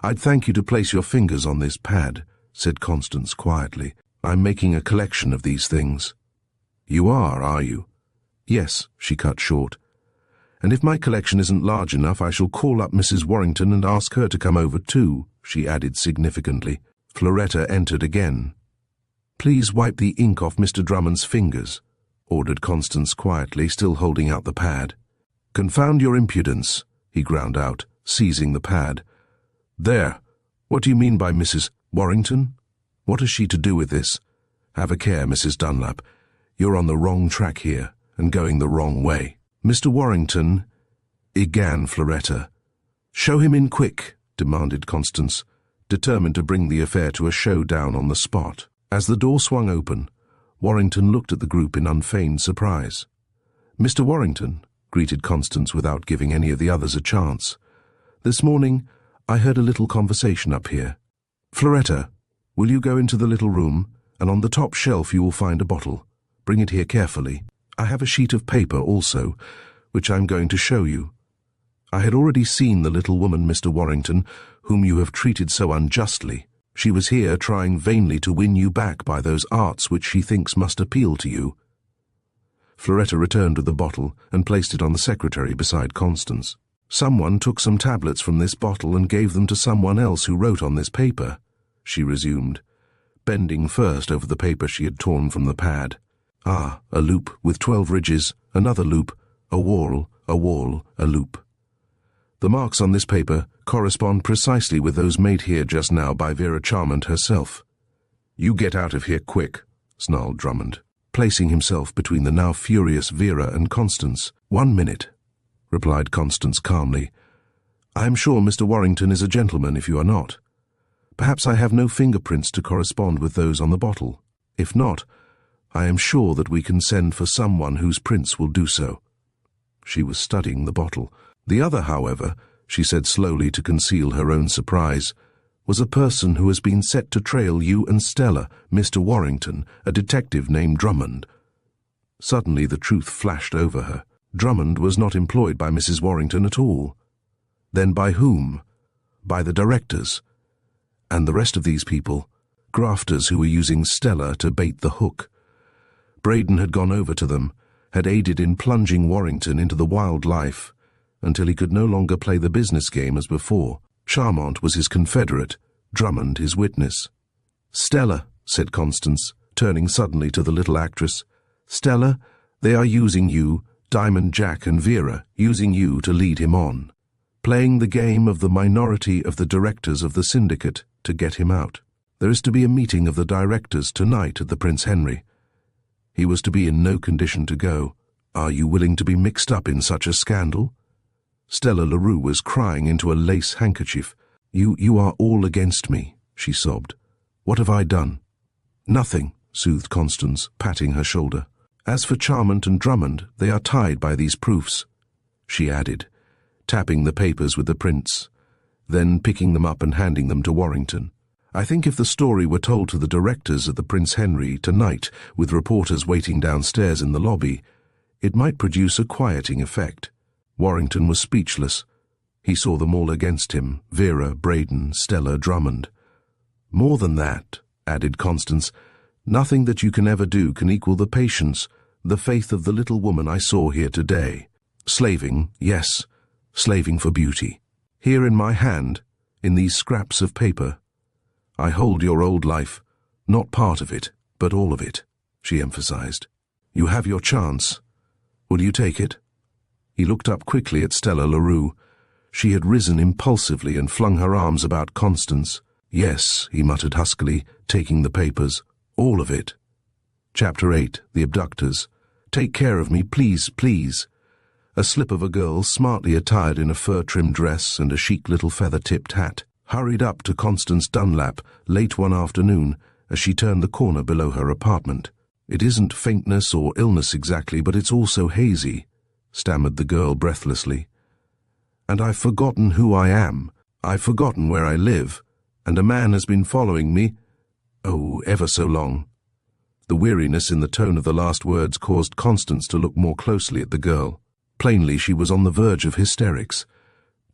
"I'd thank you to place your fingers on this pad," said Constance quietly. "I'm making a collection of these things." "You are you?" "Yes," she cut short. "And if my collection isn't large enough, I shall call up Mrs. Warrington and ask her to come over too," she added significantly. Floretta entered again. "Please wipe the ink off Mr. Drummond's fingers," ordered Constance quietly, still holding out the pad. "Confound your impudence," he ground out, seizing the pad. "There. What do you mean by Mrs. Warrington? What has she to do with this? Have a care, Mrs. Dunlap. You're on the wrong track here, and going the wrong way." "Mr. Warrington," began Floretta. "Show him in quick," demanded Constance. determined to bring the affair to a showdown on the spot. As the door swung open, Warrington looked at the group in unfeigned surprise. "Mr. Warrington," greeted Constance without giving any of the others a chance. "This morning I heard a little conversation up here. Floretta, will you go into the little room, and on the top shelf you will find a bottle. Bring it here carefully. I have a sheet of paper also, which I'm going to show you. I had already seen the little woman, Mr. Warrington, whom you have treated so unjustly. She was here trying vainly to win you back by those arts which she thinks must appeal to you." Floretta returned with the bottle and placed it on the secretary beside Constance. "Someone took some tablets from this bottle and gave them to someone else who wrote on this paper," she resumed, bending first over the paper she had torn from the pad. "Ah, a loop with 12 ridges, another loop, a wall, a loop. The marks on this paper correspond precisely with those made here just now by Vera Charmant herself." "You get out of here quick," snarled Drummond, placing himself between the now furious Vera and Constance. "1 minute," replied Constance calmly. "I am sure Mr. Warrington is a gentleman if you are not. Perhaps I have no fingerprints to correspond with those on the bottle. If not, I am sure that we can send for someone whose prints will do so." She was studying the bottle. "The other, however," she said slowly to conceal her own surprise, "was a person who has been set to trail you and Stella, Mr. Warrington, a detective named Drummond." Suddenly the truth flashed over her. Drummond was not employed by Mrs. Warrington at all. Then by whom? By the directors. And the rest of these people, grafters who were using Stella to bait the hook. Braden had gone over to them, had aided in plunging Warrington into the wild life, until he could no longer play the business game as before. Charmant was his confederate, Drummond his witness. "Stella," said Constance, turning suddenly to the little actress. "Stella, they are using you, Diamond Jack and Vera, using you to lead him on. Playing the game of the minority of the directors of the syndicate to get him out. There is to be a meeting of the directors tonight at the Prince Henry. He was to be in no condition to go. Are you willing to be mixed up in such a scandal?" Stella LaRue was crying into a lace handkerchief. You are all against me," she sobbed. "What have I done?" "Nothing," soothed Constance, patting her shoulder. "As for Charmant and Drummond, they are tied by these proofs," she added, tapping the papers with the prints, then picking them up and handing them to Warrington. "I think if the story were told to the directors at the Prince Henry tonight, with reporters waiting downstairs in the lobby, it might produce a quieting effect." Warrington was speechless. He saw them all against him, Vera, Braden, Stella, Drummond. "More than that," added Constance, "nothing that you can ever do can equal the patience, the faith of the little woman I saw here today. Slaving, yes, slaving for beauty. Here in my hand, in these scraps of paper, I hold your old life, not part of it, but all of it," she emphasized. "You have your chance. Will you take it?" He looked up quickly at Stella LaRue. She had risen impulsively and flung her arms about Constance. "Yes," he muttered huskily, taking the papers. "All of it. Chapter 8, The Abductors. Take care of me, please, please." A slip of a girl, smartly attired in a fur-trimmed dress and a chic little feather-tipped hat, hurried up to Constance Dunlap late one afternoon as she turned the corner below her apartment. "It isn't faintness or illness exactly, but it's all so hazy," stammered the girl breathlessly. "And I've forgotten who I am. I've forgotten where I live, and a man has been following me, oh, ever so long." The weariness in the tone of the last words caused Constance to look more closely at the girl. Plainly she was on the verge of hysterics.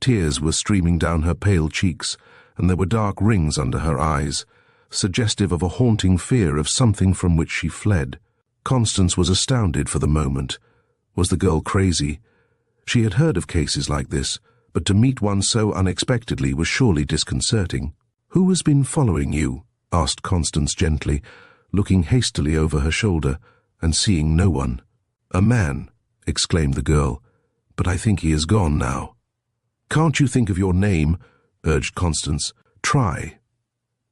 Tears were streaming down her pale cheeks, and there were dark rings under her eyes, suggestive of a haunting fear of something from which she fled. Constance was astounded for the moment. Was the girl crazy? She had heard of cases like this, but to meet one so unexpectedly was surely disconcerting. "Who has been following you?" asked Constance gently, looking hastily over her shoulder and seeing no one. "A man," exclaimed the girl, "but I think he is gone now." "Can't you think of your name?" urged Constance. "Try."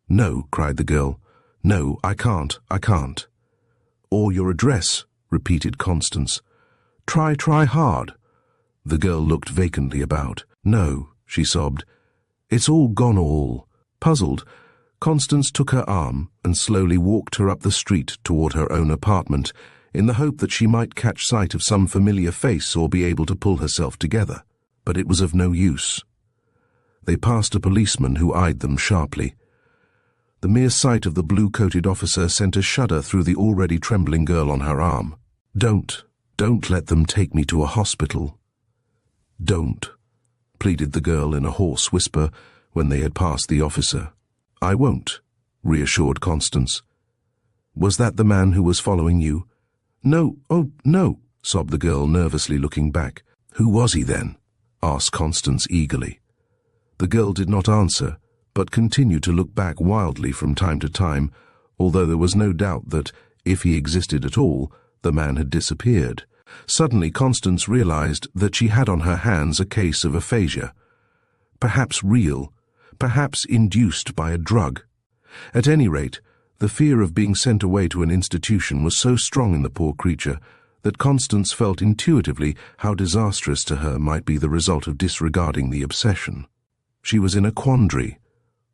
"No," cried the girl. "No, I can't. "Or your address," repeated Constance. Try hard." The girl looked vacantly about. "No," she sobbed. "It's all gone all. Puzzled, Constance took her arm and slowly walked her up the street toward her own apartment, in the hope that she might catch sight of some familiar face or be able to pull herself together. But it was of no use. They passed a policeman who eyed them sharply. The mere sight of the blue-coated officer sent a shudder through the already trembling girl on her arm. Don't let them take me to a hospital. Don't, pleaded the girl in a hoarse whisper when they had passed the officer. I won't, reassured Constance. Was that the man who was following you? No, oh, no, sobbed the girl, nervously looking back. Who was he then? Asked Constance eagerly. The girl did not answer, but continued to look back wildly from time to time, although there was no doubt that, if he existed at all, the man had disappeared. Suddenly Constance realized that she had on her hands a case of aphasia. Perhaps real, perhaps induced by a drug. At any rate, the fear of being sent away to an institution was so strong in the poor creature that Constance felt intuitively how disastrous to her might be the result of disregarding the obsession. She was in a quandary.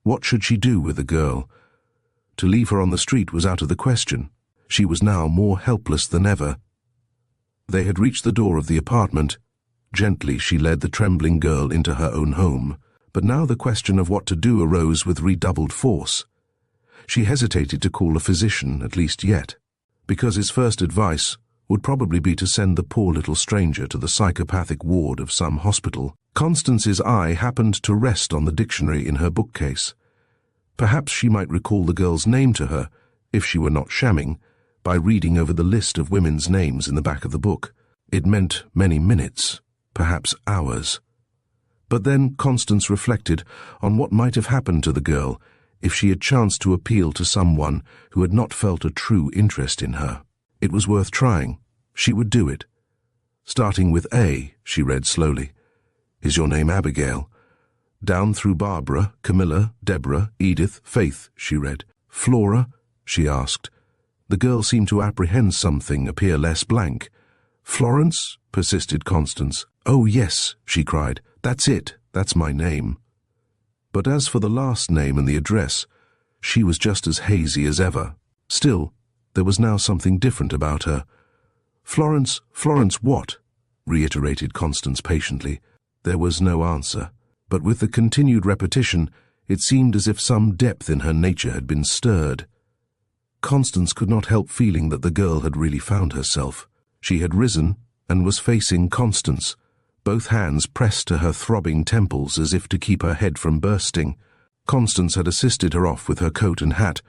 What should she do with the girl? To leave her on the street was out of the question. She was now more helpless than ever. They had reached the door of the apartment. Gently she led the trembling girl into her own home, but now the question of what to do arose with redoubled force. She hesitated to call a physician, at least yet, because his first advice would probably be to send the poor little stranger to the psychopathic ward of some hospital. Constance's eye happened to rest on the dictionary in her bookcase. Perhaps she might recall the girl's name to her, if she were not shamming, by reading over the list of women's names in the back of the book. It meant many minutes, perhaps hours. But then Constance reflected on what might have happened to the girl if she had chanced to appeal to someone who had not felt a true interest in her. It was worth trying. She would do it. Starting with A, she read slowly. Is your name Abigail? Down through Barbara, Camilla, Deborah, Edith, Faith, she read. Flora? She asked. The girl seemed to apprehend something appear less blank. Florence? Persisted Constance. Oh, yes, she cried. That's it. That's my name. But as for the last name and the address, she was just as hazy as ever. Still, there was now something different about her. Florence what? Reiterated Constance patiently. There was no answer, but with the continued repetition, it seemed as if some depth in her nature had been stirred. Constance could not help feeling that the girl had really found herself. She had risen and was facing Constance, both hands pressed to her throbbing temples as if to keep her head from bursting. Constance had assisted her off with her coat and hat,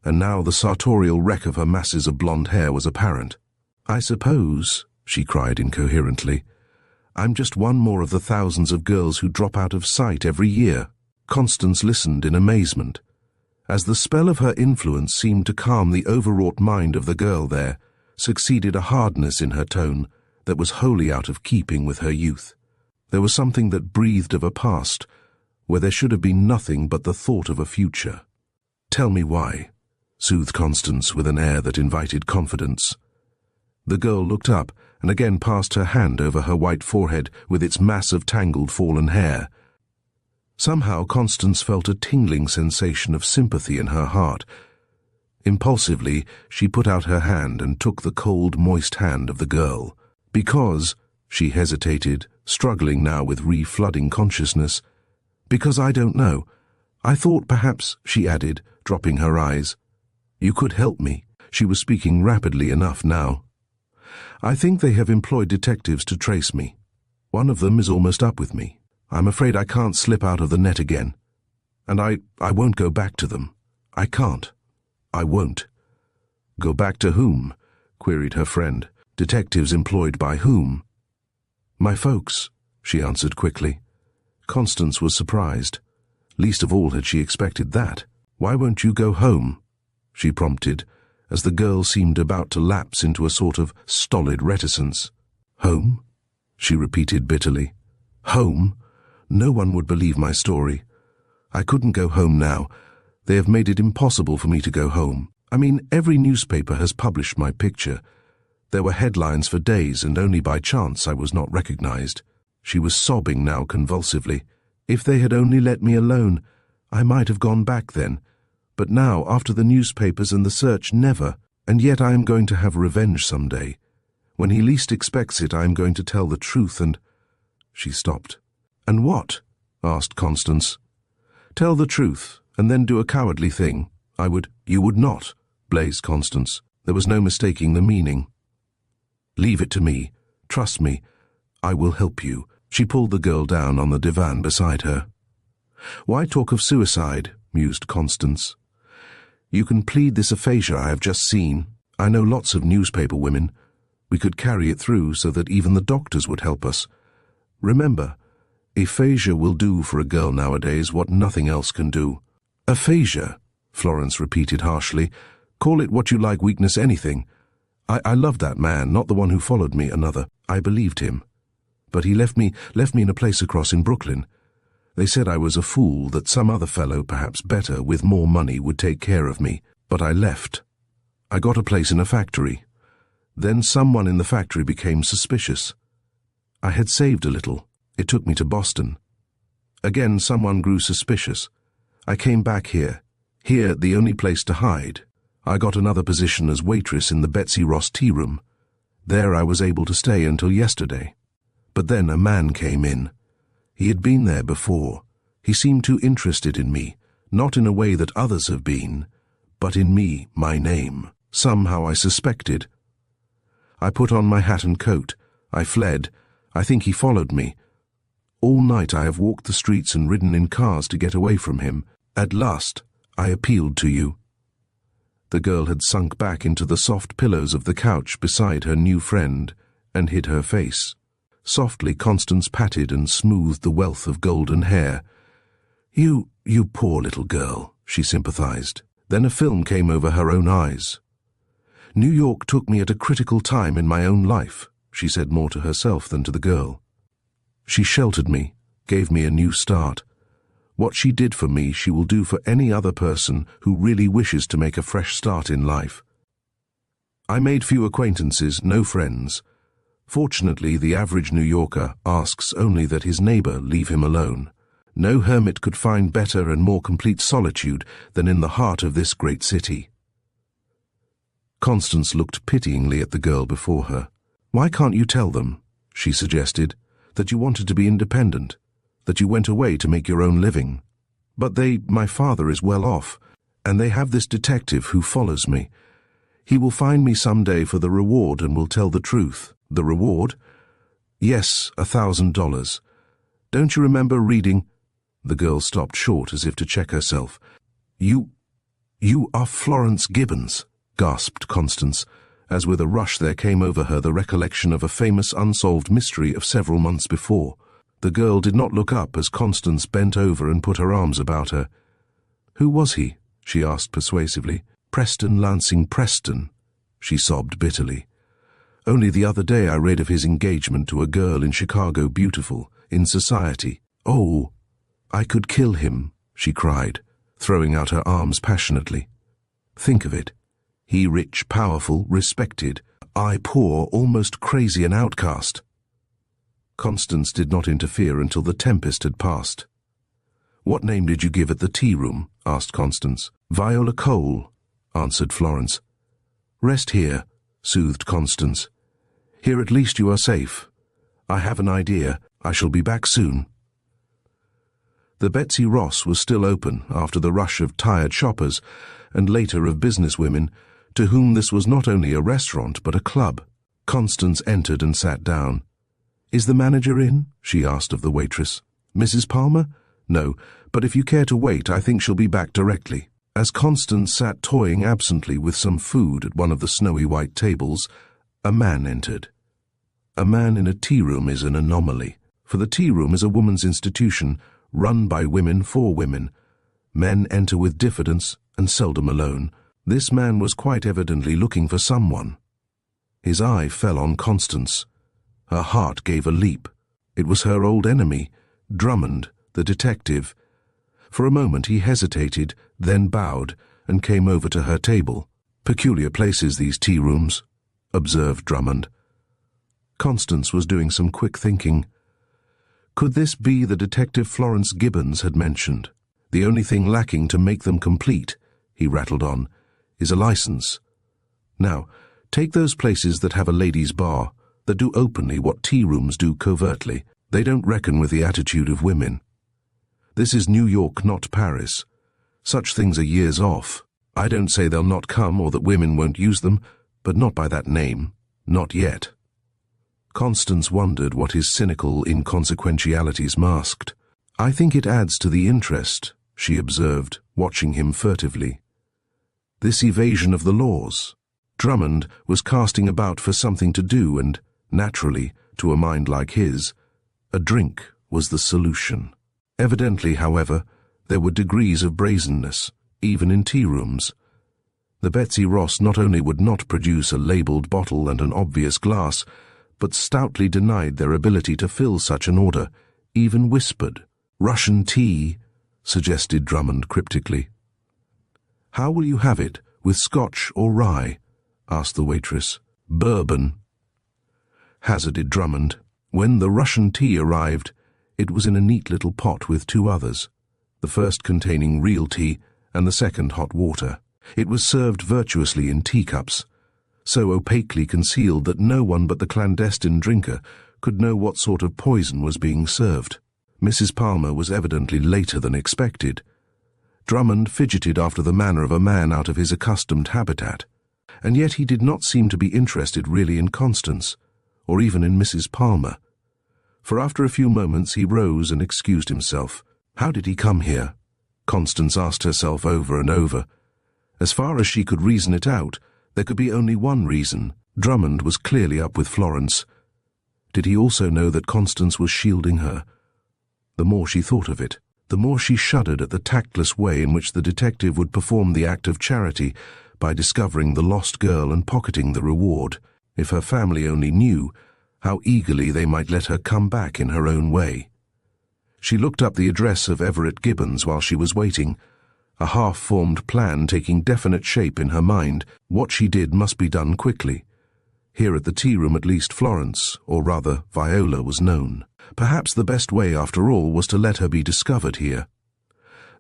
and now the sartorial wreck of her masses of blonde hair was apparent. I suppose, she cried incoherently, I'm just one more of the thousands of girls who drop out of sight every year. Constance listened in amazement. As the spell of her influence seemed to calm the overwrought mind of the girl there, succeeded a hardness in her tone that was wholly out of keeping with her youth. There was something that breathed of a past, where there should have been nothing but the thought of a future. Tell me why, soothed Constance with an air that invited confidence. The girl looked up and again passed her hand over her white forehead with its mass of tangled fallen hair. Somehow Constance felt a tingling sensation of sympathy in her heart. Impulsively, she put out her hand and took the cold, moist hand of the girl. Because, she hesitated, struggling now with re-flooding consciousness, because I don't know. I thought perhaps, she added, dropping her eyes, you could help me. She was speaking rapidly enough now. I think they have employed detectives to trace me. One of them is almost up with me. I'm afraid I can't slip out of the net again. And I won't go back to them. I can't. I won't. Go back to whom? Queried her friend. Detectives employed by whom? My folks, she answered quickly. Constance was surprised. Least of all had she expected that. Why won't you go home? She prompted, as the girl seemed about to lapse into a sort of stolid reticence. Home? She repeated bitterly. Home? No one would believe my story. I couldn't go home now. They have made it impossible for me to go home. I mean, every newspaper has published my picture. There were headlines for days, and only by chance I was not recognized. She was sobbing now convulsively. If they had only let me alone, I might have gone back then, but now, after the newspapers and the search, never. And yet I am going to have revenge someday. When he least expects it, I am going to tell the truth and—" She stopped. "And what?" asked Constance. "Tell the truth, and then do a cowardly thing. I would—" "You would not," blazed Constance. There was no mistaking the meaning. "Leave it to me. Trust me. I will help you." She pulled the girl down on the divan beside her. "Why talk of suicide?" mused Constance. "You can plead this aphasia I have just seen. I know lots of newspaper women. We could carry it through so that even the doctors would help us. Remember, aphasia will do for a girl nowadays what nothing else can do." "Aphasia," Florence repeated harshly. "Call it what you like, weakness, anything. I loved that man, not the one who followed me, another. I believed him. But he left me in a place across in Brooklyn. They said I was a fool, that some other fellow, perhaps better, with more money, would take care of me. But I left. I got a place in a factory. Then someone in the factory became suspicious. I had saved a little. It took me to Boston. Again, someone grew suspicious. I came back here. Here, the only place to hide. I got another position as waitress in the Betsy Ross tea room. There I was able to stay until yesterday. But then a man came in. He had been there before. He seemed too interested in me, not in a way that others have been, but in me, my name. Somehow I suspected. I put on my hat and coat. I fled. I think he followed me. All night I have walked the streets and ridden in cars to get away from him. At last, I appealed to you." The girl had sunk back into the soft pillows of the couch beside her new friend and hid her face. Softly, Constance patted and smoothed the wealth of golden hair. You poor little girl," she sympathized. Then a film came over her own eyes. "New York took me at a critical time in my own life," she said more to herself than to the girl. "She sheltered me, gave me a new start. What she did for me, she will do for any other person who really wishes to make a fresh start in life. I made few acquaintances, no friends. Fortunately, the average New Yorker asks only that his neighbor leave him alone. No hermit could find better and more complete solitude than in the heart of this great city." Constance looked pityingly at the girl before her. "Why can't you tell them," she suggested, "that you wanted to be independent, that you went away to make your own living? But my father is well off, and they have this detective who follows me. He will find me some day for the reward and will tell the truth." "The reward?" "Yes, $1,000. Don't you remember reading—" The girl stopped short as if to check herself. You are Florence Gibbons," gasped Constance, as with a rush there came over her the recollection of a famous unsolved mystery of several months before. The girl did not look up as Constance bent over and put her arms about her. "Who was he?" she asked persuasively. "Preston Lansing Preston," she sobbed bitterly. "Only the other day I read of his engagement to a girl in Chicago, beautiful, in society. Oh, I could kill him," she cried, throwing out her arms passionately. "Think of it. He rich, powerful, respected. I poor, almost crazy, an outcast." Constance did not interfere until the tempest had passed. "What name did you give at the tea room?" asked Constance. "Viola Cole," answered Florence. "Rest here," soothed Constance. "Here at least you are safe. I have an idea. I shall be back soon." The Betsy Ross was still open after the rush of tired shoppers, and later of businesswomen, to whom this was not only a restaurant but a club. Constance entered and sat down. "Is the manager in?" she asked of the waitress. "Mrs. Palmer?" "No, but if you care to wait, I think she'll be back directly." As Constance sat toying absently with some food at one of the snowy white tables, a man entered. A man in a tea room is an anomaly, for the tea room is a woman's institution, run by women for women. Men enter with diffidence and seldom alone. This man was quite evidently looking for someone. His eye fell on Constance. Her heart gave a leap. It was her old enemy, Drummond, the detective. For a moment he hesitated, then bowed, and came over to her table. "Peculiar places, these tea rooms," observed Drummond. Constance was doing some quick thinking. Could this be the detective Florence Gibbons had mentioned? The only thing lacking to make them complete," he rattled on, "is a license. Now, take those places that have a ladies' bar, that do openly what tea rooms do covertly. They don't reckon with the attitude of women. This is New York, not Paris. Such things are years off. I don't say they'll not come or that women won't use them, but not by that name. Not yet." Constance wondered what his cynical inconsequentialities masked. "I think it adds to the interest," she observed, watching him furtively. "This evasion of the laws." Drummond was casting about for something to do and, naturally, to a mind like his, a drink was the solution. Evidently, however, there were degrees of brazenness, even in tea rooms. The Betsy Ross not only would not produce a labelled bottle and an obvious glass, but stoutly denied their ability to fill such an order, even whispered. "Russian tea," suggested Drummond cryptically. "How will you have it, with scotch or rye?" asked the waitress. "Bourbon," hazarded Drummond. When the Russian tea arrived, it was in a neat little pot with two others, the first containing real tea and the second hot water. It was served virtuously in teacups, so opaquely concealed that no one but the clandestine drinker could know what sort of poison was being served. Mrs. Palmer was evidently later than expected. Drummond fidgeted after the manner of a man out of his accustomed habitat, and yet he did not seem to be interested really in Constance, or even in Mrs. Palmer. For after a few moments he rose and excused himself. How did he come here? Constance asked herself over and over. As far as she could reason it out, there could be only one reason. Drummond was clearly up with Florence. Did he also know that Constance was shielding her? The more she thought of it, the more she shuddered at the tactless way in which the detective would perform the act of charity by discovering the lost girl and pocketing the reward. If her family only knew, how eagerly they might let her come back in her own way. She looked up the address of Everett Gibbons while she was waiting, a half-formed plan taking definite shape in her mind. What she did must be done quickly. Here at the tea room at least Florence, or rather Viola, was known. Perhaps the best way after all was to let her be discovered here.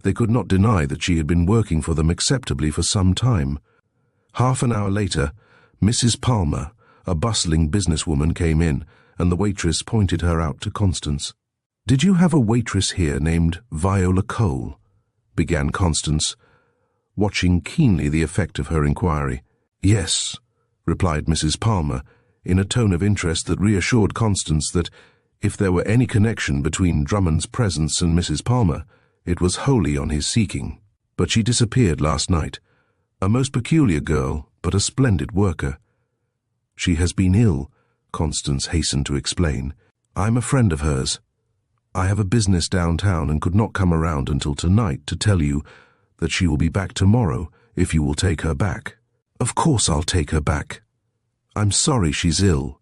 They could not deny that she had been working for them acceptably for some time. Half an hour later, Mrs. Palmer, a bustling businesswoman, came in, and the waitress pointed her out to Constance. "Did you have a waitress here named Viola Cole?" began Constance, watching keenly the effect of her inquiry. "Yes," replied Mrs. Palmer, in a tone of interest that reassured Constance that, if there were any connection between Drummond's presence and Mrs. Palmer, it was wholly on his seeking. "But she disappeared last night. A most peculiar girl, but a splendid worker." "She has been ill," Constance hastened to explain. "I'm a friend of hers. I have a business downtown and could not come around until tonight to tell you that she will be back tomorrow if you will take her back." "Of course I'll take her back. I'm sorry she's ill."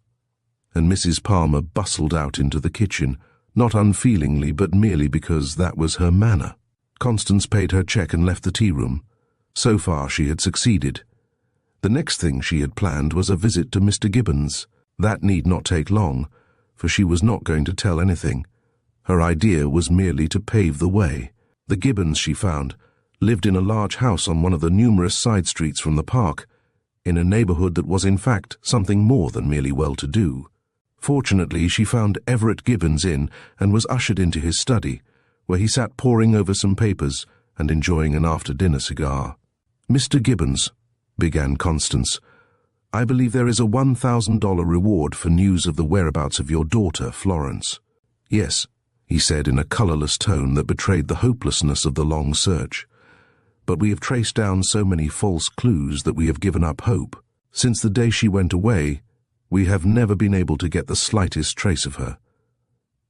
And Mrs. Palmer bustled out into the kitchen, not unfeelingly but merely because that was her manner. Constance paid her check and left the tea room. So far she had succeeded. The next thing she had planned was a visit to Mr. Gibbons. That need not take long, for she was not going to tell anything. Her idea was merely to pave the way. The Gibbons, she found, lived in a large house on one of the numerous side streets from the park, in a neighborhood that was in fact something more than merely well-to-do. Fortunately, she found Everett Gibbons in and was ushered into his study, where he sat poring over some papers and enjoying an after-dinner cigar. "Mr. Gibbons," began Constance, "I believe there is a $1,000 reward for news of the whereabouts of your daughter, Florence." "Yes," he said in a colorless tone that betrayed the hopelessness of the long search. "But we have traced down so many false clues that we have given up hope. Since the day she went away, we have never been able to get the slightest trace of her.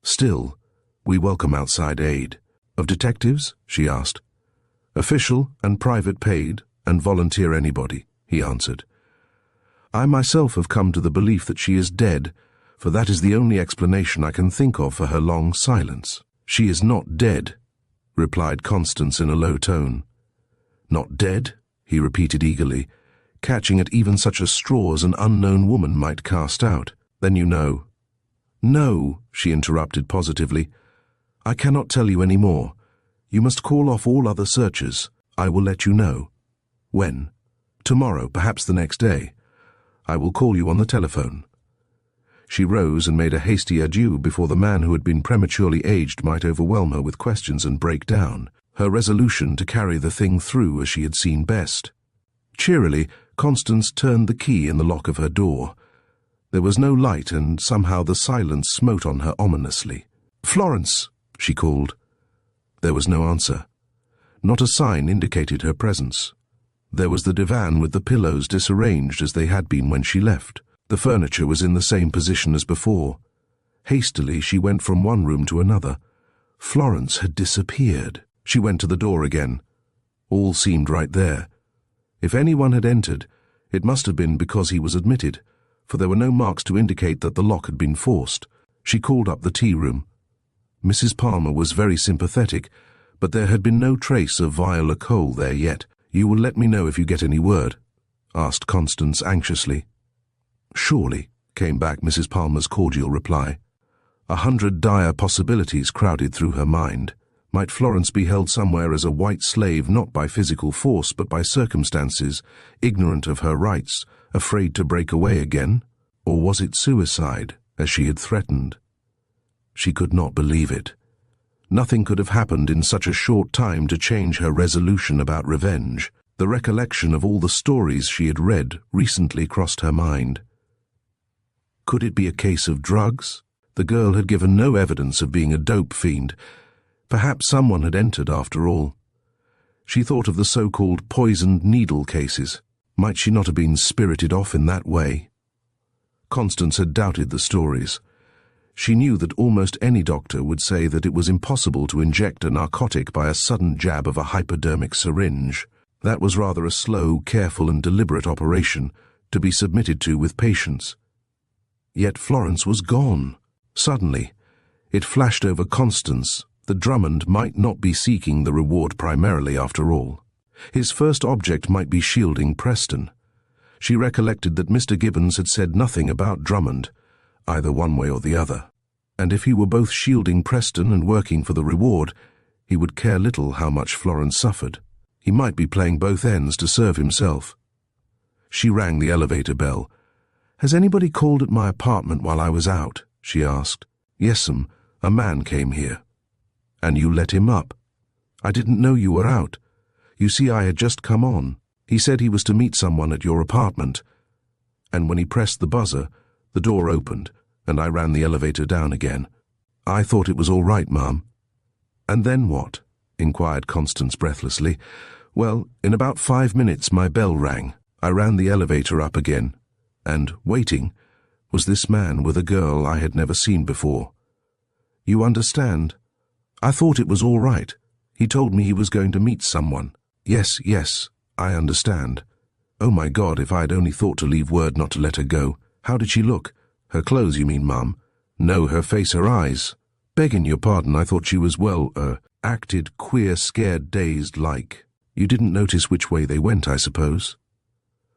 Still, we welcome outside aid." "Of detectives?" she asked. "Official and private paid, and volunteer anybody," he answered. "I myself have come to the belief that she is dead, for that is the only explanation I can think of for her long silence." "She is not dead," replied Constance in a low tone. "Not dead?" he repeated eagerly, catching at even such a straw as an unknown woman might cast out. "Then you know." "No," she interrupted positively. "I cannot tell you any more. You must call off all other searches. I will let you know. When? Tomorrow, perhaps the next day. I will call you on the telephone. She rose and made a hasty adieu before the man who had been prematurely aged might overwhelm her with questions and break down, her resolution to carry the thing through as she had seen best. Cheerily, Constance turned the key in the lock of her door. There was no light, and somehow the silence smote on her ominously. "Florence!" she called. There was no answer. Not a sign indicated her presence. There was the divan with the pillows disarranged as they had been when she left. The furniture was in the same position as before. Hastily, she went from one room to another. Florence had disappeared. She went to the door again. All seemed right there. If anyone had entered, it must have been because he was admitted, for there were no marks to indicate that the lock had been forced. She called up the tea room. Mrs. Palmer was very sympathetic, but there had been no trace of Viola Cole there yet. "You will let me know if you get any word?" asked Constance anxiously. "Surely," came back Mrs. Palmer's cordial reply. 100 dire possibilities crowded through her mind. Might Florence be held somewhere as a white slave, not by physical force but by circumstances, ignorant of her rights, afraid to break away again? Or was it suicide, as she had threatened? She could not believe it. Nothing could have happened in such a short time to change her resolution about revenge. The recollection of all the stories she had read recently crossed her mind. Could it be a case of drugs? The girl had given no evidence of being a dope fiend. Perhaps someone had entered after all. She thought of the so-called poisoned needle cases. Might she not have been spirited off in that way? Constance had doubted the stories. She knew that almost any doctor would say that it was impossible to inject a narcotic by a sudden jab of a hypodermic syringe. That was rather a slow, careful and deliberate operation to be submitted to with patience. Yet Florence was gone. Suddenly, it flashed over Constance that Drummond might not be seeking the reward primarily after all. His first object might be shielding Preston. She recollected that Mr. Gibbons had said nothing about Drummond, either one way or the other. And if he were both shielding Preston and working for the reward, he would care little how much Florence suffered. He might be playing both ends to serve himself. She rang the elevator bell. "Has anybody called at my apartment while I was out?" she asked. "Yes'm, a man came here." "And you let him up?" "I didn't know you were out. You see, I had just come on. He said he was to meet someone at your apartment. And when he pressed the buzzer, the door opened, and I ran the elevator down again. I thought it was all right, Ma'am." "And then what?" inquired Constance breathlessly. "Well, in about 5 minutes my bell rang. I ran the elevator up again, and, waiting, was this man with a girl I had never seen before. You understand? I thought it was all right. He told me he was going to meet someone. Yes, I understand. Oh my God, if I had only thought to leave word not to let her go. How did she look? Her clothes, you mean, Mum?" "No, her face, her eyes. Begging your pardon, I thought she was, acted queer, scared, dazed like. You didn't notice which way they went, I suppose?"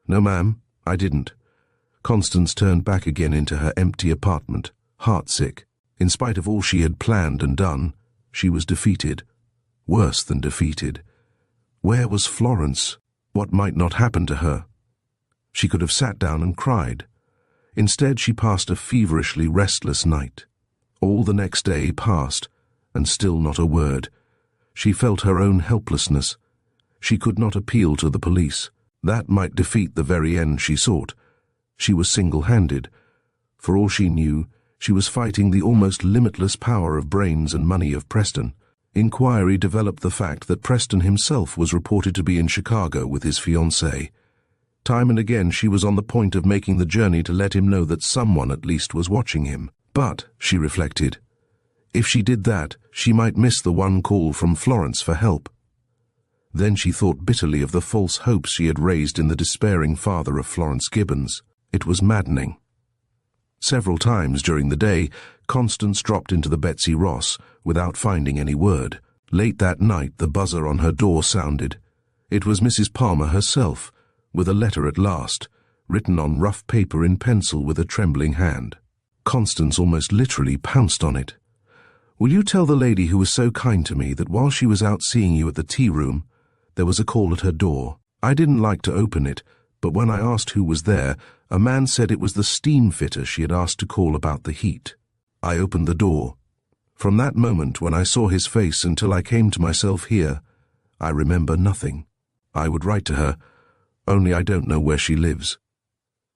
"No, ma'am, I didn't." Constance turned back again into her empty apartment, heartsick. In spite of all she had planned and done, she was defeated. Worse than defeated. Where was Florence? What might not happen to her? She could have sat down and cried. Instead, she passed a feverishly restless night. All the next day passed, and still not a word. She felt her own helplessness. She could not appeal to the police. That might defeat the very end she sought. She was single-handed. For all she knew, she was fighting the almost limitless power of brains and money of Preston. Inquiry developed the fact that Preston himself was reported to be in Chicago with his fiancée. Time and again she was on the point of making the journey to let him know that someone at least was watching him. But, she reflected, if she did that, she might miss the one call from Florence for help. Then she thought bitterly of the false hopes she had raised in the despairing father of Florence Gibbons. It was maddening. Several times during the day, Constance dropped into the Betsy Ross without finding any word. Late that night, the buzzer on her door sounded. It was Mrs. Palmer herself, with a letter at last, written on rough paper in pencil with a trembling hand. Constance almost literally pounced on it. Will you tell the lady who was so kind to me that while she was out seeing you at the tea room, there was a call at her door? I didn't like to open it, but when I asked who was there, a man said it was the steam fitter she had asked to call about the heat. I opened the door. From that moment when I saw his face until I came to myself here, I remember nothing. I would write to her, only I don't know where she lives.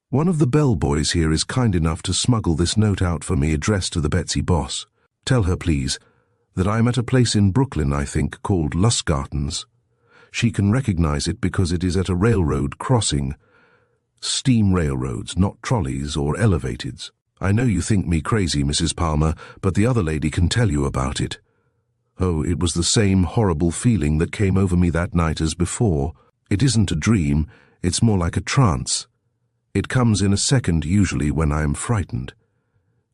One of the bellboys here is kind enough to smuggle this note out for me addressed to the Betsy boss. Tell her, please, that I am at a place in Brooklyn, I think, called Lustgarten's. She can recognize it because it is at a railroad crossing. Steam railroads, not trolleys or elevateds. I know you think me crazy, Mrs. Palmer, but the other lady can tell you about it. Oh, it was the same horrible feeling that came over me that night as before. It isn't a dream, it's more like a trance. It comes in a second usually when I am frightened.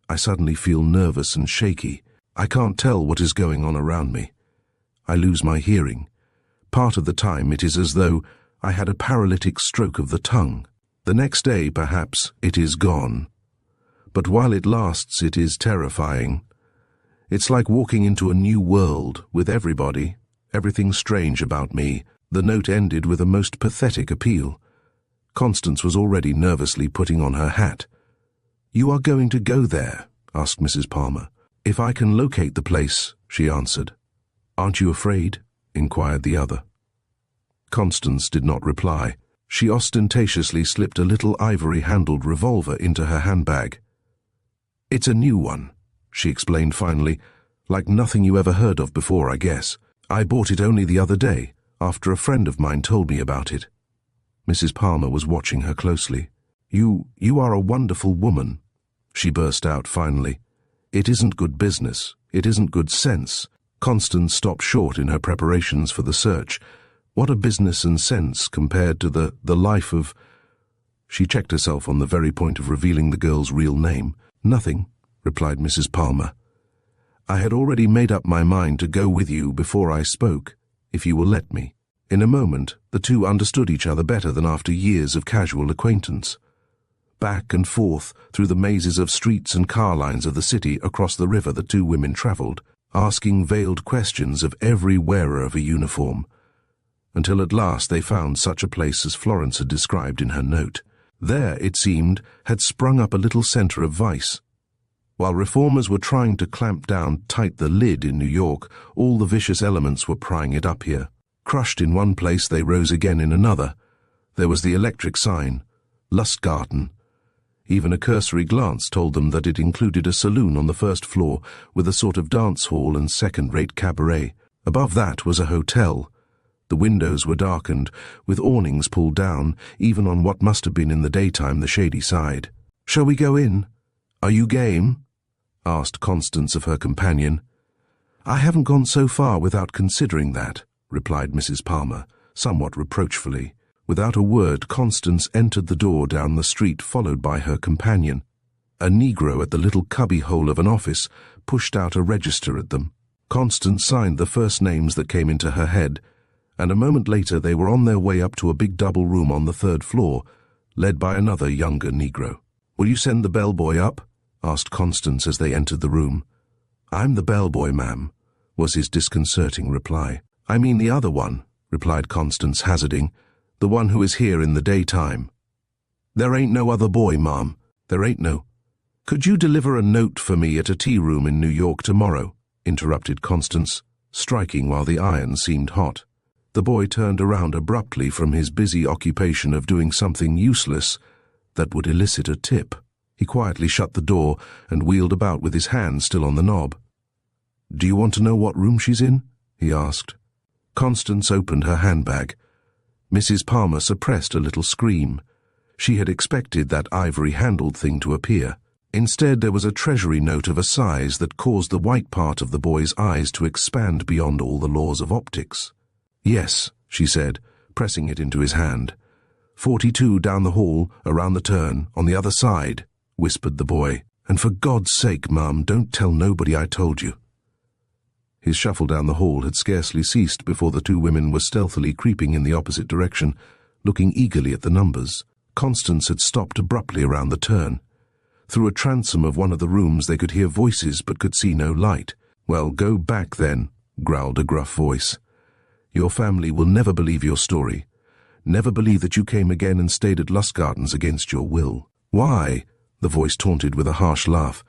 I suddenly feel nervous and shaky. I can't tell what is going on around me. I lose my hearing. Part of the time it is as though I had a paralytic stroke of the tongue. The next day, perhaps, it is gone. But while it lasts, it is terrifying. It's like walking into a new world with everybody, everything strange about me. The note ended with a most pathetic appeal. Constance was already nervously putting on her hat. "You are going to go there?" asked Mrs. Palmer. "If I can locate the place," she answered. "Aren't you afraid?" inquired the other. Constance did not reply. She ostentatiously slipped a little ivory-handled revolver into her handbag. "It's a new one," she explained finally, "like nothing you ever heard of before, I guess. I bought it only the other day, after a friend of mine told me about it." Mrs. Palmer was watching her closely. You are a wonderful woman," she burst out finally. "It isn't good business. It isn't good sense." Constance stopped short in her preparations for the search. What a business and sense compared to the life of... She checked herself on the very point of revealing the girl's real name. "Nothing," replied Mrs. Palmer. "I had already made up my mind to go with you before I spoke, if you will let me." In a moment, the two understood each other better than after years of casual acquaintance. Back and forth through the mazes of streets and car lines of the city across the river the two women travelled, asking veiled questions of every wearer of a uniform, until at last they found such a place as Florence had described in her note. There, it seemed, had sprung up a little centre of vice. While reformers were trying to clamp down tight the lid in New York, all the vicious elements were prying it up here. Crushed in one place, they rose again in another. There was the electric sign, Lustgarten. Even a cursory glance told them that it included a saloon on the first floor with a sort of dance hall and second-rate cabaret. Above that was a hotel. The windows were darkened, with awnings pulled down, even on what must have been in the daytime the shady side. "Shall we go in? Are you game?" asked Constance of her companion. "I haven't gone so far without considering that," replied Mrs. Palmer, somewhat reproachfully. Without a word, Constance entered the door down the street, followed by her companion. A Negro at the little cubby-hole of an office pushed out a register at them. Constance signed the first names that came into her head, and a moment later they were on their way up to a big double room on the third floor, led by another younger Negro. "Will you send the bellboy up?" asked Constance as they entered the room. "I'm the bellboy, ma'am," was his disconcerting reply. "I mean the other one," replied Constance, hazarding, "the one who is here in the daytime." "There ain't no other boy, ma'am. There ain't no—" "Could you deliver a note for me at a tea room in New York tomorrow?" interrupted Constance, striking while the iron seemed hot. The boy turned around abruptly from his busy occupation of doing something useless that would elicit a tip. He quietly shut the door and wheeled about with his hand still on the knob. "Do you want to know what room she's in?" he asked. Constance opened her handbag. Mrs. Palmer suppressed a little scream. She had expected that ivory-handled thing to appear. Instead, there was a treasury note of a size that caused the white part of the boy's eyes to expand beyond all the laws of optics. "Yes," she said, pressing it into his hand. 42 down the hall, around the turn, on the other side," whispered the boy. "And for God's sake, Mum, don't tell nobody I told you." His shuffle down the hall had scarcely ceased before the two women were stealthily creeping in the opposite direction, looking eagerly at the numbers. Constance had stopped abruptly around the turn. Through a transom of one of the rooms they could hear voices but could see no light. "Well, go back then," growled a gruff voice. "Your family will never believe your story. Never believe that you came again and stayed at Lustgardens against your will." "Why?" the voice taunted with a harsh laugh.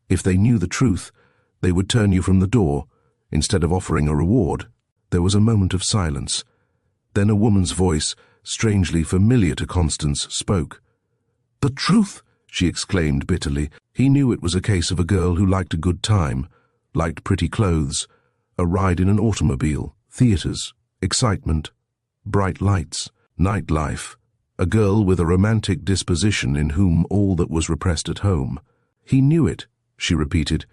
"If they knew the truth, they would turn you from the door, instead of offering a reward." There was a moment of silence. Then a woman's voice, strangely familiar to Constance, spoke. "The truth!" she exclaimed bitterly. He knew it was a case of a girl who liked a good time, liked pretty clothes, a ride in an automobile, theatres, excitement, bright lights, nightlife, a girl with a romantic disposition in whom all that was repressed at home. "He knew it," she repeated,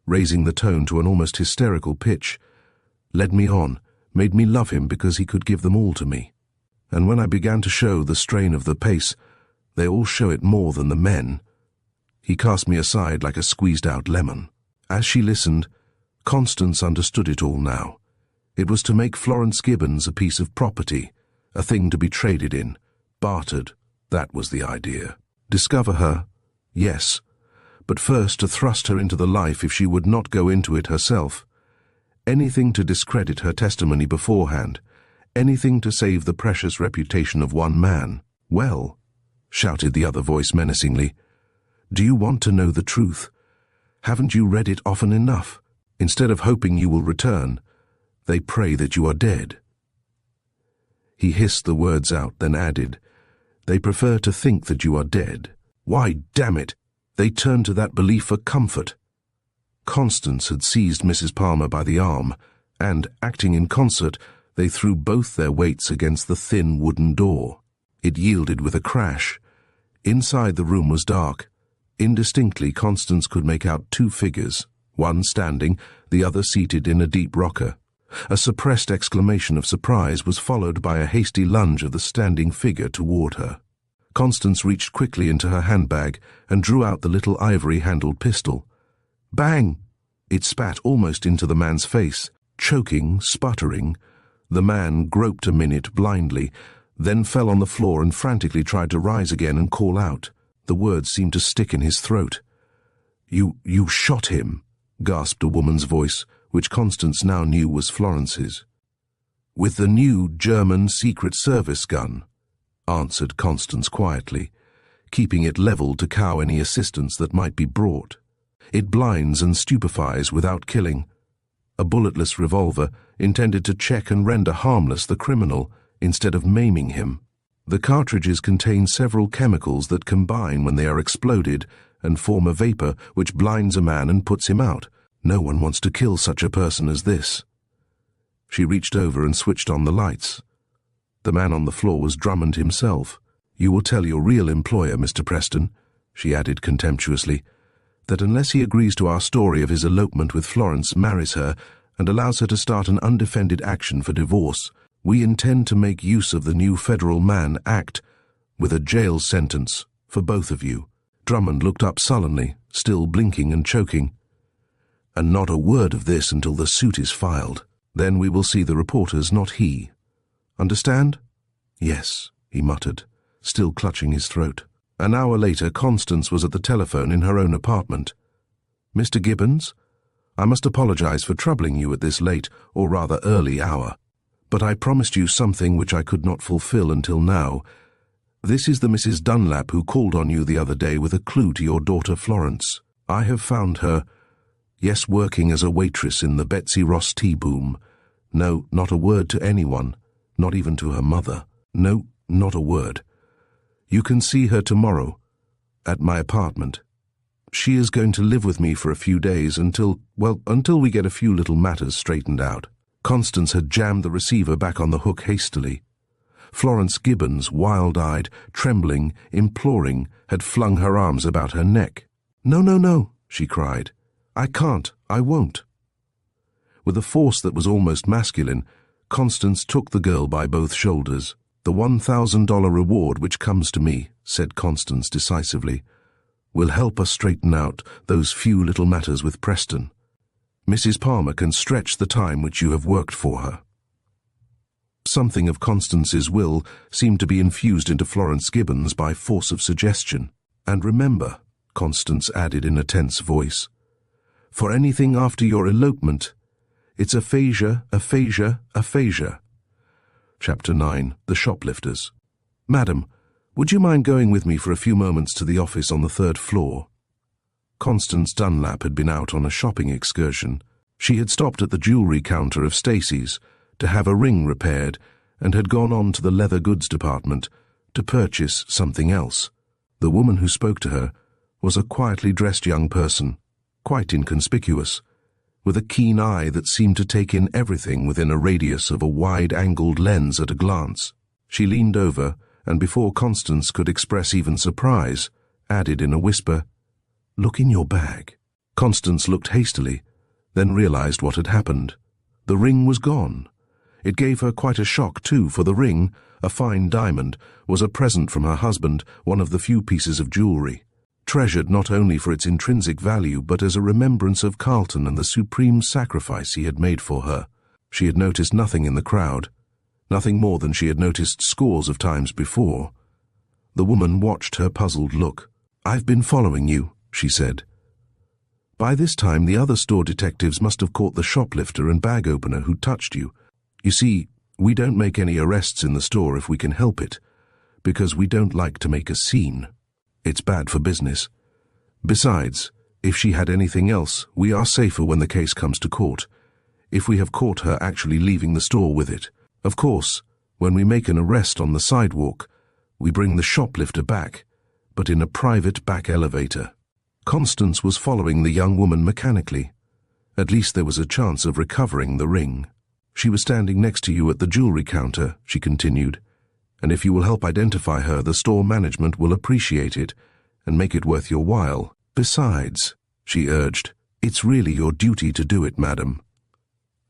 raising the tone to an almost hysterical pitch. "Led me on, made me love him because he could give them all to me. And when I began to show the strain of the pace, they all show it more than the men. He cast me aside like a squeezed-out lemon." As she listened, Constance understood it all now. It was to make Florence Gibbons a piece of property, a thing to be traded in, bartered. That was the idea. Discover her, yes, but first to thrust her into the life if she would not go into it herself. Anything to discredit her testimony beforehand, anything to save the precious reputation of one man. "Well," shouted the other voice menacingly, "do you want to know the truth? Haven't you read it often enough? Instead of hoping you will return, they pray that you are dead." He hissed the words out, then added, "They prefer to think that you are dead. Why, damn it, they turn to that belief for comfort." Constance had seized Mrs. Palmer by the arm, and, acting in concert, they threw both their weights against the thin wooden door. It yielded with a crash. Inside the room was dark. Indistinctly, Constance could make out two figures, one standing, the other seated in a deep rocker. A suppressed exclamation of surprise was followed by a hasty lunge of the standing figure toward her. Constance reached quickly into her handbag and drew out the little ivory-handled pistol. Bang! It spat almost into the man's face. Choking, sputtering, the man groped a minute blindly, then fell on the floor and frantically tried to rise again and call out. The words seemed to stick in his throat. You shot him," gasped a woman's voice, which Constance now knew was Florence's. "With the new German Secret Service gun," answered Constance quietly, keeping it leveled to cow any assistance that might be brought. "It blinds and stupefies without killing. A bulletless revolver intended to check and render harmless the criminal instead of maiming him. The cartridges contain several chemicals that combine when they are exploded and form a vapor which blinds a man and puts him out. No one wants to kill such a person as this." She reached over and switched on the lights. The man on the floor was Drummond himself. "You will tell your real employer, Mr. Preston," she added contemptuously, "that unless he agrees to our story of his elopement with Florence, marries her, and allows her to start an undefended action for divorce, we intend to make use of the new Federal Mann Act with a jail sentence for both of you." Drummond looked up sullenly, still blinking and choking. "And not a word of this until the suit is filed. Then we will see the reporters, not he. Understand?" "Yes," he muttered, still clutching his throat. An hour later, Constance was at the telephone in her own apartment. "Mr. Gibbons, I must apologize for troubling you at this late, or rather early hour. But I promised you something which I could not fulfill until now. This is the Mrs. Dunlap who called on you the other day with a clue to your daughter Florence. I have found her, yes, working as a waitress in the Betsy Ross tea boom. No, not a word to anyone, not even to her mother. No, not a word. You can see her tomorrow, at my apartment. She is going to live with me for a few days until we get a few little matters straightened out." Constance had jammed the receiver back on the hook hastily. Florence Gibbons, wild-eyed, trembling, imploring, had flung her arms about her neck. "No, no, no," she cried. "I can't, I won't." With a force that was almost masculine, Constance took the girl by both shoulders. "The $1,000 reward which comes to me," said Constance decisively, "will help us straighten out those few little matters with Preston. Mrs. Palmer can stretch the time which you have worked for her." Something of Constance's will seemed to be infused into Florence Gibbons by force of suggestion. "And remember," Constance added in a tense voice, for anything after your elopement. It's aphasia, aphasia, aphasia. Chapter 9. The Shoplifters. Madam, would you mind going with me for a few moments to the office on the 3rd floor? Constance Dunlap had been out on a shopping excursion. She had stopped at the jewellery counter of Stacy's to have a ring repaired and had gone on to the leather goods department to purchase something else. The woman who spoke to her was a quietly dressed young person, quite inconspicuous, with a keen eye that seemed to take in everything within a radius of a wide-angled lens at a glance. She leaned over, and before Constance could express even surprise, added in a whisper, "Look in your bag." Constance looked hastily, then realized what had happened. The ring was gone. It gave her quite a shock, too, for the ring, a fine diamond, was a present from her husband, one of the few pieces of jewellery, treasured not only for its intrinsic value but as a remembrance of Carlton and the supreme sacrifice he had made for her. She had noticed nothing in the crowd, nothing more than she had noticed scores of times before. The woman watched her puzzled look. "I've been following you," she said. "By this time the other store detectives must have caught the shoplifter and bag opener who touched you. You see, we don't make any arrests in the store if we can help it, because we don't like to make a scene. It's bad for business. Besides, if she had anything else, we are safer when the case comes to court, if we have caught her actually leaving the store with it. Of course, when we make an arrest on the sidewalk, we bring the shoplifter back, but in a private back elevator." Constance was following the young woman mechanically. At least there was a chance of recovering the ring. "She was standing next to you at the jewellery counter," she continued, "and if you will help identify her, the store management will appreciate it and make it worth your while. Besides," she urged, "it's really your duty to do it, madam."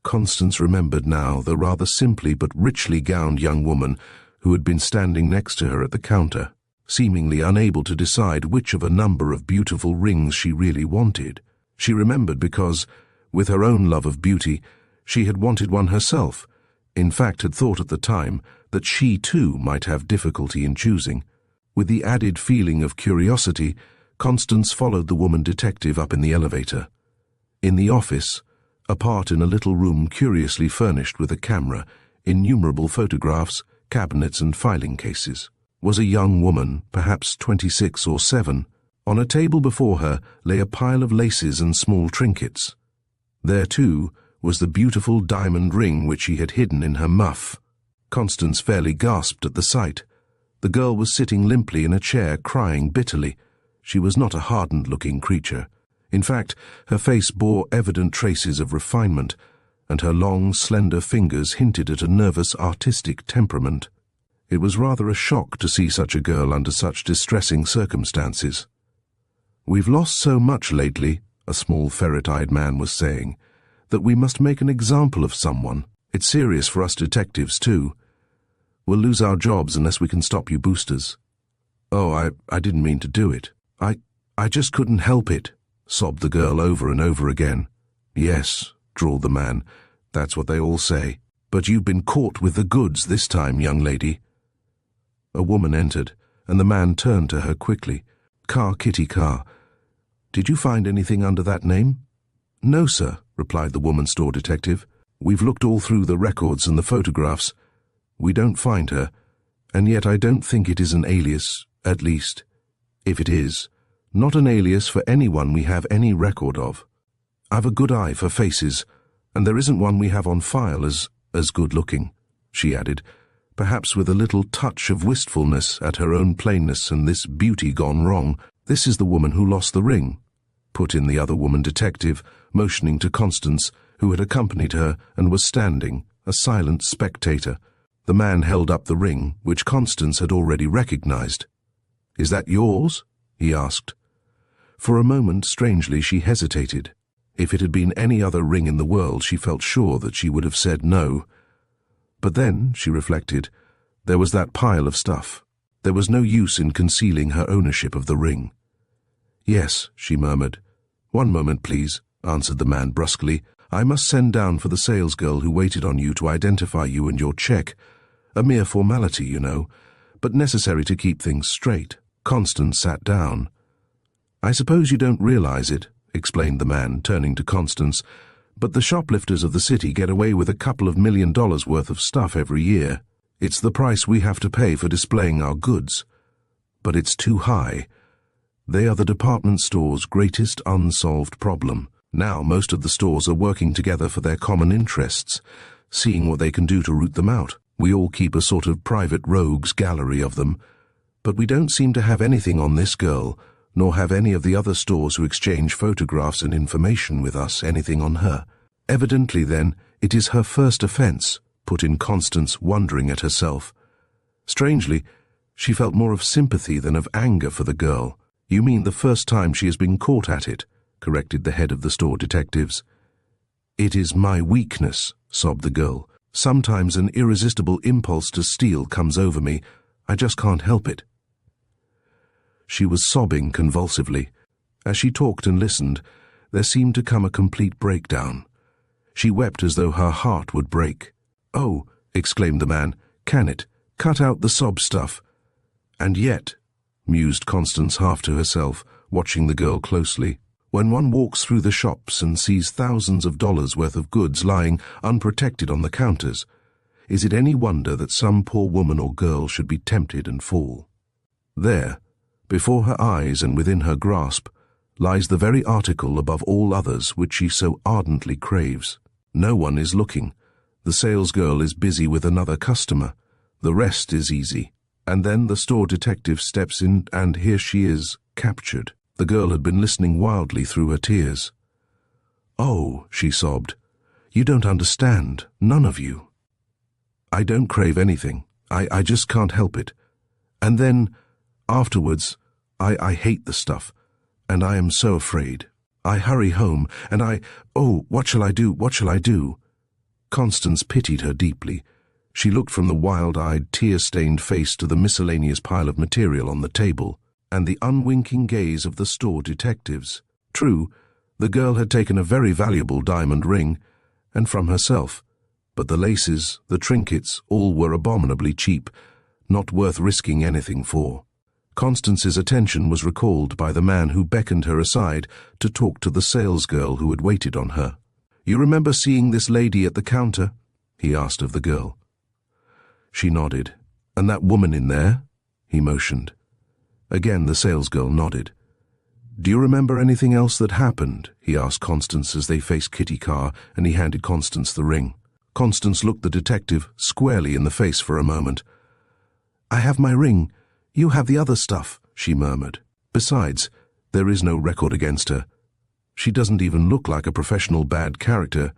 Constance remembered now the rather simply but richly gowned young woman who had been standing next to her at the counter, seemingly unable to decide which of a number of beautiful rings she really wanted. She remembered because, with her own love of beauty, she had wanted one herself, in fact had thought at the time that she too might have difficulty in choosing. With the added feeling of curiosity, Constance followed the woman detective up in the elevator. In the office, apart in a little room curiously furnished with a camera, innumerable photographs, cabinets and filing cases, was a young woman, perhaps 26 or 7. On a table before her lay a pile of laces and small trinkets. There, too, was the beautiful diamond ring which she had hidden in her muff. Constance fairly gasped at the sight. The girl was sitting limply in a chair, crying bitterly. She was not a hardened-looking creature. In fact, her face bore evident traces of refinement, and her long, slender fingers hinted at a nervous, artistic temperament. It was rather a shock to see such a girl under such distressing circumstances. "We've lost so much lately," a small ferret-eyed man was saying, "that we must make an example of someone. It's serious for us detectives, too. We'll lose our jobs unless we can stop you boosters." "Oh, I didn't mean to do it. I just couldn't help it," sobbed the girl over and over again. "Yes," drawled the man, "that's what they all say. But you've been caught with the goods this time, young lady." A woman entered, and the man turned to her quickly. "Car Kitty Car. Did you find anything under that name?" "No, sir," replied the woman store detective. "We've looked all through the records and the photographs. We don't find her, and yet I don't think it is an alias, at least, if it is, not an alias for anyone we have any record of. I've a good eye for faces, and there isn't one we have on file as good-looking," she added, perhaps with a little touch of wistfulness at her own plainness and this beauty gone wrong. "This is the woman who lost the ring," put in the other woman detective, motioning to Constance, who had accompanied her and was standing, a silent spectator. The man held up the ring, which Constance had already recognized. "Is that yours?" he asked. For a moment, strangely, she hesitated. If it had been any other ring in the world, she felt sure that she would have said no. But then, she reflected, there was that pile of stuff. There was no use in concealing her ownership of the ring. "Yes," she murmured. "One moment, please," answered the man brusquely. "I must send down for the salesgirl who waited on you to identify you and your check. A mere formality, you know, but necessary to keep things straight." Constance sat down. "I suppose you don't realize it," explained the man, turning to Constance, "but the shoplifters of the city get away with $2 million worth of stuff every year. It's the price we have to pay for displaying our goods. But it's too high. They are the department store's greatest unsolved problem. Now most of the stores are working together for their common interests, seeing what they can do to root them out. We all keep a sort of private rogues gallery of them, but we don't seem to have anything on this girl, nor have any of the other stores who exchange photographs and information with us anything on her. Evidently, then, it is her first offense," put in Constance, wondering at herself. Strangely, she felt more of sympathy than of anger for the girl. "You mean the first time she has been caught at it," corrected the head of the store detectives. "It is my weakness," sobbed the girl. "Sometimes an irresistible impulse to steal comes over me. I just can't help it." She was sobbing convulsively. As she talked and listened, there seemed to come a complete breakdown. She wept as though her heart would break. "Oh," exclaimed the man, "can it? Cut out the sob stuff." "And yet," mused Constance half to herself, watching the girl closely, "when one walks through the shops and sees thousands of dollars worth of goods lying unprotected on the counters, is it any wonder that some poor woman or girl should be tempted and fall? There, before her eyes and within her grasp, lies the very article above all others which she so ardently craves. No one is looking. The salesgirl is busy with another customer. The rest is easy. And then the store detective steps in, and here she is, captured." The girl had been listening wildly through her tears. "Oh," she sobbed, "you don't understand, none of you. I don't crave anything. I just can't help it. And then, afterwards, I hate the stuff, and I am so afraid. I hurry home, and oh, what shall I do, what shall I do?" Constance pitied her deeply. She looked from the wild-eyed, tear-stained face to the miscellaneous pile of material on the table, and the unwinking gaze of the store detectives. True, the girl had taken a very valuable diamond ring, and from herself, but the laces, the trinkets, all were abominably cheap, not worth risking anything for. Constance's attention was recalled by the man who beckoned her aside to talk to the salesgirl who had waited on her. "You remember seeing this lady at the counter?" he asked of the girl. She nodded. "And that woman in there?" he motioned. Again the salesgirl nodded. "Do you remember anything else that happened?" he asked Constance as they faced Kitty Carr, and he handed Constance the ring. Constance looked the detective squarely in the face for a moment. "I have my ring. You have the other stuff," she murmured. "Besides, there is no record against her. She doesn't even look like a professional bad character.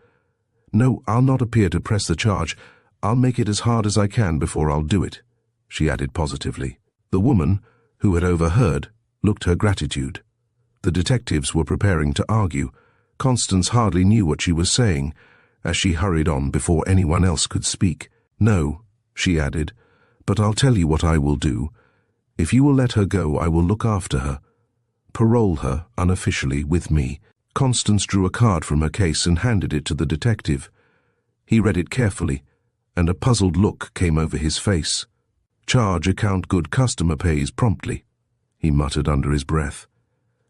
No, I'll not appear to press the charge. I'll make it as hard as I can before I'll do it," she added positively. The woman, who had overheard, looked her gratitude. The detectives were preparing to argue. Constance hardly knew what she was saying, as she hurried on before anyone else could speak. "No," she added, "but I'll tell you what I will do. If you will let her go, I will look after her. Parole her, unofficially, with me." Constance drew a card from her case and handed it to the detective. He read it carefully, and a puzzled look came over his face. "Charge account good customer pays promptly," he muttered under his breath.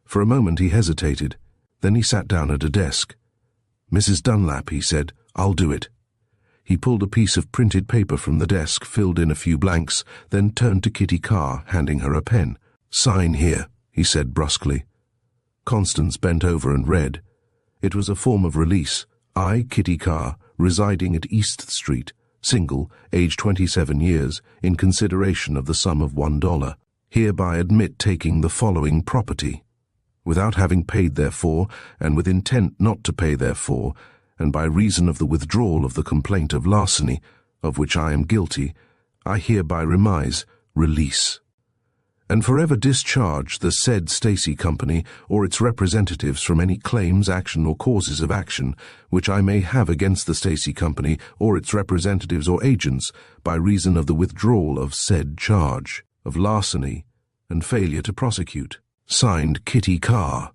For a moment he hesitated, then he sat down at a desk. "Mrs. Dunlap," he said, "I'll do it." He pulled a piece of printed paper from the desk, filled in a few blanks, then turned to Kitty Carr, handing her a pen. "Sign here," he said brusquely. Constance bent over and read. It was a form of release. "I, Kitty Carr, residing at East Street, single, age 27 years, in consideration of the sum of $1, hereby admit taking the following property, without having paid therefor, and with intent not to pay therefor, and by reason of the withdrawal of the complaint of larceny, of which I am guilty, I hereby release, and forever discharge the said Stacy Company or its representatives from any claims, action, or causes of action which I may have against the Stacy Company or its representatives or agents by reason of the withdrawal of said charge of larceny and failure to prosecute. Signed, Kitty Carr."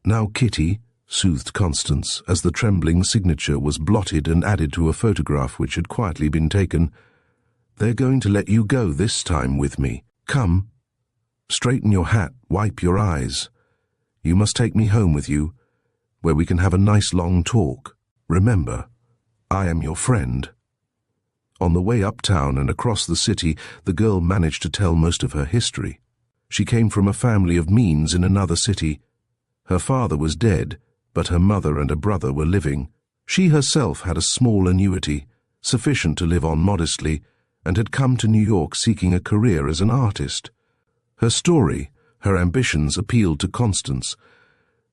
"Now, Kitty," soothed Constance, as the trembling signature was blotted and added to a photograph which had quietly been taken, "they're going to let you go this time with me. Come. Straighten your hat, wipe your eyes. You must take me home with you, where we can have a nice long talk. Remember, I am your friend." On the way uptown and across the city, the girl managed to tell most of her history. She came from a family of means in another city. Her father was dead, but her mother and a brother were living. She herself had a small annuity, sufficient to live on modestly, and had come to New York seeking a career as an artist. Her story, her ambitions appealed to Constance,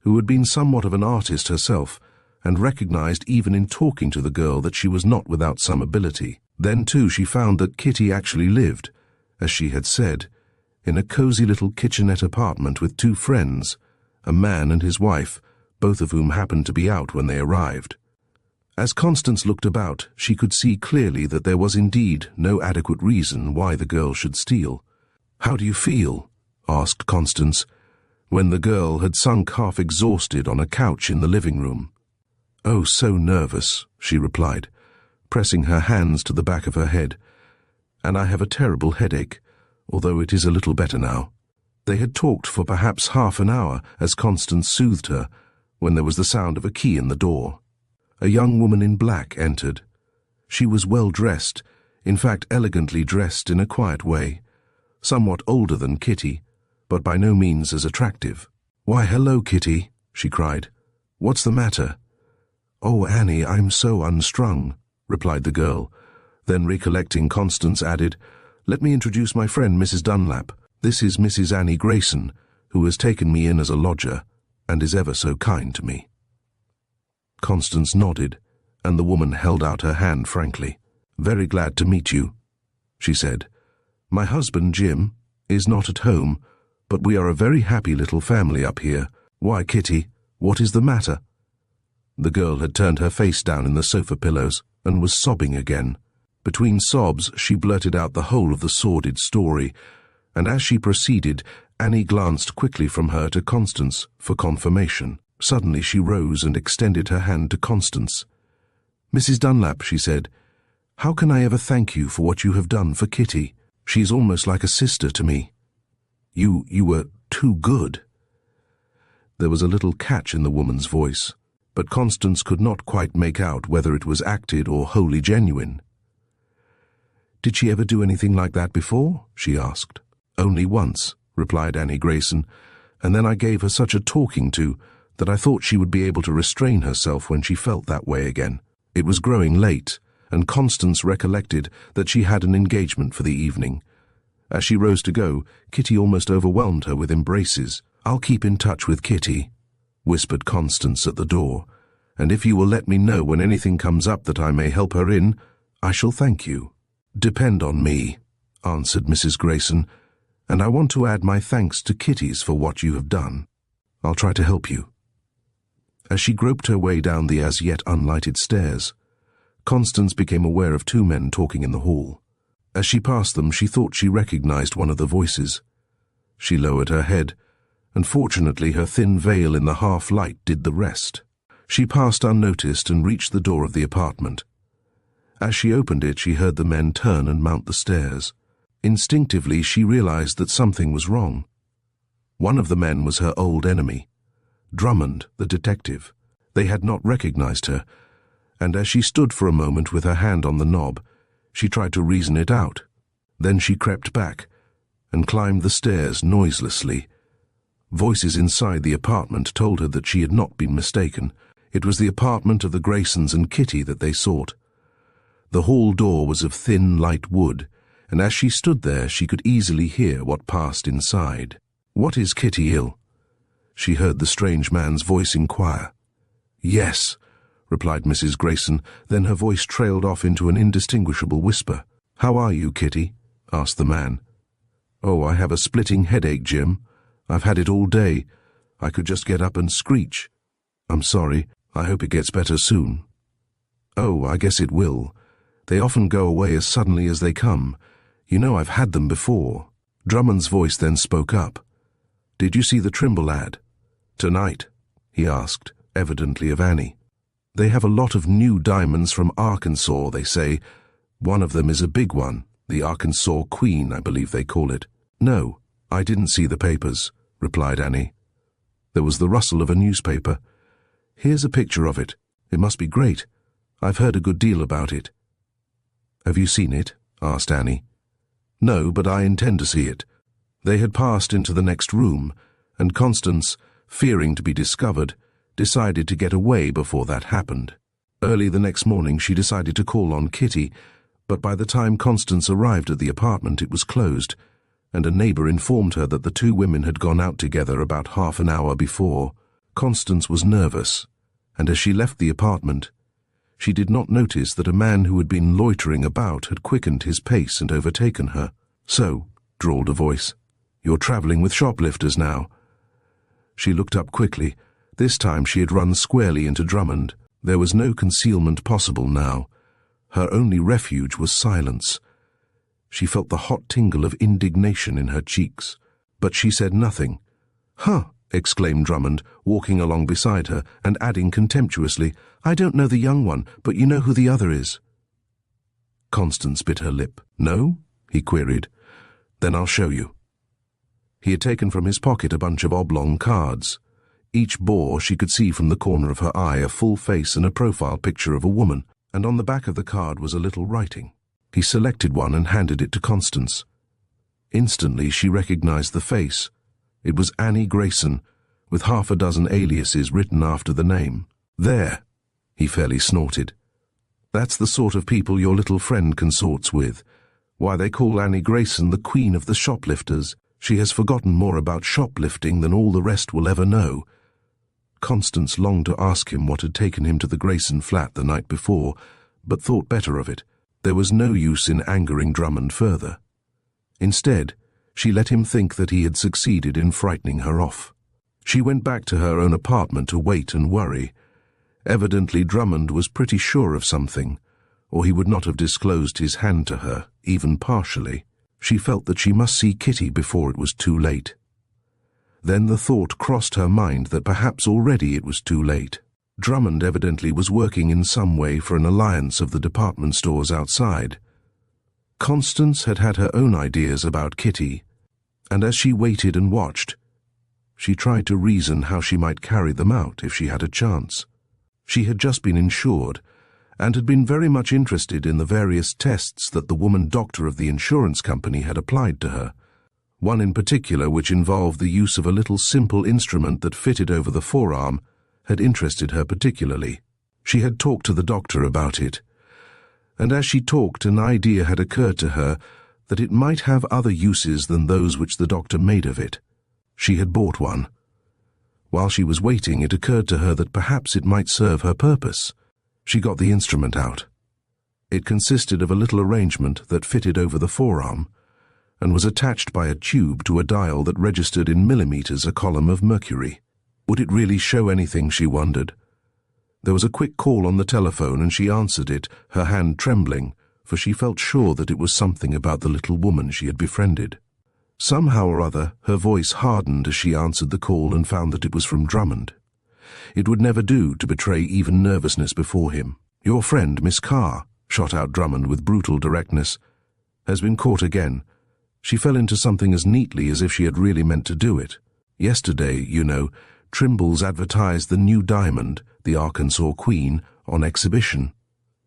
who had been somewhat of an artist herself, and recognized even in talking to the girl that she was not without some ability. Then, too, she found that Kitty actually lived, as she had said, in a cozy little kitchenette apartment with 2 friends, a man and his wife, both of whom happened to be out when they arrived. As Constance looked about, she could see clearly that there was indeed no adequate reason why the girl should steal. "How do you feel?" asked Constance, when the girl had sunk half-exhausted on a couch in the living room. "Oh, so nervous," she replied, pressing her hands to the back of her head. "And I have a terrible headache, although it is a little better now." They had talked for perhaps half an hour as Constance soothed her, when there was the sound of a key in the door. A young woman in black entered. She was well dressed, in fact elegantly dressed in a quiet way, somewhat older than Kitty, but by no means as attractive. "Why, hello, Kitty," she cried. "What's the matter?" "Oh, Annie, I'm so unstrung," replied the girl. Then, recollecting Constance, added, "Let me introduce my friend, Mrs. Dunlap. This is Mrs. Annie Grayson, who has taken me in as a lodger, and is ever so kind to me." Constance nodded, and the woman held out her hand frankly. "Very glad to meet you," she said. "My husband, Jim, is not at home, but we are a very happy little family up here. Why, Kitty, what is the matter?" The girl had turned her face down in the sofa pillows and was sobbing again. Between sobs, she blurted out the whole of the sordid story, and as she proceeded, Annie glanced quickly from her to Constance for confirmation. Suddenly she rose and extended her hand to Constance. "Mrs. Dunlap," she said, "how can I ever thank you for what you have done for Kitty? She is almost like a sister to me. You were too good." There was a little catch in the woman's voice, but Constance could not quite make out whether it was acted or wholly genuine. "Did she ever do anything like that before?" she asked. "Only once," replied Annie Grayson, "and then I gave her such a talking to that I thought she would be able to restrain herself when she felt that way again. It was growing late, and Constance recollected that she had an engagement for the evening. As she rose to go, Kitty almost overwhelmed her with embraces. "I'll keep in touch with Kitty," whispered Constance at the door, "and if you will let me know when anything comes up that I may help her in, I shall thank you." "Depend on me," answered Mrs. Grayson, "and I want to add my thanks to Kitty's for what you have done. I'll try to help you." As she groped her way down the as yet unlighted stairs, Constance became aware of 2 men talking in the hall. As she passed them, she thought she recognized one of the voices. She lowered her head, and fortunately her thin veil in the half-light did the rest. She passed unnoticed and reached the door of the apartment. As she opened it, she heard the men turn and mount the stairs. Instinctively, she realized that something was wrong. One of the men was her old enemy, Drummond, the detective. They had not recognized her, and as she stood for a moment with her hand on the knob, she tried to reason it out. Then she crept back and climbed the stairs noiselessly. Voices inside the apartment told her that she had not been mistaken. It was the apartment of the Graysons and Kitty that they sought. The hall door was of thin, light wood, and as she stood there she could easily hear what passed inside. "What, is Kitty ill?" she heard the strange man's voice inquire. "Yes," replied Mrs. Grayson, then her voice trailed off into an indistinguishable whisper. "How are you, Kitty?" asked the man. "Oh, I have a splitting headache, Jim. I've had it all day. I could just get up and screech. I'm sorry. I hope it gets better soon." "Oh, I guess it will. They often go away as suddenly as they come. You know, I've had them before." Drummond's voice then spoke up. "Did you see the Trimble ad? Tonight?" he asked, evidently of Annie. "They have a lot of new diamonds from Arkansas, they say. One of them is a big one, the Arkansas Queen, I believe they call it." "No, I didn't see the papers," replied Annie. There was the rustle of a newspaper. "Here's a picture of it. It must be great. I've heard a good deal about it." "Have you seen it?" asked Annie. "No, but I intend to see it." They had passed into the next room, and Constance, fearing to be discovered, decided to get away before that happened. Early the next morning she decided to call on Kitty, but by the time Constance arrived at the apartment it was closed, and a neighbour informed her that the two women had gone out together about half an hour before. Constance was nervous, and as she left the apartment, she did not notice that a man who had been loitering about had quickened his pace and overtaken her. "So," drawled a voice, "you're travelling with shoplifters now." She looked up quickly. This time she had run squarely into Drummond. There was no concealment possible now. Her only refuge was silence. She felt the hot tingle of indignation in her cheeks, but she said nothing. "Huh!" exclaimed Drummond, walking along beside her, and adding contemptuously, "I don't know the young one, but you know who the other is." Constance bit her lip. "No?" he queried. "Then I'll show you." He had taken from his pocket a bunch of oblong cards. Each bore, she could see from the corner of her eye, a full face and a profile picture of a woman, and on the back of the card was a little writing. He selected one and handed it to Constance. Instantly she recognized the face. It was Annie Grayson, with half a dozen aliases written after the name. "There," he fairly snorted. "That's the sort of people your little friend consorts with. Why, they call Annie Grayson the Queen of the Shoplifters. She has forgotten more about shoplifting than all the rest will ever know." Constance longed to ask him what had taken him to the Grayson flat the night before, but thought better of it. There was no use in angering Drummond further. Instead, she let him think that he had succeeded in frightening her off. She went back to her own apartment to wait and worry. Evidently Drummond was pretty sure of something, or he would not have disclosed his hand to her, even partially. She felt that she must see Kitty before it was too late. Then the thought crossed her mind that perhaps already it was too late. Drummond evidently was working in some way for an alliance of the department stores outside. Constance had had her own ideas about Kitty, and as she waited and watched, she tried to reason how she might carry them out if she had a chance. She had just been insured, and had been very much interested in the various tests that the woman doctor of the insurance company had applied to her. One in particular, which involved the use of a little simple instrument that fitted over the forearm, had interested her particularly. She had talked to the doctor about it, and as she talked an idea had occurred to her that it might have other uses than those which the doctor made of it. She had bought one. While she was waiting, it occurred to her that perhaps it might serve her purpose. She got the instrument out. It consisted of a little arrangement that fitted over the forearm, and was attached by a tube to a dial that registered in millimeters a column of mercury. Would it really show anything, she wondered? There was a quick call on the telephone, and she answered it, her hand trembling, for she felt sure that it was something about the little woman she had befriended. Somehow or other, her voice hardened as she answered the call and found that it was from Drummond. It would never do to betray even nervousness before him. "Your friend, Miss Carr," shot out Drummond with brutal directness, "has been caught again. She fell into something as neatly as if she had really meant to do it. Yesterday, you know, Trimble's advertised the new diamond, the Arkansas Queen, on exhibition.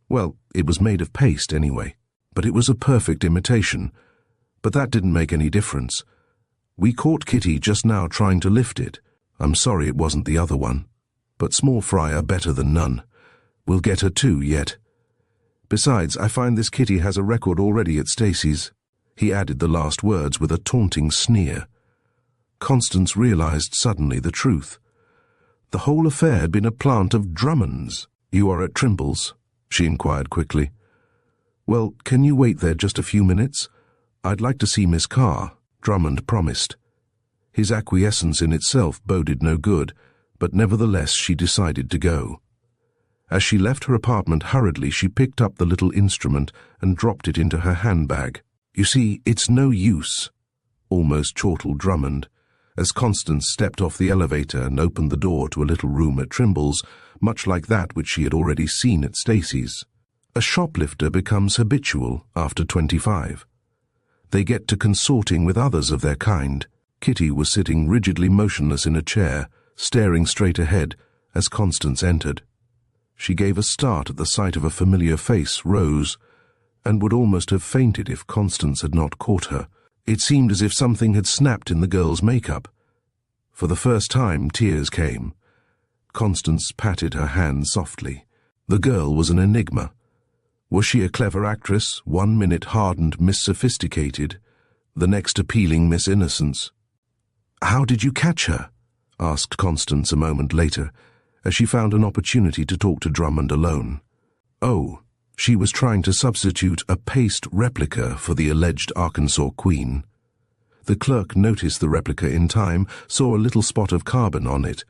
Well, it was made of paste anyway, but it was a perfect imitation. But that didn't make any difference. We caught Kitty just now trying to lift it. I'm sorry it wasn't the other one. But small fry are better than none. We'll get her too yet. Besides, I find this Kitty has a record already at Stacy's." He added the last words with a taunting sneer. Constance realized suddenly the truth. The whole affair had been a plant of Drummond's. "You are at Trimble's?" she inquired quickly. "Well, can you wait there just a few minutes? I'd like to see Miss Carr," Drummond promised. His acquiescence in itself boded no good, but nevertheless she decided to go. As she left her apartment hurriedly, she picked up the little instrument and dropped it into her handbag. "You see, it's no use," almost chortled Drummond, as Constance stepped off the elevator and opened the door to a little room at Trimble's, much like that which she had already seen at Stacy's. A shoplifter becomes habitual after 25. They get to consorting with others of their kind. Kitty was sitting rigidly motionless in a chair, staring straight ahead as Constance entered. She gave a start at the sight of a familiar face, Rose, and would almost have fainted if Constance had not caught her. It seemed as if something had snapped in the girl's makeup. For the first time, tears came. Constance patted her hand softly. The girl was an enigma. Was she a clever actress, 1 minute hardened Miss Sophisticated, the next appealing Miss Innocence? "How did you catch her?" asked Constance a moment later, as she found an opportunity to talk to Drummond alone. Oh, she was trying to substitute a paste replica for the alleged Arkansas Queen. The clerk noticed the replica in time, saw a little spot of carbon on it,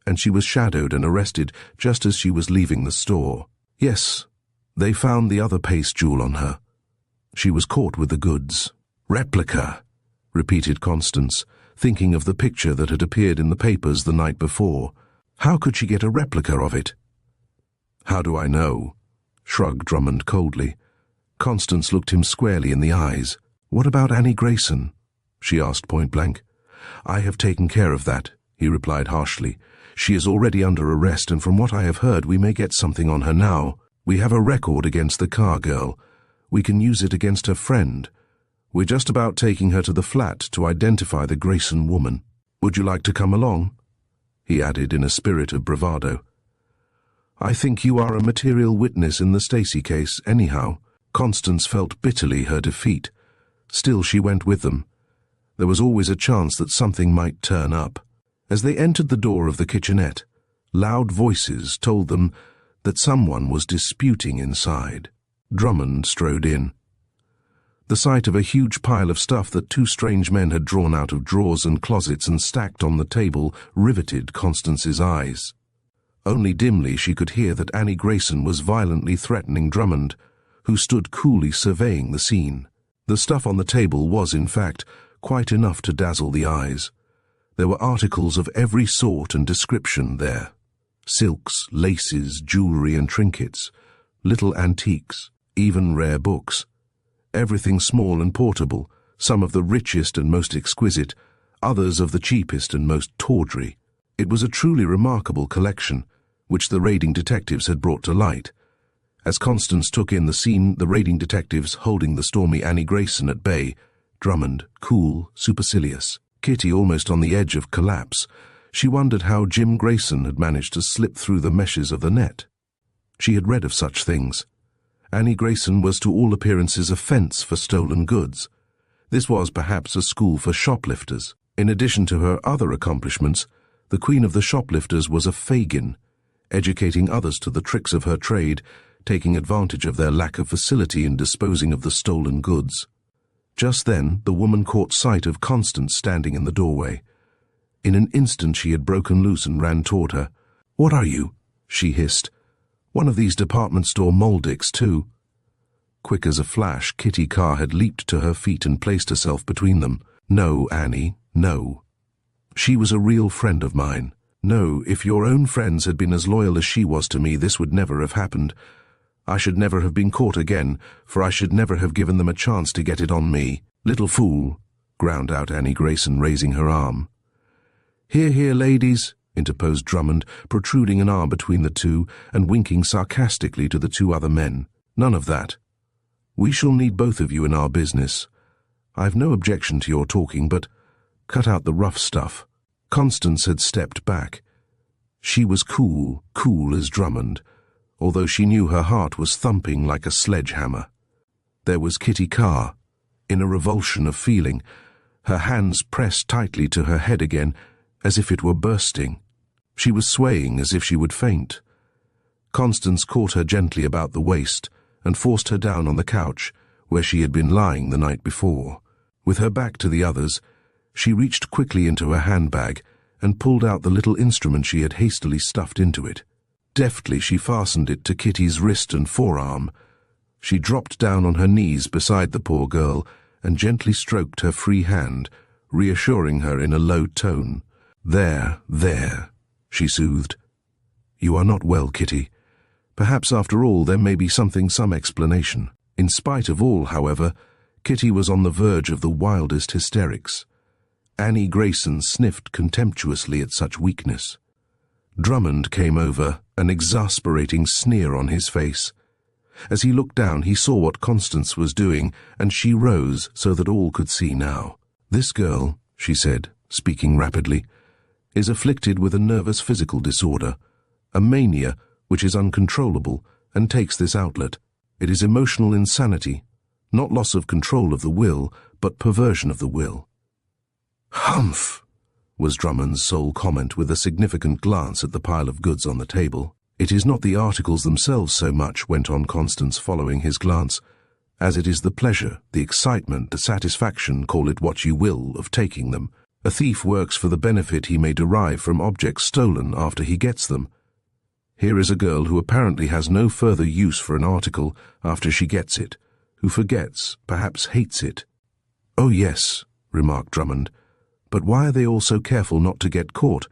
and she was shadowed and arrested just as she was leaving the store. Yes, they found the other paste jewel on her. She was caught with the goods. "Replica," repeated Constance, thinking of the picture that had appeared in the papers the night before. How could she get a replica of it? "How do I know?" shrugged Drummond coldly. Constance looked him squarely in the eyes. "What about Annie Grayson?" she asked point-blank. "I have taken care of that," he replied harshly. "She is already under arrest, and from what I have heard, we may get something on her now. We have a record against the car girl. We can use it against her friend. We're just about taking her to the flat to identify the Grayson woman. Would you like to come along?" he added in a spirit of bravado. "I think you are a material witness in the Stacy case, anyhow." Constance felt bitterly her defeat. Still, she went with them. There was always a chance that something might turn up. As they entered the door of the kitchenette, loud voices told them that someone was disputing inside. Drummond strode in. The sight of a huge pile of stuff that two strange men had drawn out of drawers and closets and stacked on the table riveted Constance's eyes. Only dimly she could hear that Annie Grayson was violently threatening Drummond, who stood coolly surveying the scene. The stuff on the table was, in fact, quite enough to dazzle the eyes. There were articles of every sort and description there. Silks, laces, jewelry and trinkets, little antiques, even rare books. Everything small and portable, some of the richest and most exquisite, others of the cheapest and most tawdry. It was a truly remarkable collection, which the raiding detectives had brought to light. As Constance took in the scene, the raiding detectives holding the stormy Annie Grayson at bay, Drummond, cool, supercilious, Kitty almost on the edge of collapse, she wondered how Jim Grayson had managed to slip through the meshes of the net. She had read of such things. Annie Grayson was to all appearances a fence for stolen goods. This was perhaps a school for shoplifters. In addition to her other accomplishments, the queen of the shoplifters was a Fagin, educating others to the tricks of her trade, taking advantage of their lack of facility in disposing of the stolen goods. Just then, the woman caught sight of Constance standing in the doorway. In an instant she had broken loose and ran toward her. "What are you?" she hissed. "One of these department store Moldicks, too." Quick as a flash, Kitty Carr had leaped to her feet and placed herself between them. "No, Annie, no. She was a real friend of mine. No, if your own friends had been as loyal as she was to me, this would never have happened. I should never have been caught again, for I should never have given them a chance to get it on me." "Little fool," ground out Annie Grayson, raising her arm. "Here, here, ladies," interposed Drummond, protruding an arm between the two and winking sarcastically to the two other men. "None of that. We shall need both of you in our business. I've no objection to your talking, but cut out the rough stuff." Constance had stepped back. She was cool, cool as Drummond, although she knew her heart was thumping like a sledgehammer. There was Kitty Carr, in a revulsion of feeling, her hands pressed tightly to her head again, as if it were bursting. She was swaying as if she would faint. Constance caught her gently about the waist and forced her down on the couch, where she had been lying the night before. With her back to the others, she reached quickly into her handbag and pulled out the little instrument she had hastily stuffed into it. Deftly she fastened it to Kitty's wrist and forearm. She dropped down on her knees beside the poor girl and gently stroked her free hand, reassuring her in a low tone. "There, there," she soothed. "You are not well, Kitty. Perhaps after all there may be some explanation." In spite of all, however, Kitty was on the verge of the wildest hysterics. Annie Grayson sniffed contemptuously at such weakness. Drummond came over, an exasperating sneer on his face. As he looked down, he saw what Constance was doing, and she rose so that all could see now. "This girl," she said, speaking rapidly, "is afflicted with a nervous physical disorder, a mania which is uncontrollable and takes this outlet. It is emotional insanity, not loss of control of the will, but perversion of the will." "Humph," was Drummond's sole comment, with a significant glance at the pile of goods on the table. "It is not the articles themselves so much," went on Constance following his glance, "as it is the pleasure, the excitement, the satisfaction, call it what you will, of taking them. A thief works for the benefit he may derive from objects stolen after he gets them. Here is a girl who apparently has no further use for an article after she gets it, who forgets, perhaps hates it." "Oh yes," remarked Drummond, "but why are they all so careful not to get caught?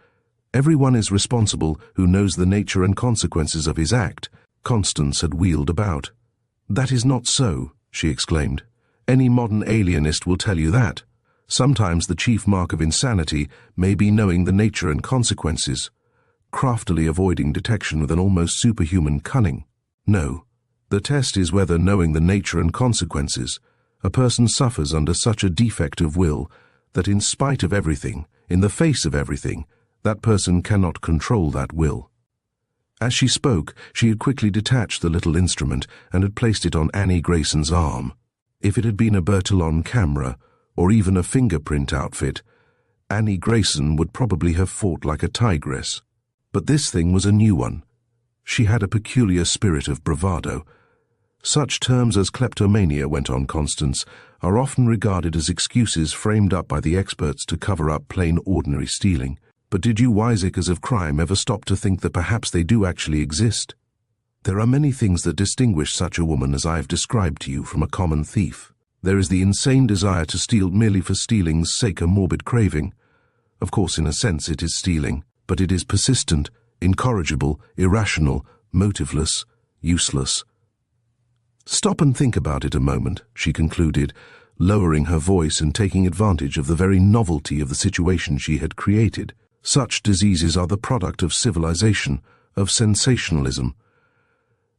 Everyone is responsible who knows the nature and consequences of his act." Constance had wheeled about. "That is not so," she exclaimed. "Any modern alienist will tell you that. Sometimes the chief mark of insanity may be knowing the nature and consequences, craftily avoiding detection with an almost superhuman cunning. No, the test is whether, knowing the nature and consequences, a person suffers under such a defect of will that in spite of everything, in the face of everything, that person cannot control that will." As she spoke, she had quickly detached the little instrument and had placed it on Annie Grayson's arm. If it had been a Bertillon camera, or even a fingerprint outfit, Annie Grayson would probably have fought like a tigress. But this thing was a new one. She had a peculiar spirit of bravado. "Such terms as kleptomania," went on Constance, "are often regarded as excuses framed up by the experts to cover up plain ordinary stealing. But did you wiseacres of crime ever stop to think that perhaps they do actually exist? There are many things that distinguish such a woman as I have described to you from a common thief. There is the insane desire to steal merely for stealing's sake, a morbid craving. Of course, in a sense it is stealing, but it is persistent, incorrigible, irrational, motiveless, useless. Stop and think about it a moment," she concluded, lowering her voice and taking advantage of the very novelty of the situation she had created. "Such diseases are the product of civilization, of sensationalism.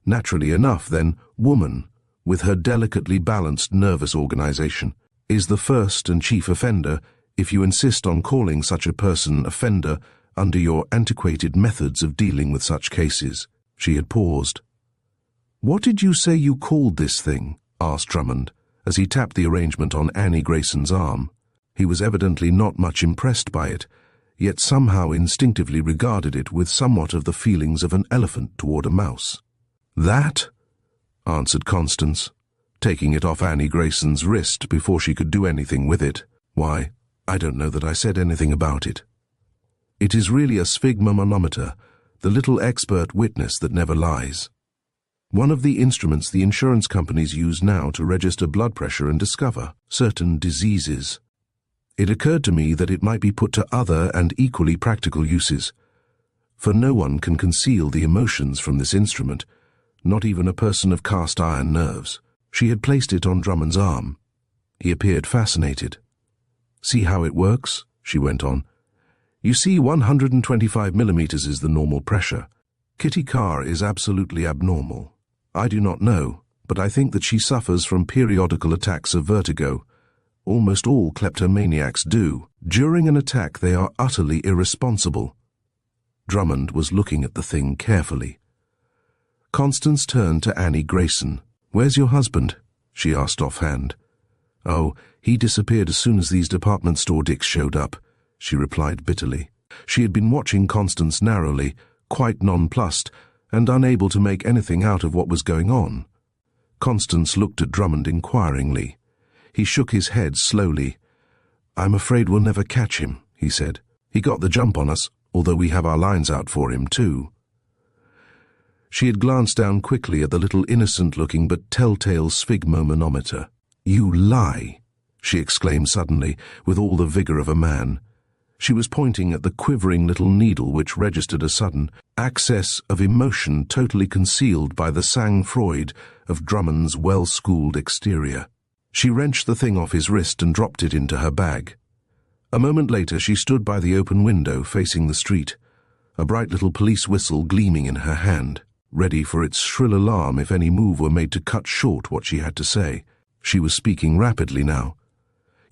Naturally enough, then, woman, with her delicately balanced nervous organization, is the first and chief offender, if you insist on calling such a person offender under your antiquated methods of dealing with such cases." She had paused. "What did you say you called this thing?" asked Drummond, as he tapped the arrangement on Annie Grayson's arm. He was evidently not much impressed by it, yet somehow instinctively regarded it with somewhat of the feelings of an elephant toward a mouse. "That?" answered Constance, taking it off Annie Grayson's wrist before she could do anything with it. "Why, I don't know that I said anything about it. It is really a sphygmomanometer, the little expert witness that never lies. One of the instruments the insurance companies use now to register blood pressure and discover certain diseases. It occurred to me that it might be put to other and equally practical uses, for no one can conceal the emotions from this instrument, not even a person of cast-iron nerves." She had placed it on Drummond's arm. He appeared fascinated. "See how it works?" she went on. "You see, 125 millimeters is the normal pressure. Kitty Carr is absolutely abnormal. I do not know, but I think that she suffers from periodical attacks of vertigo. Almost all kleptomaniacs do. During an attack they are utterly irresponsible." Drummond was looking at the thing carefully. Constance turned to Annie Grayson. "Where's your husband?" she asked offhand. "Oh, he disappeared as soon as these department store dicks showed up," she replied bitterly. She had been watching Constance narrowly, quite nonplussed, and unable to make anything out of what was going on. Constance looked at Drummond inquiringly. He shook his head slowly. "I'm afraid we'll never catch him," he said. "He got the jump on us, although we have our lines out for him, too." She had glanced down quickly at the little innocent-looking but telltale sphygmomanometer. "You lie!" she exclaimed suddenly, with all the vigor of a man. She was pointing at the quivering little needle which registered a sudden access of emotion totally concealed by the sang-froid of Drummond's well-schooled exterior. She wrenched the thing off his wrist and dropped it into her bag. A moment later she stood by the open window facing the street, a bright little police whistle gleaming in her hand, ready for its shrill alarm if any move were made to cut short what she had to say. She was speaking rapidly now.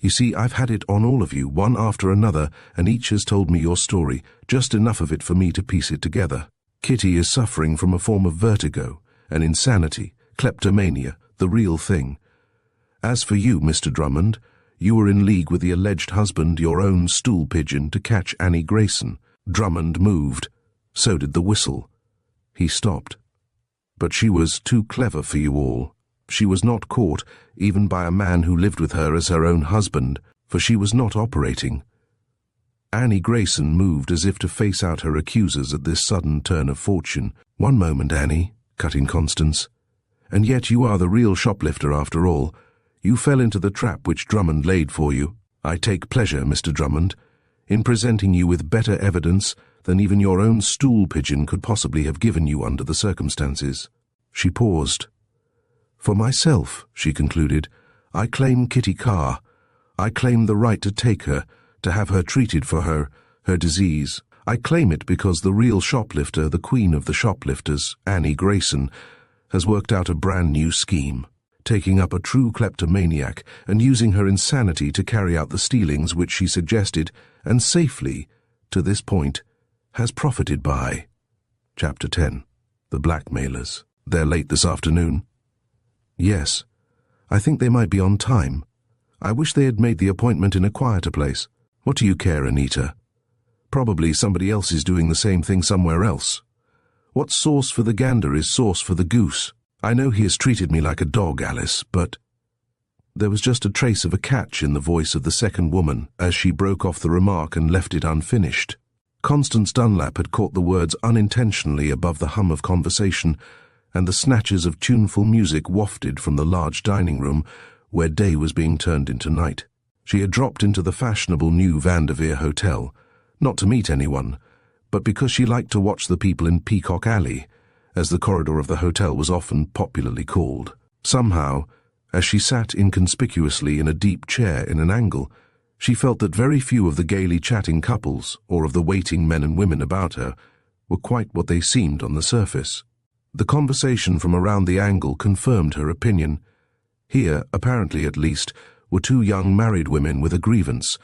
"You see, I've had it on all of you, one after another, and each has told me your story, just enough of it for me to piece it together. Kitty is suffering from a form of vertigo, an insanity, kleptomania, the real thing. As for you, Mr. Drummond, you were in league with the alleged husband, your own stool pigeon, to catch Annie Grayson." Drummond moved. So did the whistle. He stopped. "But she was too clever for you all. She was not caught, even by a man who lived with her as her own husband, for she was not operating." Annie Grayson moved as if to face out her accusers at this sudden turn of fortune. "One moment, Annie," cut in Constance. "And yet you are the real shoplifter after all. You fell into the trap which Drummond laid for you. I take pleasure, Mr. Drummond, in presenting you with better evidence than even your own stool pigeon could possibly have given you under the circumstances." She paused. "For myself," she concluded, "I claim Kitty Carr. I claim the right to take her, to have her treated for her disease. I claim it because the real shoplifter, the queen of the shoplifters, Annie Grayson, has worked out a brand new scheme, taking up a true kleptomaniac and using her insanity to carry out the stealings which she suggested, and safely, to this point, has profited by." Chapter 10. The Blackmailers. "They're late this afternoon." "Yes. I think they might be on time. I wish they had made the appointment in a quieter place. What do you care, Anita? Probably somebody else is doing the same thing somewhere else. What's sauce for the gander is sauce for the goose. I know he has treated me like a dog, Alice, but—" There was just a trace of a catch in the voice of the second woman as she broke off the remark and left it unfinished. Constance Dunlap had caught the words unintentionally above the hum of conversation, and the snatches of tuneful music wafted from the large dining room where day was being turned into night. She had dropped into the fashionable new Vanderveer Hotel, not to meet anyone, but because she liked to watch the people in Peacock Alley, as the corridor of the hotel was often popularly called. Somehow, as she sat inconspicuously in a deep chair in an angle, she felt that very few of the gaily chatting couples, or of the waiting men and women about her, were quite what they seemed on the surface. The conversation from around the angle confirmed her opinion. Here, apparently at least, were two young married women with a grievance,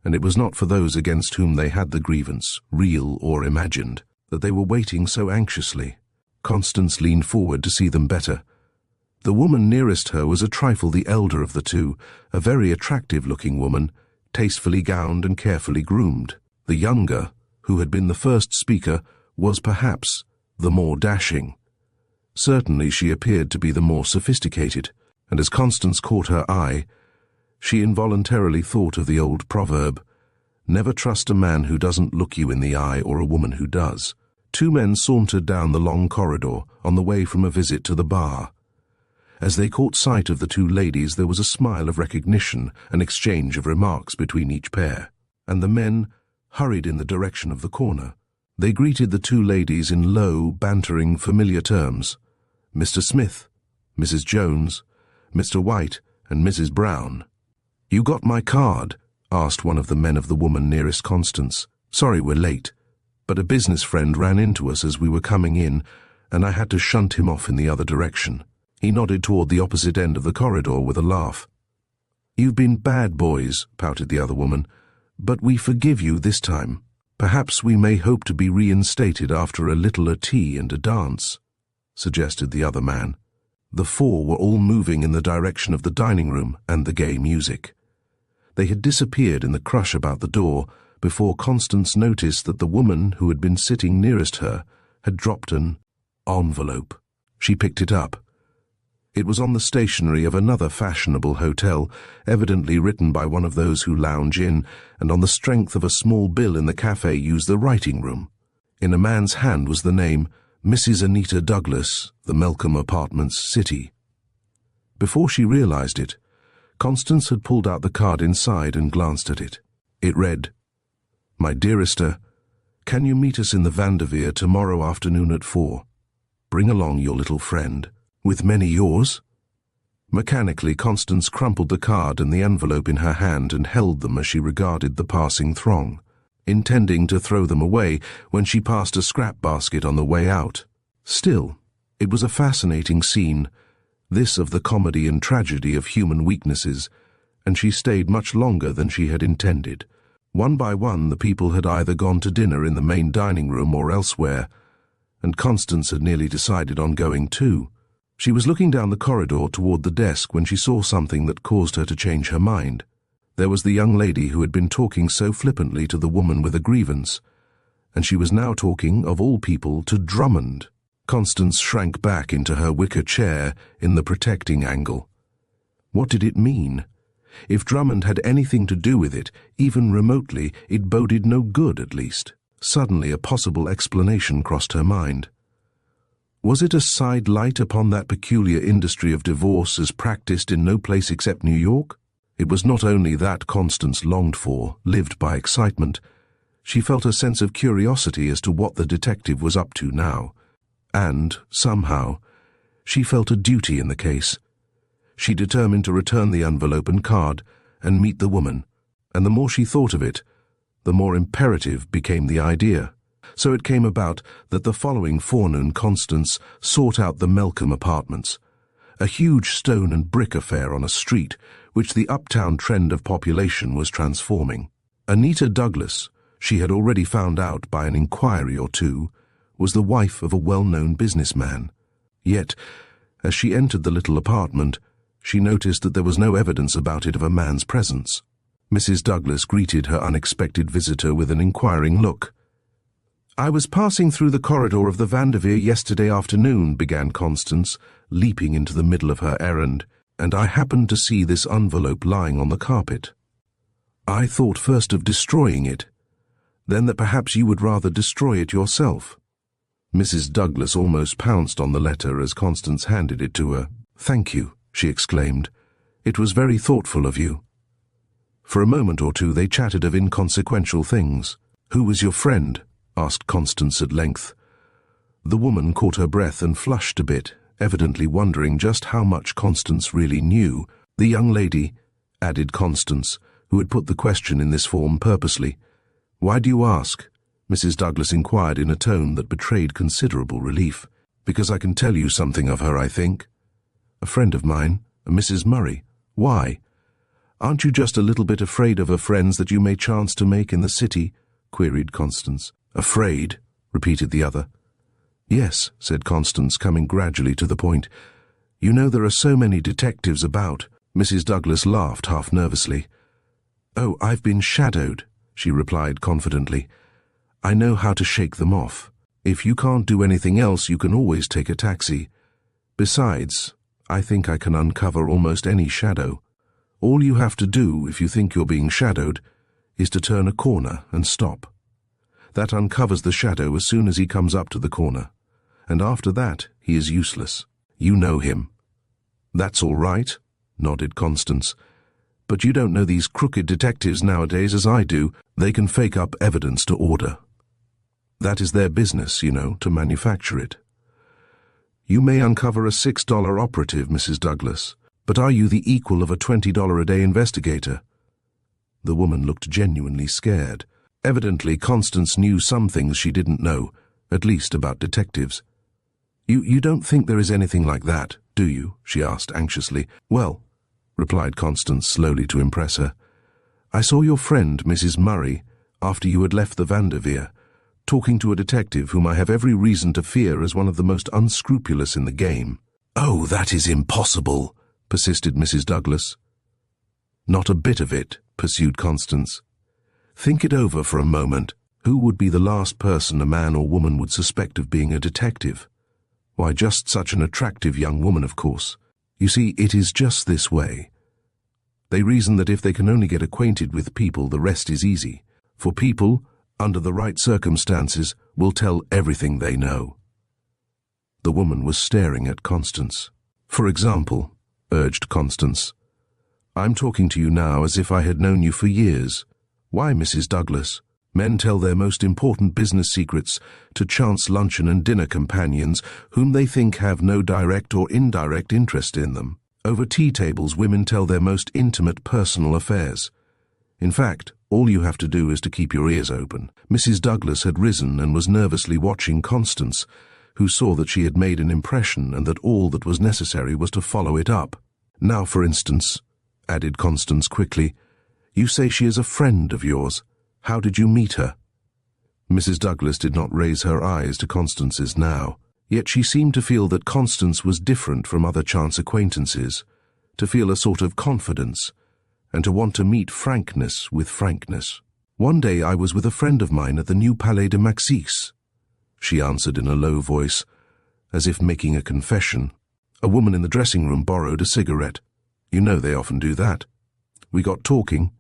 and it was not for those against whom they had the grievance, real or imagined, that they were waiting so anxiously. Constance leaned forward to see them better. The woman nearest her was a trifle the elder of the two, a very attractive-looking woman, tastefully gowned and carefully groomed. The younger, who had been the first speaker, was perhaps the more dashing. Certainly she appeared to be the more sophisticated, and as Constance caught her eye, she involuntarily thought of the old proverb, "Never trust a man who doesn't look you in the eye or a woman who does." Two men sauntered down the long corridor on the way from a visit to the bar. As they caught sight of the two ladies, there was a smile of recognition, an exchange of remarks between each pair, and the men hurried in the direction of the corner. They greeted the two ladies in low, bantering, familiar terms. Mr. Smith, Mrs. Jones, Mr. White, and Mrs. Brown. "You got my card?" asked one of the men of the woman nearest Constance. "Sorry we're late, but a business friend ran into us as we were coming in, and I had to shunt him off in the other direction." He nodded toward the opposite end of the corridor with a laugh. "You've been bad boys," pouted the other woman, "but we forgive you this time. Perhaps we may hope to be reinstated after a littler tea and a dance," suggested the other man. The four were all moving in the direction of the dining room and the gay music. They had disappeared in the crush about the door before Constance noticed that the woman who had been sitting nearest her had dropped an envelope. She picked it up. It was on the stationery of another fashionable hotel, evidently written by one of those who lounge in, and on the strength of a small bill in the cafe used the writing room. In a man's hand was the name, Mrs. Anita Douglas, the Melcombe Apartments, City. Before she realized it, Constance had pulled out the card inside and glanced at it. It read, "My dearester, can you meet us in the Vanderveer tomorrow afternoon at 4? Bring along your little friend. With many yours, Mechanically, Constance crumpled the card and the envelope in her hand and held them as she regarded the passing throng, intending to throw them away when she passed a scrap basket on the way out. Still, it was a fascinating scene, this of the comedy and tragedy of human weaknesses, and she stayed much longer than she had intended. One by one, the people had either gone to dinner in the main dining room or elsewhere, and Constance had nearly decided on going too. She was looking down the corridor toward the desk when she saw something that caused her to change her mind. There was the young lady who had been talking so flippantly to the woman with a grievance, and she was now talking, of all people, to Drummond. Constance shrank back into her wicker chair in the protecting angle. What did it mean? If Drummond had anything to do with it, even remotely, it boded no good, at least. Suddenly a possible explanation crossed her mind. Was it a side light upon that peculiar industry of divorce as practiced in no place except New York? It was not only that Constance longed for, lived by excitement. She felt a sense of curiosity as to what the detective was up to now. And, somehow, she felt a duty in the case. She determined to return the envelope and card and meet the woman, and the more she thought of it, the more imperative became the idea. So it came about that the following forenoon Constance sought out the Melcombe Apartments, a huge stone and brick affair on a street which the uptown trend of population was transforming. Anita Douglas, she had already found out by an inquiry or two, was the wife of a well-known businessman. Yet, as she entered the little apartment, she noticed that there was no evidence about it of a man's presence. Mrs. Douglas greeted her unexpected visitor with an inquiring look. "I was passing through the corridor of the Vanderveer yesterday afternoon," began Constance, leaping into the middle of her errand, "and I happened to see this envelope lying on the carpet. I thought first of destroying it, then that perhaps you would rather destroy it yourself." Mrs. Douglas almost pounced on the letter as Constance handed it to her. "Thank you," she exclaimed. "It was very thoughtful of you." For a moment or two they chatted of inconsequential things. "Who was your friend?" asked Constance at length. The woman caught her breath and flushed a bit, evidently wondering just how much Constance really knew. "The young lady," added Constance, who had put the question in this form purposely. "Why do you ask?" Mrs. Douglas inquired in a tone that betrayed considerable relief. "Because I can tell you something of her, I think." "A friend of mine, a Mrs. Murray. Why? Aren't you just a little bit afraid of her friends that you may chance to make in the city?" queried Constance. "Afraid?" repeated the other. "Yes," said Constance, coming gradually to the point. "You know there are so many detectives about." Mrs. Douglas laughed half nervously. "Oh, I've been shadowed," she replied confidently. "I know how to shake them off. If you can't do anything else, you can always take a taxi. Besides, I think I can uncover almost any shadow. All you have to do, if you think you're being shadowed, is to turn a corner and stop. That uncovers the shadow as soon as he comes up to the corner, and after that he is useless. You know him." "That's all right," nodded Constance. "But you don't know these crooked detectives nowadays as I do. They can fake up evidence to order. That is their business, you know, to manufacture it. You may uncover a $6 operative, Mrs. Douglas, but are you the equal of a $20 a day investigator?" The woman looked genuinely scared. Evidently, Constance knew some things she didn't know, at least about detectives. You don't think there is anything like that, do you?" she asked anxiously. "Well," replied Constance slowly to impress her, "I saw your friend, Mrs. Murray, after you had left the Vanderveer, talking to a detective whom I have every reason to fear as one of the most unscrupulous in the game." "Oh, that is impossible," persisted Mrs. Douglas. "Not a bit of it," pursued Constance. "Think it over for a moment. Who would be the last person a man or woman would suspect of being a detective? Why, just such an attractive young woman, of course. You see, it is just this way. They reason that if they can only get acquainted with people, the rest is easy. For people, under the right circumstances, will tell everything they know." The woman was staring at Constance. "For example," urged Constance, "I'm talking to you now as if I had known you for years. Why, Mrs. Douglas? Men tell their most important business secrets to chance luncheon and dinner companions whom they think have no direct or indirect interest in them. Over tea tables, women tell their most intimate personal affairs. In fact, all you have to do is to keep your ears open. Mrs. Douglas had risen and was nervously watching Constance, who saw that she had made an impression and that all that was necessary was to follow it up. "Now, for instance," added Constance quickly, "you say she is a friend of yours. How did you meet her?" Mrs. Douglas did not raise her eyes to Constance's now, yet she seemed to feel that Constance was different from other chance acquaintances, to feel a sort of confidence, and to want to meet frankness with frankness. "One day I was with a friend of mine at the new Palais de Maxis," she answered in a low voice, as if making a confession. "A woman in the dressing room borrowed a cigarette. You know they often do that. We got talking,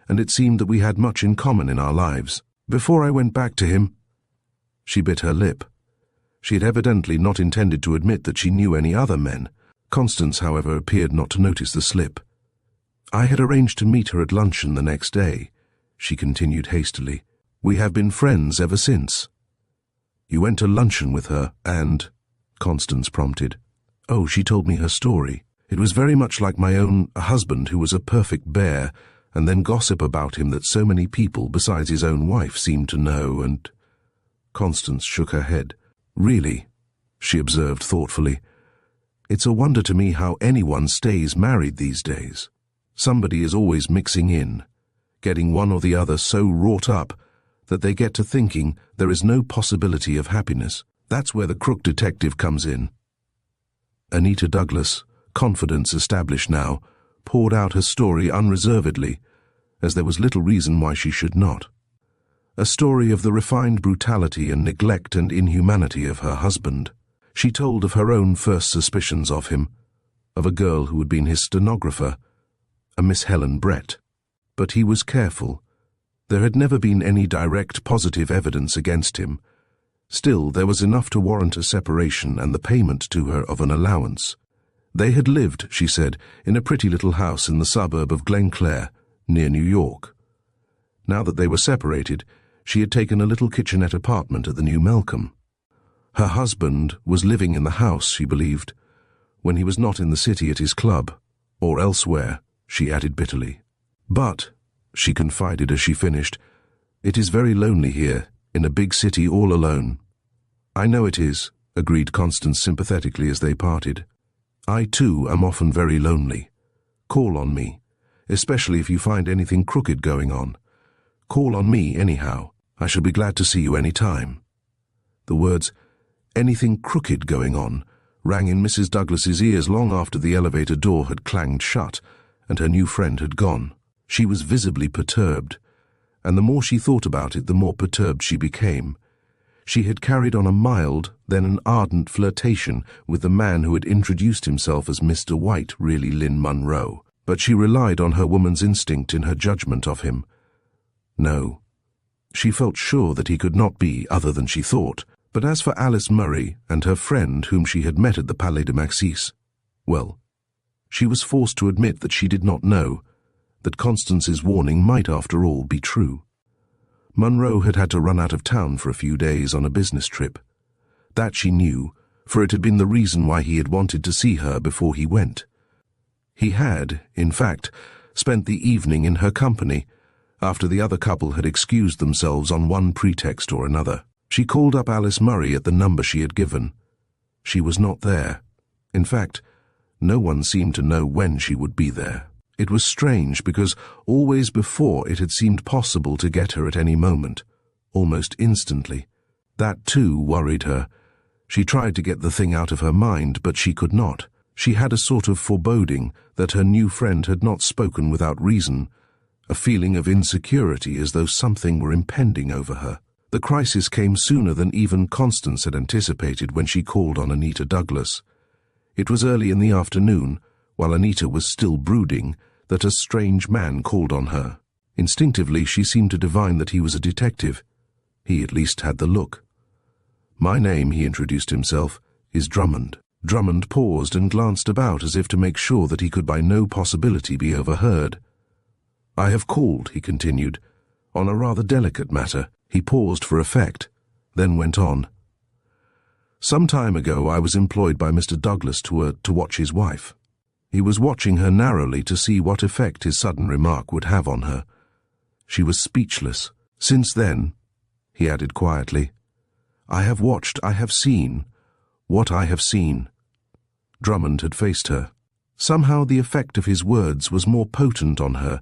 and it seemed that we had much in common in our lives. Before I went back to him—" She bit her lip. She had evidently not intended to admit that she knew any other men. Constance, however, appeared not to notice the slip. "I had arranged to meet her at luncheon the next day," she continued hastily. "We have been friends ever since." "You went to luncheon with her, and—" Constance prompted. "Oh, she told me her story. It was very much like my own husband, who was a perfect bear, and then gossip about him that so many people besides his own wife seemed to know, and—" Constance shook her head. "Really," she observed thoughtfully, "it's a wonder to me how anyone stays married these days. Somebody is always mixing in, getting one or the other so wrought up that they get to thinking there is no possibility of happiness. That's where the crook detective comes in." Anita Douglas, confidence established now, poured out her story unreservedly, as there was little reason why she should not. A story of the refined brutality and neglect and inhumanity of her husband. She told of her own first suspicions of him, of a girl who had been his stenographer, a Miss Helen Brett. But he was careful. There had never been any direct positive evidence against him. Still, there was enough to warrant a separation and the payment to her of an allowance. They had lived, she said, in a pretty little house in the suburb of Glenclair, near New York. Now that they were separated, she had taken a little kitchenette apartment at the New Melcombe. Her husband was living in the house, she believed, when he was not in the city at his club, or elsewhere, she added bitterly. "But," she confided as she finished, "it is very lonely here, in a big city all alone." "I know it is," agreed Constance sympathetically as they parted. "I too am often very lonely. Call on me, especially if you find anything crooked going on. Call on me anyhow. I shall be glad to see you any time." The words, "anything crooked going on," rang in Mrs. Douglas's ears long after the elevator door had clanged shut and her new friend had gone. She was visibly perturbed, and the more she thought about it, the more perturbed she became. She had carried on a mild, then an ardent flirtation with the man who had introduced himself as Mr. White, really Lynn Munro, but she relied on her woman's instinct in her judgment of him. No, she felt sure that he could not be other than she thought. But as for Alice Murray and her friend whom she had met at the Palais de Maxis, well, she was forced to admit that she did not know, that Constance's warning might after all be true. Munro had had to run out of town for a few days on a business trip. That she knew, for it had been the reason why he had wanted to see her before he went. He had, in fact, spent the evening in her company, after the other couple had excused themselves on one pretext or another. She called up Alice Murray at the number she had given. She was not there. In fact, no one seemed to know when she would be there. It was strange because always before it had seemed possible to get her at any moment, almost instantly. That too worried her. She tried to get the thing out of her mind, but she could not. She had a sort of foreboding that her new friend had not spoken without reason, a feeling of insecurity as though something were impending over her. The crisis came sooner than even Constance had anticipated when she called on Anita Douglas. It was early in the afternoon, while Anita was still brooding, that a strange man called on her. Instinctively she seemed to divine that he was a detective. He at least had the look. "My name," he introduced himself, "is Drummond." Drummond paused and glanced about as if to make sure that he could by no possibility be overheard. "I have called," he continued, "on a rather delicate matter." He paused for effect, then went on. "Some time ago I was employed by Mr. Douglas to watch his wife. He was watching her narrowly to see what effect his sudden remark would have on her. She was speechless. "Since then," he added quietly, "I have watched, I have seen what I have seen." Drummond had faced her. Somehow the effect of his words was more potent on her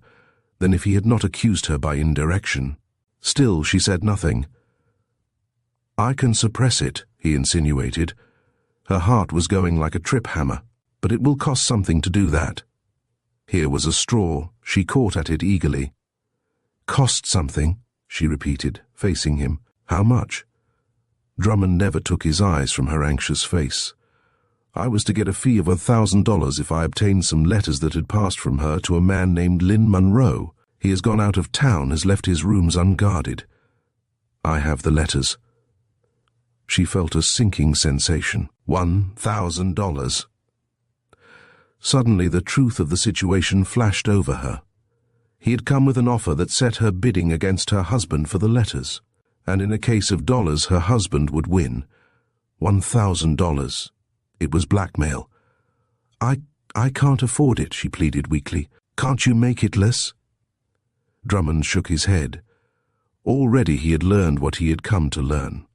than if he had not accused her by indirection. Still, she said nothing. "I can suppress it," he insinuated. Her heart was going like a trip hammer, "but it will cost something to do that." Here was a straw. She caught at it eagerly. "Cost something," she repeated, facing him. "How much?" Drummond never took his eyes from her anxious face. "I was to get a fee of $1,000 if I obtained some letters that had passed from her to a man named Lynn Munro. He has gone out of town, has left his rooms unguarded. I have the letters." She felt a sinking sensation. $1,000. Suddenly the truth of the situation flashed over her. He had come with an offer that set her bidding against her husband for the letters, and in a case of dollars her husband would win. $1,000. It was blackmail. I can't afford it," she pleaded weakly. "Can't you make it less?" Drummond shook his head. Already he had learned what he had come to learn.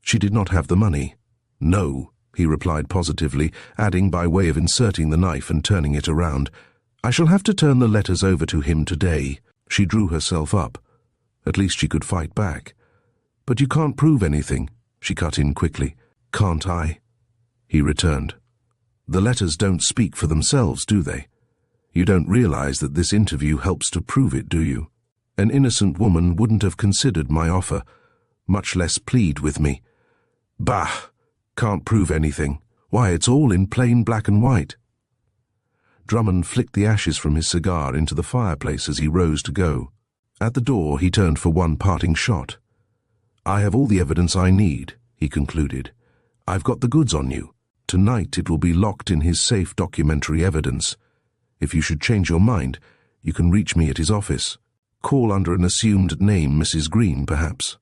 She did not have the money. "No," he replied positively, adding by way of inserting the knife and turning it around, "I shall have to turn the letters over to him today." She drew herself up. At least she could fight back. "But you can't prove anything," she cut in quickly. "Can't I?" he returned. "The letters don't speak for themselves, do they? You don't realize that this interview helps to prove it, do you? An innocent woman wouldn't have considered my offer, much less plead with me." "Bah! Can't prove anything. Why, it's all in plain black and white." Drummond flicked the ashes from his cigar into the fireplace as he rose to go. At the door he turned for one parting shot. "I have all the evidence I need," he concluded. "I've got the goods on you. Tonight it will be locked in his safe documentary evidence. If you should change your mind, you can reach me at his office. Call under an assumed name, Mrs. Green, perhaps."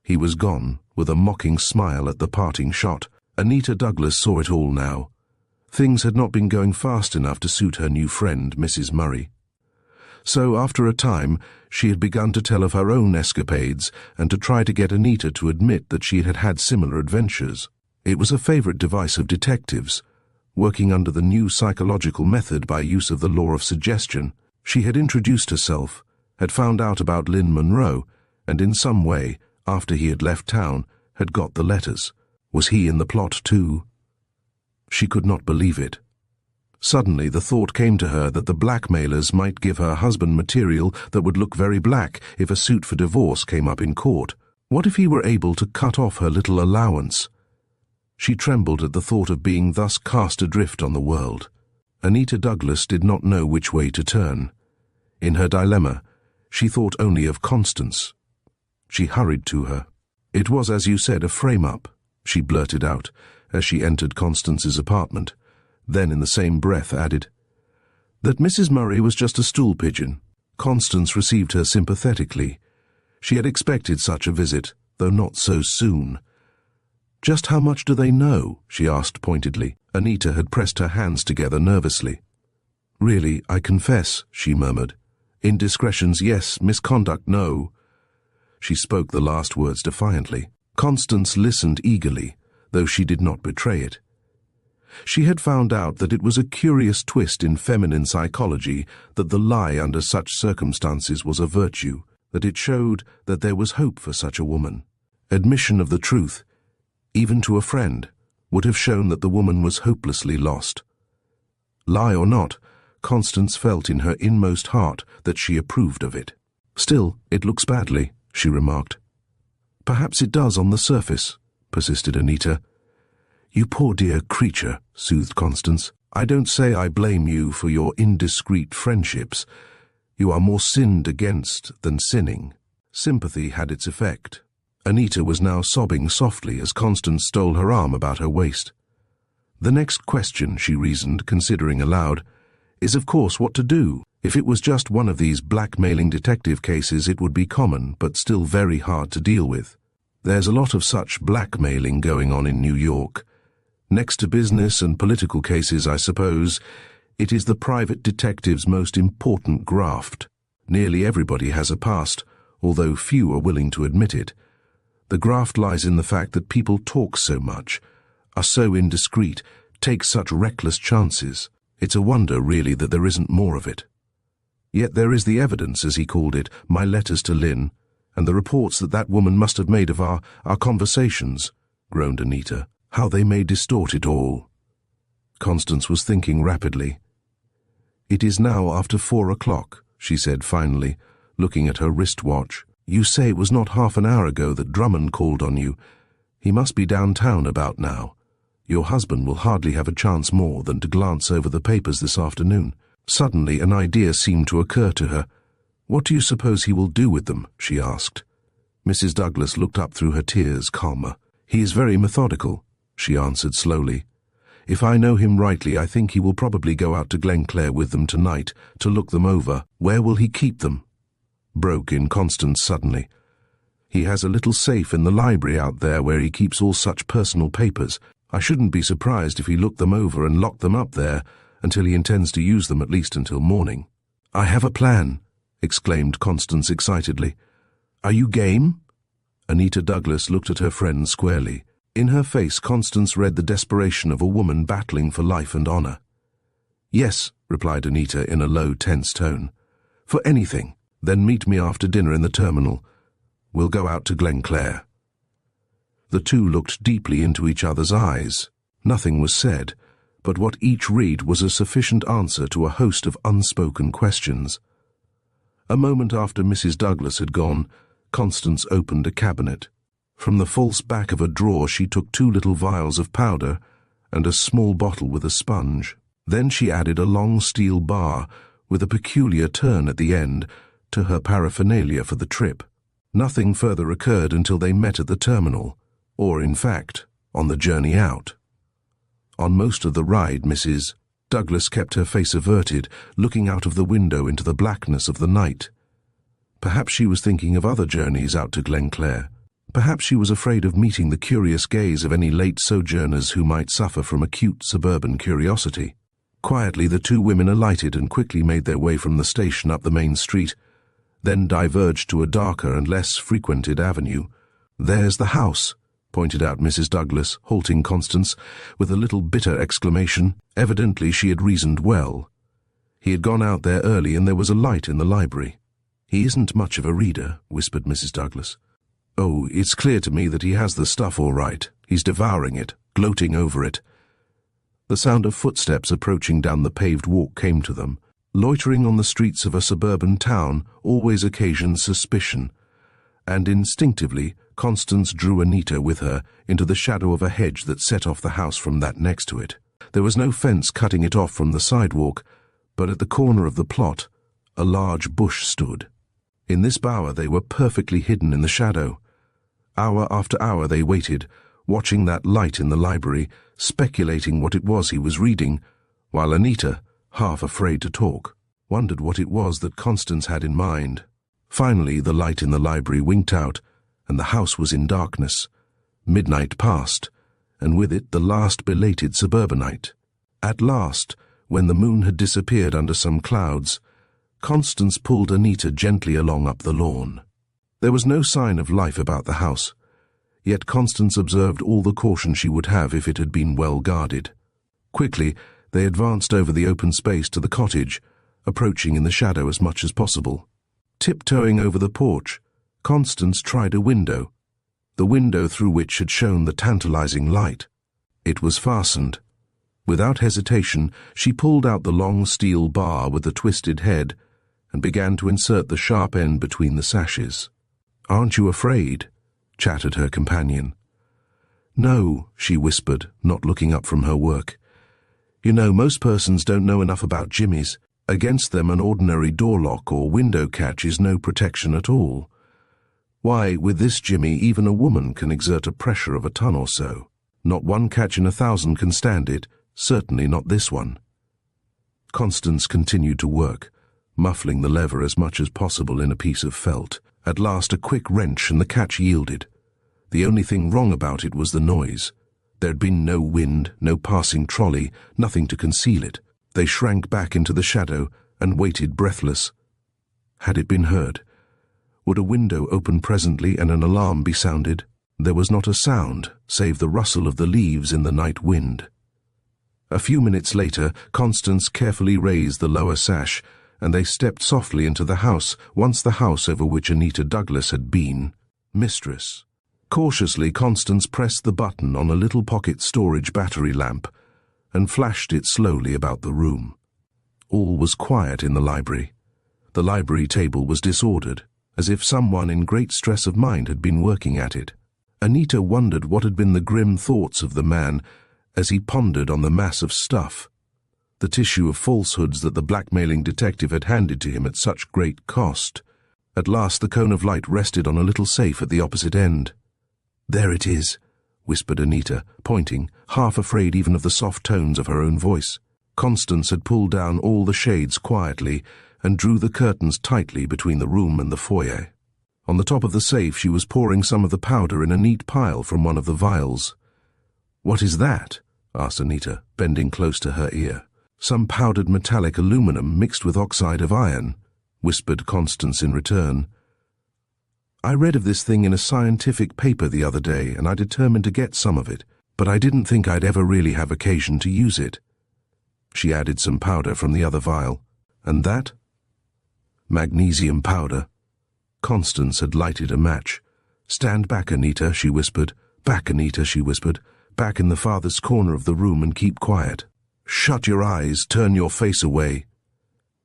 He was gone, with a mocking smile at the parting shot. Anita Douglas saw it all now. Things had not been going fast enough to suit her new friend, Mrs. Murray. So, after a time, she had begun to tell of her own escapades and to try to get Anita to admit that she had had similar adventures. It was a favorite device of detectives, working under the new psychological method by use of the law of suggestion. She had introduced herself, had found out about Lynn Munro, and in some way, after he had left town, had got the letters. Was he in the plot too? She could not believe it. Suddenly the thought came to her that the blackmailers might give her husband material that would look very black if a suit for divorce came up in court. What if he were able to cut off her little allowance? She trembled at the thought of being thus cast adrift on the world. Anita Douglas did not know which way to turn. In her dilemma, she thought only of Constance. She hurried to her. "It was, as you said, a frame-up," she blurted out as she entered Constance's apartment, then in the same breath added, "that Mrs. Murray was just a stool pigeon." Constance received her sympathetically. She had expected such a visit, though not so soon. "Just how much do they know?" she asked pointedly. Anita had pressed her hands together nervously. "Really, I confess," she murmured. "Indiscretions, yes. Misconduct, no." She spoke the last words defiantly. Constance listened eagerly, though she did not betray it. She had found out that it was a curious twist in feminine psychology that the lie under such circumstances was a virtue, that it showed that there was hope for such a woman. Admission of the truth, even to a friend, would have shown that the woman was hopelessly lost. Lie or not, Constance felt in her inmost heart that she approved of it. "Still, it looks badly," she remarked. "Perhaps it does on the surface," persisted Anita. "You poor dear creature," soothed Constance. "I don't say I blame you for your indiscreet friendships. You are more sinned against than sinning." Sympathy had its effect. Anita was now sobbing softly as Constance stole her arm about her waist. "The next question," she reasoned, considering aloud, "is of course what to do. If it was just one of these blackmailing detective cases, it would be common, but still very hard to deal with. There's a lot of such blackmailing going on in New York. Next to business and political cases, I suppose, It is the private detective's most important graft. Nearly everybody has a past, although few are willing to admit it. The graft lies in the fact that people talk so much, are so indiscreet, take such reckless chances. It's a wonder, really, that there isn't more of it. Yet there is the evidence, as he called it, my letters to Lynn, and the reports that woman must have made of our conversations, groaned Anita. How they may distort it all. Constance was thinking rapidly. It is now after 4 o'clock, she said finally, looking at her wristwatch. You say it was not half an hour ago that Drummond called on you. He must be downtown about now. Your husband will hardly have a chance more than to glance over the papers this afternoon. Suddenly an idea seemed to occur to her. What do you suppose he will do with them? She asked. Mrs. Douglas looked up through her tears, calmer. He is very methodical, she answered slowly. If I know him rightly, I think he will probably go out to Glenclair with them tonight to look them over. Where will he keep them? Broke in Constance suddenly. He has a little safe in the library out there where he keeps all such personal papers. I shouldn't be surprised if he looked them over and locked them up there until he intends to use them, at least until morning. I have a plan, exclaimed Constance excitedly. Are you game? Anita Douglas looked at her friend squarely. In her face, Constance read the desperation of a woman battling for life and honor. Yes, replied Anita in a low, tense tone. For anything. Then meet me after dinner in the terminal. We'll go out to Glenclair. The two looked deeply into each other's eyes. Nothing was said, but what each read was a sufficient answer to a host of unspoken questions. A moment after Mrs. Douglas had gone, Constance opened a cabinet. From the false back of a drawer she took 2 little vials of powder and a small bottle with a sponge. Then she added a long steel bar with a peculiar turn at the end to her paraphernalia for the trip. Nothing further occurred until they met at the terminal, or, in fact, on the journey out. On most of the ride, Mrs. Douglas kept her face averted, looking out of the window into the blackness of the night. Perhaps she was thinking of other journeys out to Glenclair. Perhaps she was afraid of meeting the curious gaze of any late sojourners who might suffer from acute suburban curiosity. Quietly the 2 women alighted and quickly made their way from the station up the main street, then diverged to a darker and less frequented avenue. There's the house, pointed out Mrs. Douglas, halting Constance, with a little bitter exclamation. Evidently she had reasoned well. He had gone out there early and there was a light in the library. He isn't much of a reader, whispered Mrs. Douglas. Oh, it's clear to me that he has the stuff all right. He's devouring it, gloating over it. The sound of footsteps approaching down the paved walk came to them. Loitering on the streets of a suburban town always occasions suspicion, and instinctively Constance drew Anita with her into the shadow of a hedge that set off the house from that next to it. There was no fence cutting it off from the sidewalk, but at the corner of the plot a large bush stood. In this bower they were perfectly hidden in the shadow. Hour after hour they waited, watching that light in the library, speculating what it was he was reading, while Anita, half afraid to talk, wondered what it was that Constance had in mind. Finally the light in the library winked out, and the house was in darkness. Midnight passed, and with it the last belated suburbanite. At last, when the moon had disappeared under some clouds, Constance pulled Anita gently along up the lawn. There was no sign of life about the house, yet Constance observed all the caution she would have if it had been well guarded. Quickly, they advanced over the open space to the cottage, approaching in the shadow as much as possible. Tiptoeing over the porch, Constance tried a window, the window through which had shone the tantalizing light. It was fastened. Without hesitation, she pulled out the long steel bar with the twisted head and began to insert the sharp end between the sashes. "Aren't you afraid?" chattered her companion. "No," she whispered, not looking up from her work. "You know, most persons don't know enough about jimmies. Against them an ordinary door lock or window catch is no protection at all. Why, with this jimmy even a woman can exert a pressure of a ton or so. Not one catch in 1,000 can stand it, certainly not this one." Constance continued to work, muffling the lever as much as possible in a piece of felt. At last a quick wrench and the catch yielded. The only thing wrong about it was the noise. There had been no wind, no passing trolley, nothing to conceal it. They shrank back into the shadow and waited breathless. Had it been heard? Would a window open presently and an alarm be sounded? There was not a sound, save the rustle of the leaves in the night wind. A few minutes later, Constance carefully raised the lower sash, and they stepped softly into the house, once the house over which Anita Douglas had been mistress. Cautiously, Constance pressed the button on a little pocket storage battery lamp and flashed it slowly about the room. All was quiet in the library. The library table was disordered, as if someone in great stress of mind had been working at it. Anita wondered what had been the grim thoughts of the man as he pondered on the mass of stuff, the tissue of falsehoods that the blackmailing detective had handed to him at such great cost. At last the cone of light rested on a little safe at the opposite end. "There it is," whispered Anita, pointing, half afraid even of the soft tones of her own voice. Constance had pulled down all the shades quietly and drew the curtains tightly between the room and the foyer. On the top of the safe she was pouring some of the powder in a neat pile from one of the vials. "What is that?" asked Anita, bending close to her ear. "Some powdered metallic aluminum mixed with oxide of iron," whispered Constance in return. "I read of this thing in a scientific paper the other day, and I determined to get some of it, but I didn't think I'd ever really have occasion to use it." She added some powder from the other vial. "And that?" "Magnesium powder." Constance had lighted a match. "Stand back, Anita," she whispered. "Back, Anita," she whispered. "Back in the farthest corner of the room and keep quiet. Shut your eyes, turn your face away."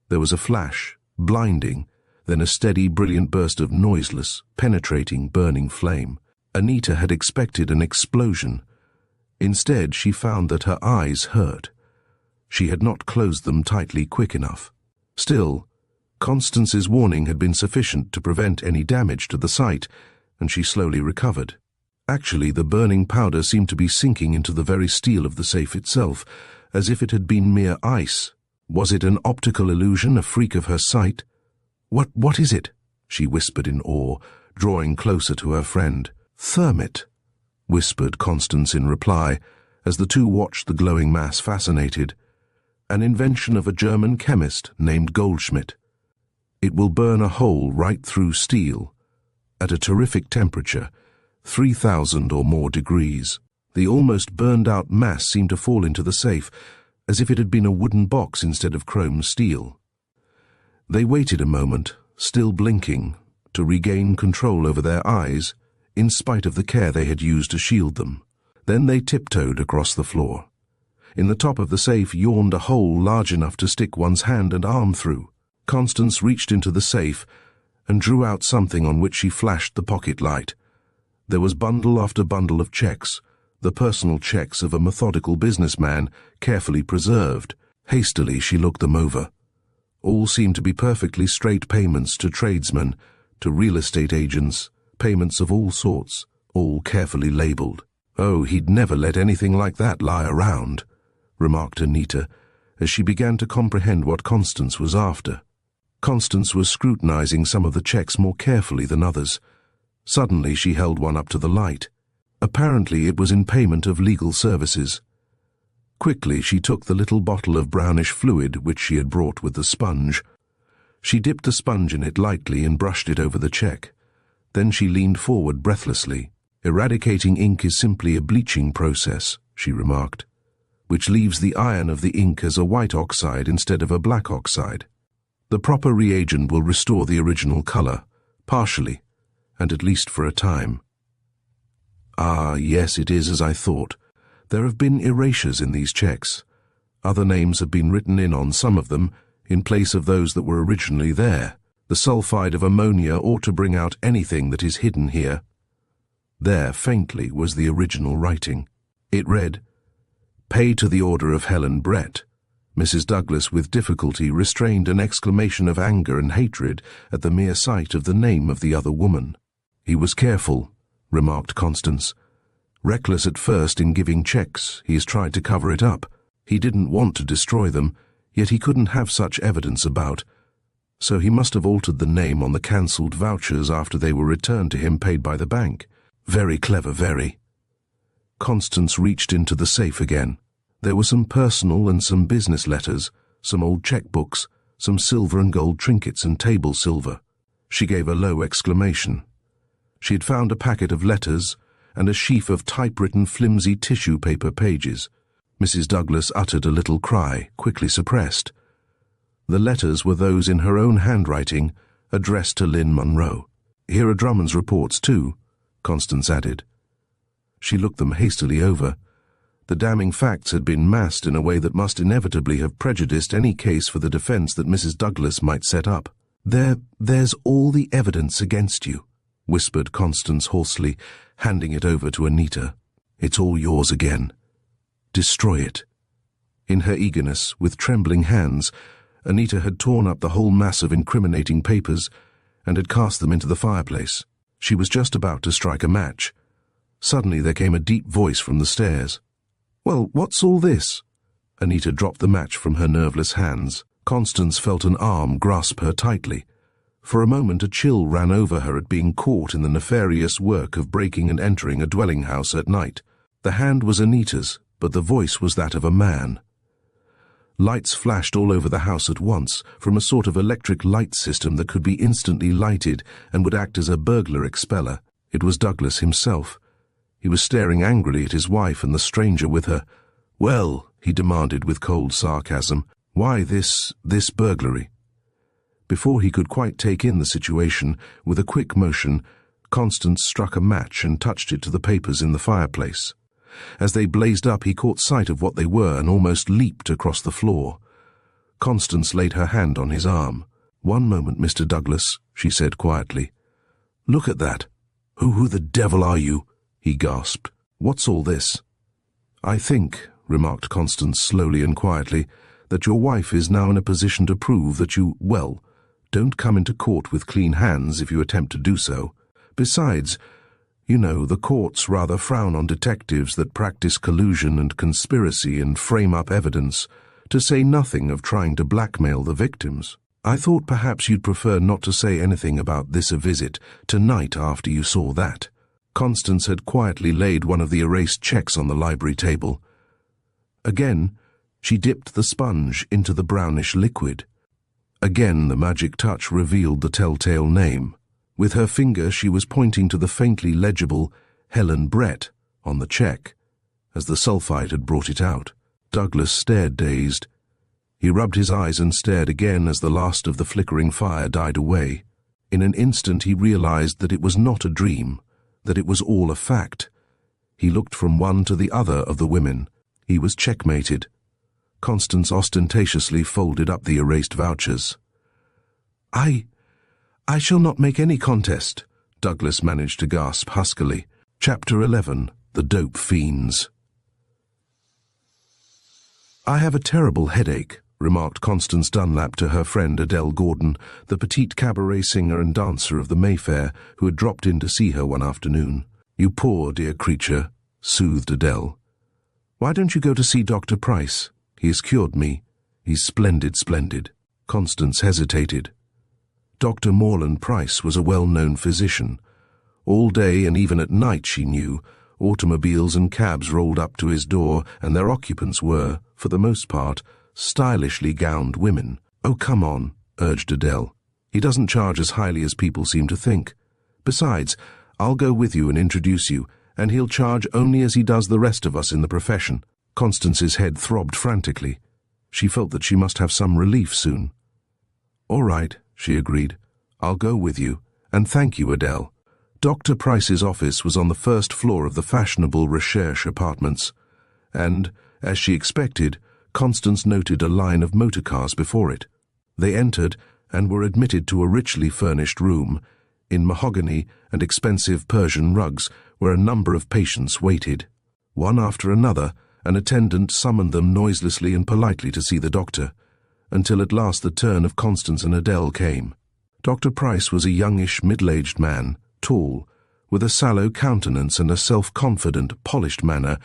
There was a flash, blinding, then a steady, brilliant burst of noiseless, penetrating, burning flame. Anita had expected an explosion. Instead, she found that her eyes hurt. She had not closed them tightly quick enough. Still, Constance's warning had been sufficient to prevent any damage to the sight, and she slowly recovered. Actually, the burning powder seemed to be sinking into the very steel of the safe itself, as if it had been mere ice. Was it an optical illusion, a freak of her sight? What is it?" she whispered in awe, drawing closer to her friend. "Thermit," whispered Constance in reply, as the two watched the glowing mass fascinated. "An invention of a German chemist named Goldschmidt. It will burn a hole right through steel, at a terrific temperature, 3,000 or more degrees." The almost burned-out mass seemed to fall into the safe, as if it had been a wooden box instead of chrome steel. They waited a moment, still blinking, to regain control over their eyes, in spite of the care they had used to shield them. Then they tiptoed across the floor. In the top of the safe yawned a hole large enough to stick one's hand and arm through. Constance reached into the safe and drew out something on which she flashed the pocket light. There was bundle after bundle of checks, the personal checks of a methodical businessman, carefully preserved. Hastily she looked them over. All seemed to be perfectly straight payments to tradesmen, to real estate agents, payments of all sorts, all carefully labelled. "Oh, he'd never let anything like that lie around," remarked Anita, as she began to comprehend what Constance was after. Constance was scrutinizing some of the checks more carefully than others. Suddenly she held one up to the light. Apparently it was in payment of legal services. Quickly she took the little bottle of brownish fluid which she had brought with the sponge. She dipped the sponge in it lightly and brushed it over the check. Then she leaned forward breathlessly. "Eradicating ink is simply a bleaching process," she remarked, "which leaves the iron of the ink as a white oxide instead of a black oxide. The proper reagent will restore the original color, partially, and at least for a time." "Ah, yes, it is as I thought. There have been erasures in these checks. Other names have been written in on some of them, in place of those that were originally there. The sulfide of ammonia ought to bring out anything that is hidden here." There, faintly, was the original writing. It read, "Pay to the order of Helen Brett." Mrs. Douglas with difficulty restrained an exclamation of anger and hatred at the mere sight of the name of the other woman. "He was careful," remarked Constance. "Reckless at first in giving checks, he has tried to cover it up. He didn't want to destroy them, yet he couldn't have such evidence about. So he must have altered the name on the cancelled vouchers after they were returned to him paid by the bank. Very clever, very." Constance reached into the safe again. There were some personal and some business letters, some old checkbooks, some silver and gold trinkets and table silver. She gave a low exclamation. She had found a packet of letters and a sheaf of typewritten flimsy tissue paper pages. Mrs. Douglas uttered a little cry, quickly suppressed. The letters were those in her own handwriting, addressed to Lynn Munro. "Here are Drummond's reports, too," Constance added. She looked them hastily over. The damning facts had been massed in a way that must inevitably have prejudiced any case for the defense that Mrs. Douglas might set up. There's all the evidence against you," whispered Constance hoarsely, handing it over to Anita. "It's all yours again. Destroy it." In her eagerness, with trembling hands, Anita had torn up the whole mass of incriminating papers and had cast them into the fireplace. She was just about to strike a match. Suddenly there came a deep voice from the stairs. "Well, what's all this?" Anita dropped the match from her nerveless hands. Constance felt an arm grasp her tightly. For a moment a chill ran over her at being caught in the nefarious work of breaking and entering a dwelling house at night. The hand was Anita's, but the voice was that of a man. Lights flashed all over the house at once, from a sort of electric light system that could be instantly lighted and would act as a burglar expeller. It was Douglas himself. He was staring angrily at his wife and the stranger with her. "Well," he demanded with cold sarcasm, "why this burglary?" Before he could quite take in the situation, with a quick motion, Constance struck a match and touched it to the papers in the fireplace. As they blazed up, he caught sight of what they were and almost leaped across the floor. Constance laid her hand on his arm. "One moment, Mr. Douglas," she said quietly. "Look at that. Who the devil are you?" he gasped. "What's all this?" "I think," remarked Constance slowly and quietly, "that your wife is now in a position to prove that you, well, don't come into court with clean hands if you attempt to do so. Besides, you know, the courts rather frown on detectives that practice collusion and conspiracy and frame up evidence, to say nothing of trying to blackmail the victims. I thought perhaps you'd prefer not to say anything about this visit tonight after you saw that." Constance had quietly laid one of the erased checks on the library table. Again, she dipped the sponge into the brownish liquid. Again the magic touch revealed the telltale name. With her finger she was pointing to the faintly legible Helen Brett on the check, as the sulphite had brought it out. Douglas stared dazed. He rubbed his eyes and stared again as the last of the flickering fire died away. In an instant he realized that it was not a dream, that it was all a fact. He looked from one to the other of the women. He was checkmated. Constance ostentatiously folded up the erased vouchers. I shall not make any contest," Douglas managed to gasp huskily. Chapter 11. The Dope Fiends. "I have a terrible headache," remarked Constance Dunlap to her friend Adele Gordon, the petite cabaret singer and dancer of the Mayfair, who had dropped in to see her one afternoon. "You poor dear creature," soothed Adele. "Why don't you go to see Dr. Price? He has cured me. He's splendid, splendid." Constance hesitated. Dr. Morland Price was a well-known physician. All day and even at night, she knew, automobiles and cabs rolled up to his door, and their occupants were, for the most part, stylishly gowned women. "Oh, come on," urged Adele. "He doesn't charge as highly as people seem to think. Besides, I'll go with you and introduce you, and he'll charge only as he does the rest of us in the profession." Constance's head throbbed frantically. She felt that she must have some relief soon. "All right," she agreed. "I'll go with you, and thank you, Adele." Dr. Price's office was on the first floor of the fashionable Recherche apartments, and, as she expected, Constance noted a line of motor cars before it. They entered and were admitted to a richly furnished room, in mahogany and expensive Persian rugs, where a number of patients waited. One after another, an attendant summoned them noiselessly and politely to see the doctor, until at last the turn of Constance and Adele came. Dr. Price was a youngish, middle-aged man, tall, with a sallow countenance and a self-confident, polished manner,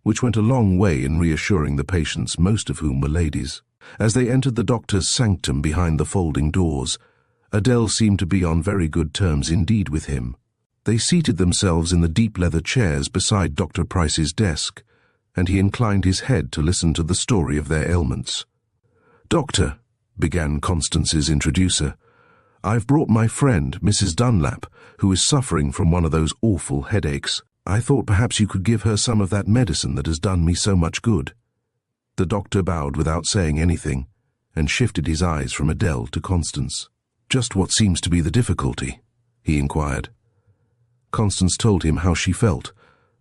which went a long way in reassuring the patients, most of whom were ladies. As they entered the doctor's sanctum behind the folding doors, Adele seemed to be on very good terms indeed with him. They seated themselves in the deep leather chairs beside Dr. Price's desk, and he inclined his head to listen to the story of their ailments. "Doctor," began Constance's introducer, "I've brought my friend, Mrs. Dunlap, who is suffering from one of those awful headaches. I thought perhaps you could give her some of that medicine that has done me so much good." The doctor bowed without saying anything, and shifted his eyes from Adele to Constance. "Just what seems to be the difficulty?" he inquired. Constance told him how she felt,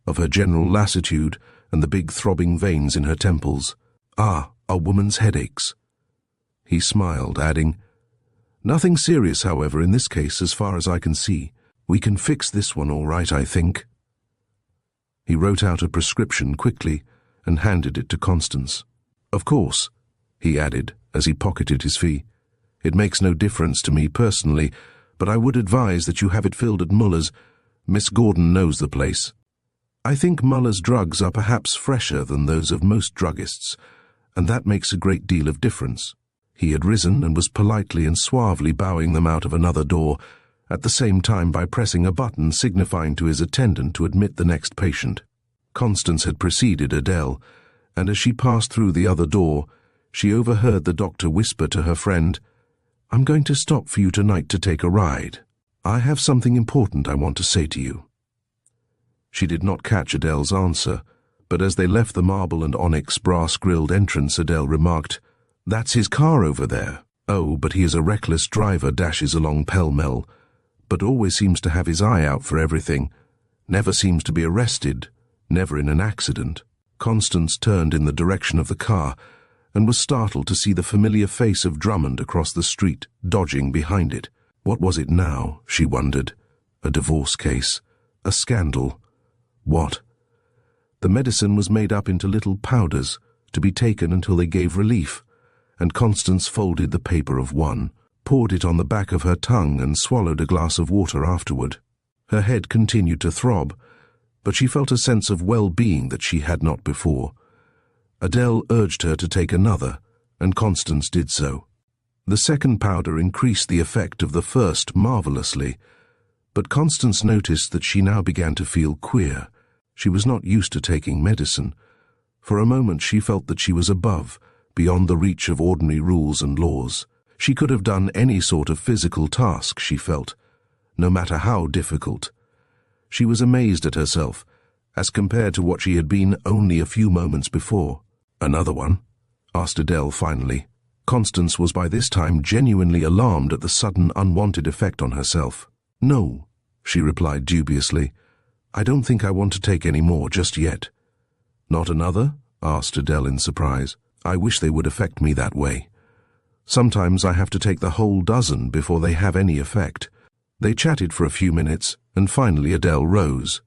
of her general lassitude and the big throbbing veins in her temples. "Ah, a woman's headaches." He smiled, adding, "Nothing serious, however, in this case, as far as I can see. We can fix this one all right, I think." He wrote out a prescription quickly and handed it to Constance. "Of course," he added as he pocketed his fee, "it makes no difference to me personally, but I would advise that you have it filled at Muller's. Miss Gordon knows the place. I think Muller's drugs are perhaps fresher than those of most druggists, and that makes a great deal of difference." He had risen and was politely and suavely bowing them out of another door, at the same time by pressing a button signifying to his attendant to admit the next patient. Constance had preceded Adele, and as she passed through the other door, she overheard the doctor whisper to her friend, "I'm going to stop for you tonight to take a ride. I have something important I want to say to you." She did not catch Adele's answer, but as they left the marble and onyx brass-grilled entrance, Adele remarked, "That's his car over there. Oh, but he is a reckless driver, dashes along pell-mell, but always seems to have his eye out for everything, never seems to be arrested, never in an accident." Constance turned in the direction of the car and was startled to see the familiar face of Drummond across the street, dodging behind it. What was it now, she wondered? A divorce case? A scandal? What? The medicine was made up into little powders, to be taken until they gave relief, and Constance folded the paper of one, poured it on the back of her tongue and swallowed a glass of water afterward. Her head continued to throb, but she felt a sense of well-being that she had not before. Adele urged her to take another, and Constance did so. The second powder increased the effect of the first marvelously, but Constance noticed that she now began to feel queer. She was not used to taking medicine. For a moment she felt that she was above, beyond the reach of ordinary rules and laws. She could have done any sort of physical task, she felt, no matter how difficult. She was amazed at herself, as compared to what she had been only a few moments before. "Another one?" asked Adele finally. Constance was by this time genuinely alarmed at the sudden unwanted effect on herself. "No," she replied dubiously. "I don't think I want to take any more just yet." "Not another?" asked Adele in surprise. "I wish they would affect me that way. Sometimes I have to take the whole dozen before they have any effect." They chatted for a few minutes, and finally Adele rose.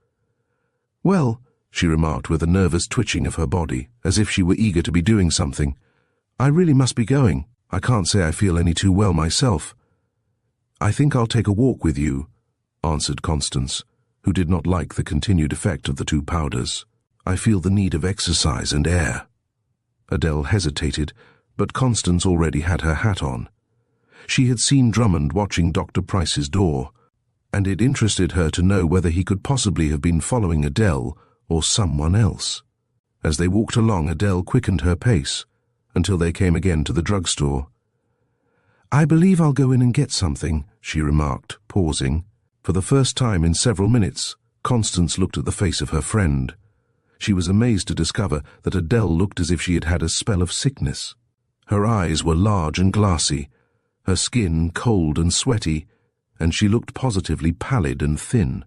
"Well," she remarked with a nervous twitching of her body, as if she were eager to be doing something, "I really must be going. I can't say I feel any too well myself." "I think I'll take a walk with you," answered Constance, who did not like the continued effect of the two powders. "I feel the need of exercise and air." Adele hesitated, but Constance already had her hat on. She had seen Drummond watching Dr. Price's door, and it interested her to know whether he could possibly have been following Adele or someone else. As they walked along, Adele quickened her pace, until they came again to the drugstore. "I believe I'll go in and get something," she remarked, pausing. For the first time in several minutes, Constance looked at the face of her friend. She was amazed to discover that Adele looked as if she had had a spell of sickness. Her eyes were large and glassy, her skin cold and sweaty, and she looked positively pallid and thin.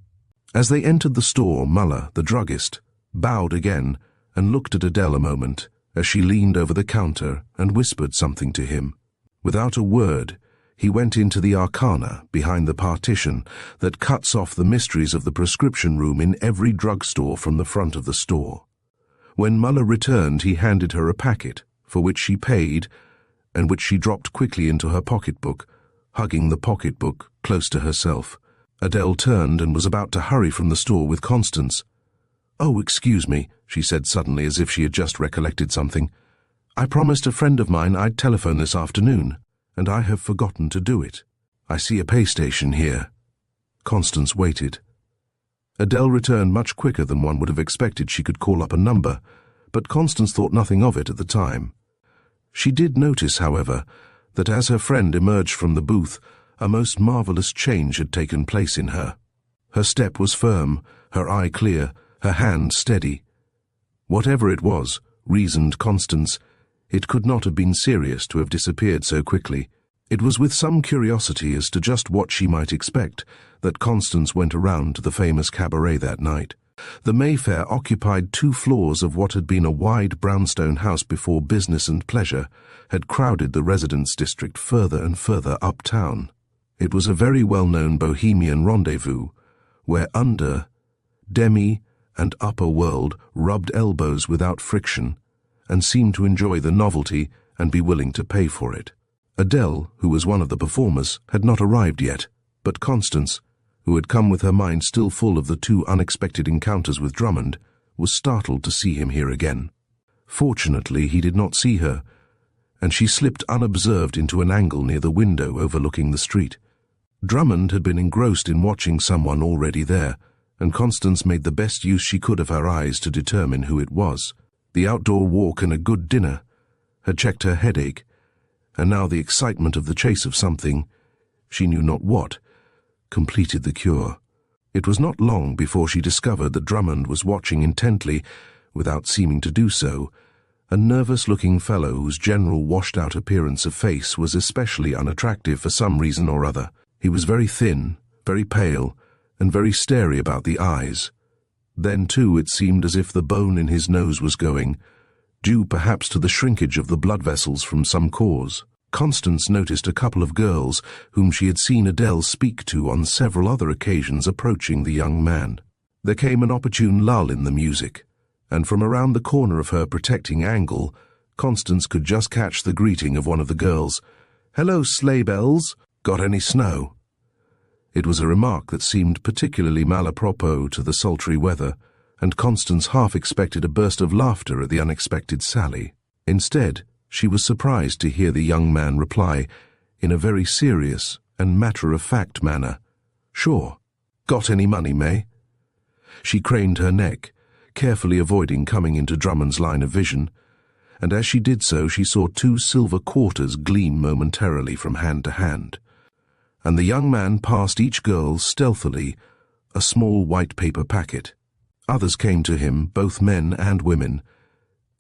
As they entered the store, Muller, the druggist, bowed again and looked at Adele a moment as she leaned over the counter and whispered something to him. Without a word, he went into the arcana behind the partition that cuts off the mysteries of the prescription room in every drugstore from the front of the store. When Muller returned, he handed her a packet, for which she paid, and which she dropped quickly into her pocketbook, hugging the pocketbook close to herself. Adele turned and was about to hurry from the store with Constance. "Oh, excuse me," she said suddenly, as if she had just recollected something. "I promised a friend of mine I'd telephone this afternoon, and I have forgotten to do it. I see a pay station here." Constance waited. Adele returned much quicker than one would have expected she could call up a number, but Constance thought nothing of it at the time. She did notice, however, that as her friend emerged from the booth, a most marvelous change had taken place in her. Her step was firm, her eye clear, her hand steady. Whatever it was, reasoned Constance, it could not have been serious to have disappeared so quickly. It was with some curiosity as to just what she might expect that Constance went around to the famous cabaret that night. The Mayfair occupied 2 floors of what had been a wide brownstone house before business and pleasure had crowded the residence district further and further uptown. It was a very well-known bohemian rendezvous, where under, demi, and upper world rubbed elbows without friction, and seemed to enjoy the novelty and be willing to pay for it. Adele, who was one of the performers, had not arrived yet, but Constance, who had come with her mind still full of the 2 unexpected encounters with Drummond, was startled to see him here again. Fortunately, he did not see her, and she slipped unobserved into an angle near the window overlooking the street. Drummond had been engrossed in watching someone already there, and Constance made the best use she could of her eyes to determine who it was. The outdoor walk and a good dinner had checked her headache, and now the excitement of the chase of something, she knew not what, completed the cure. It was not long before she discovered that Drummond was watching intently, without seeming to do so, a nervous-looking fellow whose general washed-out appearance of face was especially unattractive for some reason or other. He was very thin, very pale, and very starey about the eyes. Then, too, it seemed as if the bone in his nose was going, due perhaps to the shrinkage of the blood vessels from some cause. Constance noticed a couple of girls whom she had seen Adele speak to on several other occasions approaching the young man. There came an opportune lull in the music, and from around the corner of her protecting angle, Constance could just catch the greeting of one of the girls. "Hello, sleigh bells. Got any snow?" It was a remark that seemed particularly malapropos to the sultry weather, and Constance half expected a burst of laughter at the unexpected sally. Instead, she was surprised to hear the young man reply, in a very serious and matter-of-fact manner, "Sure. Got any money, May?" She craned her neck, carefully avoiding coming into Drummond's line of vision, and as she did so she saw 2 silver quarters gleam momentarily from hand to hand, and the young man passed each girl stealthily a small white paper packet. Others came to him, both men and women.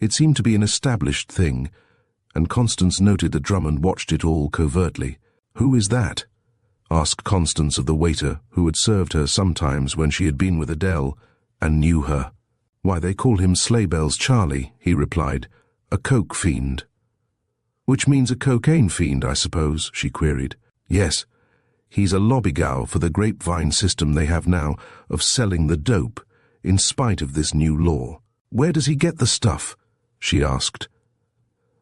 It seemed to be an established thing, and Constance noted that Drummond watched it all covertly. "Who is that?" asked Constance of the waiter who had served her sometimes when she had been with Adele and knew her. "Why, they call him Sleighbells Charlie," he replied. "A coke fiend." "Which means a cocaine fiend, I suppose?" she queried. "Yes. He's a lobbygow for the grapevine system they have now of selling the dope, in spite of this new law." "Where does he get the stuff?" she asked.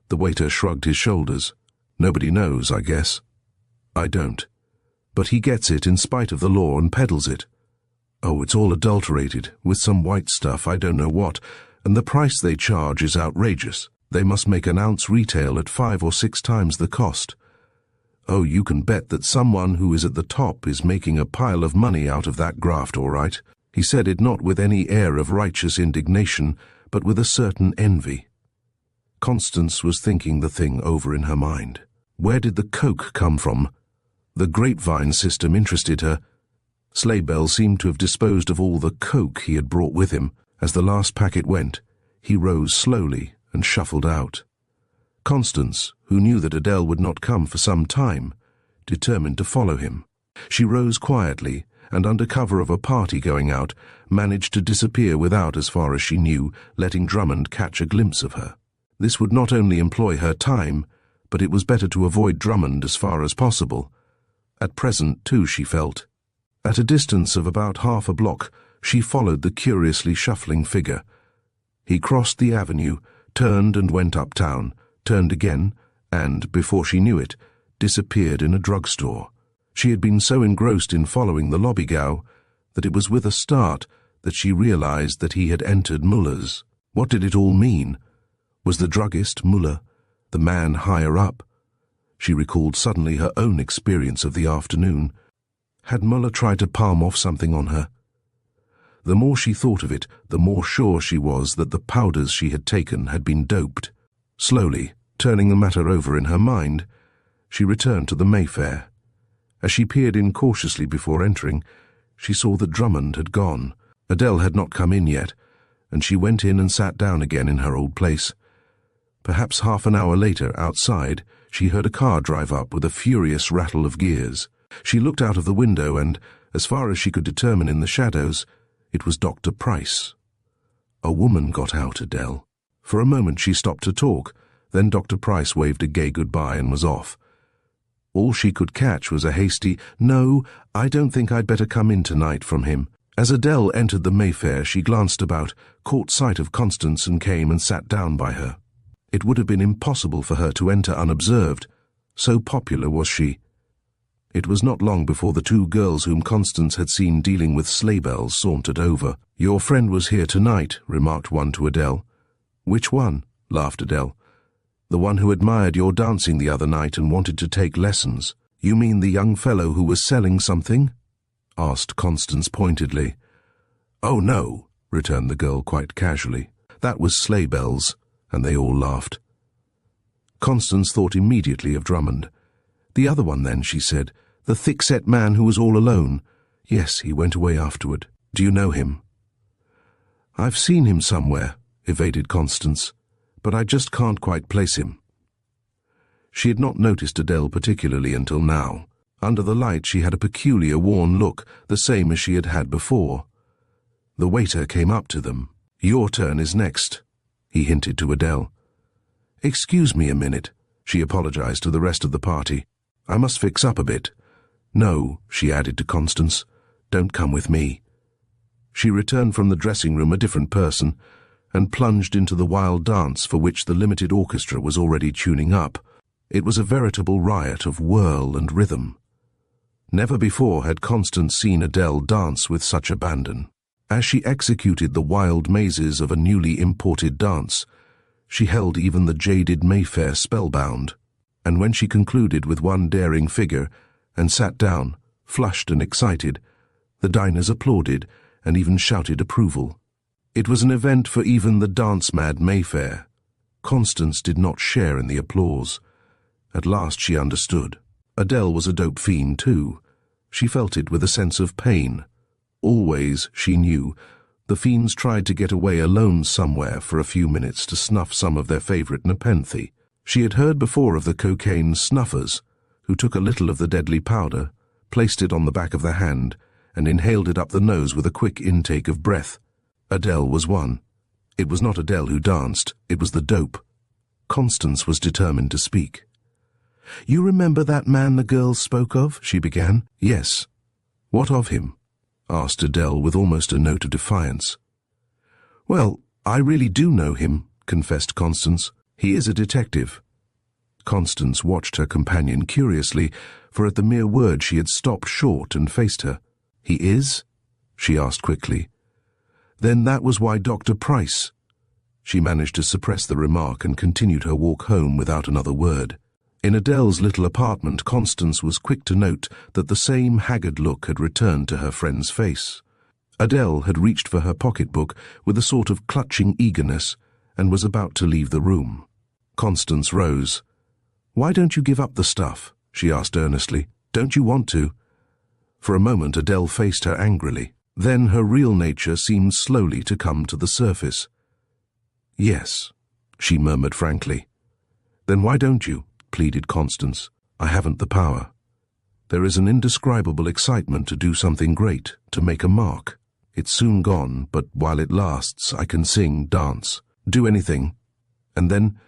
The waiter shrugged his shoulders. "Nobody knows, I guess." "I don't. But he gets it in spite of the law and peddles it. Oh, it's all adulterated, with some white stuff, I don't know what, and the price they charge is outrageous. They must make an ounce retail at 5 or 6 times the cost. Oh, you can bet that someone who is at the top is making a pile of money out of that graft, all right." He said it not with any air of righteous indignation, but with a certain envy. Constance was thinking the thing over in her mind. Where did the coke come from? The grapevine system interested her. Sleighbell seemed to have disposed of all the coke he had brought with him. As the last packet went, he rose slowly and shuffled out. Constance, who knew that Adele would not come for some time, determined to follow him. She rose quietly, and under cover of a party going out, managed to disappear without, as far as she knew, letting Drummond catch a glimpse of her. This would not only employ her time, but it was better to avoid Drummond as far as possible. At present, too, she felt. At a distance of about half a block, she followed the curiously shuffling figure. He crossed the avenue, turned and went uptown, turned again, and, before she knew it, disappeared in a drugstore. She had been so engrossed in following the lobbygow that it was with a start that she realized that he had entered Muller's. What did it all mean? Was the druggist, Muller, the man higher up? She recalled suddenly her own experience of the afternoon. Had Muller tried to palm off something on her? The more she thought of it, the more sure she was that the powders she had taken had been doped. Slowly, Turning the matter over in her mind, she returned to the Mayfair. As she peered in cautiously before entering, she saw that Drummond had gone. Adele had not come in yet, and she went in and sat down again in her old place. Perhaps half an hour later, outside, she heard a car drive up with a furious rattle of gears. She looked out of the window and, as far as she could determine in the shadows, it was Dr. Price. A woman got out, Adele. For a moment she stopped to talk, then Dr. Price waved a gay goodbye and was off. All she could catch was a hasty, "No, I don't think I'd better come in tonight," from him. As Adele entered the Mayfair, she glanced about, caught sight of Constance and came and sat down by her. It would have been impossible for her to enter unobserved, so popular was she. It was not long before the two girls whom Constance had seen dealing with sleigh bells sauntered over. "Your friend was here tonight," remarked one to Adele. "Which one?" laughed Adele. "The one who admired your dancing the other night and wanted to take lessons." "You mean the young fellow who was selling something?" asked Constance pointedly. "Oh, no," returned the girl quite casually. "That was sleigh bells," and they all laughed. Constance thought immediately of Drummond. "The other one, then," she said. "The thick-set man who was all alone." "Yes, he went away afterward. Do you know him?" "I've seen him somewhere," evaded Constance, "but I just can't quite place him." She had not noticed Adele particularly until now. Under the light she had a peculiar worn look, the same as she had had before. The waiter came up to them. "Your turn is next," he hinted to Adele. "Excuse me a minute," she apologized to the rest of the party. "I must fix up a bit." "No," she added to Constance, "don't come with me." She returned from the dressing room a different person, and plunged into the wild dance for which the limited orchestra was already tuning up. It was a veritable riot of whirl and rhythm. Never before had Constance seen Adele dance with such abandon. As she executed the wild mazes of a newly imported dance, she held even the jaded Mayfair spellbound, and when she concluded with one daring figure and sat down, flushed and excited, the diners applauded and even shouted approval. It was an event for even the dance-mad Mayfair. Constance did not share in the applause. At last she understood. Adele was a dope fiend too. She felt it with a sense of pain. Always, she knew, the fiends tried to get away alone somewhere for a few minutes to snuff some of their favorite nepenthe. She had heard before of the cocaine snuffers, who took a little of the deadly powder, placed it on the back of the hand, and inhaled it up the nose with a quick intake of breath. Adele was one. It was not Adele who danced, it was the dope. Constance was determined to speak. "You remember that man the girls spoke of?" she began. "Yes." "What of him?" asked Adele with almost a note of defiance. "Well, I really do know him," confessed Constance. "He is a detective." Constance watched her companion curiously, for at the mere word she had stopped short and faced her. "He is?" she asked quickly. "Then that was why Dr. Price—" She managed to suppress the remark and continued her walk home without another word. In Adele's little apartment, Constance was quick to note that the same haggard look had returned to her friend's face. Adele had reached for her pocketbook with a sort of clutching eagerness and was about to leave the room. Constance rose. "Why don't you give up the stuff?" she asked earnestly. "Don't you want to?" For a moment Adele faced her angrily. Then her real nature seemed slowly to come to the surface. "Yes," she murmured frankly. "Then why don't you?" pleaded Constance. "I haven't the power. There is an indescribable excitement to do something great, to make a mark. It's soon gone, but while it lasts, I can sing, dance, do anything. And then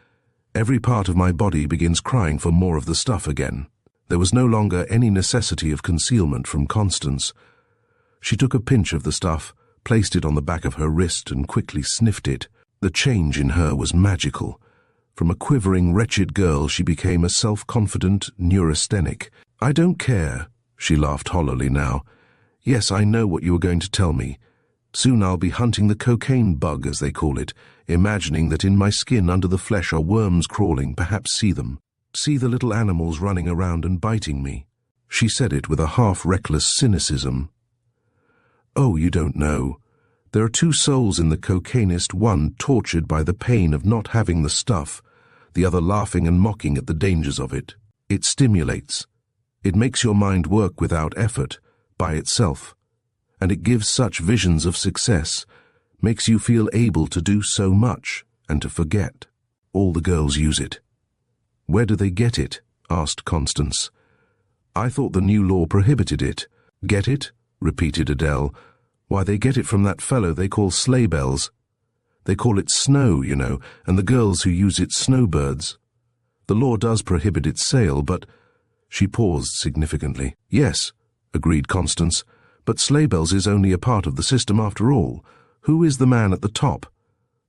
every part of my body begins crying for more of the stuff again." There was no longer any necessity of concealment from Constance. She took a pinch of the stuff, placed it on the back of her wrist and quickly sniffed it. The change in her was magical. From a quivering, wretched girl she became a self-confident neurasthenic. "I don't care," she laughed hollowly now. "Yes, I know what you were going to tell me. Soon I'll be hunting the cocaine bug, as they call it, imagining that in my skin under the flesh are worms crawling, perhaps see them. See the little animals running around and biting me." She said it with a half-reckless cynicism. "Oh, you don't know. There are two souls in the cocainist, one tortured by the pain of not having the stuff, the other laughing and mocking at the dangers of it. It stimulates. It makes your mind work without effort, by itself. And it gives such visions of success, makes you feel able to do so much and to forget. All the girls use it. Where do they get it? Asked Constance. I thought the new law prohibited it. Get it? Repeated Adele. Why, they get it from that fellow they call sleigh bells. They call it snow, you know, and the girls who use it snowbirds. The law does prohibit its sale, but— She paused significantly. Yes, agreed Constance, but sleigh bells is only a part of the system after all. Who is the man at the top?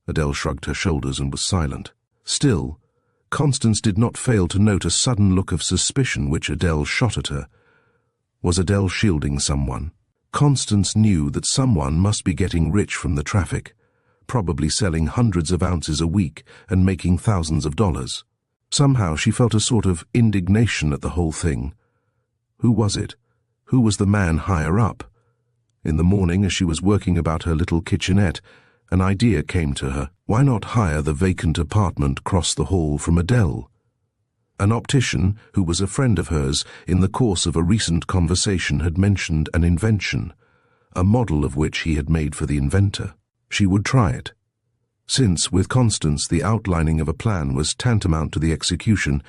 Adele shrugged her shoulders and was silent. Still, Constance did not fail to note a sudden look of suspicion which Adele shot at her. Was Adele shielding someone? Constance knew that someone must be getting rich from the traffic, probably selling hundreds of ounces a week and making thousands of dollars. Somehow she felt a sort of indignation at the whole thing. Who was it? Who was the man higher up? In the morning, as she was working about her little kitchenette, an idea came to her. Why not hire the vacant apartment across the hall from Adele? An optician, who was a friend of hers, in the course of a recent conversation had mentioned an invention, a model of which he had made for the inventor. She would try it. Since, with Constance, the outlining of a plan was tantamount to the execution,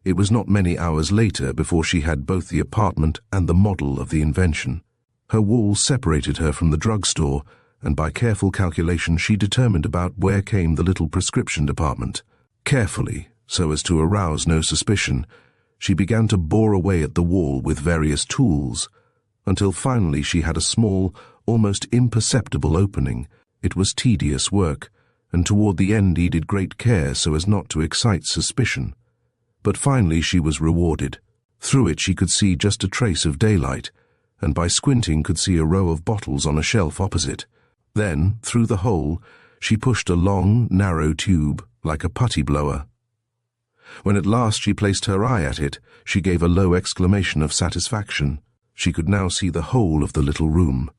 it was not many hours later before she had both the apartment and the model of the invention. Her wall separated her from the drugstore, and by careful calculation she determined about where came the little prescription department. Carefully, so as to arouse no suspicion, she began to bore away at the wall with various tools, until finally she had a small, almost imperceptible opening. It was tedious work, and toward the end needed great care so as not to excite suspicion. But finally she was rewarded. Through it she could see just a trace of daylight, and by squinting could see a row of bottles on a shelf opposite. Then, through the hole, she pushed a long, narrow tube, like a putty blower. When at last she placed her eye at it, she gave a low exclamation of satisfaction. She could now see the whole of the little room.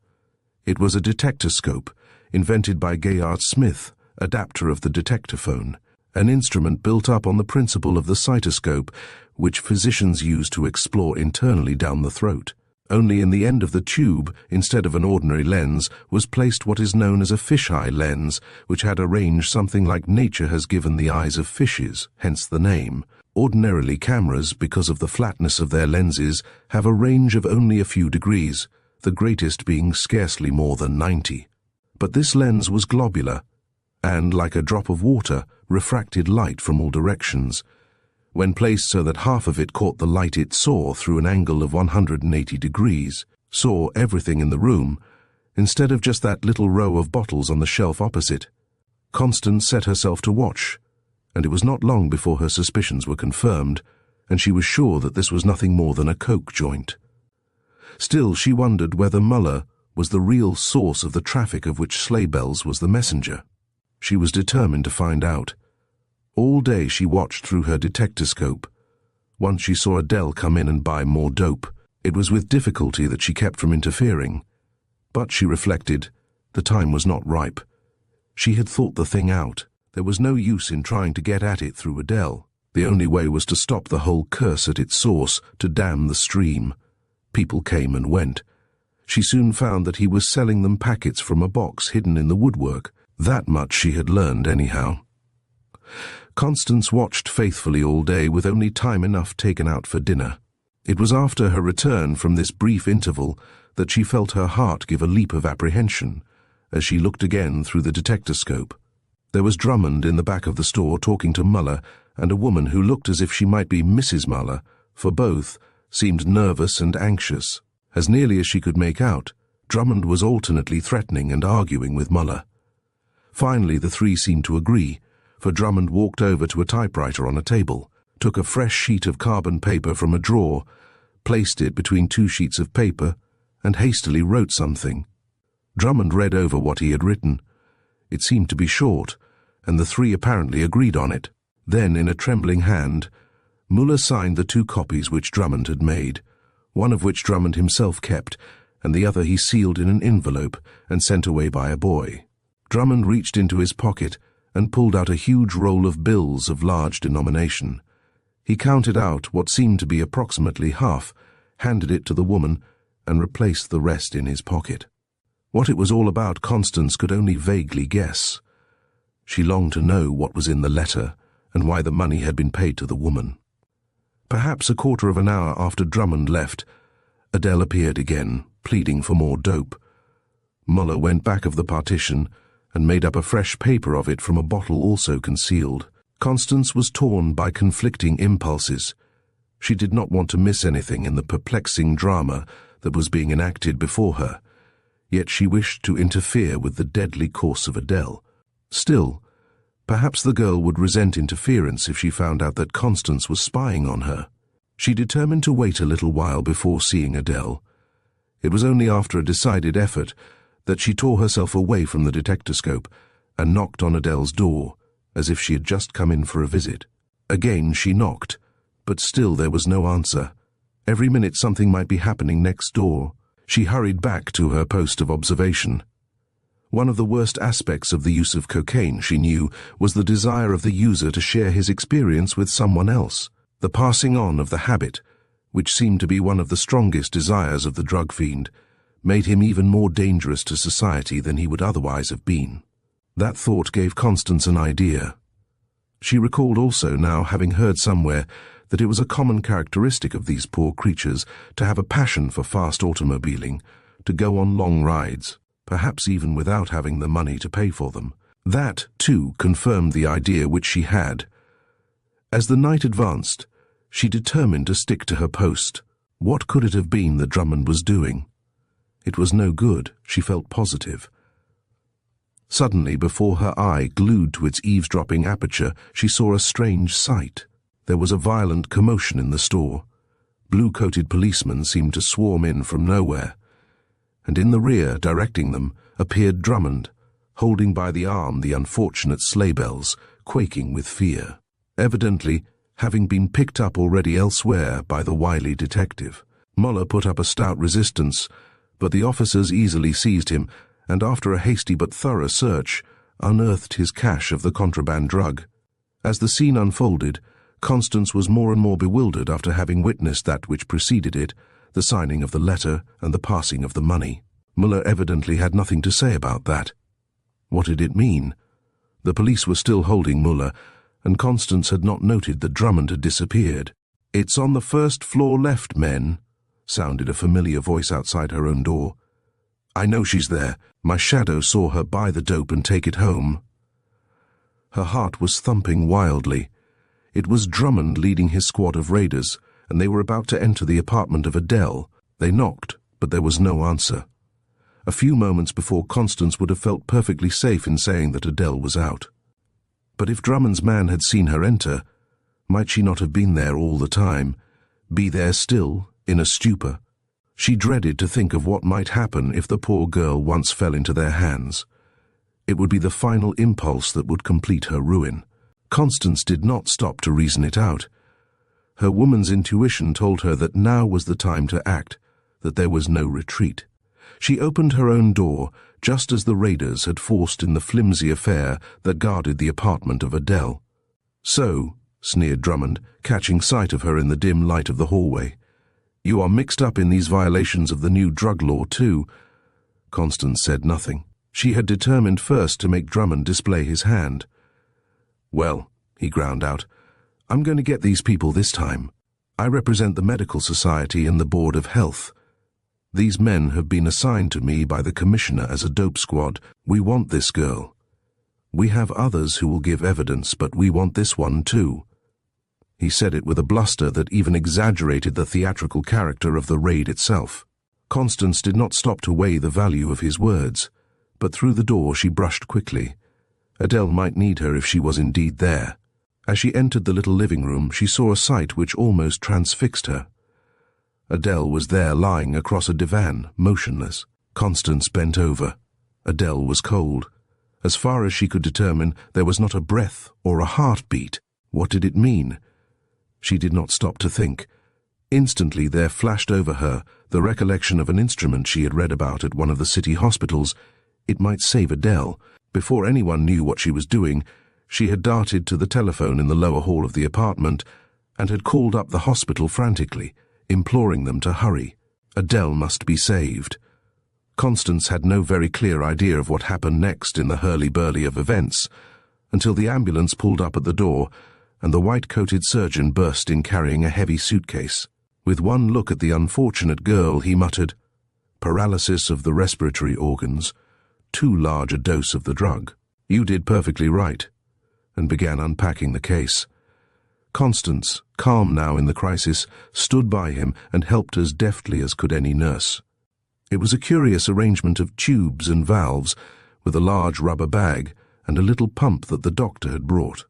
It was a detectoscope, invented by Gaillard Smith, adapter of the detectophone, an instrument built up on the principle of the cytoscope, which physicians use to explore internally down the throat. Only in the end of the tube, instead of an ordinary lens, was placed what is known as a fisheye lens, which had a range something like nature has given the eyes of fishes, hence the name. Ordinarily cameras, because of the flatness of their lenses, have a range of only a few degrees, the greatest being scarcely more than 90. But this lens was globular, and, like a drop of water, refracted light from all directions. When placed so that half of it caught the light it saw through an angle of 180 degrees, saw everything in the room, instead of just that little row of bottles on the shelf opposite. Constance set herself to watch, and it was not long before her suspicions were confirmed, and she was sure that this was nothing more than a coke joint. Still, she wondered whether Muller was the real source of the traffic of which sleigh bells was the messenger. She was determined to find out. All day she watched through her detectoscope. Once she saw Adele come in and buy more dope. It was with difficulty that she kept from interfering. But, she reflected, the time was not ripe. She had thought the thing out. There was no use in trying to get at it through Adele. The only way was to stop the whole curse at its source, to dam the stream. People came and went. She soon found that he was selling them packets from a box hidden in the woodwork. That much she had learned anyhow. Constance watched faithfully all day, with only time enough taken out for dinner. It was after her return from this brief interval that she felt her heart give a leap of apprehension as she looked again through the detectoscope. There was Drummond in the back of the store talking to Muller, and a woman who looked as if she might be Mrs. Muller, for both seemed nervous and anxious. As nearly as she could make out, Drummond was alternately threatening and arguing with Muller. Finally, the three seemed to agree, for Drummond walked over to a typewriter on a table, took a fresh sheet of carbon paper from a drawer, placed it between two sheets of paper, and hastily wrote something. Drummond read over what he had written. It seemed to be short, and the three apparently agreed on it. Then, in a trembling hand, Muller signed the 2 copies which Drummond had made, one of which Drummond himself kept, and the other he sealed in an envelope and sent away by a boy. Drummond reached into his pocket and pulled out a huge roll of bills of large denomination. He counted out what seemed to be approximately half, handed it to the woman, and replaced the rest in his pocket. What it was all about, Constance could only vaguely guess. She longed to know what was in the letter and why the money had been paid to the woman. Perhaps a quarter of an hour after Drummond left, Adele appeared again, pleading for more dope. Muller went back of the partition and made up a fresh paper of it from a bottle also concealed. Constance was torn by conflicting impulses. She did not want to miss anything in the perplexing drama that was being enacted before her, yet she wished to interfere with the deadly course of Adele. Still, perhaps the girl would resent interference if she found out that Constance was spying on her. She determined to wait a little while before seeing Adele. It was only after a decided effort that she tore herself away from the detectoscope and knocked on Adele's door, as if she had just come in for a visit. Again she knocked, but still there was no answer. Every minute something might be happening next door. She hurried back to her post of observation. One of the worst aspects of the use of cocaine, she knew, was the desire of the user to share his experience with someone else. The passing on of the habit, which seemed to be one of the strongest desires of the drug fiend, made him even more dangerous to society than he would otherwise have been. That thought gave Constance an idea. She recalled also now having heard somewhere that it was a common characteristic of these poor creatures to have a passion for fast automobiling, to go on long rides, perhaps even without having the money to pay for them. That, too, confirmed the idea which she had. As the night advanced, she determined to stick to her post. What could it have been that Drummond was doing? It was no good, she felt positive. Suddenly, before her eye glued to its eavesdropping aperture, she saw a strange sight. There was a violent commotion in the store. Blue-coated policemen seemed to swarm in from nowhere, and in the rear, directing them, appeared Drummond, holding by the arm the unfortunate Sleighbells, quaking with fear, evidently having been picked up already elsewhere by the wily detective. Muller put up a stout resistance, but the officers easily seized him, and after a hasty but thorough search, unearthed his cache of the contraband drug. As the scene unfolded, Constance was more and more bewildered after having witnessed that which preceded it, the signing of the letter and the passing of the money. Muller evidently had nothing to say about that. What did it mean? The police were still holding Muller, and Constance had not noted that Drummond had disappeared. "It's on the first floor left, men," sounded a familiar voice outside her own door. "I know she's there. My shadow saw her buy the dope and take it home." Her heart was thumping wildly. It was Drummond leading his squad of raiders, and they were about to enter the apartment of Adele. They knocked, but there was no answer. A few moments before, Constance would have felt perfectly safe in saying that Adele was out. But if Drummond's man had seen her enter, might she not have been there all the time, be there still, in a stupor? She dreaded to think of what might happen if the poor girl once fell into their hands. It would be the final impulse that would complete her ruin. Constance did not stop to reason it out. Her woman's intuition told her that now was the time to act, that there was no retreat. She opened her own door, just as the raiders had forced in the flimsy affair that guarded the apartment of Adele. "So," sneered Drummond, catching sight of her in the dim light of the hallway, "you are mixed up in these violations of the new drug law, too." Constance said nothing. She had determined first to make Drummond display his hand. "Well," he ground out, "I'm going to get these people this time. I represent the Medical Society and the Board of Health. These men have been assigned to me by the Commissioner as a dope squad. We want this girl. We have others who will give evidence, but we want this one too." He said it with a bluster that even exaggerated the theatrical character of the raid itself. Constance did not stop to weigh the value of his words, but through the door she brushed quickly. Adele might need her if she was indeed there. As she entered the little living room, she saw a sight which almost transfixed her. Adele was there lying across a divan, motionless. Constance bent over. Adele was cold. As far as she could determine, there was not a breath or a heartbeat. What did it mean? She did not stop to think. Instantly there flashed over her the recollection of an instrument she had read about at one of the city hospitals. It might save Adele. Before anyone knew what she was doing, She had darted to the telephone in the lower hall of the apartment and had called up the hospital frantically, imploring them to hurry. Adele must be saved. Constance had no very clear idea of what happened next in the hurly-burly of events, until the ambulance pulled up at the door and the white-coated surgeon burst in carrying a heavy suitcase. With one look at the unfortunate girl, he muttered, "Paralysis of the respiratory organs, too large a dose of the drug. You did perfectly right," and began unpacking the case. Constance, calm now in the crisis, stood by him and helped as deftly as could any nurse. It was a curious arrangement of tubes and valves, with a large rubber bag and a little pump that the doctor had brought.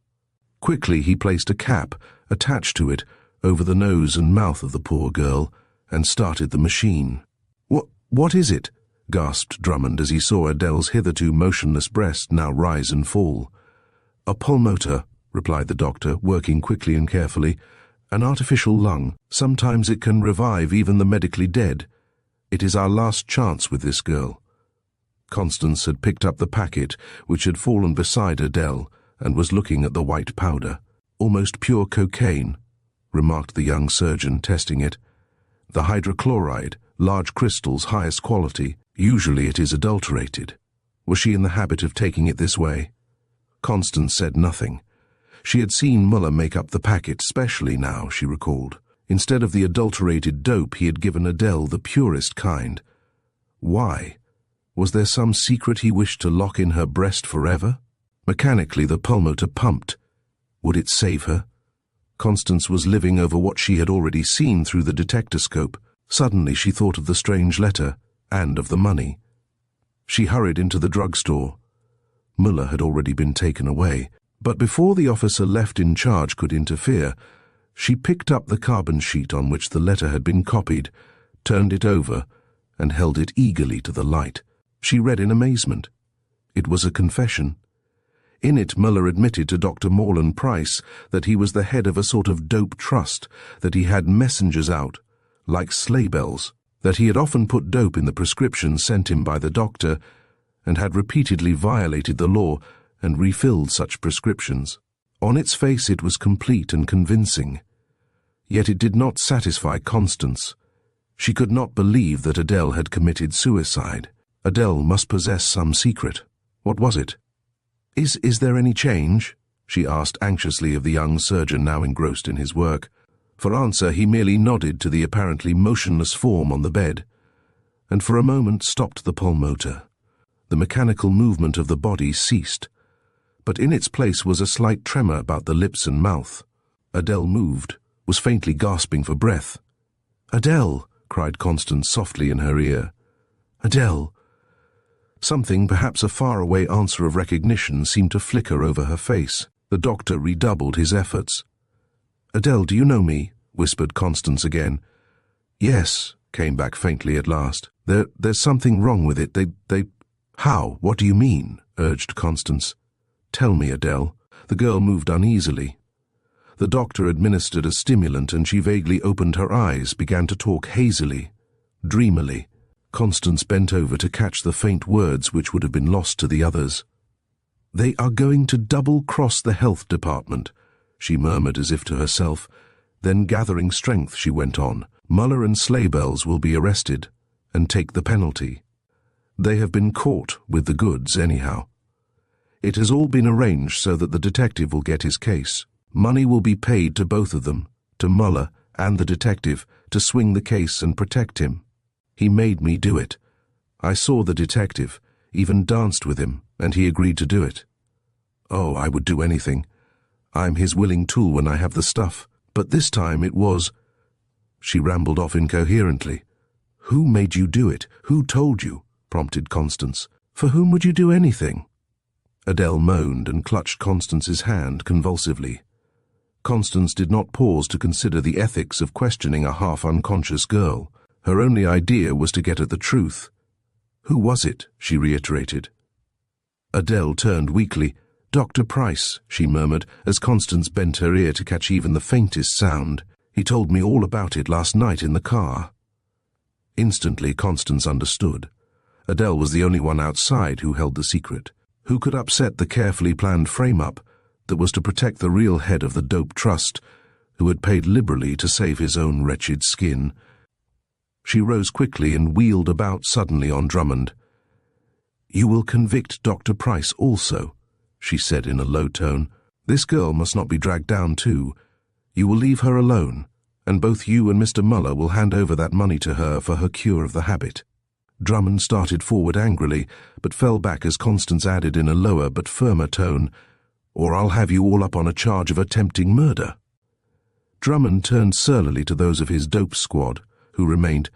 Quickly he placed a cap, attached to it, over the nose and mouth of the poor girl, and started the machine. What is it?" gasped Drummond as he saw Adele's hitherto motionless breast now rise and fall. "A pulmotor," replied the doctor, working quickly and carefully. "An artificial lung. Sometimes it can revive even the medically dead. It is our last chance with this girl." Constance had picked up the packet, which had fallen beside Adele, and was looking at the white powder. "Almost pure cocaine," remarked the young surgeon, testing it. "The hydrochloride, large crystals, highest quality. Usually it is adulterated." Was she in the habit of taking it this way? Constance said nothing. She had seen Muller make up the packet specially now, she recalled. Instead of the adulterated dope, he had given Adele the purest kind. Why? Was there some secret he wished to lock in her breast forever? Mechanically, the pulmotor pumped. Would it save her? Constance was living over what she had already seen through the detectoscope. Suddenly she thought of the strange letter, and of the money. She hurried into the drugstore. Muller had already been taken away, but before the officer left in charge could interfere, she picked up the carbon sheet on which the letter had been copied, turned it over, and held it eagerly to the light. She read in amazement. It was a confession. In it, Muller admitted to Dr. Morland Price that he was the head of a sort of dope trust, that he had messengers out, like sleigh bells, that he had often put dope in the prescriptions sent him by the doctor, and had repeatedly violated the law and refilled such prescriptions. On its face it was complete and convincing. Yet it did not satisfy Constance. She could not believe that Adele had committed suicide. Adele must possess some secret. What was it? Is there any change?" she asked anxiously of the young surgeon now engrossed in his work. For answer he merely nodded to the apparently motionless form on the bed, and for a moment stopped the pulmotor. The mechanical movement of the body ceased, but in its place was a slight tremor about the lips and mouth. Adele moved, was faintly gasping for breath. "Adele!" cried Constance softly in her ear. "Adele!" Something, perhaps a faraway answer of recognition, seemed to flicker over her face. The doctor redoubled his efforts. "Adele, do you know me?" whispered Constance again. "Yes," came back faintly at last. There's something wrong with it. They... How? What do you mean?" urged Constance. "Tell me, Adele." The girl moved uneasily. The doctor administered a stimulant and she vaguely opened her eyes, began to talk hazily, dreamily. Constance bent over to catch the faint words which would have been lost to the others. "They are going to double-cross the health department," she murmured as if to herself. Then, gathering strength, she went on. "Muller and Sleighbells will be arrested and take the penalty. They have been caught with the goods, anyhow. It has all been arranged so that the detective will get his case. Money will be paid to both of them, to Muller and the detective, to swing the case and protect him. He made me do it. I saw the detective, even danced with him, and he agreed to do it. Oh, I would do anything. I'm his willing tool when I have the stuff. But this time it was—" She rambled off incoherently. "Who made you do it? Who told you?" prompted Constance. "For whom would you do anything?" Adele moaned and clutched Constance's hand convulsively. Constance did not pause to consider the ethics of questioning a half-unconscious girl. Her only idea was to get at the truth. "Who was it?" she reiterated. Adele turned weakly. "Dr. Price," she murmured, as Constance bent her ear to catch even the faintest sound. "He told me all about it last night in the car." Instantly Constance understood. Adele was the only one outside who held the secret, who could upset the carefully planned frame-up, that was to protect the real head of the dope trust, who had paid liberally to save his own wretched skin. She rose quickly and wheeled about suddenly on Drummond. "You will convict Dr. Price also," she said in a low tone. "This girl must not be dragged down too. You will leave her alone, and both you and Mr. Muller will hand over that money to her for her cure of the habit." Drummond started forward angrily, but fell back as Constance added in a lower but firmer tone, "Or I'll have you all up on a charge of attempting murder." Drummond turned surlily to those of his dope squad, who remained.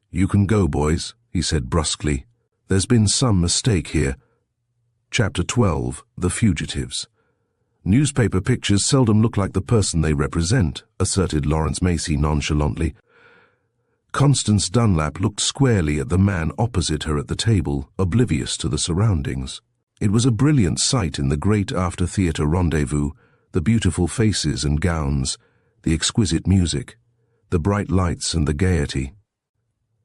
"You can go, boys," he said brusquely. "There's been some mistake here." Chapter 12, The Fugitives. "Newspaper pictures seldom look like the person they represent," asserted Lawrence Macy nonchalantly. Constance Dunlap looked squarely at the man opposite her at the table, oblivious to the surroundings. It was a brilliant sight in the great after-theatre rendezvous, the beautiful faces and gowns, the exquisite music, the bright lights and the gaiety.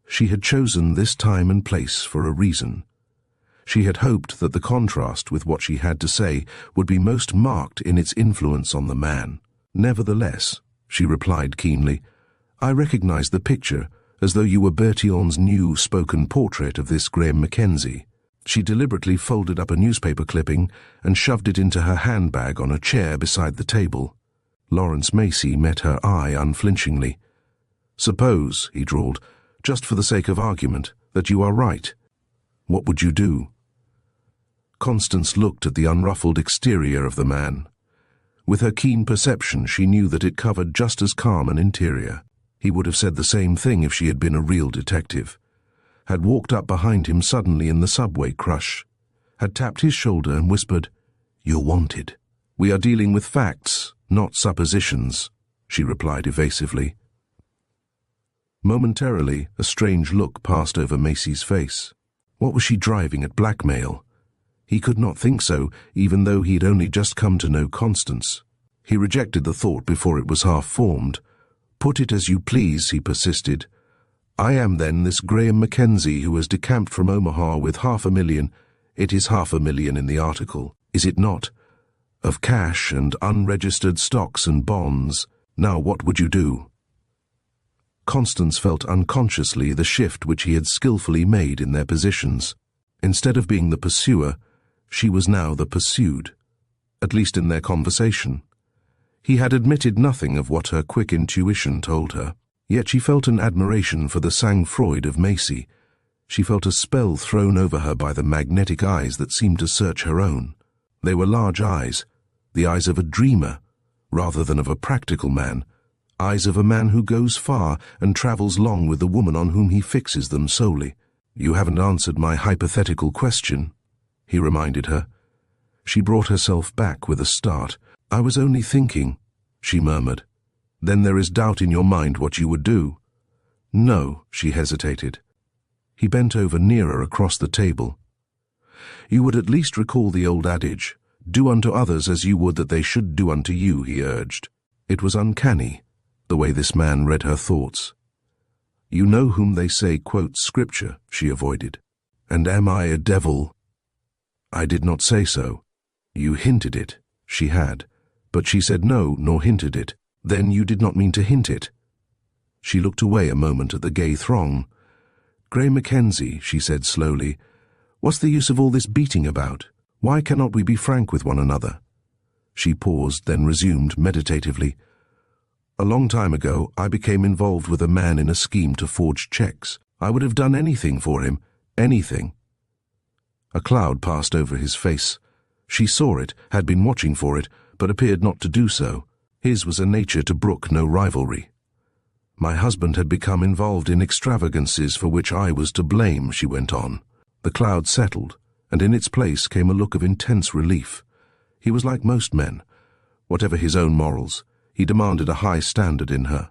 She had chosen this time and place for a reason. She had hoped that the contrast with what she had to say would be most marked in its influence on the man. "Nevertheless," she replied keenly, "I recognize the picture, as though you were Bertillon's new spoken portrait of this Graham Mackenzie." She deliberately folded up a newspaper clipping and shoved it into her handbag on a chair beside the table. Lawrence Macy met her eye unflinchingly. "Suppose," he drawled, "just for the sake of argument, that you are right. What would you do?" Constance looked at the unruffled exterior of the man. With her keen perception, she knew that it covered just as calm an interior. He would have said the same thing if she had been a real detective. Had walked up behind him suddenly in the subway crush. Had tapped his shoulder and whispered, "You're wanted." "We are dealing with facts, not suppositions," she replied evasively. Momentarily, a strange look passed over Macy's face. What was she driving at blackmail? He could not think so, even though he had only just come to know Constance. He rejected the thought before it was half formed. "Put it as you please," he persisted. "I am then this Graham Mackenzie who has decamped from Omaha with $500,000. It is $500,000 in the article, is it not? Of cash and unregistered stocks and bonds. Now what would you do?" Constance felt unconsciously the shift which he had skillfully made in their positions. Instead of being the pursuer, she was now the pursued, at least in their conversation. He had admitted nothing of what her quick intuition told her, yet she felt an admiration for the sang-froid of Macy. She felt a spell thrown over her by the magnetic eyes that seemed to search her own. They were large eyes, the eyes of a dreamer, rather than of a practical man, eyes of a man who goes far and travels long with the woman on whom he fixes them solely. "You haven't answered my hypothetical question," he reminded her. She brought herself back with a start. "I was only thinking," she murmured. "Then there is doubt in your mind what you would do?" "No," she hesitated. He bent over nearer across the table. "You would at least recall the old adage, 'Do unto others as you would that they should do unto you,'" he urged. It was uncanny, the way this man read her thoughts. "You know whom they say quotes scripture," she avoided. "And am I a devil?" "I did not say so." "You hinted it." She had. But she said no, nor hinted it. "Then you did not mean to hint it." She looked away a moment at the gay throng. "Graham Mackenzie," she said slowly, "what's the use of all this beating about? Why cannot we be frank with one another?" She paused, then resumed meditatively. "A long time ago, I became involved with a man in a scheme to forge checks. I would have done anything for him, anything." A cloud passed over his face. She saw it, had been watching for it, but appeared not to do so. His was a nature to brook no rivalry. "My husband had become involved in extravagances for which I was to blame," she went on. The cloud settled, and in its place came a look of intense relief. He was like most men. Whatever his own morals, he demanded a high standard in her.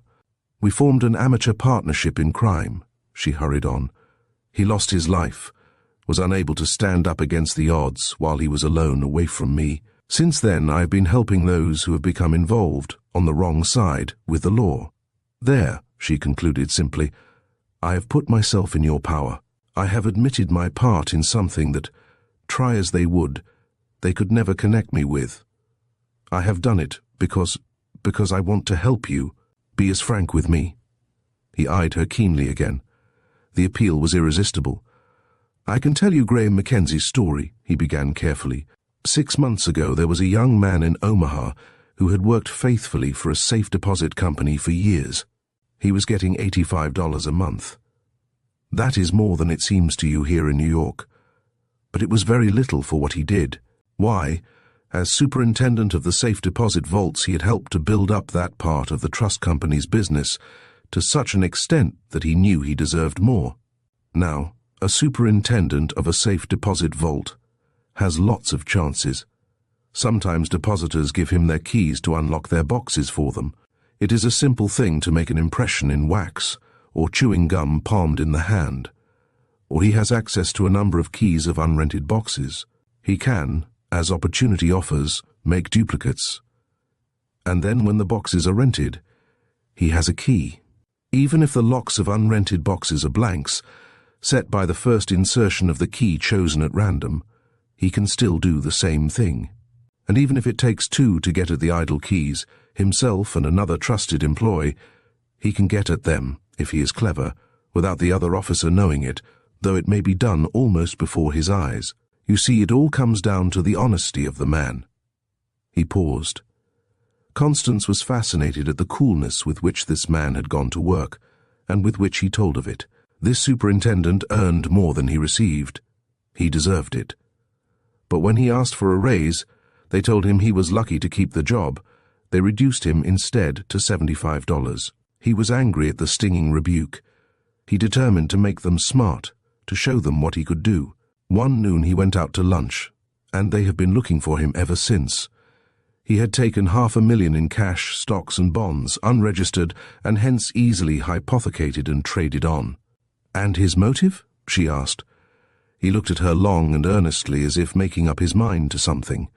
"We formed an amateur partnership in crime," she hurried on. "He lost his life, was unable to stand up against the odds while he was alone away from me. Since then I have been helping those who have become involved, on the wrong side, with the law. There," she concluded simply, "I have put myself in your power. I have admitted my part in something that, try as they would, they could never connect me with. I have done it because I want to help you. Be as frank with me." He eyed her keenly again. The appeal was irresistible. "I can tell you Graham Mackenzie's story," he began carefully. "6 months ago there was a young man in Omaha who had worked faithfully for a safe deposit company for years. He was getting $85 a month. That is more than it seems to you here in New York. But it was very little for what he did. Why? As superintendent of the safe deposit vaults, he had helped to build up that part of the trust company's business to such an extent that he knew he deserved more. Now, a superintendent of a safe deposit vault has lots of chances. Sometimes depositors give him their keys to unlock their boxes for them. It is a simple thing to make an impression in wax or chewing gum palmed in the hand. Or he has access to a number of keys of unrented boxes. He can, as opportunity offers, make duplicates. And then when the boxes are rented, he has a key. Even if the locks of unrented boxes are blanks, set by the first insertion of the key chosen at random, he can still do the same thing. And even if it takes 2 to get at the idle keys, himself and another trusted employee, he can get at them, if he is clever, without the other officer knowing it, though it may be done almost before his eyes. You see, it all comes down to the honesty of the man." He paused. Constance was fascinated at the coolness with which this man had gone to work, and with which he told of it. This superintendent earned more than he received. He deserved it. But when he asked for a raise, they told him he was lucky to keep the job. They reduced him instead to $75. He was angry at the stinging rebuke. He determined to make them smart, to show them what he could do. One noon he went out to lunch, and they have been looking for him ever since. He had taken $500,000 in cash, stocks and bonds, unregistered, and hence easily hypothecated and traded on. "And his motive?" she asked. He looked at her long and earnestly, as if making up his mind to something.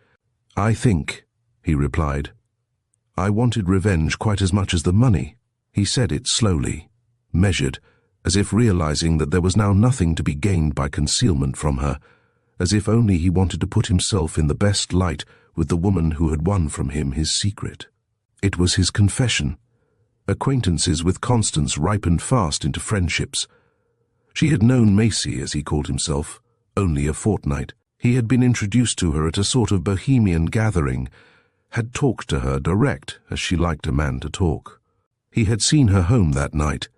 "I think," he replied, "I wanted revenge quite as much as the money." He said it slowly, measured, as if realizing that there was now nothing to be gained by concealment from her, as if only he wanted to put himself in the best light with the woman who had won from him his secret. It was his confession. Acquaintances with Constance ripened fast into friendships. She had known Macy, as he called himself, only a fortnight. He had been introduced to her at a sort of bohemian gathering, had talked to her direct as she liked a man to talk. He had seen her home that night,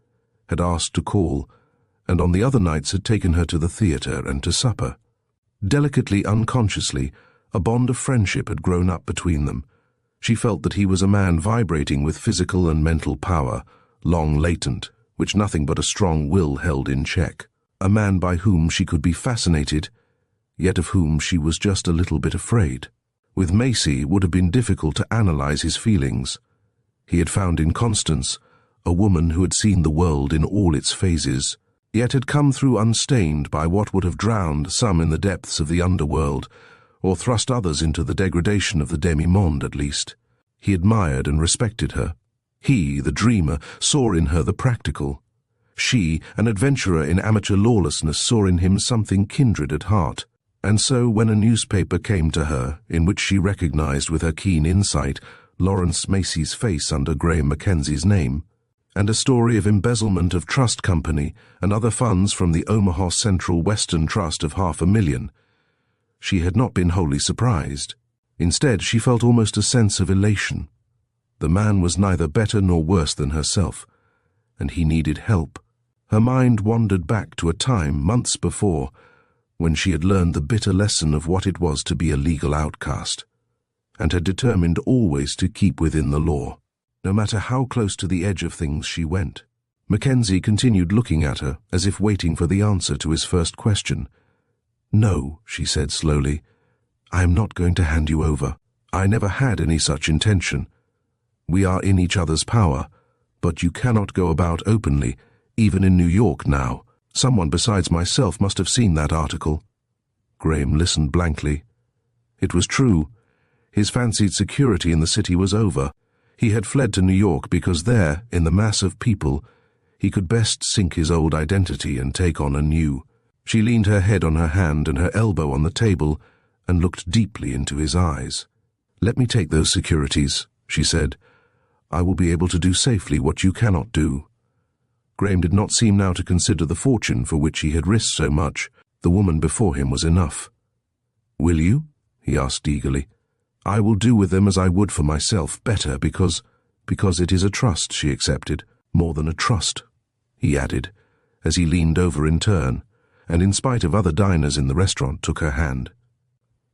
had asked to call, and on the other nights had taken her to the theatre and to supper. Delicately, unconsciously, a bond of friendship had grown up between them. She felt that he was a man vibrating with physical and mental power, long latent, which nothing but a strong will held in check. A man by whom she could be fascinated, yet of whom she was just a little bit afraid. With Macy it would have been difficult to analyze his feelings. He had found in Constance a woman who had seen the world in all its phases, yet had come through unstained by what would have drowned some in the depths of the underworld, or thrust others into the degradation of the demi-monde at least. He admired and respected her. He, the dreamer, saw in her the practical. She, an adventurer in amateur lawlessness, saw in him something kindred at heart. And so when a newspaper came to her, in which she recognized with her keen insight Lawrence Macy's face under Graham Mackenzie's name, and a story of embezzlement of trust company and other funds from the Omaha Central Western Trust of $500,000, she had not been wholly surprised. Instead, she felt almost a sense of elation. The man was neither better nor worse than herself, and he needed help. Her mind wandered back to a time, months before, when she had learned the bitter lesson of what it was to be a legal outcast, and had determined always to keep within the law, no matter how close to the edge of things she went. Mackenzie continued looking at her, as if waiting for the answer to his first question. "No," she said slowly, "I am not going to hand you over. I never had any such intention. We are in each other's power, but you cannot go about openly, even in New York now. Someone besides myself must have seen that article." Graham listened blankly. It was true. His fancied security in the city was over. He had fled to New York because there, in the mass of people, he could best sink his old identity and take on a new. She leaned her head on her hand and her elbow on the table and looked deeply into his eyes. "Let me take those securities," she said. "I will be able to do safely what you cannot do." Graham did not seem now to consider the fortune for which he had risked so much. The woman before him was enough. "Will you?" he asked eagerly. "I will do with them as I would for myself, better, because it is a trust," she accepted. "More than a trust," he added, as he leaned over in turn, and in spite of other diners in the restaurant took her hand.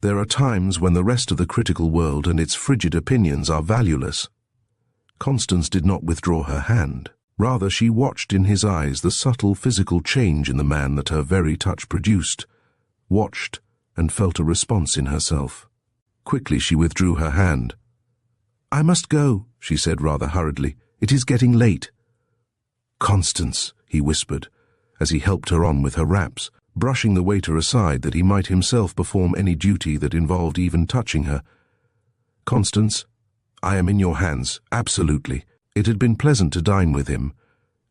"There are times when the rest of the critical world and its frigid opinions are valueless." Constance did not withdraw her hand. Rather, she watched in his eyes the subtle physical change in the man that her very touch produced, watched and felt a response in herself. Quickly she withdrew her hand. "I must go," she said rather hurriedly. "It is getting late." "Constance," he whispered, as he helped her on with her wraps, brushing the waiter aside that he might himself perform any duty that involved even touching her. "Constance, I am in your hands, absolutely." It had been pleasant to dine with him.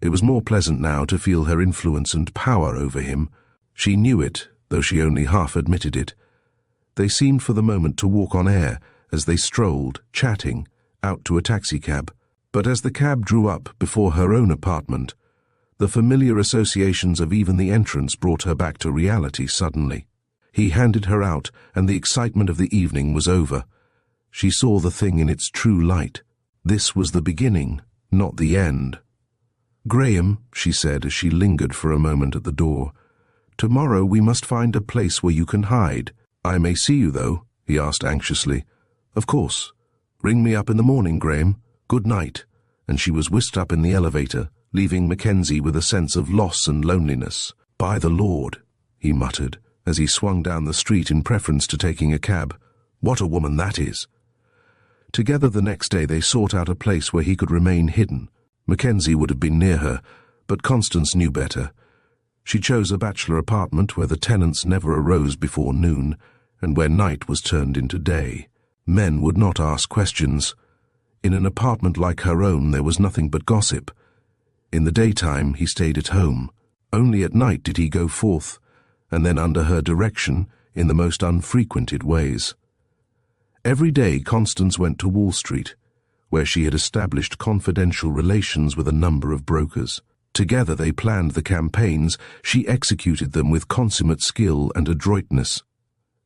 It was more pleasant now to feel her influence and power over him. She knew it, though she only half admitted it. They seemed for the moment to walk on air as they strolled, chatting, out to a taxicab. But as the cab drew up before her own apartment, the familiar associations of even the entrance brought her back to reality suddenly. He handed her out, and the excitement of the evening was over. She saw the thing in its true light. This was the beginning, not the end. "Graham," she said as she lingered for a moment at the door, "tomorrow we must find a place where you can hide." "I may see you, though?" he asked anxiously. "Of course. Ring me up in the morning, Graham. Good night." And she was whisked up in the elevator, leaving Mackenzie with a sense of loss and loneliness. "By the Lord," he muttered, as he swung down the street in preference to taking a cab. "What a woman that is!" Together the next day they sought out a place where he could remain hidden. Mackenzie would have been near her, but Constance knew better. She chose a bachelor apartment where the tenants never arose before noon, and where night was turned into day. Men would not ask questions. In an apartment like her own there was nothing but gossip. In the daytime he stayed at home. Only at night did he go forth, and then under her direction, in the most unfrequented ways. Every day Constance went to Wall Street, where she had established confidential relations with a number of brokers. Together they planned the campaigns. She executed them with consummate skill and adroitness.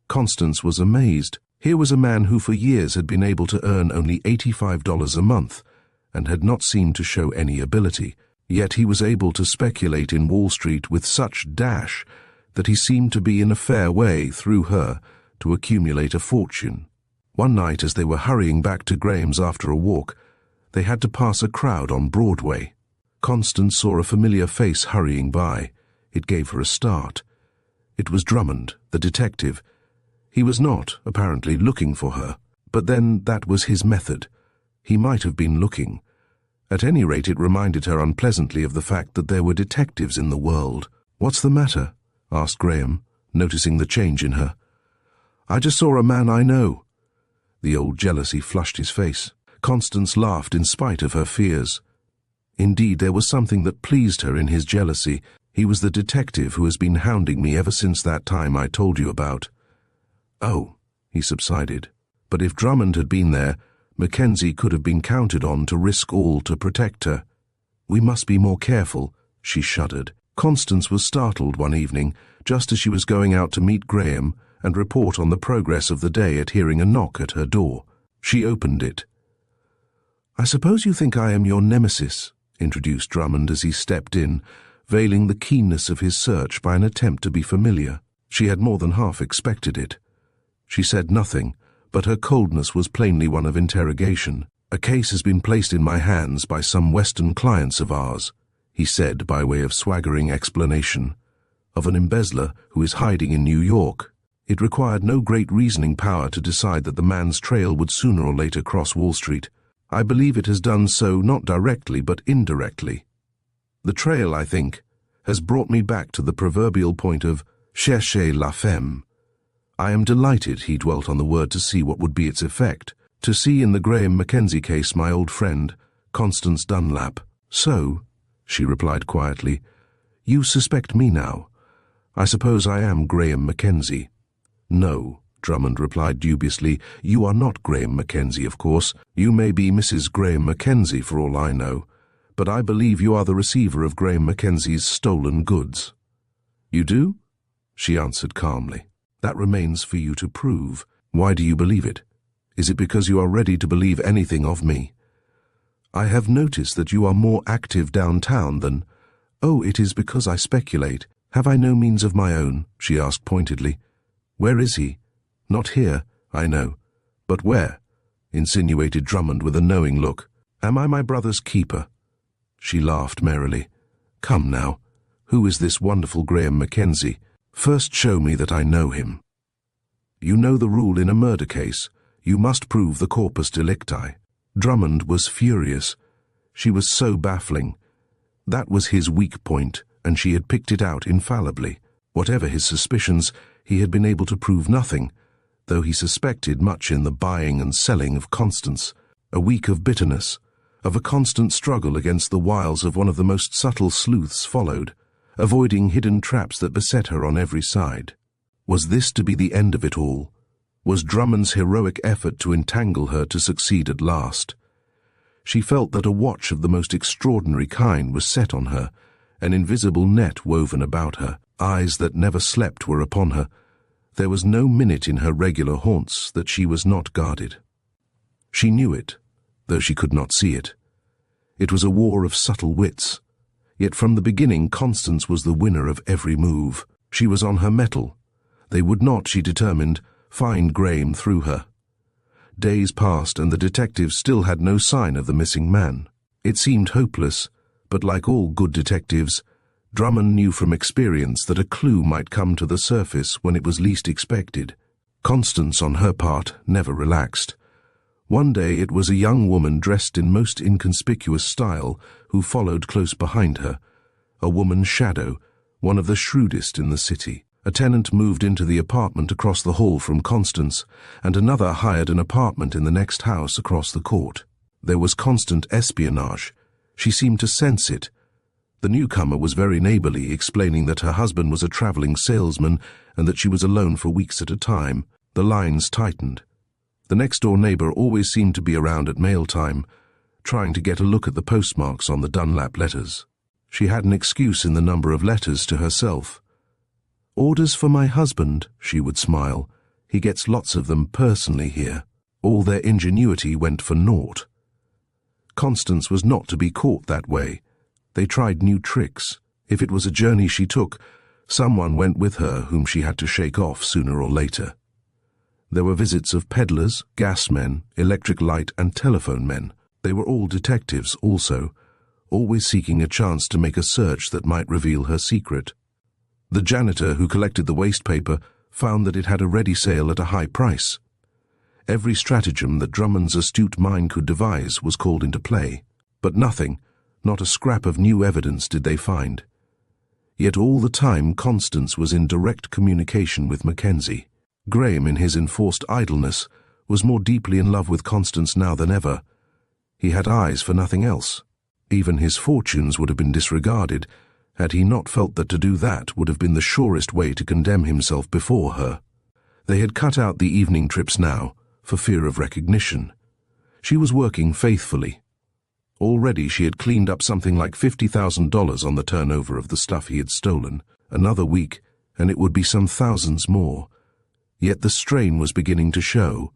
Constance was amazed. Here was a man who for years had been able to earn only $85 a month and had not seemed to show any ability. Yet he was able to speculate in Wall Street with such dash that he seemed to be in a fair way, through her, to accumulate a fortune. One night, as they were hurrying back to Graham's after a walk, they had to pass a crowd on Broadway. Constance saw a familiar face hurrying by. It gave her a start. It was Drummond, the detective. He was not, apparently, looking for her, but then that was his method. He might have been looking. At any rate, it reminded her unpleasantly of the fact that there were detectives in the world. "What's the matter?" asked Graham, noticing the change in her. "I just saw a man I know." The old jealousy flushed his face. Constance laughed in spite of her fears. Indeed, there was something that pleased her in his jealousy. "He was the detective who has been hounding me ever since that time I told you about." "Oh," he subsided. But if Drummond had been there, Mackenzie could have been counted on to risk all to protect her. "We must be more careful," she shuddered. Constance was startled one evening, just as she was going out to meet Graham and report on the progress of the day, at hearing a knock at her door. She opened it. "I suppose you think I am your nemesis," introduced Drummond as he stepped in, veiling the keenness of his search by an attempt to be familiar. She had more than half expected it. She said nothing, but her coldness was plainly one of interrogation. "A case has been placed in my hands by some Western clients of ours," he said by way of swaggering explanation, "of an embezzler who is hiding in New York. It required no great reasoning power to decide that the man's trail would sooner or later cross Wall Street. I believe it has done so not directly but indirectly. The trail, I think, has brought me back to the proverbial point of chercher la femme. I am delighted," he dwelt on the word to see what would be its effect, "to see in the Graham Mackenzie case my old friend, Constance Dunlap." "So," she replied quietly, "you suspect me now. I suppose I am Graham Mackenzie." "No," Drummond replied dubiously. "You are not Graham Mackenzie, of course. You may be Mrs. Graham Mackenzie for all I know, but I believe you are the receiver of Graham Mackenzie's stolen goods." "You do?" she answered calmly. "That remains for you to prove. Why do you believe it? Is it because you are ready to believe anything of me? I have noticed that you are more active downtown than—" "Oh, it is because I speculate. Have I no means of my own?" she asked pointedly. "Where is he?" "Not here, I know. But where?" insinuated Drummond with a knowing look. "Am I my brother's keeper?" She laughed merrily. "Come now, who is this wonderful Graham Mackenzie? First show me that I know him." "You know the rule in a murder case. You must prove the corpus delicti." Drummond was furious. She was so baffling. That was his weak point, and she had picked it out infallibly. Whatever his suspicions, he had been able to prove nothing, though he suspected much in the buying and selling of Constance. A week of bitterness, of a constant struggle against the wiles of one of the most subtle sleuths followed, avoiding hidden traps that beset her on every side. Was this to be the end of it all? Was Drummond's heroic effort to entangle her to succeed at last? She felt that a watch of the most extraordinary kind was set on her, an invisible net woven about her. Eyes that never slept were upon her. There was no minute in her regular haunts that she was not guarded. She knew it, though she could not see it. It was a war of subtle wits. Yet from the beginning Constance was the winner of every move. She was on her mettle. They would not, she determined, find Graham through her. Days passed and the detectives still had no sign of the missing man. It seemed hopeless, but like all good detectives, Drummond knew from experience that a clue might come to the surface when it was least expected. Constance, on her part, never relaxed. One day it was a young woman dressed in most inconspicuous style who followed close behind her, a woman's shadow, one of the shrewdest in the city. A tenant moved into the apartment across the hall from Constance, and another hired an apartment in the next house across the court. There was constant espionage. She seemed to sense it. The newcomer was very neighborly, explaining that her husband was a traveling salesman and that she was alone for weeks at a time. The lines tightened. The next-door neighbor always seemed to be around at mail time, trying to get a look at the postmarks on the Dunlap letters. She had an excuse in the number of letters to herself. "Orders for my husband," she would smile. "He gets lots of them personally here." All their ingenuity went for naught. Constance was not to be caught that way. They tried new tricks. If it was a journey she took, someone went with her whom she had to shake off sooner or later. There were visits of peddlers, gas men, electric light and telephone men. They were all detectives also, always seeking a chance to make a search that might reveal her secret. The janitor who collected the waste paper found that it had a ready sale at a high price. Every stratagem that Drummond's astute mind could devise was called into play, but nothing, not a scrap of new evidence did they find. Yet all the time Constance was in direct communication with Mackenzie. Graham, in his enforced idleness, was more deeply in love with Constance now than ever. He had eyes for nothing else. Even his fortunes would have been disregarded, had he not felt that to do that would have been the surest way to condemn himself before her. They had cut out the evening trips now, for fear of recognition. She was working faithfully. Already she had cleaned up something like $50,000 on the turnover of the stuff he had stolen. Another week, and it would be some thousands more. Yet the strain was beginning to show.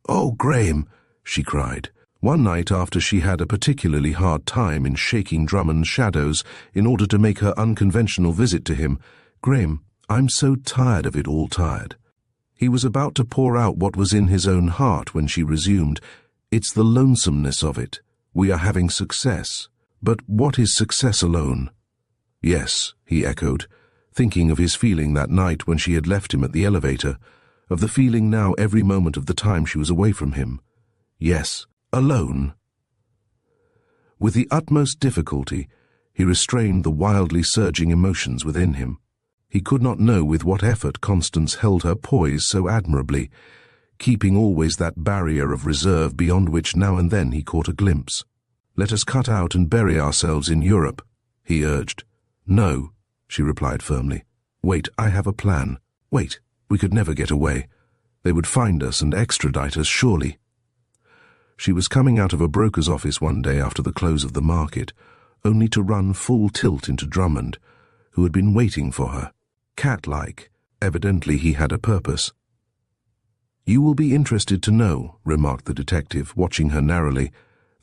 "Oh, Graham!" she cried. One night after she had a particularly hard time in shaking Drummond's shadows in order to make her unconventional visit to him, "Graham, I'm so tired of it all tired." He was about to pour out what was in his own heart when she resumed, "It's the lonesomeness of it. We are having success. But what is success alone?" "Yes," he echoed, thinking of his feeling that night when she had left him at the elevator, of the feeling now every moment of the time she was away from him. "Yes. Alone." With the utmost difficulty, he restrained the wildly surging emotions within him. He could not know with what effort Constance held her poise so admirably, keeping always that barrier of reserve beyond which now and then he caught a glimpse. "Let us cut out and bury ourselves in Europe," he urged. "No," she replied firmly. "Wait, I have a plan. Wait, we could never get away. They would find us and extradite us, surely. She was coming out of a broker's office one day after the close of the market, only to run full tilt into Drummond, who had been waiting for her. Cat-like, evidently he had a purpose. "You will be interested to know," remarked the detective, watching her narrowly,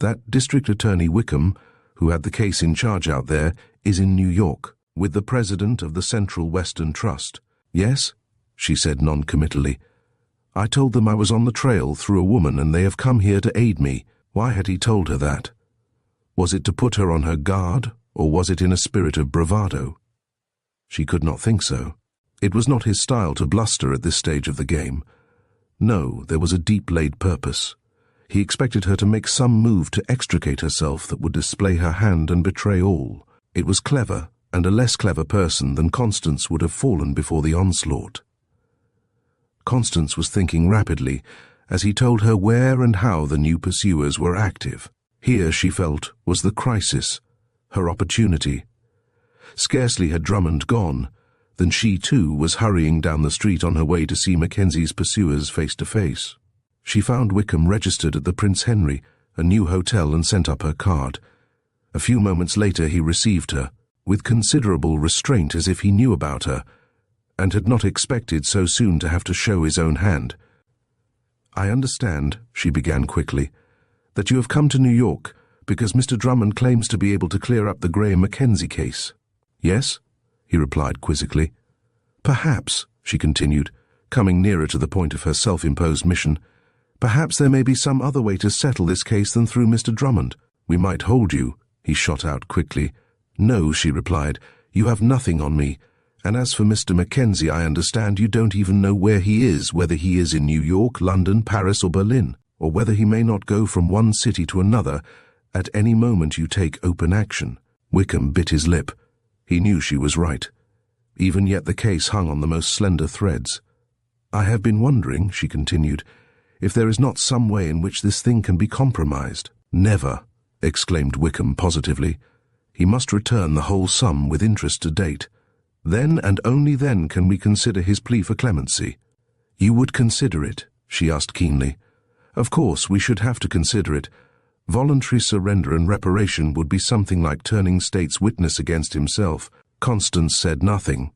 "that District Attorney Wickham, who had the case in charge out there, is in New York, with the president of the Central Western Trust." "Yes?" she said non-committally. "I told them I was on the trail through a woman and they have come here to aid me." Why had he told her that? Was it to put her on her guard, or was it in a spirit of bravado? She could not think so. It was not his style to bluster at this stage of the game. No, there was a deep-laid purpose. He expected her to make some move to extricate herself that would display her hand and betray all. It was clever, and a less clever person than Constance would have fallen before the onslaught. Constance was thinking rapidly as he told her where and how the new pursuers were active. Here, she felt, was the crisis, her opportunity. Scarcely had Drummond gone than she too was hurrying down the street on her way to see Mackenzie's pursuers face to face. She found Wickham registered at the Prince Henry, a new hotel, and sent up her card. A few moments later he received her, with considerable restraint, as if he knew about her, and had not expected so soon to have to show his own hand. "I understand," she began quickly, "that you have come to New York because Mr. Drummond claims to be able to clear up the Graham Mackenzie case." "Yes?" he replied quizzically. "Perhaps," she continued, coming nearer to the point of her self-imposed mission, "perhaps there may be some other way to settle this case than through Mr. Drummond. We might hold you," he shot out quickly. "No," she replied, "you have nothing on me. And as for Mr. Mackenzie, I understand you don't even know where he is, whether he is in New York, London, Paris, or Berlin, or whether he may not go from one city to another at any moment you take open action." Wickham bit his lip. He knew she was right. Even yet the case hung on the most slender threads. "I have been wondering," she continued, "if there is not some way in which this thing can be compromised." "Never," exclaimed Wickham positively. "He must return the whole sum with interest to date. Then and only then can we consider his plea for clemency." "You would consider it?" she asked keenly. "Of course, we should have to consider it. Voluntary surrender and reparation would be something like turning state's witness against himself." Constance said nothing.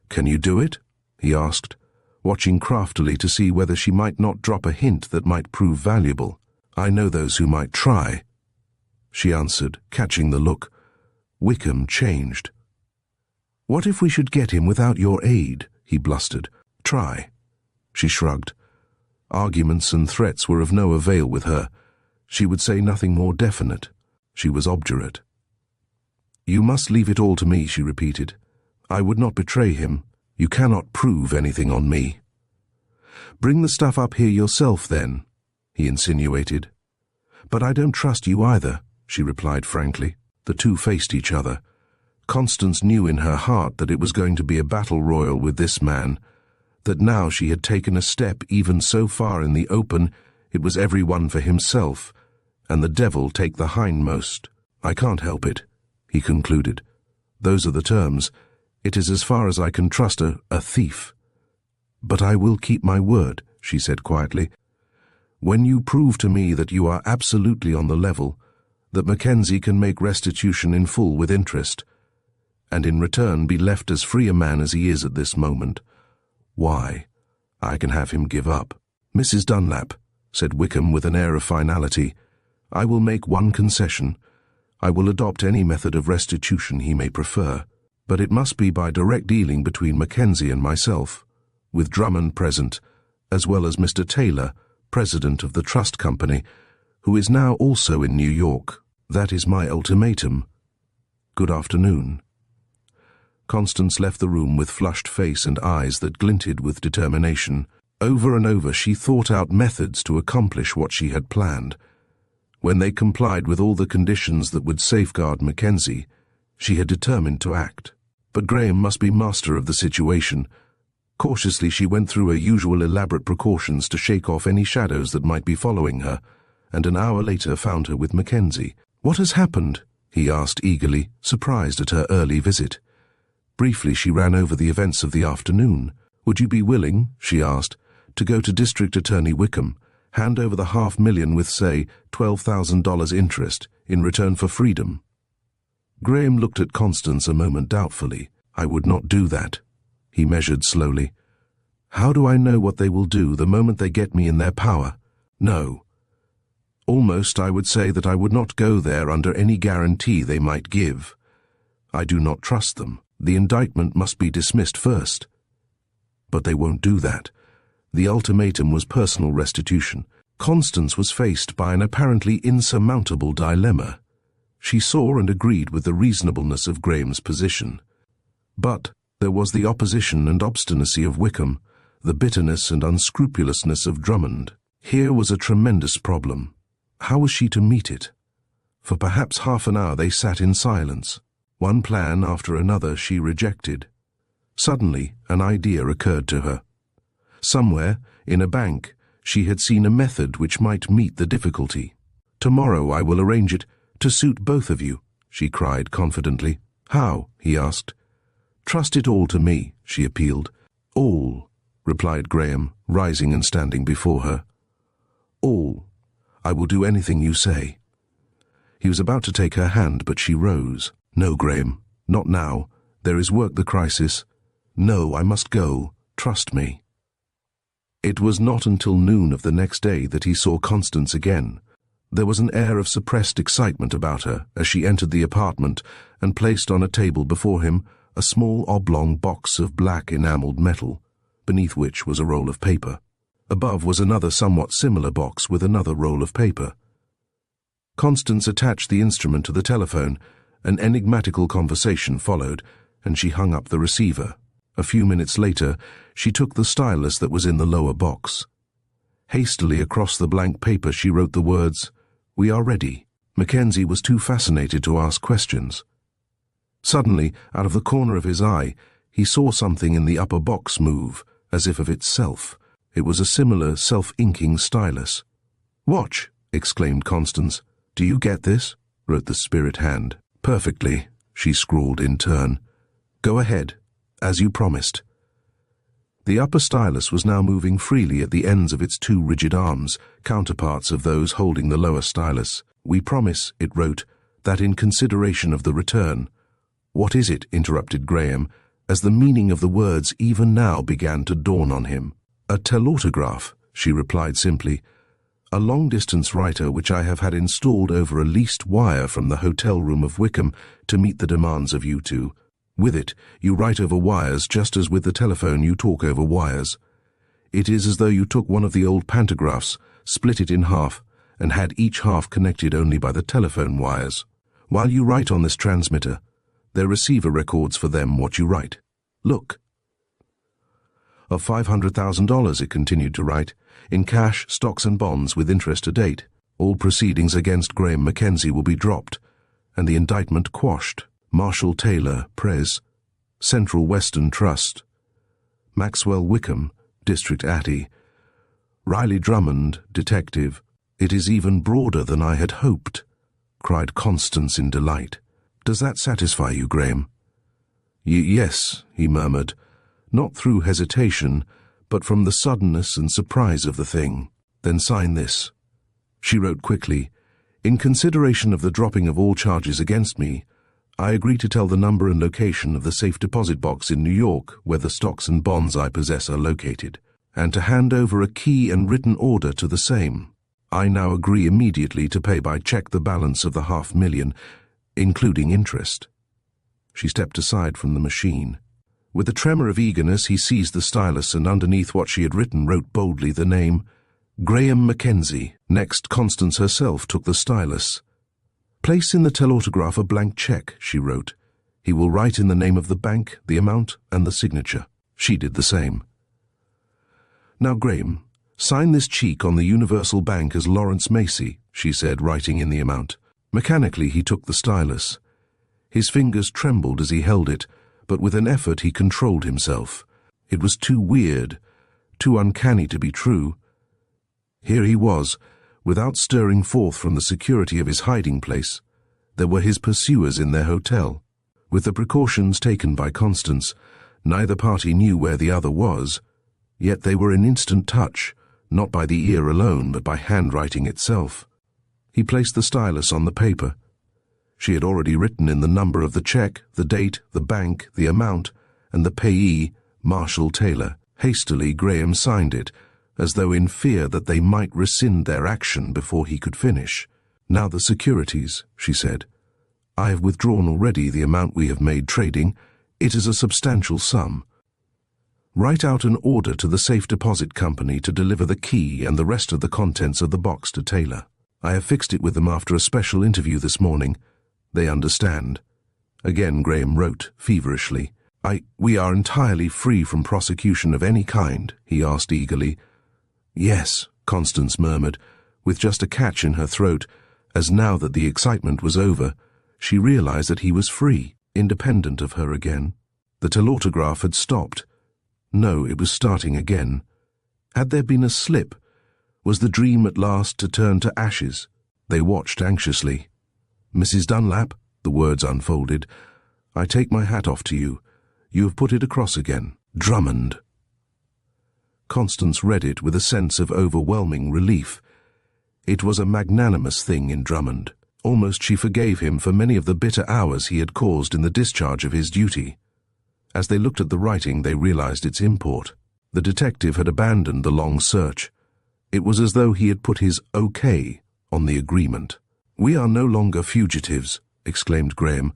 "Can you do it?" he asked, watching craftily to see whether she might not drop a hint that might prove valuable. "I know those who might try," she answered, catching the look. Wickham changed. "What if we should get him without your aid?" he blustered. "Try." She shrugged. Arguments and threats were of no avail with her. She would say nothing more definite. She was obdurate. "You must leave it all to me," she repeated. "I would not betray him. You cannot prove anything on me." "Bring the stuff up here yourself, then," he insinuated. "But I don't trust you either," she replied frankly. The two faced each other. Constance knew in her heart that it was going to be a battle royal with this man, that now she had taken a step even so far in the open it was every one for himself, and the devil take the hindmost. "I can't help it," he concluded. "Those are the terms. It is as far as I can trust a thief." "But I will keep my word," she said quietly. "When you prove to me that you are absolutely on the level, that Mackenzie can make restitution in full with interest, and in return be left as free a man as he is at this moment, why, I can have him give up." "Mrs. Dunlap," said Wickham with an air of finality, "I will make one concession. I will adopt any method of restitution he may prefer, but it must be by direct dealing between Mackenzie and myself, with Drummond present, as well as Mr. Taylor, president of the trust company, who is now also in New York. That is my ultimatum. Good afternoon." Constance left the room with flushed face and eyes that glinted with determination. Over and over she thought out methods to accomplish what she had planned. When they complied with all the conditions that would safeguard Mackenzie, she had determined to act. But Graham must be master of the situation. Cautiously she went through her usual elaborate precautions to shake off any shadows that might be following her, and an hour later found her with Mackenzie. "What has happened?" he asked eagerly, surprised at her early visit. Briefly she ran over the events of the afternoon. "Would you be willing," she asked, to go to District Attorney Wickham, hand over the $500,000 with, say, $12,000 interest in return for freedom. Graham looked at Constance a moment doubtfully. I would not do that, he measured slowly. How do I know what they will do the moment they get me in their power? No. Almost I would say that I would not go there under any guarantee they might give. I do not trust them. The indictment must be dismissed first. But they won't do that. The ultimatum was personal restitution. Constance was faced by an apparently insurmountable dilemma. She saw and agreed with the reasonableness of Graham's position. But there was the opposition and obstinacy of Wickham, the bitterness and unscrupulousness of Drummond. Here was a tremendous problem. How was she to meet it? For perhaps half an hour they sat in silence. One plan after another she rejected. Suddenly, an idea occurred to her. Somewhere, in a bank, she had seen a method which might meet the difficulty. "Tomorrow I will arrange it to suit both of you," she cried confidently. "How?" he asked. "Trust it all to me," she appealed. "All," replied Graham, rising and standing before her. "All. I will do anything you say." He was about to take her hand, but she rose. "No, Graham, not now. There is work the crisis. No, I must go. Trust me." It was not until noon of the next day that he saw Constance again. There was an air of suppressed excitement about her as she entered the apartment and placed on a table before him a small oblong box of black enameled metal, beneath which was a roll of paper. Above was another somewhat similar box with another roll of paper. Constance attached the instrument to the telephone. An enigmatical conversation followed, and she hung up the receiver. A few minutes later, she took the stylus that was in the lower box. Hastily across the blank paper she wrote the words, "We are ready." Mackenzie was too fascinated to ask questions. Suddenly, out of the corner of his eye, he saw something in the upper box move, as if of itself. It was a similar self-inking stylus. "Watch!" exclaimed Constance. "Do you get this?" wrote the spirit hand. "Perfectly," she scrawled in turn. "Go ahead, as you promised." The upper stylus was now moving freely at the ends of its two rigid arms, counterparts of those holding the lower stylus. "We promise," it wrote, "that in consideration of the return—" "What is it?" interrupted Graham, as the meaning of the words even now began to dawn on him. "A telautograph," she replied simply. "A long-distance writer which I have had installed over a leased wire from the hotel room of Wickham to meet the demands of you two. With it, you write over wires just as with the telephone you talk over wires. It is as though you took one of the old pantographs, split it in half, and had each half connected only by the telephone wires. While you write on this transmitter, their receiver records for them what you write. Look." "Of $500,000, it continued to write, "in cash, stocks and bonds with interest to date. All proceedings against Graham Mackenzie will be dropped, and the indictment quashed. Marshall Taylor, Pres. Central Western Trust. Maxwell Wickham, District Atty. Riley Drummond, Detective." "It is even broader than I had hoped," cried Constance in delight. "Does that satisfy you, Graham?" Yes," he murmured, not through hesitation, but from the suddenness and surprise of the thing. "Then sign this." She wrote quickly, "In consideration of the dropping of all charges against me, I agree to tell the number and location of the safe deposit box in New York where the stocks and bonds I possess are located, and to hand over a key and written order to the same. I now agree immediately to pay by check the balance of the $500,000, including interest." She stepped aside from the machine. With a tremor of eagerness, he seized the stylus and underneath what she had written wrote boldly the name, Graham Mackenzie. Next, Constance herself took the stylus. "Place in the telautograph a blank check," she wrote. "He will write in the name of the bank, the amount, and the signature." She did the same. "Now, Graham, sign this cheque on the Universal Bank as Lawrence Macy," she said, writing in the amount. Mechanically, he took the stylus. His fingers trembled as he held it, but with an effort he controlled himself. It was too weird, too uncanny to be true. Here he was, without stirring forth from the security of his hiding place. There were his pursuers in their hotel. With the precautions taken by Constance, neither party knew where the other was. Yet they were an instant touch, not by the ear alone, but by handwriting itself. He placed the stylus on the paper. She had already written in the number of the check, the date, the bank, the amount, and the payee, Marshall Taylor. Hastily, Graham signed it, as though in fear that they might rescind their action before he could finish. "Now the securities," she said. "I have withdrawn already the amount we have made trading. It is a substantial sum. Write out an order to the safe deposit company to deliver the key and the rest of the contents of the box to Taylor. I have fixed it with them after a special interview this morning. They understand." Again Graham wrote, feverishly. We are entirely free from prosecution of any kind?" he asked eagerly. "Yes," Constance murmured, with just a catch in her throat, as now that the excitement was over, she realized that he was free, independent of her again. The telautograph had stopped. No, it was starting again. Had there been a slip? Was the dream at last to turn to ashes? They watched anxiously. "Mrs. Dunlap," the words unfolded, "I take my hat off to you. You have put it across again. Drummond." Constance read it with a sense of overwhelming relief. It was a magnanimous thing in Drummond. Almost she forgave him for many of the bitter hours he had caused in the discharge of his duty. As they looked at the writing, they realized its import. The detective had abandoned the long search. It was as though he had put his okay on the agreement. "We are no longer fugitives," exclaimed Graham,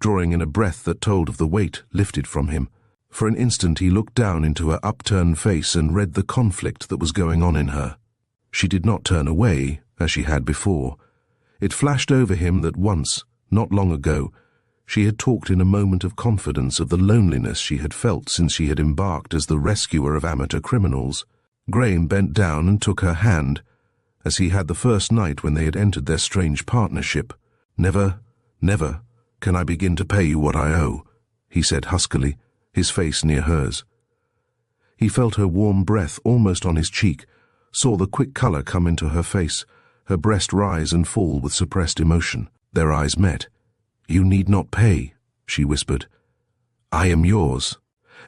drawing in a breath that told of the weight lifted from him. For an instant he looked down into her upturned face and read the conflict that was going on in her. She did not turn away, as she had before. It flashed over him that once, not long ago, she had talked in a moment of confidence of the loneliness she had felt since she had embarked as the rescuer of amateur criminals. Graham bent down and took her hand, as he had the first night when they had entered their strange partnership. "Never, never can I begin to pay you what I owe," he said huskily, his face near hers. He felt her warm breath almost on his cheek, saw the quick color come into her face, her breast rise and fall with suppressed emotion. Their eyes met. "You need not pay," she whispered. "I am yours."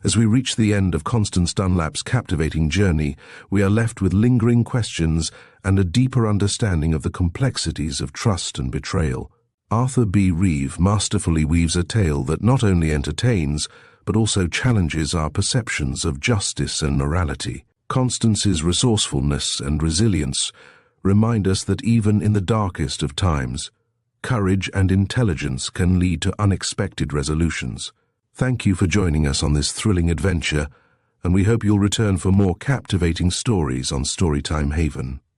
As we reach the end of Constance Dunlap's captivating journey, we are left with lingering questions and a deeper understanding of the complexities of trust and betrayal. Arthur B. Reeve masterfully weaves a tale that not only entertains, but also challenges our perceptions of justice and morality. Constance's resourcefulness and resilience remind us that even in the darkest of times, courage and intelligence can lead to unexpected resolutions. Thank you for joining us on this thrilling adventure, and we hope you'll return for more captivating stories on Storytime Haven.